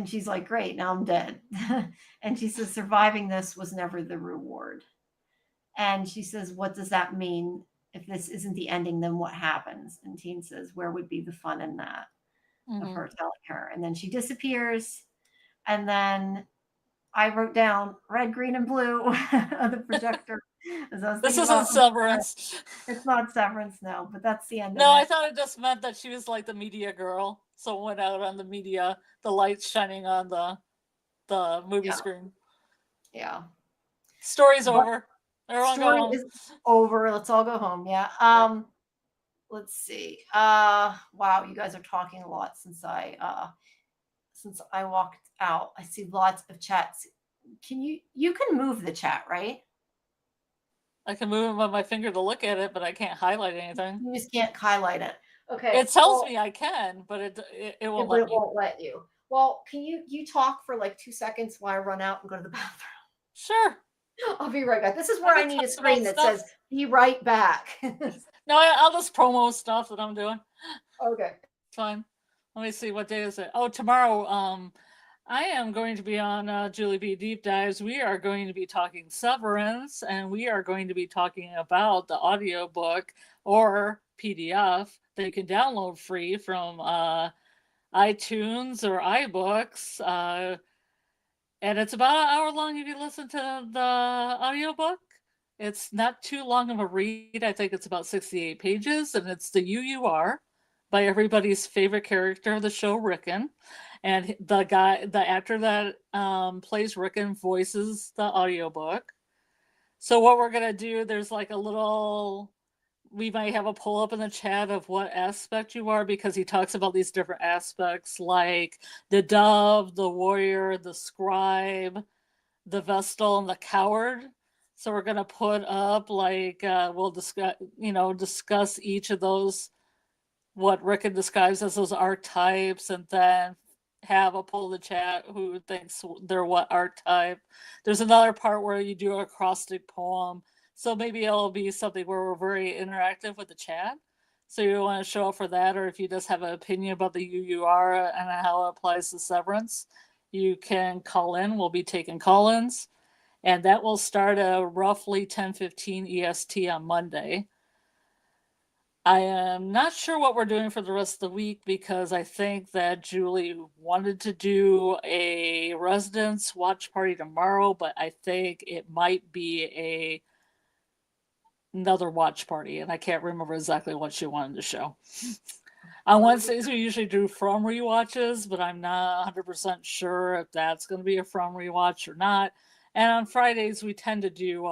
she's like, great, now I'm dead. And she says, surviving this was never the reward. And she says, what does that mean? If this isn't the ending, then what happens? And Teen says, where would be the fun in that? Of her telling her. And then she disappears. And then I wrote down red, green, and blue of the projector. This isn't Severance. It's not Severance, no, but that's the end. No, I thought it just meant that she was like the media girl. So went out on the media, the lights shining on the movie screen. Yeah. Story's over. Everyone go home. Is over. Let's all go home. Yeah. Let's see. Wow, you guys are talking a lot since I walked out. I see lots of chats. You can move the chat, right? I can move it with my finger to look at it, but I can't highlight anything. You just can't highlight it. Okay. It tells me I can, but it won't let me. It won't let you. Well, can you talk for like 2 seconds while I run out and go to the bathroom? Sure. I'll be right back. This is where I need a screen that says "Be right back." No, I'll just promo stuff that I'm doing. Okay. Fine. Let me see, what day is it? Oh, tomorrow. I am going to be on Julie B Deep Dives. We are going to be talking Severance, and we are going to be talking about the audiobook or PDF that you can download free from iTunes or iBooks. And it's about an hour long if you listen to the audiobook. It's not too long of a read. I think it's about 68 pages, and it's the UUR by everybody's favorite character of the show, Rickon. And the actor that plays Rickon voices the audiobook. So what we're going to do, there's like a little, we might have a pull up in the chat of what aspect you are, because he talks about these different aspects like the dove, the warrior, the scribe, the vestal, and the coward. So we're going to put up like, we'll discuss each of those, what Rickon describes as those archetypes, and then have a poll in the chat who thinks they're what archetype. There's another part where you do an acrostic poem. So maybe it'll be something where we're very interactive with the chat. So you want to show up for that, or if you just have an opinion about the UUR and how it applies to Severance, you can call in. We'll be taking call-ins. And that will start at roughly 10:15 EST on Monday. I am not sure what we're doing for the rest of the week, because I think that Julie wanted to do a residence watch party tomorrow, but I think it might be another watch party, and I can't remember exactly what she wanted to show. On Wednesdays, we usually do From rewatches, but I'm not 100% sure if that's going to be a From rewatch or not. And on Fridays, we tend to do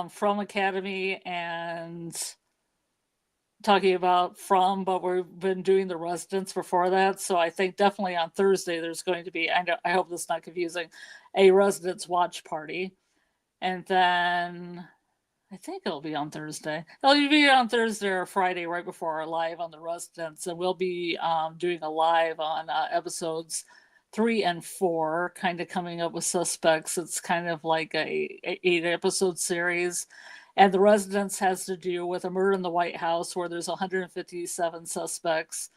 From Academy and talking about From, but we've been doing the residents before that. So I think definitely on Thursday, there's going to be, I hope this is not confusing, a residents watch party. And then I think it'll be on Thursday. It'll be on Thursday or Friday right before our live on the residents. And we'll be doing a live on episodes 3 and 4, kind of coming up with suspects. It's kind of like a 8-episode series. And The Residence has to do with a murder in the White House where there's 157 suspects.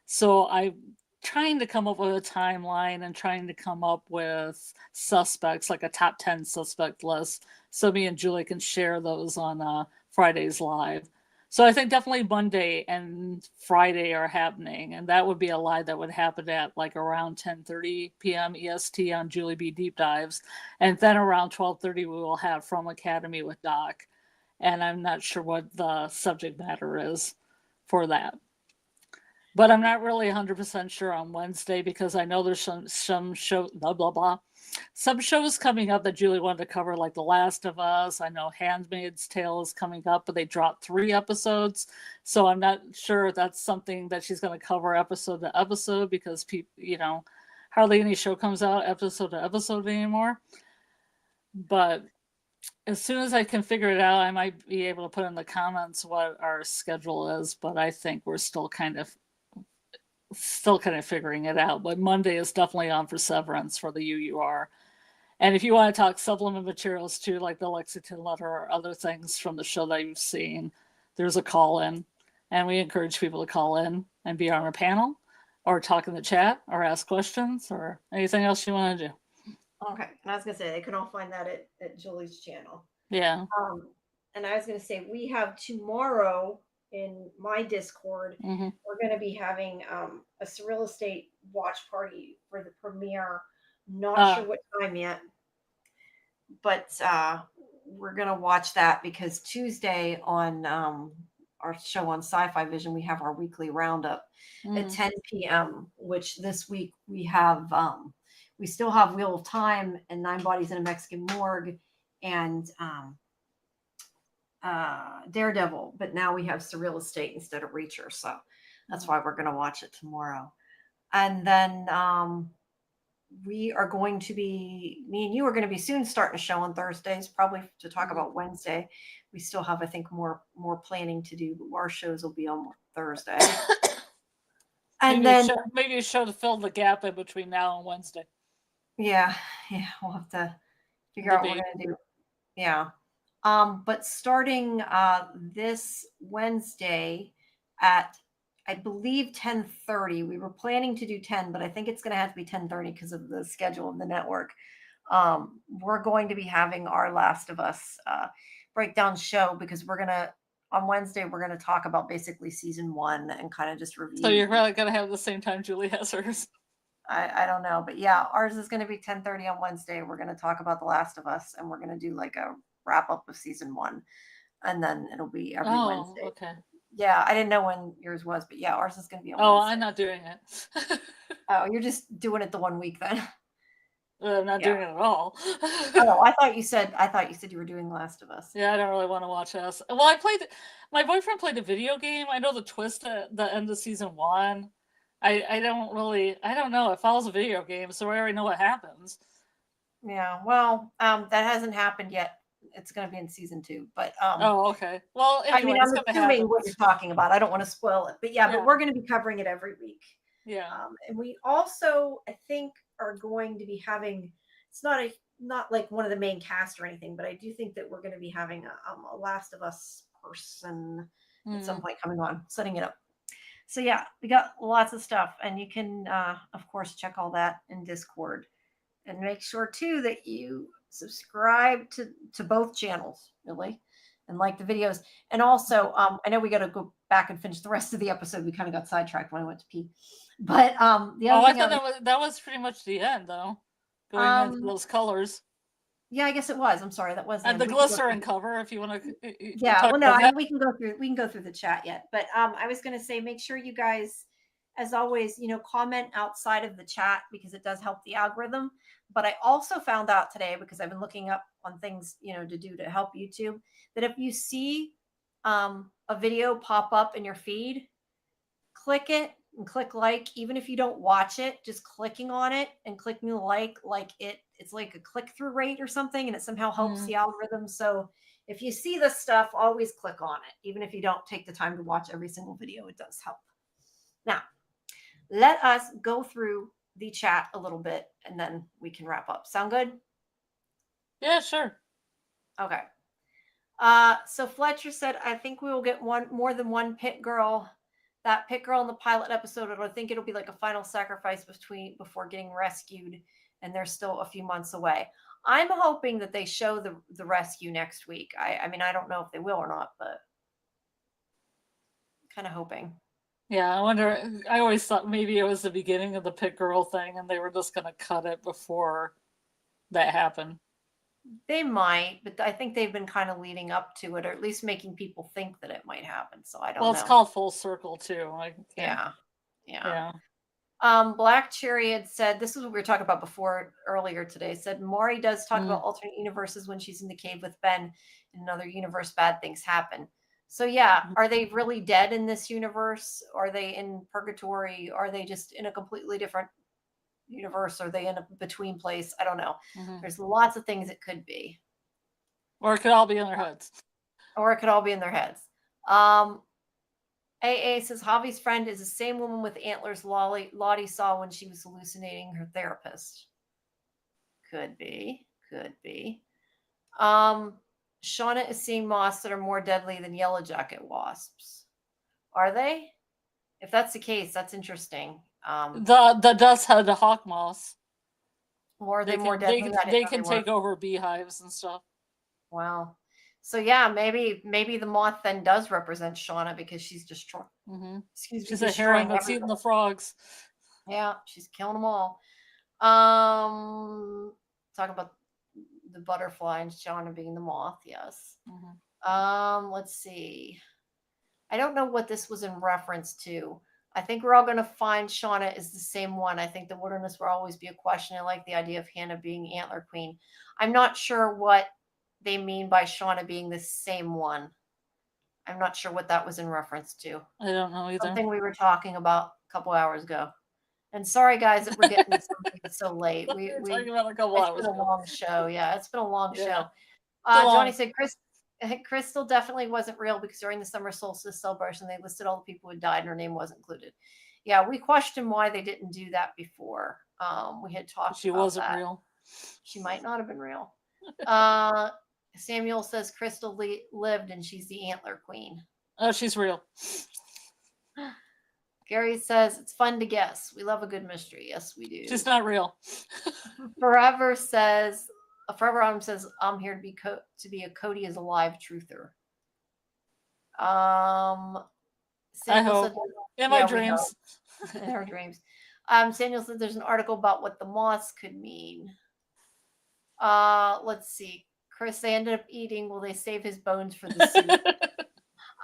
So I'm trying to come up with a timeline and trying to come up with suspects, like a top 10 suspect list, so me and Julie can share those on Friday's Live. So I think definitely Monday and Friday are happening, and that would be a live that would happen at like around 10:30 p.m. EST on Julie B Deep Dives, and then around 12:30 we will have From Academy with Doc, and I'm not sure what the subject matter is for that. But I'm not really 100% sure on Wednesday because I know there's some show blah blah blah. Some shows coming up that Julie wanted to cover, like The Last of Us. I know Handmaid's Tale is coming up, but they dropped 3 episodes, so I'm not sure if that's something that she's going to cover episode to episode because people, hardly any show comes out episode to episode anymore. But as soon as I can figure it out, I might be able to put in the comments what our schedule is. But I think we're still kind of figuring it out. But Monday is definitely on for Severance for the UUR. And if you want to talk supplement materials too, like the Lexington letter or other things from the show that you've seen, there's a call in. And we encourage people to call in and be on our panel or talk in the chat or ask questions or anything else you want to do. Okay. And I was going to say, they can all find that at Julie's channel. Yeah. And I was going to say, we have tomorrow in my Discord, Mm-hmm. we're going to be having a Surreal Estate watch party for the premiere. Not sure what time yet, but we're going to watch that because Tuesday on our show on SciFi Vision, we have our weekly roundup at 10 p.m., which this week we have, we still have Wheel of Time and 9 Bodies in a Mexican Morgue and Daredevil, but now we have Surreal Estate instead of Reacher. So that's why we're going to watch it tomorrow. And then we are going to be, me and you are going to be soon starting a show on Thursdays, probably to talk about Wednesday. We still have, I think, more planning to do, but our shows will be on Thursday. And maybe a show to fill the gap in between now and Wednesday. Yeah, we'll have to figure out what we're going to do. Yeah. But starting this Wednesday at, I believe, 10:30. We were planning to do 10, but I think it's going to have to be 10:30 because of the schedule of the network. We're going to be having our Last of Us breakdown show because on Wednesday, we're going to talk about basically season 1 and kind of just review. So you're probably going to have the same time Julie has hers. I don't know, but yeah, ours is going to be 10:30 on Wednesday. We're going to talk about The Last of Us, and we're going to do like a wrap up of season 1, and then it'll be every Wednesday. Okay. Yeah, I didn't know when yours was, but yeah, ours is going to be on Wednesday. I'm not doing it. Oh, you're just doing it the 1 week then. I'm not doing it at all. Oh, I thought you said you were doing Last of Us. Yeah, I don't really want to watch us. Well, my boyfriend played a video game. I know the twist at the end of season 1. I don't know. It follows a video game, so I already know what happens. Yeah, well, that hasn't happened yet. It's going to be in season 2, but okay. Well, anyway, I'm assuming what you're talking about. I don't want to spoil it, but but we're going to be covering it every week. Yeah. And we also, I think, are going to be having. It's not like one of the main cast or anything, but I do think that we're going to be having a Last of Us person at some point coming on, setting it up. So yeah, we got lots of stuff, and you can, of course, check all that in Discord, and make sure too that you subscribe to both channels, really, and like the videos. And also, I know we got to go back and finish the rest of the episode. We kind of got sidetracked when I went to pee, but the other thing I thought that was pretty much the end, though. Going into those colors. Yeah, I guess it was. I'm sorry, that was and the glycerin cover. If you want to, well, no, I mean, we can go through the chat yet. But I was going to say, make sure you guys, as always, comment outside of the chat because it does help the algorithm. But I also found out today, because I've been looking up on things, to do to help YouTube, that if you see a video pop up in your feed, click it and click like, even if you don't watch it, just clicking on it and clicking like it's like a click-through rate or something, and it somehow helps the algorithm. So if you see this stuff, always click on it. Even if you don't take the time to watch every single video, it does help. Now, let us go through the chat a little bit, and then we can wrap up. Sound good? Yeah, sure. Okay. So Fletcher said, I think we will get more than one pit girl. That pit girl in the pilot episode, I think it'll be like a final sacrifice before getting rescued, and they're still a few months away. I'm hoping that they show the rescue next week. I mean, I don't know if they will or not, but kind of hoping. Yeah, I wonder. I always thought maybe it was the beginning of the pit girl thing, and they were just going to cut it before that happened. They might, but I think they've been kind of leading up to it, or at least making people think that it might happen. So I don't know. Well, it's called full circle too. Yeah. Yeah. Black Cherry had said, this is what we were talking about earlier today, said Maury does talk about alternate universes when she's in the cave with Ben. In another universe, bad things happen. So yeah, are they really dead in this universe? Are they in purgatory? Are they just in a completely different universe? Are they in a between place? I don't know. There's lots of things it could be. Or it could all be in their heads. AA says Javi's friend is the same woman with antlers Lottie saw when she was hallucinating her therapist. Could be. Shauna is seeing moths that are more deadly than Yellowjacket wasps. Are they? If that's the case, that's interesting. The dust-headed hawk moths. Or are they more deadly? They can take over beehives and stuff. Wow. So yeah, maybe the moth then does represent Shauna because she's destroying. She's a herring that's eating the frogs. Yeah, she's killing them all. Talking about the butterfly and Shauna being the moth. Yes. Let's see. I don't know what this was in reference to. I think we're all going to find Shauna is the same one. I think the wilderness will always be a question. I like the idea of Hannah being Antler Queen. I'm not sure what they mean by Shauna being the same one. I'm not sure what that was in reference to. I don't know either. Something we were talking about a couple hours ago. And sorry, guys, that we're getting something so late. We're talking about a couple hours ago. It's been a long show. Yeah, it's been a long show. Johnny said Crystal definitely wasn't real because during the summer solstice celebration, they listed all the people who died and her name wasn't included. Yeah, we questioned why they didn't do that before. We had talked She about wasn't that. real. She might not have been real. Samuel says Crystal lived and she's the Antler Queen. Oh, she's real. Gary says it's fun to guess. We love a good mystery. Yes, we do. She's not real. Forever Autumn says I'm here to be a Cody is alive truther. I hope. In my dreams. In our dreams. Samuel said there's an article about what the moths could mean. Let's see. Chris, they ended up eating. Will they save his bones for the soup?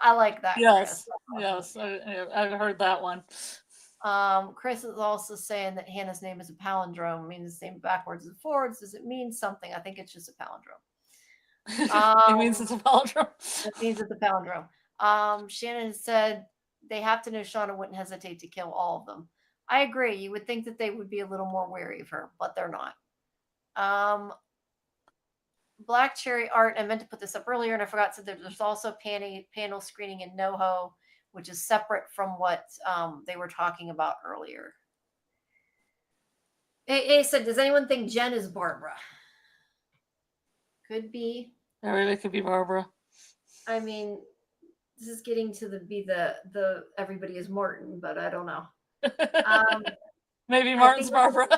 I like that. Yes. Yes. I've heard that one. Chris is also saying that Hannah's name is a palindrome, means the same backwards and forwards. Does it mean something? I think it's just a palindrome. It means it's a palindrome. It means it's a palindrome. Shannon said they have to know Shauna wouldn't hesitate to kill all of them. I agree. You would think that they would be a little more wary of her, but they're not. Black Cherry Art, I meant to put this up earlier and I forgot, said there's also panel screening in NoHo, which is separate from what they were talking about earlier. AA said, does anyone think Jen is Barbara? Could be. It could be Barbara. I mean, this is getting to the everybody is Martin, but I don't know. Maybe Martin's Barbara.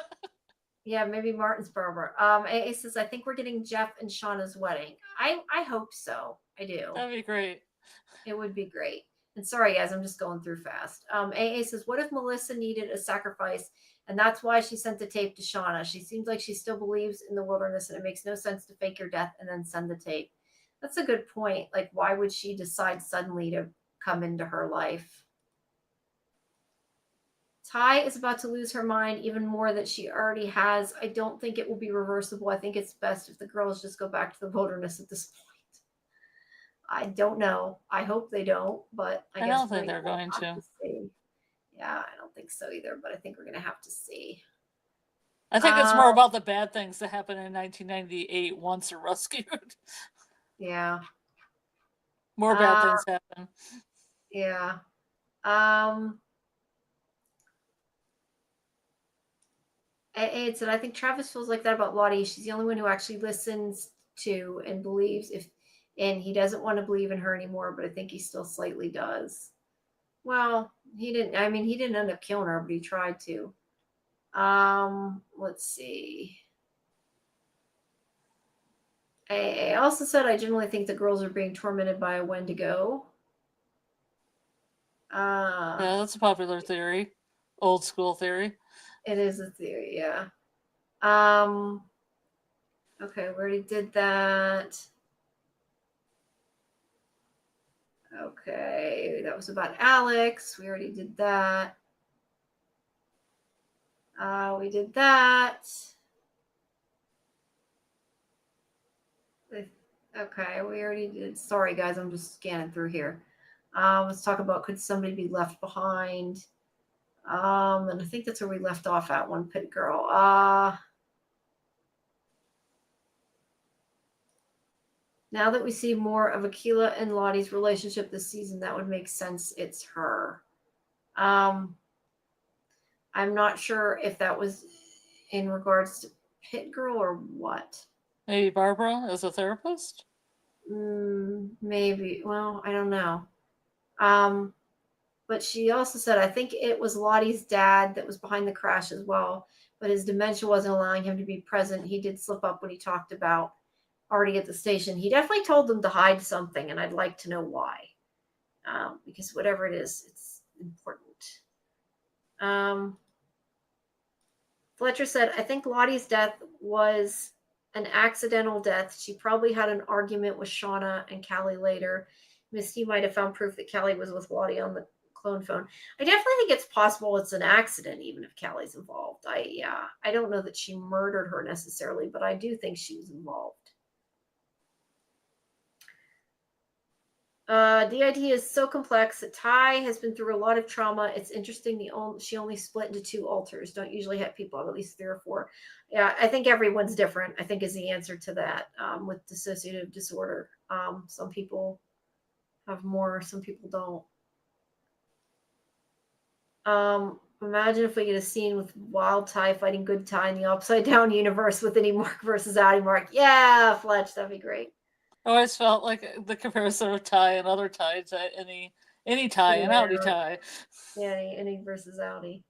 Yeah, maybe Martin's Barbara. AA says, I think we're getting Jeff and Shauna's wedding. I hope so. I do. That'd be great. It would be great. And sorry, guys, I'm just going through fast. AA says, what if Melissa needed a sacrifice and that's why she sent the tape to Shauna? She seems like she still believes in the wilderness and it makes no sense to fake her death and then send the tape. That's a good point. Like, why would she decide suddenly to come into her life? Ty is about to lose her mind even more that she already has. I don't think it will be reversible. I think it's best if the girls just go back to the wilderness at this point. I don't know. I hope they don't, but I don't think they're going to. Yeah, I don't think so either, but I think we're going to have to see. I think it's more about the bad things that happened in 1998 once they're rescued. Yeah. More bad things happen. Yeah. It said, I think Travis feels like that about Lottie. She's the only one who actually listens to and believes and he doesn't want to believe in her anymore, but I think he still slightly does. Well, he didn't. I mean, he didn't end up killing her, but he tried to. Let's see. I also said I generally think the girls are being tormented by a Wendigo. Yeah, that's a popular theory. Old school theory. It is a theory, yeah. Okay, we already did that. Okay, that was about Alex. We already did that. We did that. Okay, we already did. Sorry, guys, I'm just scanning through here. Let's talk about could somebody be left behind? And I think that's where we left off at one pit girl. Now that we see more of Akila and Lottie's relationship this season, that would make sense. It's her. I'm not sure if that was in regards to pit girl or what. Maybe Barbara as a therapist? Maybe. Well, I don't know. But she also said, I think it was Lottie's dad that was behind the crash as well, but his dementia wasn't allowing him to be present. He did slip up when he talked about already at the station. He definitely told them to hide something, and I'd like to know why. Because whatever it is, it's important. Fletcher said, I think Lottie's death was an accidental death. She probably had an argument with Shauna and Callie later. Misty might have found proof that Callie was with Lottie on the clone phone. I definitely think it's possible it's an accident, even if Callie's involved. I don't know that she murdered her necessarily, but I do think she was involved. DID is so complex that Ty has been through a lot of trauma. It's interesting she only split into 2 alters. Don't usually have people have at least 3 or 4. Yeah, I think everyone's different, I think is the answer to that. With dissociative disorder. Some people have more, some people don't. Imagine if we get a scene with Wild Ty fighting Good Ty in the Upside Down universe with any Mark versus Addie Mark. Yeah, Fletch, that'd be great. I always felt like the comparison of Ty and other Ty to any Ty and Audi Ty. Yeah, any versus Audi.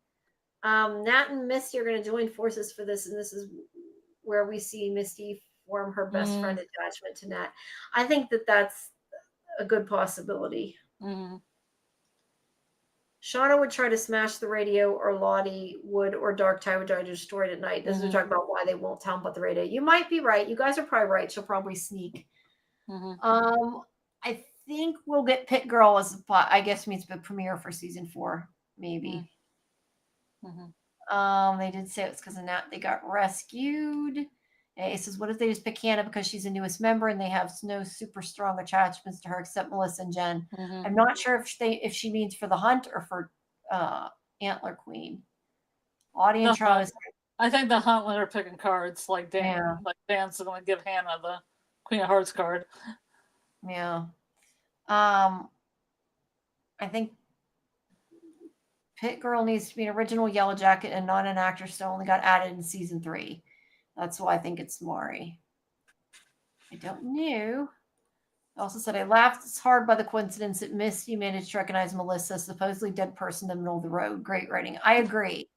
Nat and Misty are going to join forces for this, and this is where we see Misty form her best friend attachment to Nat. I think that that's a good possibility. Shauna would try to smash the radio, or Lottie would, or Dark Ty would try to destroy it at night. This is talking about why they won't tell them about the radio. You might be right. You guys are probably right. She'll probably sneak. I think we'll get Pit Girl as I guess means the premiere for season 4, maybe. They did say it was because of Nat they got rescued. It says, what if they just pick Hannah because she's the newest member and they have no super strong attachments to her except Melissa and Jen? I'm not sure if she means for the hunt or for Antler Queen. Audience trial. I think the hunt when they're picking cards, like Dan, like Dan's going to give Hannah the Queen of Hearts card. Yeah. I think Pit Girl needs to be an original Yellowjacket and not an actor, so only got added in season 3. That's why I think it's Maury. I don't know. I also said I laughed hard by the coincidence that Misty managed to recognize Melissa, supposedly dead person in the middle of the road. Great writing. I agree.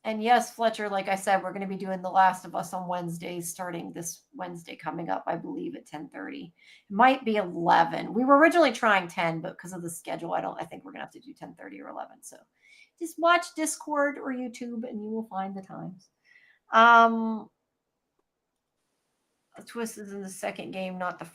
And yes, Fletcher, like I said, we're going to be doing The Last of Us on Wednesdays, starting this Wednesday coming up, I believe, at 10:30. It might be 11. We were originally trying 10, but because of the schedule, I think we're going to have to do 10:30 or 11. So just watch Discord or YouTube and you will find the times. The twist is in the second game, not the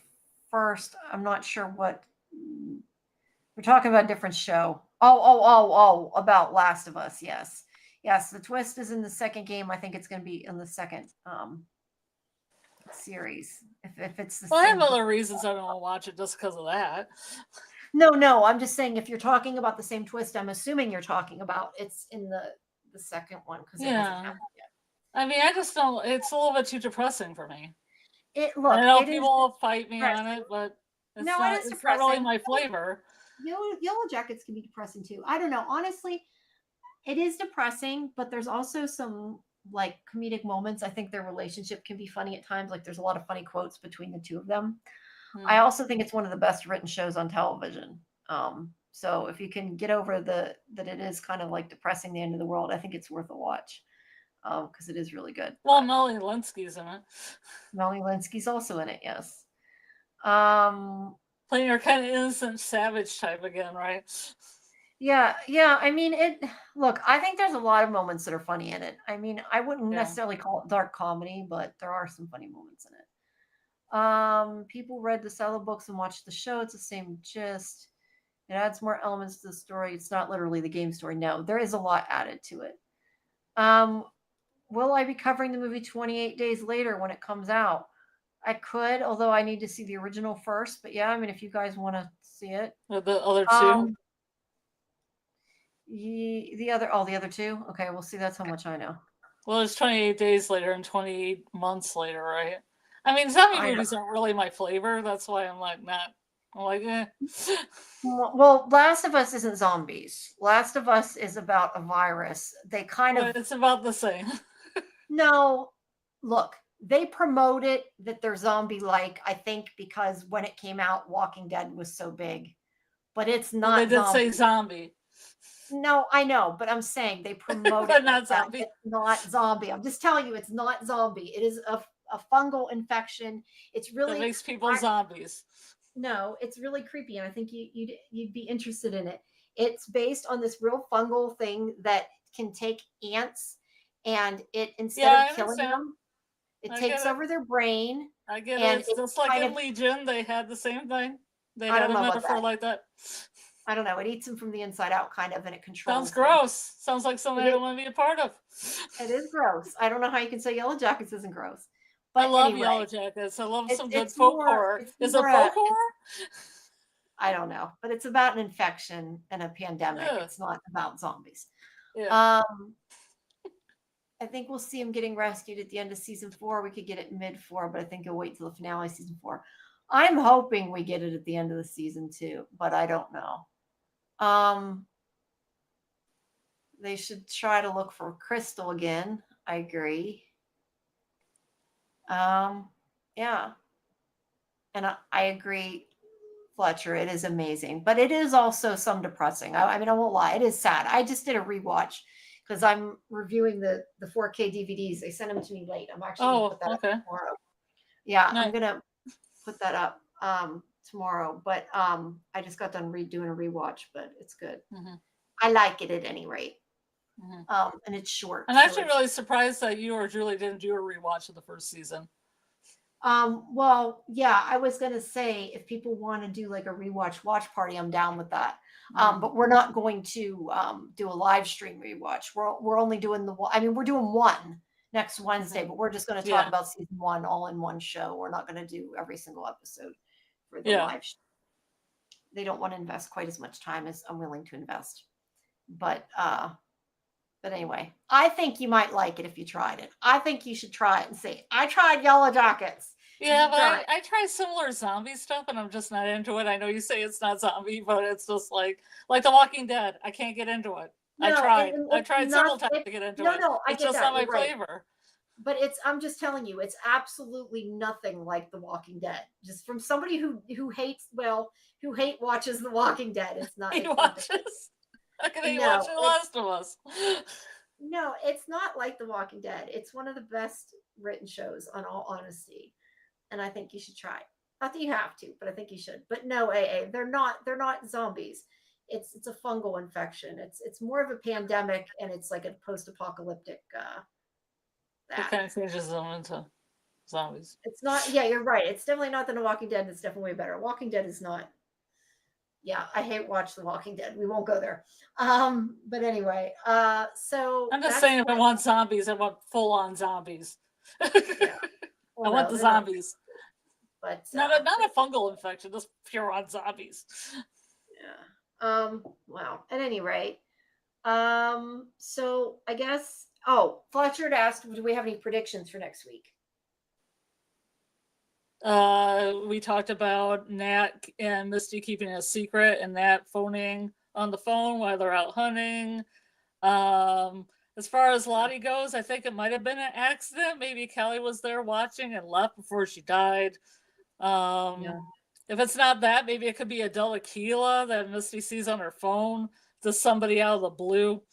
first. I'm not sure what we're talking about. A different show. Oh, about Last of Us. Yes, the twist is in the second game. I think it's going to be in the second series. If it's the same. I have other reasons I don't want to watch it just because of that. No. I'm just saying if you're talking about the same twist, I'm assuming you're talking about it's in the second one because it hasn't happened yet. I mean, I just don't. It's a little bit too depressing for me. I know people will fight me on it, but it's it's not really my flavor. Yellowjackets can be depressing too. I don't know. Honestly, it is depressing, but there's also some like comedic moments. I think their relationship can be funny at times. Like there's a lot of funny quotes between the two of them. I also think it's one of the best written shows on television. So if you can get over that it is kind of like depressing the end of the world, I think it's worth a watch because it is really good. Well, Melanie Linsky's in it. Melanie Linsky's also in it, yes. Playing her kind of innocent savage type again, right? Yeah. I mean, look, I think there's a lot of moments that are funny in it. I mean, I wouldn't necessarily call it dark comedy, but there are some funny moments in it. People read the seller books and watched the show. It's the same gist. It adds more elements to the story. It's not literally the game story. No, there is a lot added to it. Will I be covering the movie 28 days later when it comes out? I could, although I need to see the original first. But yeah, I mean, if you guys want to see it. The other two? The other two? Okay, we'll see. That's how much I know. Well, it's 28 days later and 28 months later, right? I mean, zombie movies aren't really my flavor. That's why I'm like, eh. Well, Last of Us isn't zombies. Last of Us is about a virus. They kind of... It's about the same. No, look, they promote it that they're zombie-like, I think, because when it came out, Walking Dead was so big. But it's not They did say zombie. No, I know, but I'm saying they promote but it. not zombie. It's not zombie. I'm just telling you, it's not zombie. It is a fungal infection. It's really... That makes people zombies. No, it's really creepy, and I think you'd be interested in it. It's based on this real fungal thing that can take ants, and it instead of killing them, it takes over their brain. I get it. It's just like in Legion, they had the same thing. They had a metaphor like that. I don't know. It eats them from the inside out, kind of, and it controls. Sounds gross. Sounds like something I don't want to be a part of. It is gross. I don't know how you can say Yellowjackets isn't gross. But I love Yellowjackets. I love some good folk horror. Is it folk horror? I don't know, but it's about an infection and a pandemic. Yeah. It's not about zombies. Yeah. I think we'll see him getting rescued at the end of season 4. We could get it mid-4, but I think he'll wait till the finale of season 4. I'm hoping we get it at the end of the season too, but I don't know. They should try to look for Crystal again. I agree. Yeah. And I agree, Fletcher. It is amazing, but it is also some depressing. I mean, I won't lie. It is sad. I just did a rewatch because I'm reviewing the 4K DVDs. They sent them to me late. I'm actually going to put that up tomorrow. Yeah, nice. I'm going to put that up tomorrow, but I just got done doing a rewatch, but it's good. Mm-hmm. I like it at any rate. Mm-hmm. And it's short. I'm actually really surprised that you or Julie didn't do a rewatch of the first season. Well, yeah, I was going to say if people want to do like a watch party, I'm down with that. But we're not going to do a live stream rewatch. We're only doing we're doing one next Wednesday, but we're just going to talk about season 1 all in one show. We're not going to do every single episode for the live show. They don't want to invest quite as much time as I'm willing to invest. But anyway, I think you might like it if you tried it. I think you should try it and see. I tried Yellowjackets. Yeah, but I try similar zombie stuff, and I'm just not into it. I know you say it's not zombie, but it's just like The Walking Dead. I can't get into it. No, I tried several times to get into it. No, it's just not my flavor. But I'm just telling you, it's absolutely nothing like The Walking Dead. Just from somebody who watches The Walking Dead. It's not. He watches. How can he watch The Last of Us? No, it's not like The Walking Dead. It's one of the best written shows, on all honesty, and I think you should try it. Not that you have to, but I think you should. But no, they're not zombies. It's a fungal infection. It's more of a pandemic, and it's like a post-apocalyptic. It kind of changes them into zombies. It's not. Yeah, you're right. It's definitely not than The Walking Dead. It's definitely way better. Walking Dead is not. Yeah, I watch The Walking Dead. We won't go there. But anyway, so I'm just saying, if I want zombies, I want full-on zombies. Yeah. Well, I want the zombies. But not a fungal infection, just pure on zombies. Yeah. Well, at any rate, so I guess. Oh, Fletcher had asked, do we have any predictions for next week? We talked about Nat and Misty keeping it a secret, and Nat phoning on the phone while they're out hunting. It's As far as Lottie goes, I think it might have been an accident. Maybe Kelly was there watching and left before she died. If it's not that, maybe it could be Adela Keela that Misty sees on her phone. Just somebody out of the blue.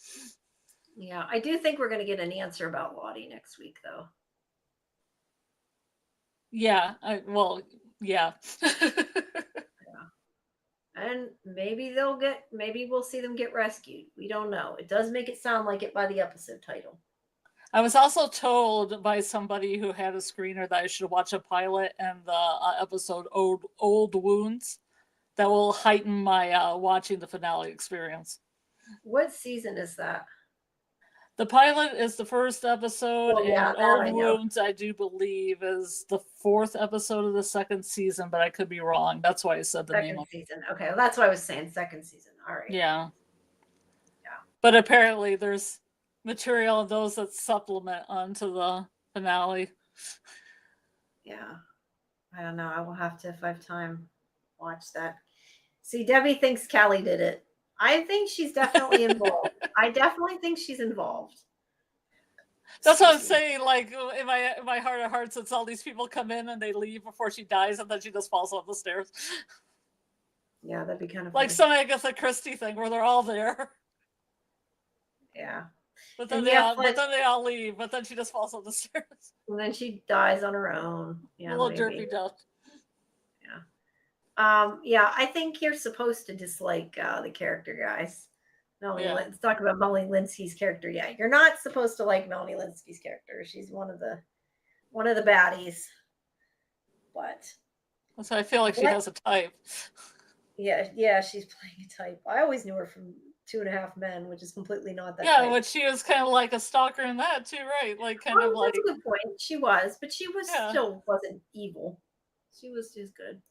Yeah, I do think we're going to get an answer about Lottie next week, though. Yeah, yeah. And maybe we'll see them get rescued. We don't know. It does make it sound like it by the episode title. I was also told by somebody who had a screener that I should watch a pilot and the episode Old Wounds. That will heighten my watching the finale experience. What season is that? The pilot is the first episode, and Old Wounds, I do believe, is the 4th episode of the 2nd season, but I could be wrong. That's why I said the name of it. Season. Okay, well, that's what I was saying. 2nd season. All right. Yeah. But apparently there's material of those that supplement onto the finale. Yeah. I don't know. I will have to, if I have time, watch that. See, Debbie thinks Callie did it. I think she's definitely involved. I definitely think she's involved. That's what I'm saying. Like in my heart of hearts, it's all these people come in and they leave before she dies, and then she just falls off the stairs. Yeah, that'd be kind of like some Agatha Christie thing where they're all there. Yeah. But then they all leave. But then she just falls off the stairs. And then she dies on her own. Yeah, a little derpy death. Yeah, I think you're supposed to dislike the character, guys. Let's talk about Melanie Linsky's character. Yeah, you're not supposed to like Melanie Linsky's character. She's one of the baddies. But so I feel like she has a type. Yeah, she's playing a type. I always knew her from 2.5 Men, which is completely not that. Yeah, but she was kind of like a stalker in that too, right? Like kind of like. That's a good point. She was, but she was still wasn't evil. She was just good.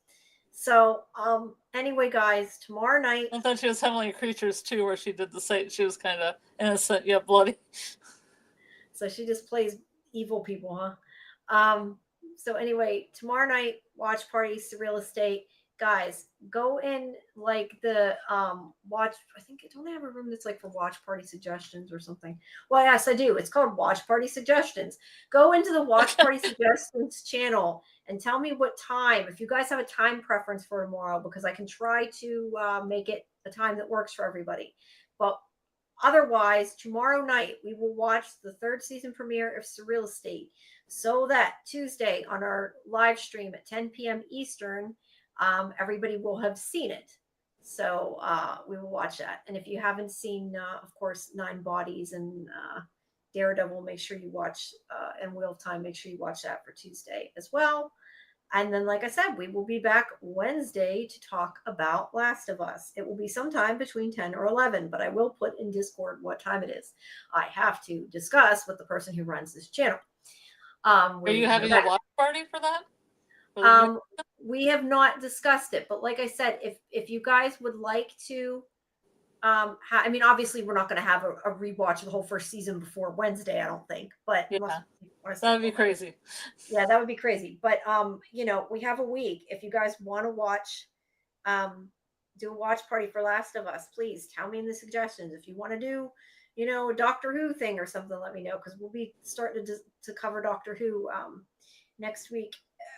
So, anyway, guys, tomorrow night. I thought she was Heavenly Creatures too, where she did the same. She was kind of innocent yet bloody. So she just plays evil people, huh? So anyway, tomorrow night, watch party, Surreal Estate. Guys, go in like the watch. I think don't they have a room that's like for watch party suggestions or something? Well, yes, I do. It's called Watch Party Suggestions. Go into the Watch Party Suggestions channel and tell me what time. If you guys have a time preference for tomorrow, because I can try to make it a time that works for everybody. But otherwise, tomorrow night we will watch the 3rd season premiere of Surreal Estate, so that Tuesday on our live stream at 10 p.m. Eastern. Everybody will have seen it. So we will watch that. And if you haven't seen, of course, 9 Bodies and Daredevil, make sure you watch, and Wheel of Time, make sure you watch that for Tuesday as well. And then, like I said, we will be back Wednesday to talk about Last of Us. It will be sometime between 10 or 11, but I will put in Discord what time it is. I have to discuss with the person who runs this channel. Are you having a watch party for that? We have not discussed it, but like I said, if you guys would like to, I mean, obviously we're not going to have a rewatch of the whole 1st season before Wednesday, I don't think, but that would be crazy. Yeah, that would be crazy. But, we have a week. If you guys want to watch, do a watch party for Last of Us, please tell me in the suggestions. If you want to do, a Doctor Who thing or something, let me know, because we'll be starting to cover Doctor Who next week.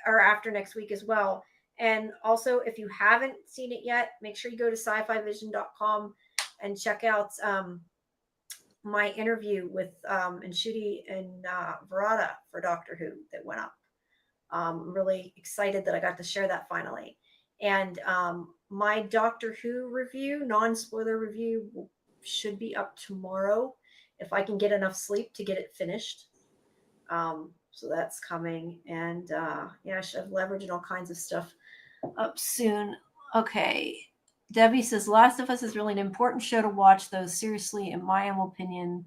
Or after next week as well. And also, if you haven't seen it yet, make sure you go to scifivision.com and check out my interview with Nshudi and Verada for Doctor Who that went up. I'm really excited that I got to share that finally. And my Doctor Who review, non-spoiler review, should be up tomorrow if I can get enough sleep to get it finished. So that's coming. And I should have leverage and all kinds of stuff up soon. Okay. Debbie says, Last of Us is really an important show to watch, though. Seriously, in my own opinion,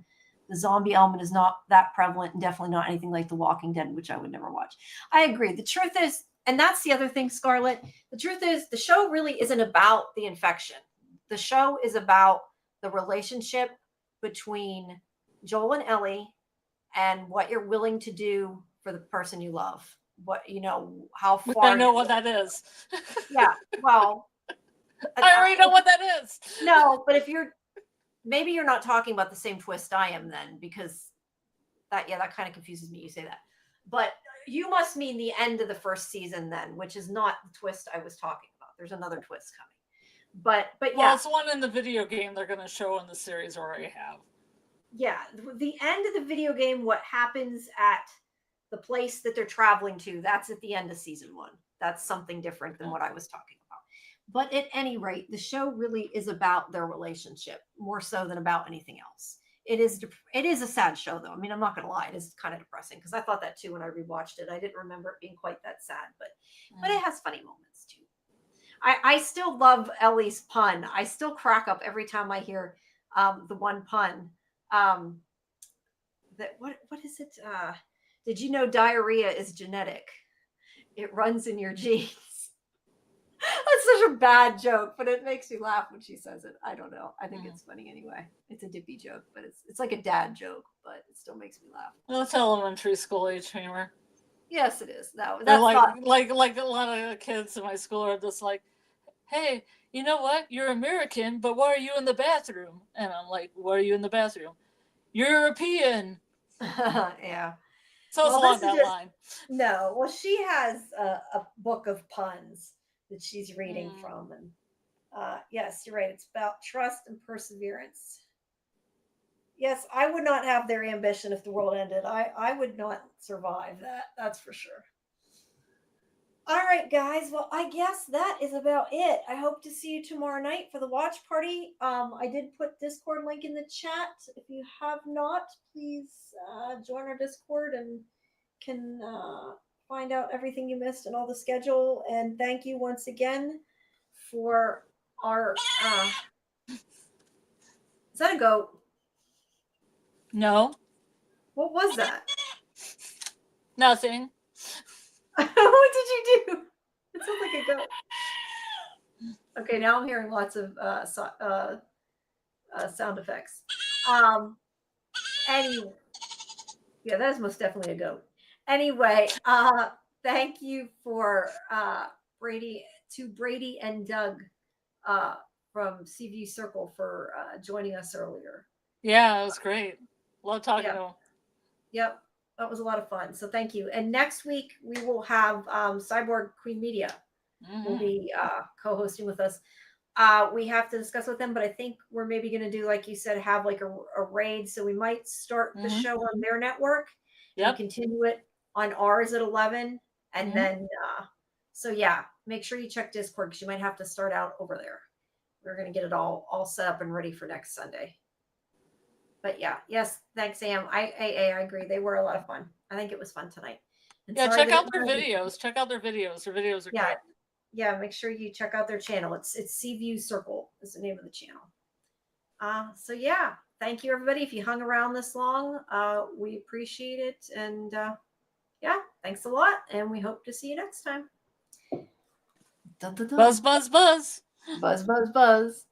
the zombie element is not that prevalent and definitely not anything like The Walking Dead, which I would never watch. I agree. The truth is, and that's the other thing, Scarlett, the truth is the show really isn't about the infection. The show is about the relationship between Joel and Ellie and what you're willing to do for the person you love. What, how far. I know what that is. Yeah. Well, I already know what that is. No, but if you're maybe you're not talking about the same twist I am then, because that kind of confuses me. You say that, but you must mean the end of the first season then, which is not the twist I was talking about. There's another twist coming. But yeah. Well, it's one in the video game they're going to show in the series, or already have. Yeah, the end of the video game, what happens at the place that they're traveling to, that's at the end of season 1. That's something different than what I was talking about. But at any rate, the show really is about their relationship more so than about anything else. It is a sad show, though. I mean, I'm not going to lie. It is kind of depressing, because I thought that too when I rewatched it. I didn't remember it being quite that sad, but it has funny moments too. I still love Ellie's pun. I still crack up every time I hear the one pun. That what is it? Did you know diarrhea is genetic? It runs in your genes. That's such a bad joke, but it makes me laugh when she says it. I don't know. I think it's funny anyway. It's a dippy joke, but it's like a dad joke, but it still makes me laugh. Well, it's elementary school age humor. Yes, it is. That's like a lot of kids in my school are just like, hey, you know what? You're American, but why are you in the bathroom? And I'm like, why are you in the bathroom? European. Yeah. So it's along that line. No. Well, she has a book of puns that she's reading from. And yes, you're right. It's about trust and perseverance. Yes, I would not have their ambition if the world ended. I would not survive that. That's for sure. All right, guys. Well, I guess that is about it. I hope to see you tomorrow night for the watch party. I did put Discord link in the chat. If you have not, please join our Discord and can find out everything you missed and all the schedule. And thank you once again for our... Is that a goat? No. What was that? Nothing. What did you do? It sounds like a goat. Okay, now I'm hearing lots of sound effects. Anyway, yeah, that is most definitely a goat. Anyway, thank you for Brady and Doug from CV Circle for joining us earlier. Yeah, it was great. Love talking to them. Yep. That was a lot of fun. So thank you. And next week we will have Cyborg Queen Media will be co-hosting with us. We have to discuss with them, but I think we're maybe going to do, like you said, have like a raid. So we might start the show on their network and continue it on ours at 11. And then, so yeah, make sure you check Discord, because you might have to start out over there. We're going to get it all set up and ready for next Sunday. But yeah, yes, thanks, Sam. I agree. They were a lot of fun. I think it was fun tonight. And check out their videos. Check out their videos. Their videos are great. Yeah, make sure you check out their channel. It's Seaview Circle is the name of the channel. So yeah, thank you everybody. If you hung around this long, we appreciate it. And yeah, thanks a lot. And we hope to see you next time. Dun, dun, dun. Buzz, buzz, buzz. Buzz, buzz, buzz.